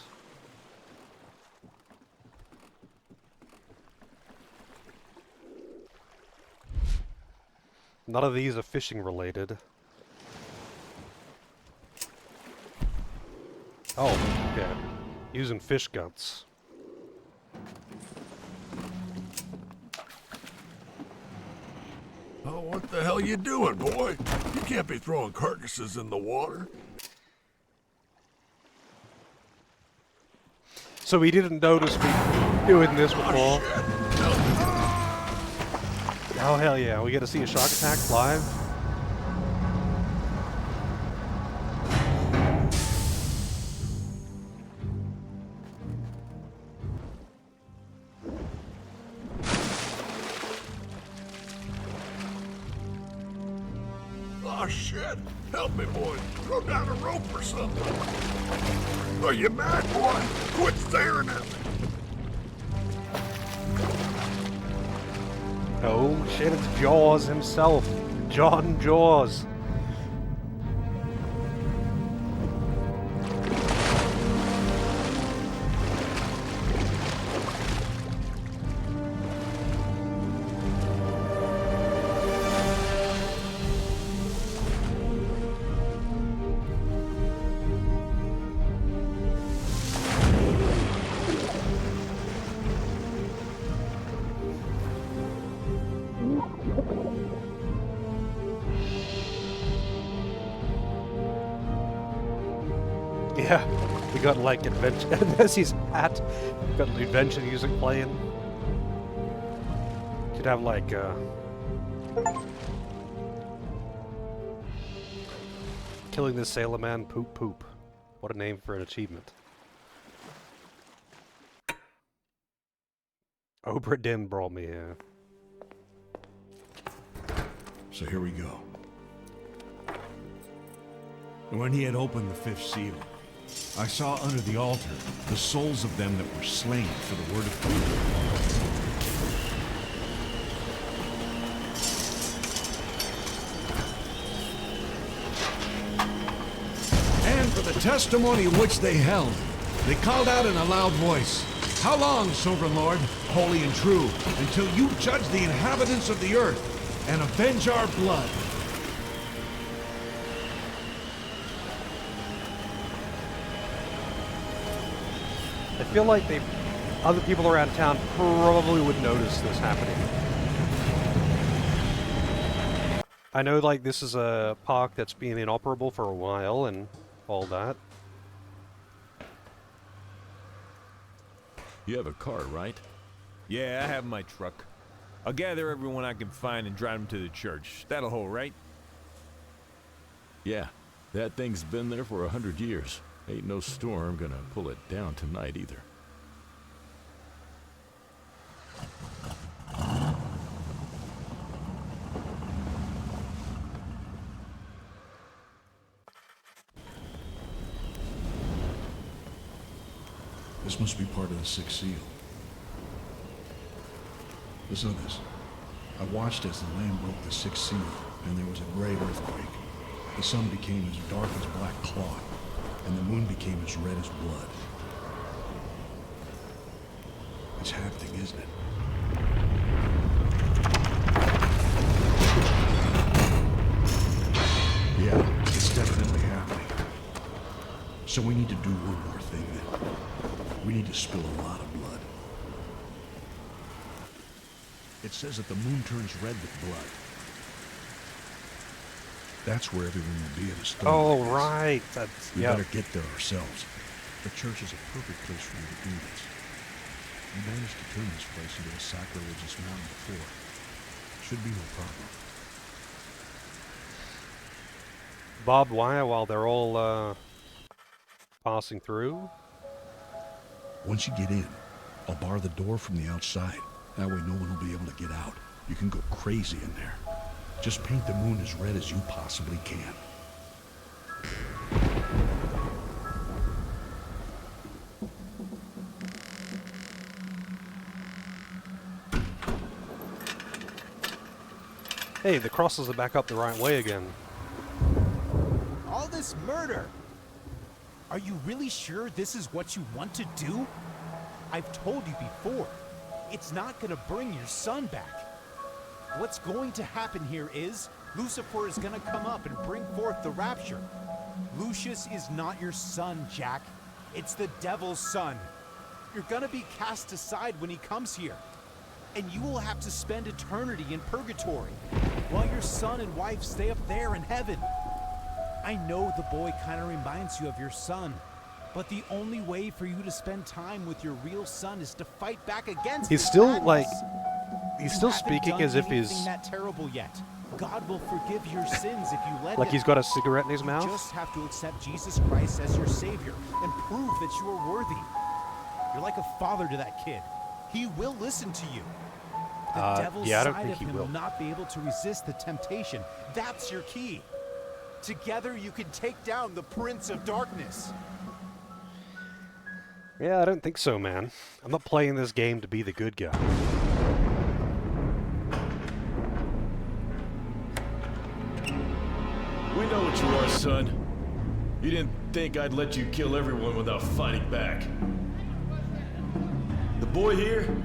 None of these are fishing related. Oh, okay. Using fish guts. Oh, what the hell you doing, boy? You can't be throwing carcasses in the water. So he didn't notice me doing this before. Oh, hell yeah. We get to see a shark attack live. Oh, shit! Help me, boys. Throw down a rope or something. Are you mad, boy? Quit staring at me. Oh shit, it's Jaws himself. John Jaws. Yeah, we got like adventure. There's his hat. Got the adventure music playing. Should have like killing the sailor man poop poop. What a name for an achievement. Obra Dinn brought me here. So here we go. And when he had opened the fifth seal, I saw under the altar the souls of them that were slain for the word of truth. And for the testimony which they held, they called out in a loud voice, "How long, sovereign Lord, holy and true, until you judge the inhabitants of the earth and avenge our blood?" I feel like other people around town probably would notice this happening. I know, like, this is a park that's been inoperable for a while and all that. You have a car, right? Yeah, I have my truck. I'll gather everyone I can find and drive them to the church. That'll hold, right? Yeah, that thing's been there for 100 years. Ain't no storm gonna pull it down tonight either. This must be part of the sixth seal. Listen to this. I watched as the Lamb broke the sixth seal, and there was a great earthquake. The sun became as dark as black cloth, and the moon became as red as blood. It's happening, isn't it? Yeah, it's definitely happening. So we need to do one more thing then. We need to spill a lot of blood. It says that the moon turns red with blood. That's where everyone will be at a storm. Oh, right. That's, We yeah. better get there ourselves. The church is a perfect place for you to do this. You managed to turn this place into a sacrilegious mountain before. Should be no problem. Barbed wire while they're all passing through. Once you get in, I'll bar the door from the outside. That way no one will be able to get out. You can go crazy in there. Just paint the moon as red as you possibly can. Hey, the crosses are back up the right way again. All this murder! Are you really sure this is what you want to do? I've told you before, it's not gonna bring your son back. What's going to happen here is, Lucifer is gonna come up and bring forth the rapture. Lucius is not your son, Jack. It's the devil's son. You're gonna be cast aside when he comes here. And you will have to spend eternity in purgatory, while your son and wife stay up there in heaven. I know the boy kind of reminds you of your son, but the only way for you to spend time with your real son is to fight back against He's this still, madness. like, he's You still haven't speaking done as if anything he's... that terrible yet. God will forgive your sins if you let Like him. he's got a cigarette in his mouth? You just have to accept Jesus Christ as your Savior and prove that you are worthy. You're like a father to that kid. He will listen to you. The devil's yeah, I don't side think of he him will. will not be able to resist the temptation. That's your key. Together you can take down the Prince of Darkness. Yeah, I don't think so, man. I'm not playing this game to be the good guy. We know what you are, son. You didn't think I'd let you kill everyone without fighting back. The boy here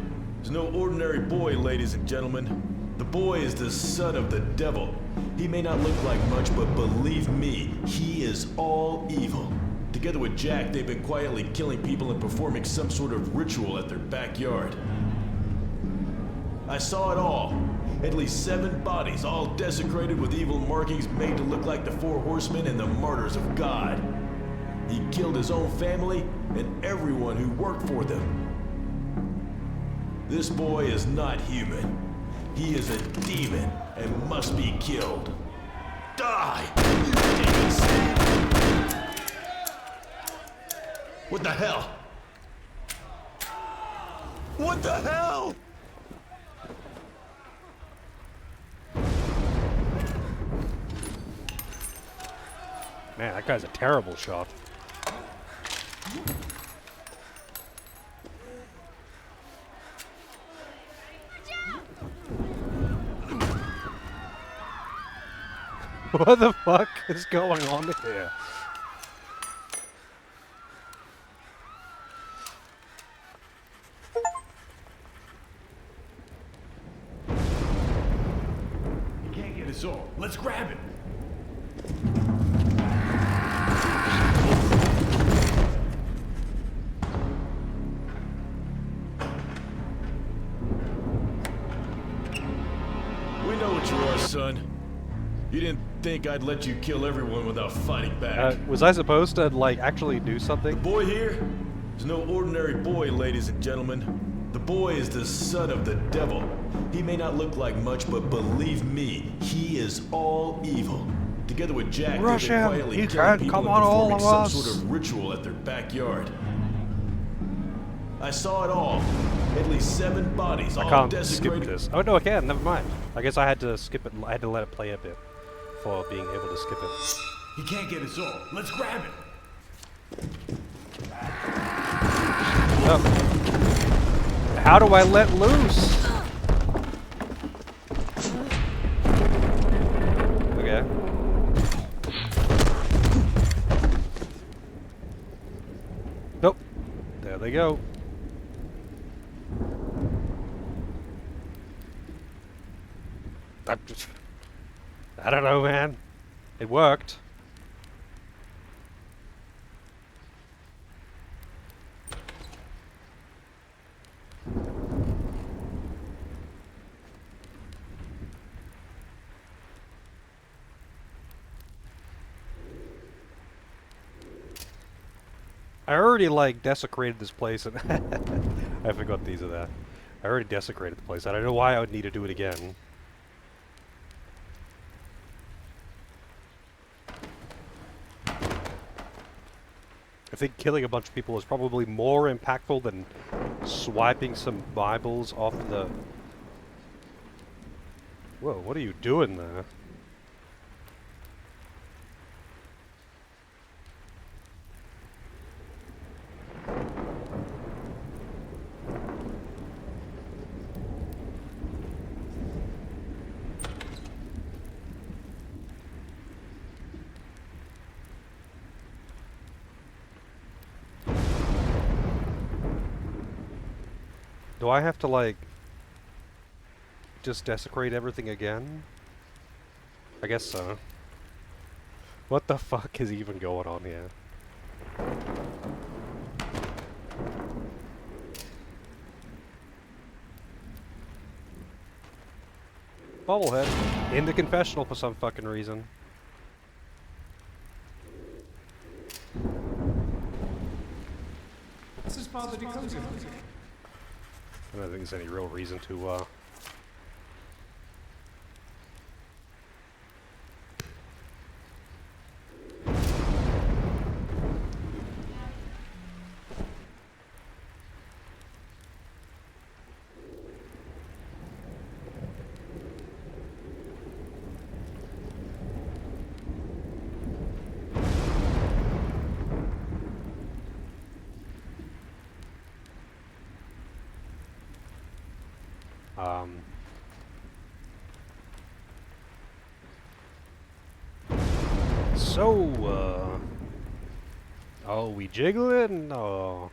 is no ordinary boy, ladies and gentlemen. The boy is the son of the devil. He may not look like much, but believe me, he is all evil. Together with Jack, they've been quietly killing people and performing some sort of ritual at their backyard. I saw it all. At least 7 bodies, all desecrated with evil markings made to look like the 4 horsemen and the martyrs of God. He killed his own family and everyone who worked for them. This boy is not human. He is a demon and must be killed. Die, you demons! What the hell? What the hell? Man, that guy's a terrible shot. What the fuck is going on here? You can't get us all. Let's grab it. We know what you are, son. You didn't think I'd let you kill everyone without fighting back. Was I supposed to, like, actually do something? The boy here is no ordinary boy, ladies and gentlemen. The boy is the son of the devil. He may not look like much, but believe me, he is all evil. Together with Jack, Rush they've been him. quietly He killing can't people come and on all performing of some us. sort of ritual at their backyard. I saw it all. At least 7 bodies, I all can't desecrated. skip this. Oh no, I can. Never mind. I guess I had to skip it. I had to let it play a bit for being able to skip it. He can't get us all. Let's grab it. Oh. How do I let loose? Okay. Nope. There they go. I don't know, man. It worked. I already, like, desecrated this place, and I forgot these are there. I already desecrated the place. I don't know why I would need to do it again. I think killing a bunch of people is probably more impactful than swiping some Bibles off the... Whoa, what are you doing there? Do I have to, like, just desecrate everything again? I guess so. What the fuck is even going on here? Bobblehead. In the confessional for some fucking reason. This is Father DeCosia. I don't think there's any real reason to, Oh, we jiggling? Oh.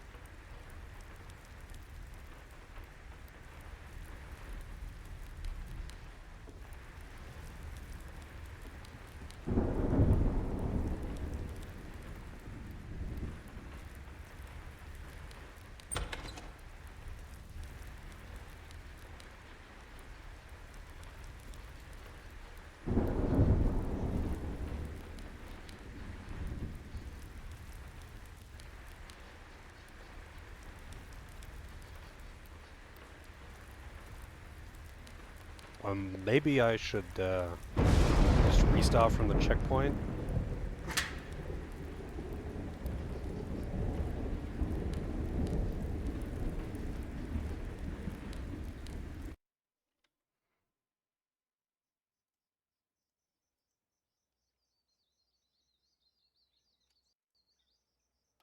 Maybe I should just restart from the checkpoint.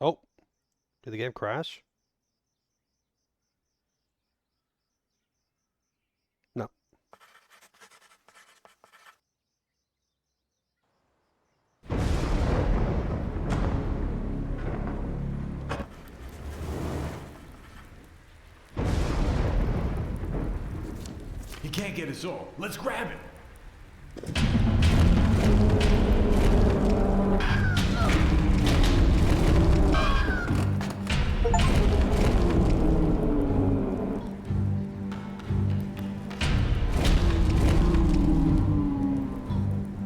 Oh, did the game crash? No. He can't get us all. Let's grab him.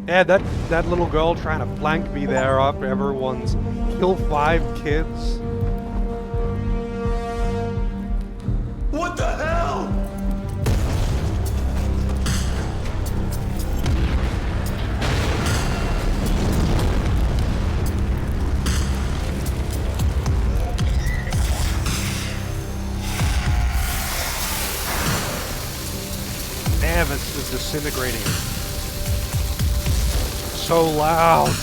Yeah, that little girl trying to flank me there after everyone's killed 5 kids. What the hell? Damn, it's just disintegrating. So loud.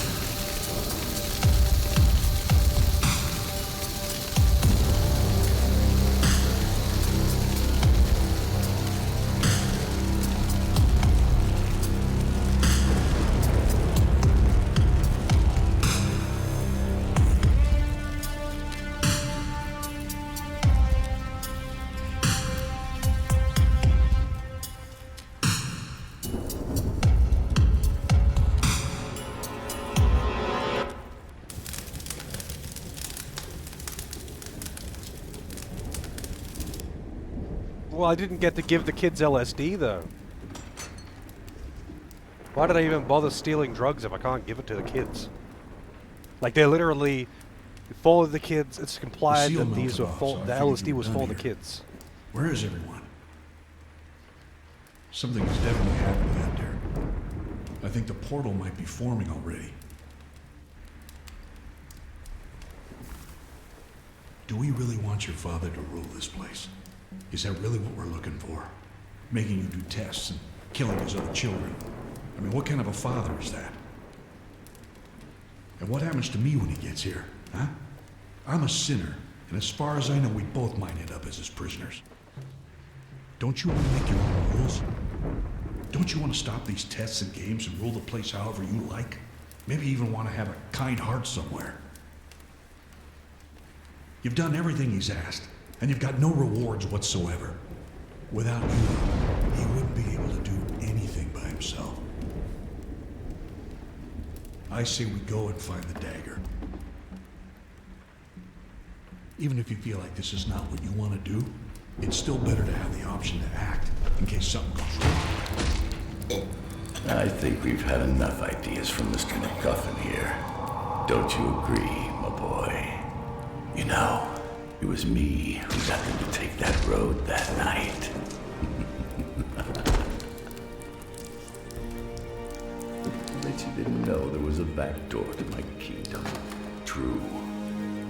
Well, I didn't get to give the kids LSD, though. Why did I even bother stealing drugs if I can't give it to the kids? Like, they literally followed the kids. It's implied seal that these melted were off, so I the figured LSD you were was done for the here. kids. Where is everyone? Something is definitely happening out there. I think the portal might be forming already. Do we really want your father to rule this place? Is that really what we're looking for? Making you do tests and killing his other children? I mean, what kind of a father is that? And what happens to me when he gets here, huh? I'm a sinner, and as far as I know, we both might end up as his prisoners. Don't you want to make your own rules? Don't you want to stop these tests and games and rule the place however you like? Maybe even want to have a kind heart somewhere. You've done everything he's asked, and you've got no rewards whatsoever. Without you, he wouldn't be able to do anything by himself. I say we go and find the dagger. Even if you feel like this is not what you want to do, it's still better to have the option to act in case something goes wrong. I think we've had enough ideas from Mr. MacGuffin here. Don't you agree, my boy? You know, it was me who got them to take that road that night. Bet you didn't know there was a back door to my kingdom. True.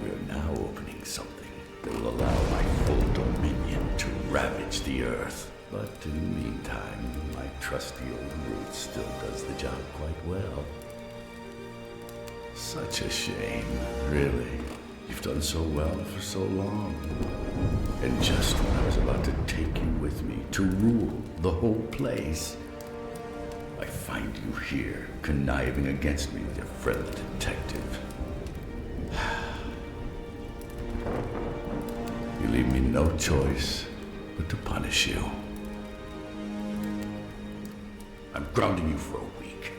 We are now opening something that will allow my full dominion to ravage the earth. But in the meantime, my trusty old root still does the job quite well. Such a shame, really. You've done so well for so long. And just when I was about to take you with me to rule the whole place, I find you here, conniving against me with your friendly detective. You leave me no choice but to punish you. I'm grounding you for a week.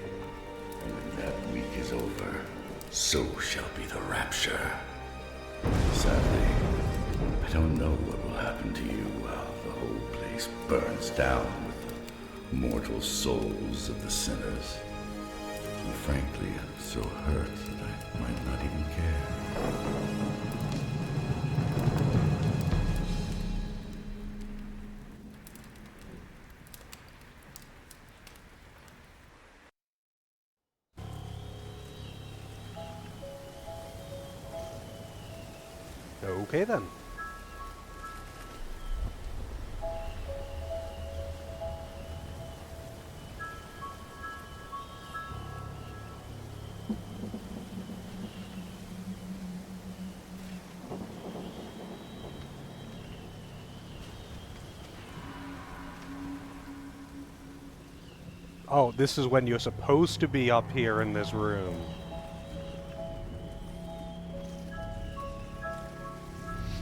And when that week is over, so shall be the rapture. Sadly, I don't know what will happen to you while the whole place burns down with the mortal souls of the sinners. And frankly, I'm so hurt that I might not even care. Okay then. Oh, this is when you're supposed to be up here in this room.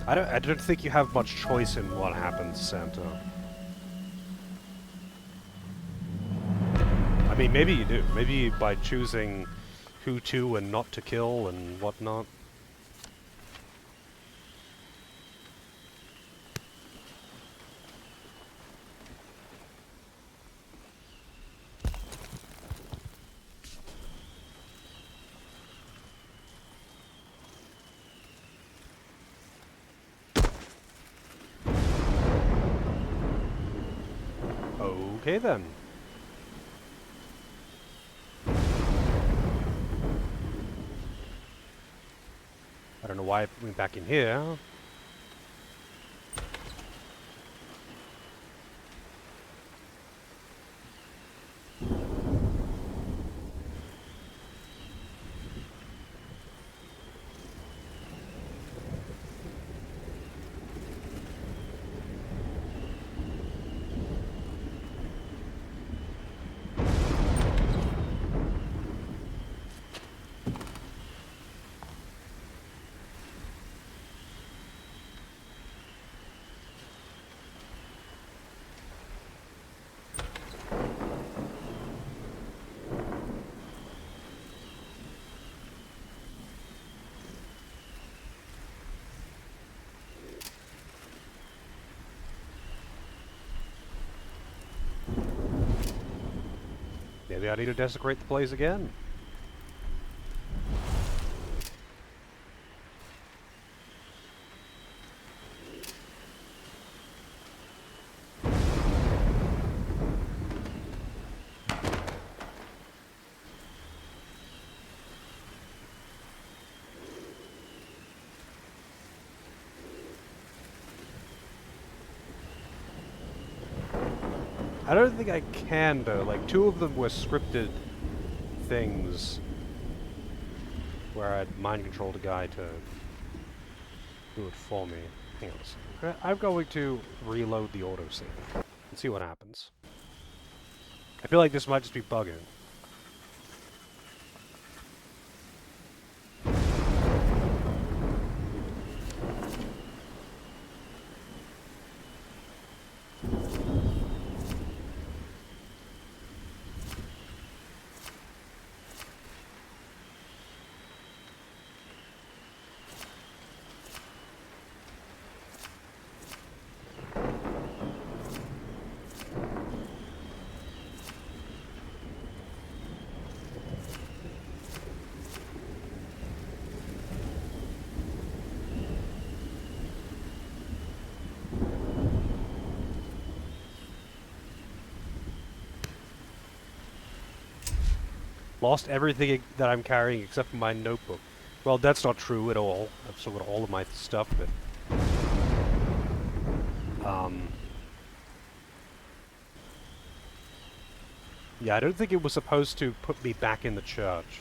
I don't think you have much choice in what happens, Santa. I mean, maybe you do. Maybe by choosing who to and not to kill and whatnot. Okay then. I don't know why I went back in here. Maybe I need to desecrate the place again. I don't think I can, though. Like, 2 of them were scripted things where I'd mind-controlled a guy to do it for me. Hang on a second. I'm going to reload the autosave and see what happens. I feel like this might just be bugging. Lost everything that I'm carrying except for my notebook. Well, that's not true at all. I've still got all of my stuff, but... yeah, I don't think it was supposed to put me back in the church.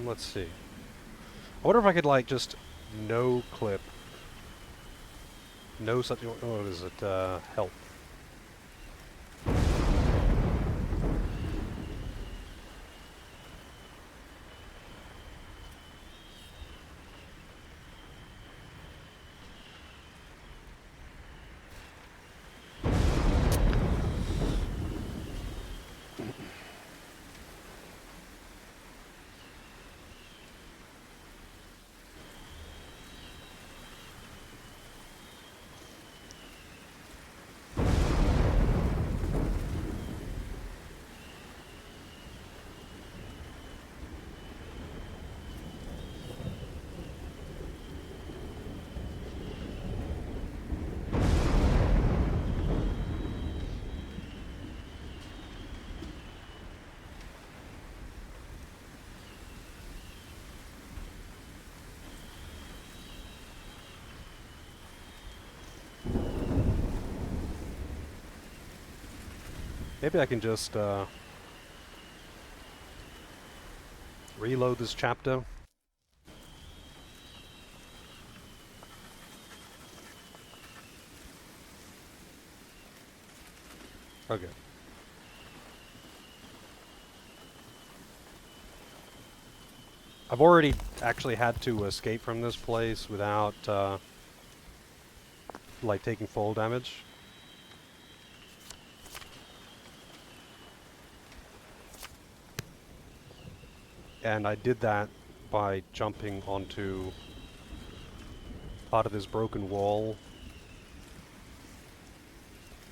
Let's see. I wonder if I could, like, just no clip. No something. What is it? Help. Maybe I can just reload this chapter. Okay. I've already actually had to escape from this place without like taking fall damage. And I did that by jumping onto part of this broken wall.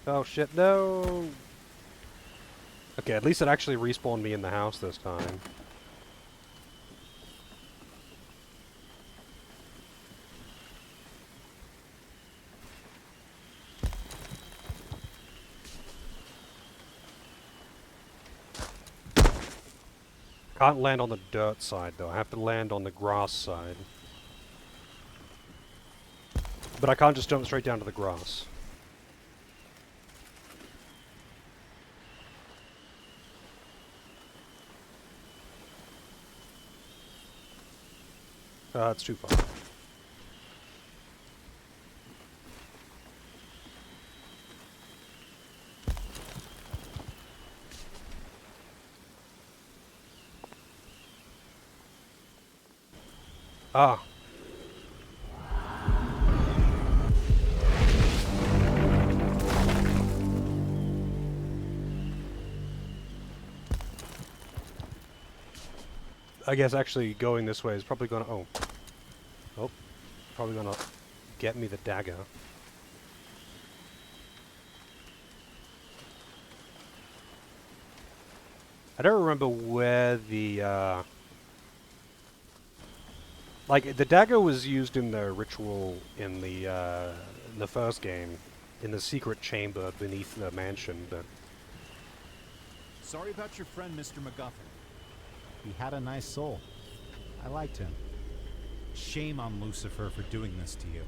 Oh shit, no! Okay, at least it actually respawned me in the house this time. Can't land on the dirt side though, I have to land on the grass side. But I can't just jump straight down to the grass. It's too far. Ah. I guess actually going this way is probably gonna... Oh. Probably gonna get me the dagger. I don't remember where the, like, the dagger was used in the ritual in the first game, in the secret chamber beneath the mansion, but... Sorry about your friend, Mr. MacGuffin. He had a nice soul. I liked him. Shame on Lucifer for doing this to you.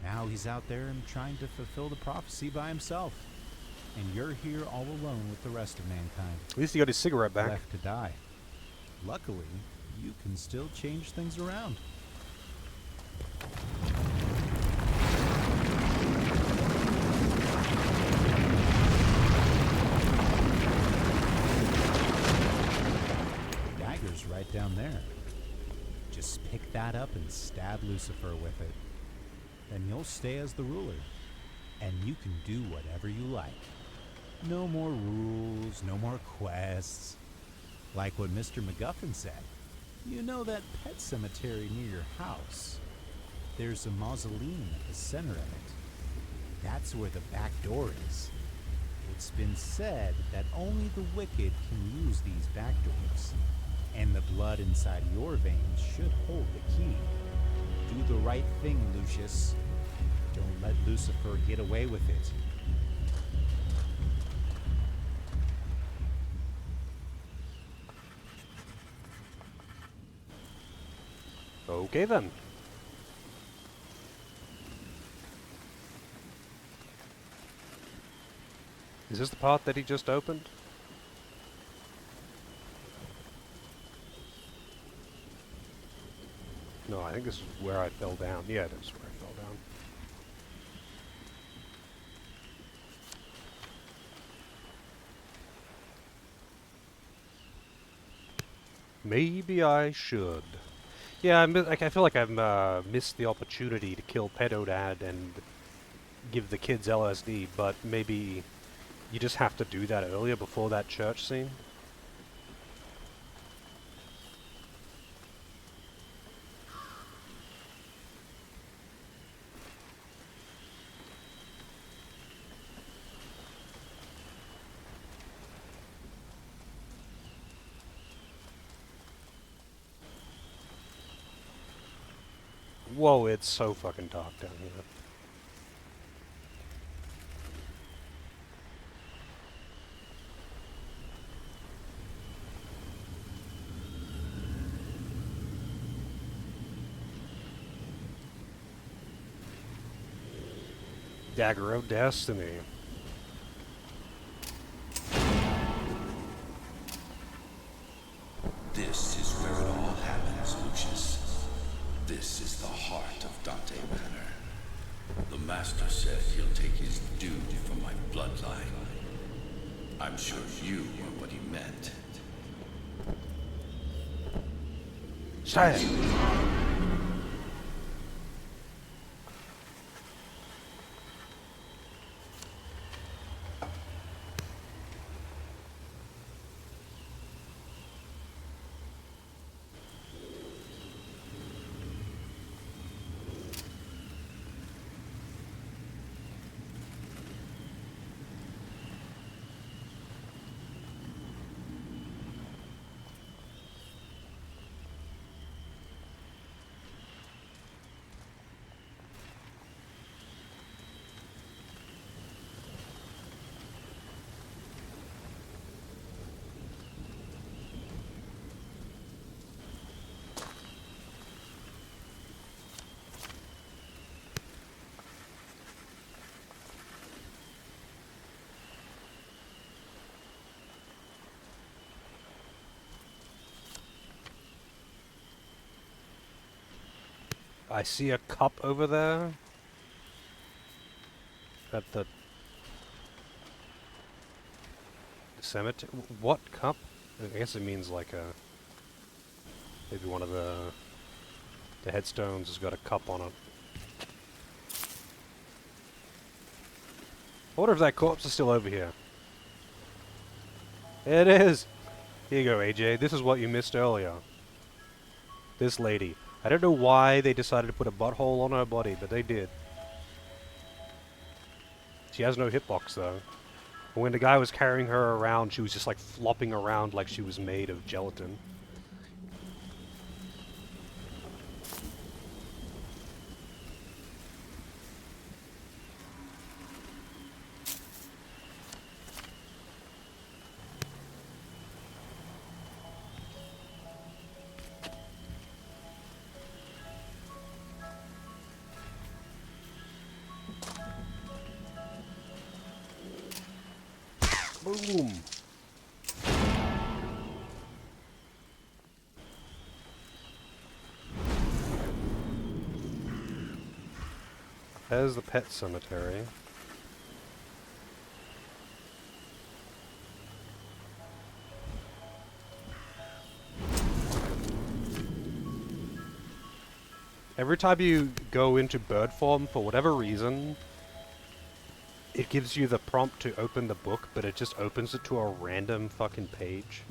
Now he's out there and trying to fulfill the prophecy by himself. And you're here all alone with the rest of mankind. At least he got his cigarette back. Left to die. Luckily, you can still change things around. The dagger's right down there. Just pick that up and stab Lucifer with it. Then you'll stay as the ruler, and you can do whatever you like. No more rules, no more quests. Like what Mr. McGuffin said. You know that pet cemetery near your house? There's a mausoleum at the center of it. That's where the back door is. It's been said that only the wicked can use these back doors. And the blood inside your veins should hold the key. Do the right thing, Lucius. Don't let Lucifer get away with it. Okay then. Is this the part that he just opened? No, I think this is where I fell down. Yeah, it is where I fell down. Maybe I should. Yeah, I feel like I've missed the opportunity to kill Pedo Dad and give the kids LSD, but maybe you just have to do that earlier before that church scene. Whoa, it's so fucking dark down here. Dagger of Destiny. This is where it all happens, Lucius. This is the heart of Dante Manor. The Master said he'll take his due from my bloodline. I'm sure you are what he meant. Say it. I see a cup over there. At the cemetery. What cup? I guess it means like a... Maybe one of the headstones has got a cup on it. I wonder if that corpse is still over here. It is! Here you go, AJ. This is what you missed earlier. This lady. I don't know why they decided to put a butthole on her body, but they did. She has no hitbox, though. And when the guy was carrying her around, she was just like flopping around like she was made of gelatin. Boom! There's the pet cemetery. Every time you go into bird form, for whatever reason, it gives you the prompt to open the book, but it just opens it to a random fucking page.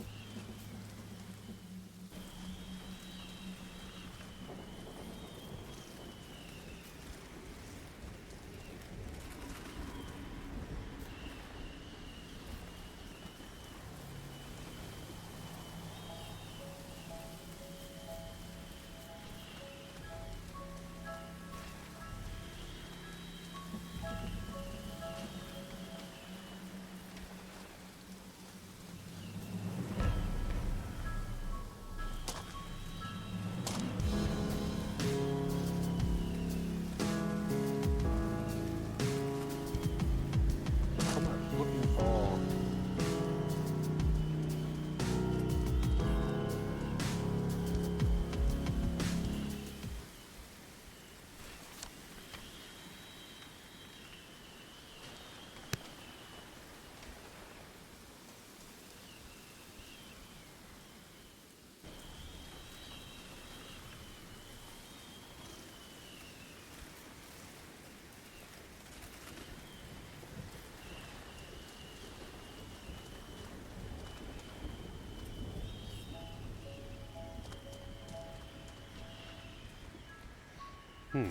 Hmm.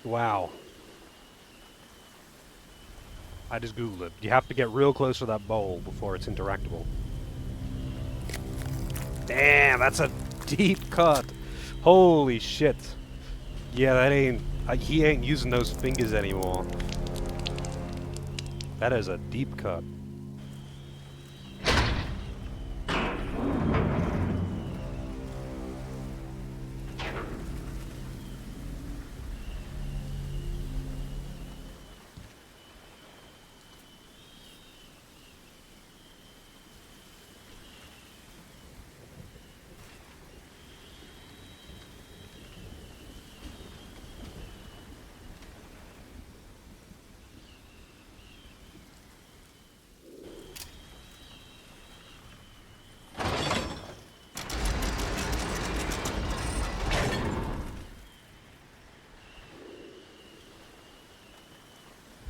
Wow. I just googled it. You have to get real close to that bowl before it's interactable. Damn, that's a deep cut. Holy shit. Yeah, that ain't... he ain't using those fingers anymore. That is a deep cut.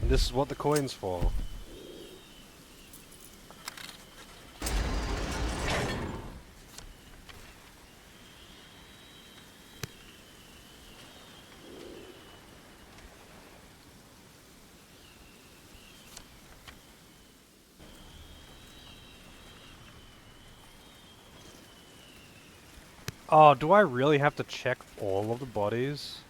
And this is what the coin's for. Oh, do I really have to check all of the bodies?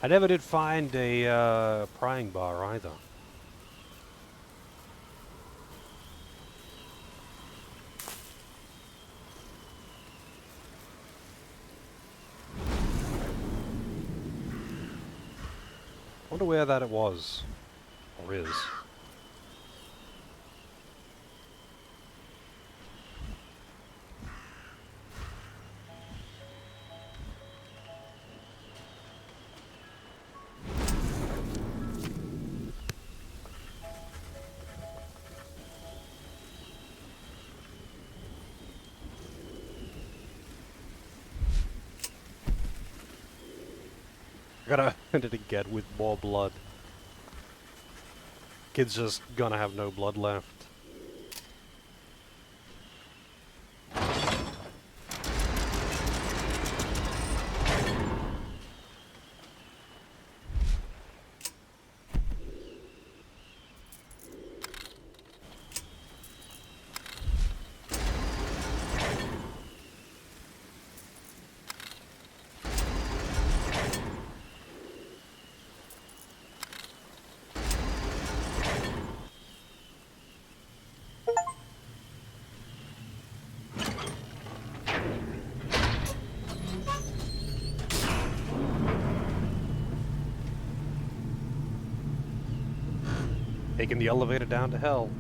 I never did find a prying bar either. Wonder where that it was, or is. I gotta end it again with more blood. Kid's just gonna have no blood left. Taking the elevator down to hell.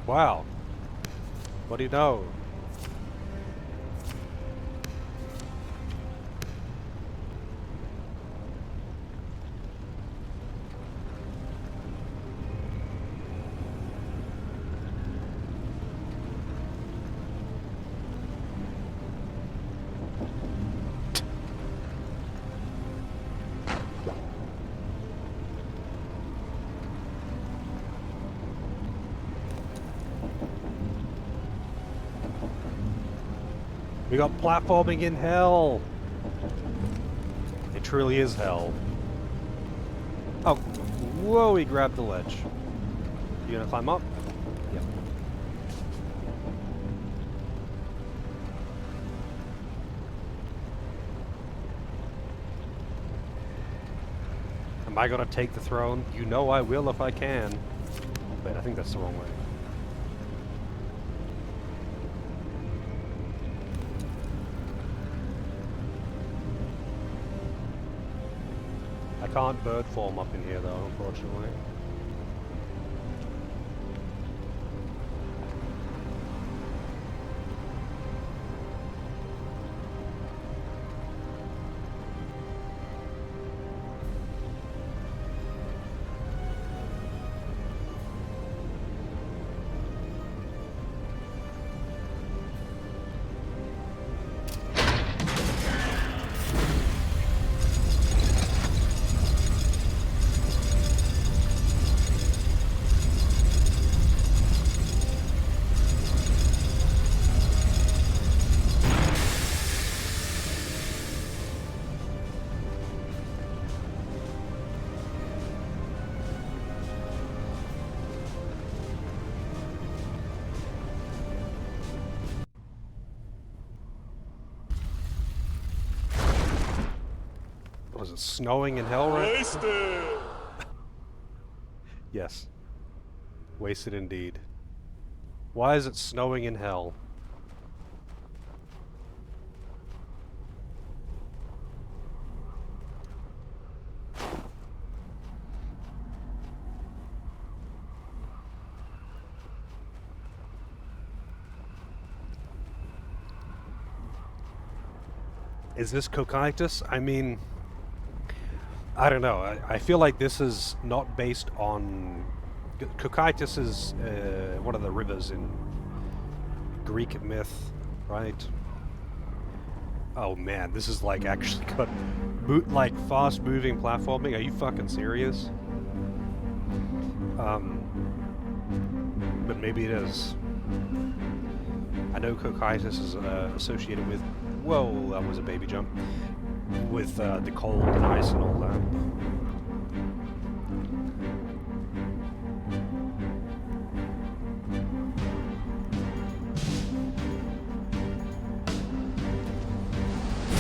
Wow. What do you know? We got platforming in hell. It truly is hell. Oh, whoa, he grabbed the ledge. You gonna climb up? Yep. Am I gonna take the throne? You know I will if I can. Wait, I think that's the wrong way. I can't bird form up in here though, unfortunately. What is it, snowing in hell right Wasted! Yes. Wasted indeed. Why is it snowing in hell? Is this Cocytus? I mean, I don't know. I feel like this is not based on... Cocytus is one of the rivers in Greek myth, right? Oh man, this is like actually got like fast-moving platforming. Are you fucking serious? But maybe it is. I know Cocytus is associated with... Whoa, that was a baby jump. With the cold and ice and all that.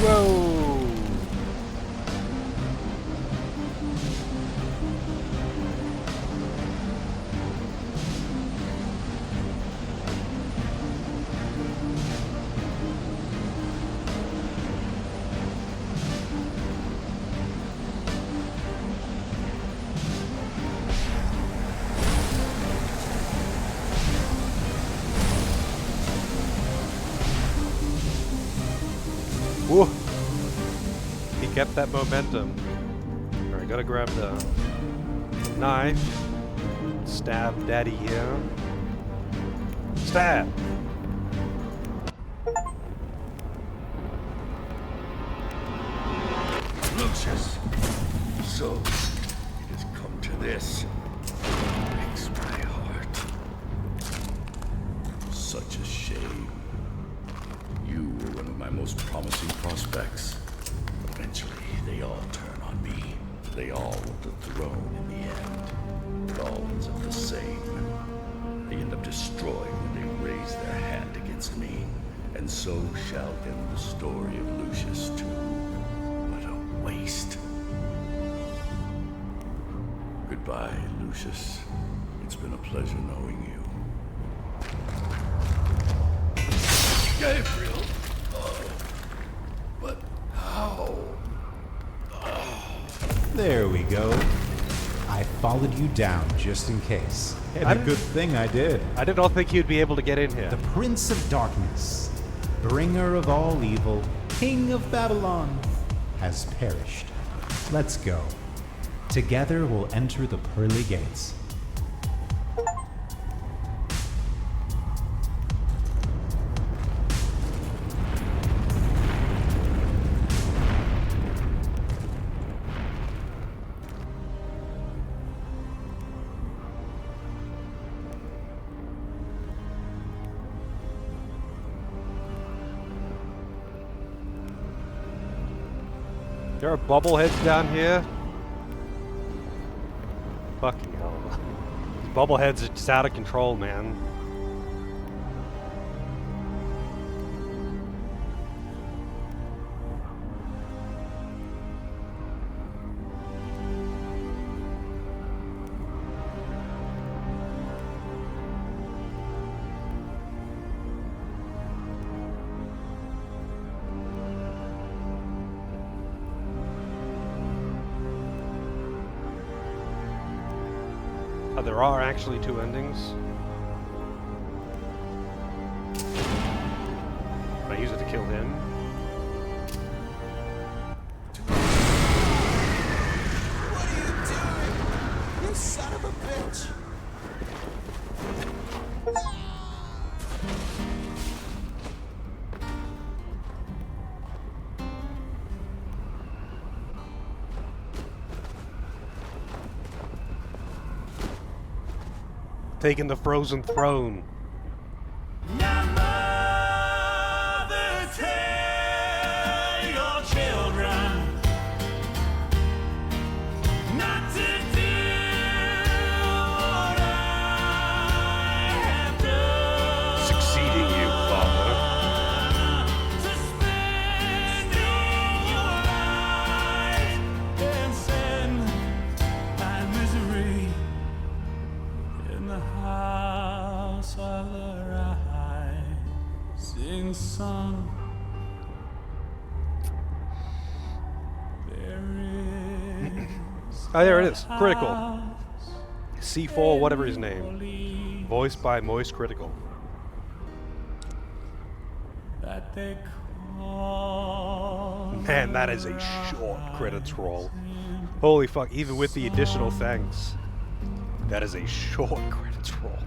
Whoa! Whoa! He kept that momentum. Alright, gotta grab the knife. Stab daddy here. Stab! Lucius, so it has come to this. Breaks my heart. Such a shame. You were one of my most promising prospects. Eventually, they all turn on me. They all want the throne in the end. It all ends up the same. They end up destroyed when they raise their hand against me. And so shall end the story of Lucius too. What a waste. Goodbye, Lucius. It's been a pleasure knowing you. Gabriel! But how? There we go. I followed you down just in case. And a good thing I did. I did not think you'd be able to get in here. The Prince of Darkness, bringer of all evil, King of Babylon, has perished. Let's go. Together we'll enter the pearly gates. There are bubbleheads down here. Fucking hell. These bubbleheads are just out of control, man. There are actually two endings. Can I use it to kill him? What are you doing? You son of a bitch! Taking the frozen throne. Oh, there it is. Critical. C4, whatever his name. Voiced by Moist Critical. Man, that is a short credits roll. Holy fuck, even with the additional thanks. That is a short credits roll.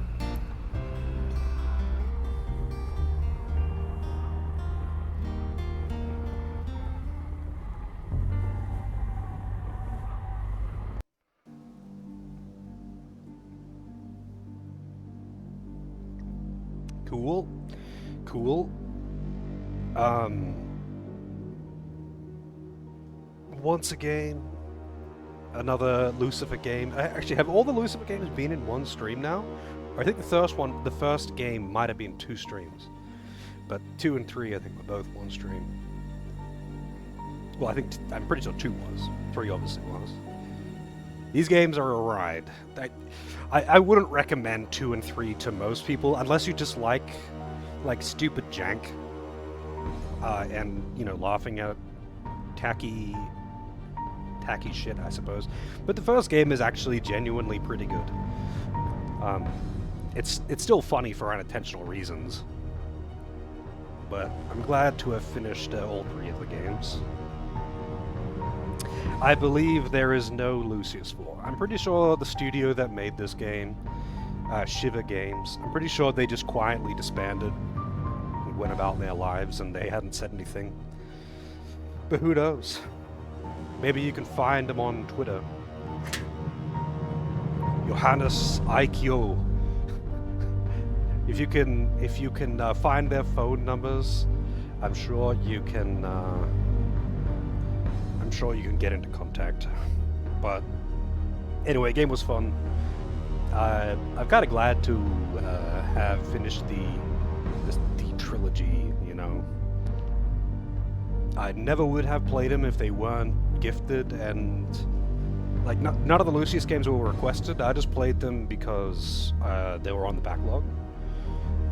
Cool. Cool. Once again, another Lucifer game. Actually, have all the Lucifer games been in one stream now? Or I think the first game might have been 2 streams. But 2 and 3, I think, were both one stream. Well, I'm pretty sure 2 was. 3 obviously was. These games are a ride. I wouldn't recommend 2 and 3 to most people, unless you just like stupid jank. And, you know, laughing at tacky shit, I suppose. But the first game is actually genuinely pretty good. It's still funny for unintentional reasons. But I'm glad to have finished all 3 of the games. I believe there is no Lucius 4. I'm pretty sure the studio that made this game, Shiva Games, I'm pretty sure they just quietly disbanded and went about their lives and they hadn't said anything. But who knows? Maybe you can find them on Twitter. Johannes Aikyo. If you can find their phone numbers, I'm sure you can get into contact. But anyway, game was fun. I'm kind of glad to have finished the trilogy. You know, I never would have played them if they weren't gifted, and like none of the Lucius games were requested. I just played them because they were on the backlog,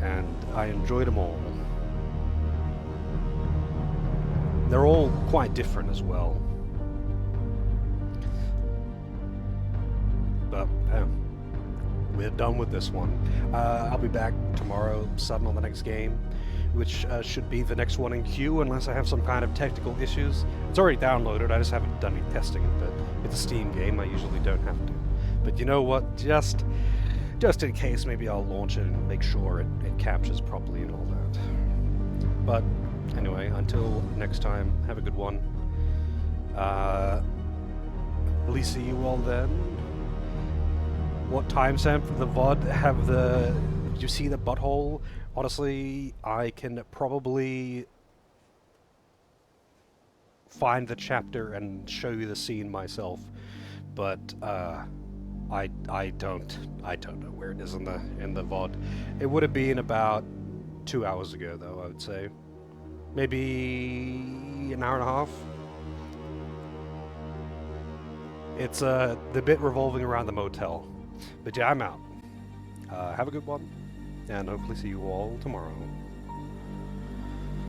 and I enjoyed them all. They're all quite different as well. But we're done with this one. I'll be back tomorrow, starting on the next game, which should be the next one in queue, unless I have some kind of technical issues. It's already downloaded, I just haven't done any testing, but it's a Steam game, I usually don't have to. But you know what, just in case, maybe I'll launch it and make sure it captures properly and all that. But anyway, until next time, have a good one. At least see you all then. What timestamp for the VOD did you see the butthole? Honestly, I can probably find the chapter and show you the scene myself, but I don't know where it is in the VOD. It would have been about 2 hours ago, though, I would say. Maybe an hour and a half. It's the bit revolving around the motel. But yeah, I'm out. Have a good one, and hopefully see you all tomorrow.